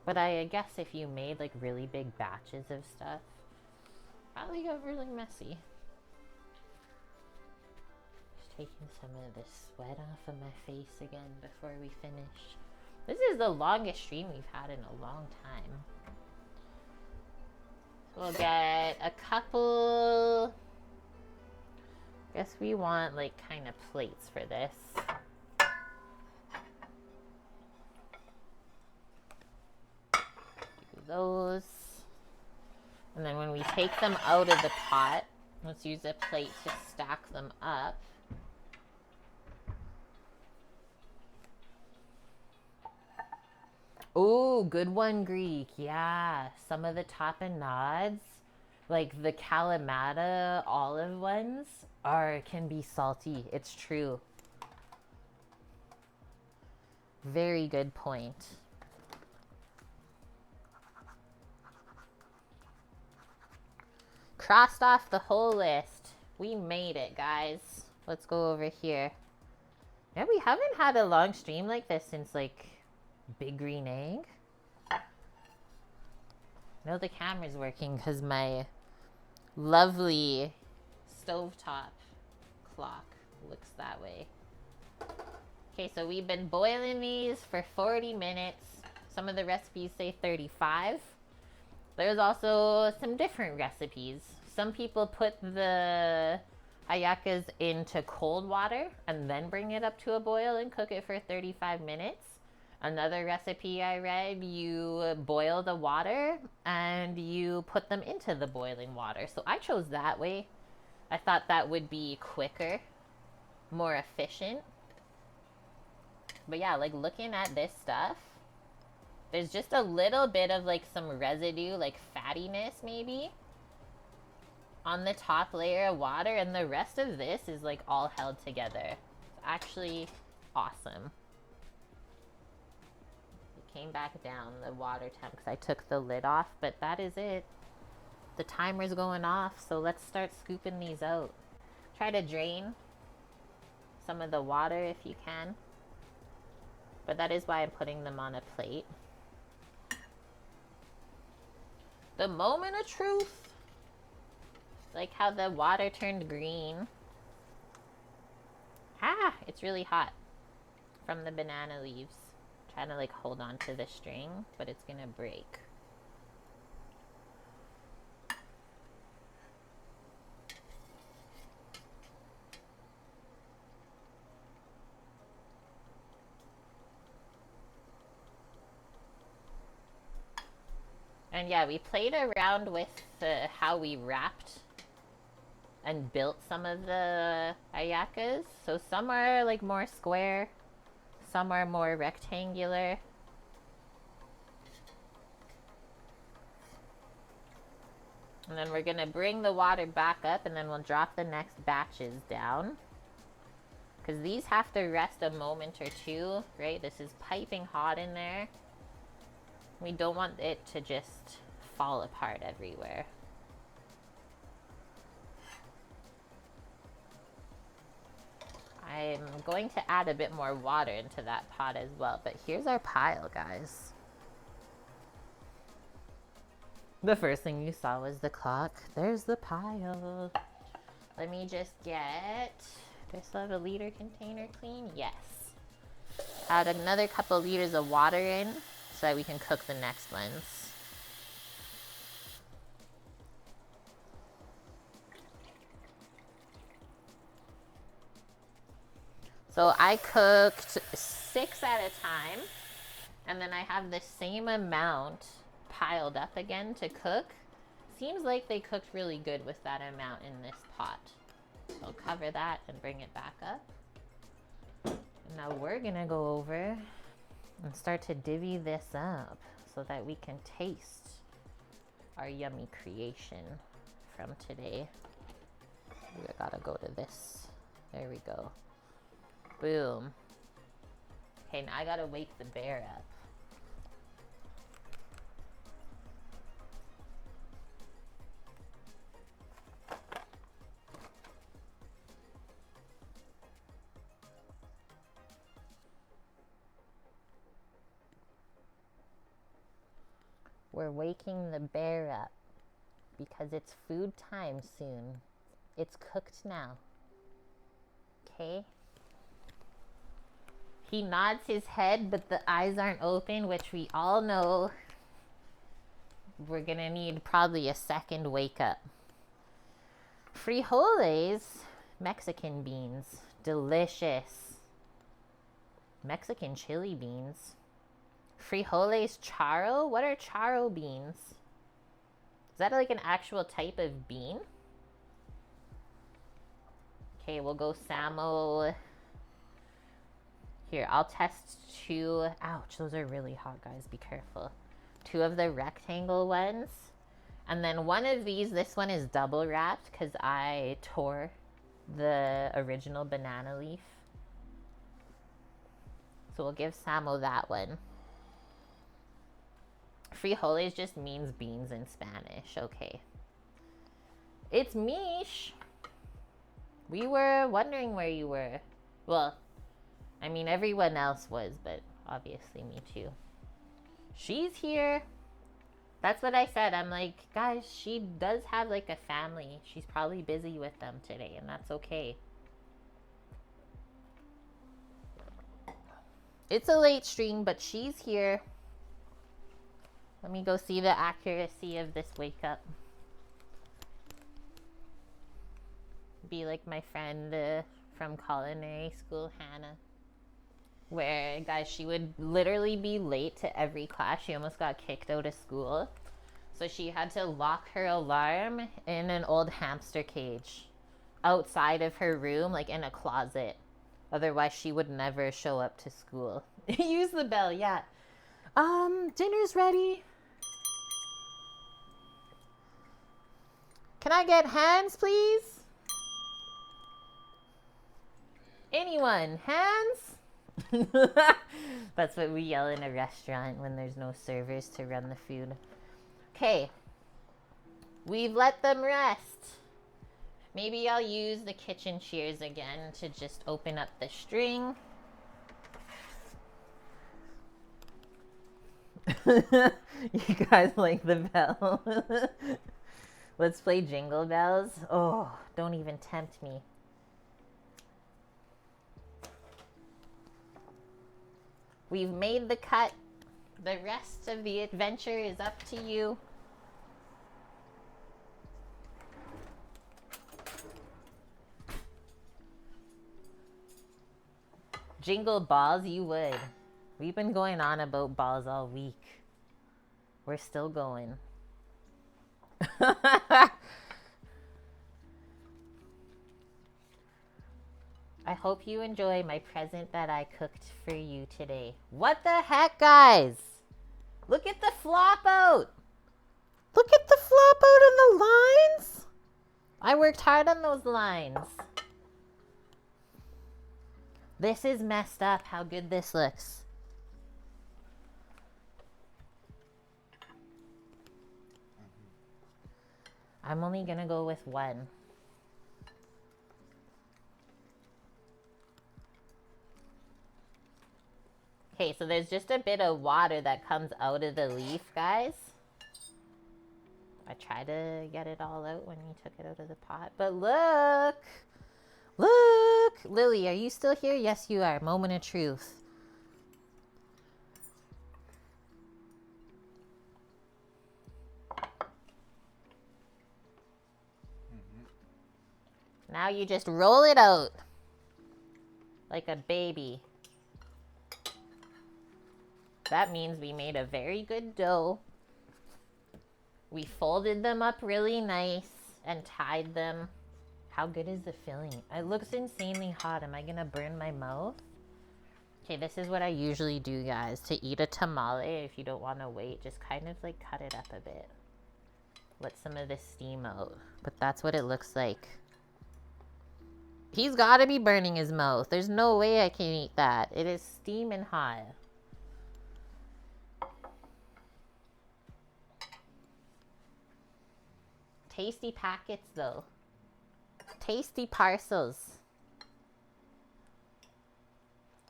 But I guess if you made like really big batches of stuff, probably got really messy. Just taking some of the sweat off of my face again before we finish. This is the longest stream we've had in a long time. We'll get a couple, guess we want like kind of plates for this. Do those. And then when we take them out of the pot, let's use a plate to stack them up. Oh, good one, Greek. Yeah, some of the tapenades, like the Kalamata olive ones, can be salty. It's true. Very good point. Crossed off the whole list. We made it, guys. Let's go over here. Yeah, we haven't had a long stream like this since like Big Green Egg. No, the camera's working because my lovely stovetop clock looks that way. Okay, so we've been boiling these for 40 minutes. Some of the recipes say 35. There's also some different recipes. Some people put the ay-yah-cahs into cold water and then bring it up to a boil and cook it for 35 minutes. Another recipe I read, you boil the water and you put them into the boiling water. So I chose that way. I thought that would be quicker, more efficient. But yeah, like looking at this stuff, there's just a little bit of like some residue, like fattiness maybe, on the top layer of water. And the rest of this is like all held together. It's actually awesome. Came back down the water temp because I took the lid off, but that is it. The timer's going off, so let's start scooping these out. Try to drain some of the water if you can, but that is why I'm putting them on a plate. The moment of truth, like how the water turned green. It's really hot from the banana leaves. Trying to like hold on to the string, but it's gonna break. And yeah, we played around with how we wrapped and built some of the ay-yah-cahs. So some are like more square, some are more rectangular. And then we're gonna bring the water back up and then we'll drop the next batches down. Because these have to rest a moment or two, right? This is piping hot in there. We don't want it to just fall apart everywhere. I I'm going to add a bit more water into that pot as well. But here's our pile, guys. The first thing you saw was the clock. There's the pile. Let me just get, do I still have a liter container clean? Yes. Add another couple liters of water in so that we can cook the next ones. So I cooked 6 at a time, and then I have the same amount piled up again to cook. Seems like they cooked really good with that amount in this pot. So I'll cover that and bring it back up. And now we're gonna go over and start to divvy this up so that we can taste our yummy creation from today. We gotta go to this. There we go. Boom. Okay, now I gotta wake the bear up. We're waking the bear up because it's food time soon. It's cooked now. Okay? He nods his head, but the eyes aren't open, which we all know we're gonna need probably a second wake up. Frijoles, Mexican beans, delicious. Mexican chili beans. Frijoles charro? What are charro beans? Is that like an actual type of bean? Okay, we'll go Samo. Here, I'll test 2. Ouch, those are really hot, guys. Be careful. 2 of the rectangle ones. And then one of these, this one is double wrapped because I tore the original banana leaf. So we'll give Samo that one. Frijoles just means beans in Spanish. Okay. It's Mish. We were wondering where you were. Well, I mean, everyone else was, but obviously me too. She's here. That's what I said. I'm like, guys, she does have like a family. She's probably busy with them today, and that's okay. It's a late stream, but she's here. Let me go see the accuracy of this wake up. Be like my friend from culinary school, Hannah. Where, guys, she would literally be late to every class. She almost got kicked out of school. So she had to lock her alarm in an old hamster cage outside of her room, like in a closet. Otherwise, she would never show up to school. Use the bell, yeah. Dinner's ready. Can I get hands, please? Anyone? Hands? That's what we yell in a restaurant when there's no servers to run the food. Okay. We've let them rest. Maybe I'll use the kitchen shears again to just open up the string. You guys like the bell? Let's play Jingle Bells. Oh, don't even tempt me. We've made the cut. The rest of the adventure is up to you. Jingle balls, you would. We've been going on about balls all week. We're still going. I hope you enjoy my present that I cooked for you today. What the heck, guys? Look at the flop out. Look at the flop out in the lines. I worked hard on those lines. This is messed up how good this looks. I'm only gonna go with one. Okay, so there's just a bit of water that comes out of the leaf, guys. I tried to get it all out when you took it out of the pot. But look! Look! Lily, are you still here? Yes, you are. Moment of truth. Now you just roll it out like a baby. That means we made a very good dough. We folded them up really nice and tied them. How good is the filling? It looks insanely hot. Am I gonna burn my mouth? Okay, this is what I usually do, guys. To eat a tamale, if you don't want to wait, just kind of like cut it up a bit. Let some of the steam out. But that's what it looks like. He's got to be burning his mouth. There's no way I can eat that. It is steaming hot. Tasty packets, though. Tasty parcels.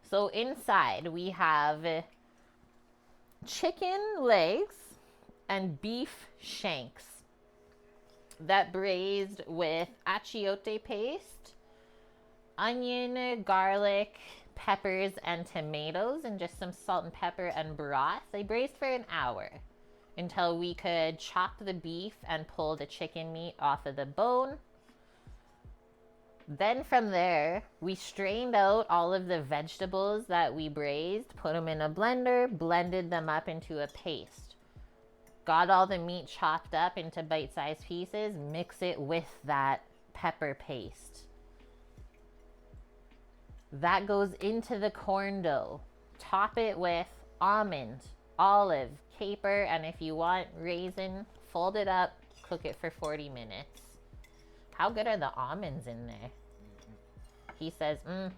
So inside we have chicken legs and beef shanks that braised with achiote paste, onion, garlic, peppers, and tomatoes, and just some salt and pepper and broth. They braised for an hour until we could chop the beef and pull the chicken meat off of the bone. Then from there, we strained out all of the vegetables that we braised, put them in a blender, blended them up into a paste. Got all the meat chopped up into bite-sized pieces, mix it with that pepper paste. That goes into the corn dough. Top it with almond, olive, caper, and if you want raisin, fold it up, cook it for 40 minutes. How good are the almonds in there? He says, So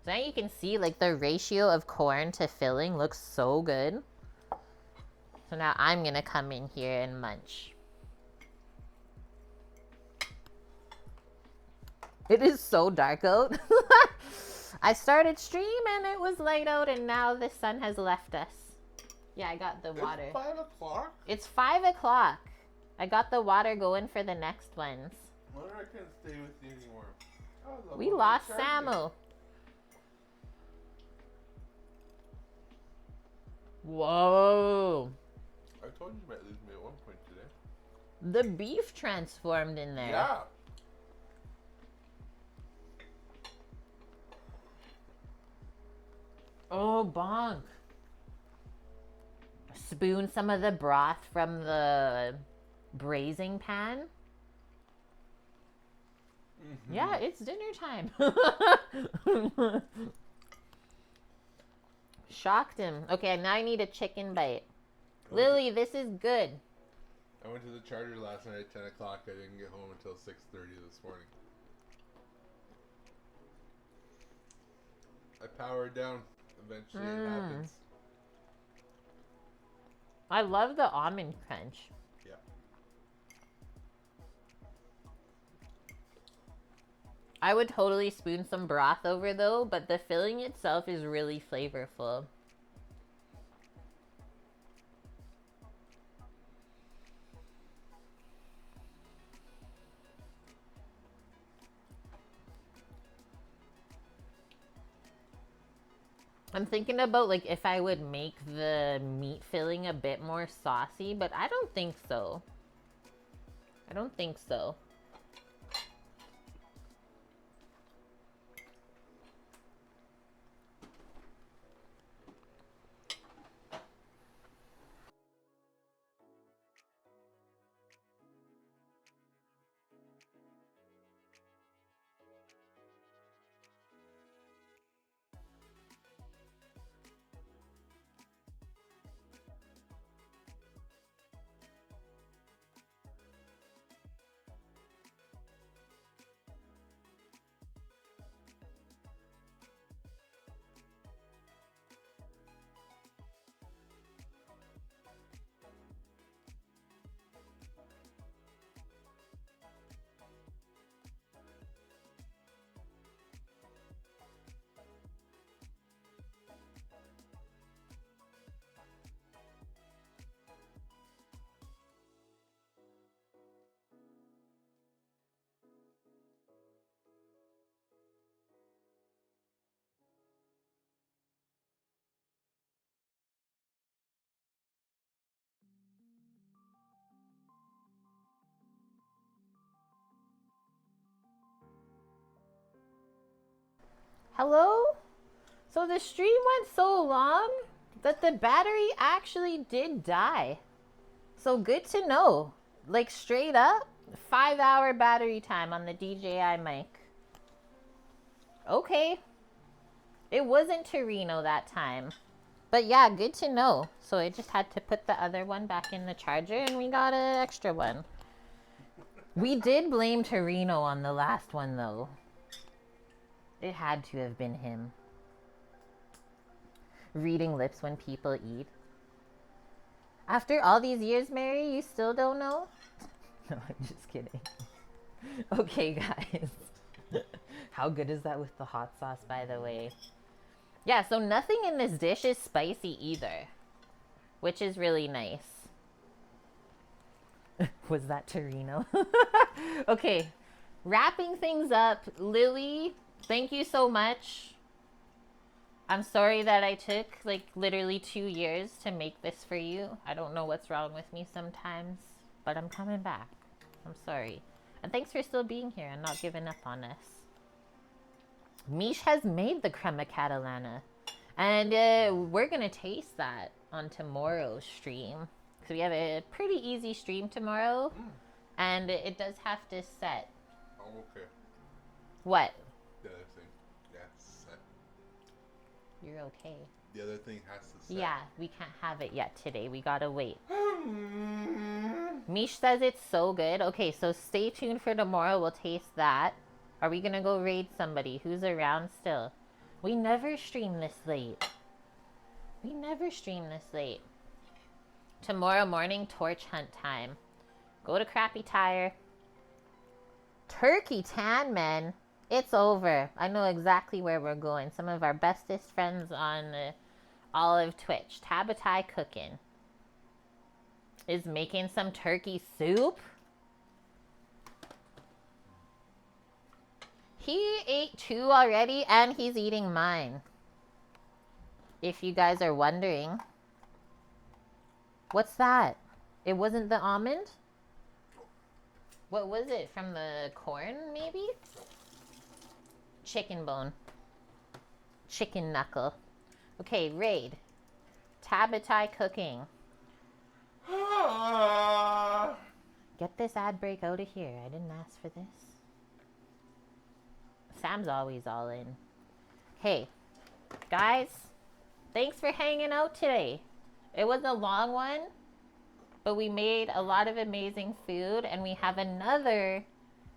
now you can see like the ratio of corn to filling looks so good. So now I'm gonna come in here and munch. It is so dark out. I started stream and it was light out, and now the sun has left us. Yeah, I got the water. It's 5 o'clock? It's 5 o'clock. I got the water going for the next ones. Wonder I can't stay with you anymore. Oh, We lost Samu. Whoa. I told you you might lose me at one point today. The beef transformed in there. Yeah. Oh, bonk. Spoon some of the broth from the braising pan. Mm-hmm. Yeah, it's dinner time. Shocked him. Okay, now I need a chicken bite. Lily, this is good. I went to the charger last night at 10 o'clock. I didn't get home until 6:30 this morning. I powered down. Eventually it happens. I love the almond crunch. Yeah. I would totally spoon some broth over though, but the filling itself is really flavorful. I'm thinking about like if I would make the meat filling a bit more saucy, but I don't think so. I don't think so. Hello? So the stream went so long that the battery actually did die. So good to know. Like straight up, 5-hour battery time on the DJI mic. Okay. It wasn't Torino that time. But yeah, good to know. So I just had to put the other one back in the charger and we got an extra one. We did blame Torino on the last one though. It had to have been him. Reading lips when people eat. After all these years, Mary, you still don't know? No, I'm just kidding. Okay, guys. How good is that with the hot sauce, by the way? Yeah, so nothing in this dish is spicy either, which is really nice. Was that Torino? Okay, wrapping things up. Lily, thank you so much. I'm sorry that I took like literally 2 years to make this for you. I don't know what's wrong with me sometimes, but I'm coming back. I'm sorry. And thanks for still being here and not giving up on us. Mish has made the Crema Catalana. And we're going to taste that on tomorrow's stream. Because we have a pretty easy stream tomorrow. And it does have to set. Oh, okay. What? The other thing. Yeah, set. You're okay. The other thing has to set. Yeah, we can't have it yet today. We gotta wait. Mish says it's so good. Okay, so stay tuned for tomorrow. We'll taste that. Are we gonna go raid somebody? Who's around still? We never stream this late. We never stream this late. Tomorrow morning, torch hunt time. Go to Crappy Tire. Turkey Tan, man. It's over. I know exactly where we're going. Some of our bestest friends on all of Twitch. Tabatai Cooking is making some turkey soup. He ate 2 already and he's eating mine. If you guys are wondering. What's that? It wasn't the almond? What was it? From the corn, maybe? Chicken bone. Chicken knuckle. Okay, raid. Tabatai Cooking. Get this ad break out of here. I didn't ask for this. Sam's always all in. Hey, guys, thanks for hanging out today. It was a long one, but we made a lot of amazing food, and we have another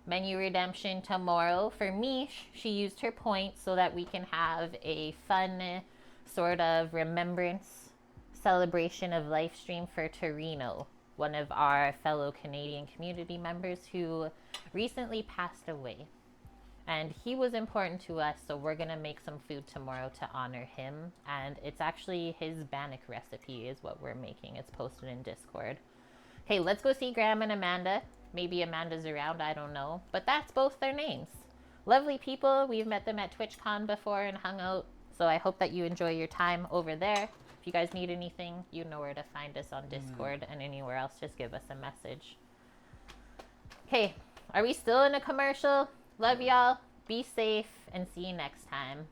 menu redemption tomorrow. For Mish, she used her points so that we can have a fun sort of remembrance celebration of live stream for Torino, one of our fellow Canadian community members who recently passed away. And he was important to us, so we're going to make some food tomorrow to honor him. And it's actually his bannock recipe is what we're making. It's posted in Discord. Okay, let's go see Graham and Amanda. Maybe Amanda's around, I don't know. But that's both their names. Lovely people. We've met them at TwitchCon before and hung out. So I hope that you enjoy your time over there. If you guys need anything, you know where to find us on Discord and anywhere else. Just give us a message. Okay, are we still in a commercial? Love y'all. Be safe and see you next time.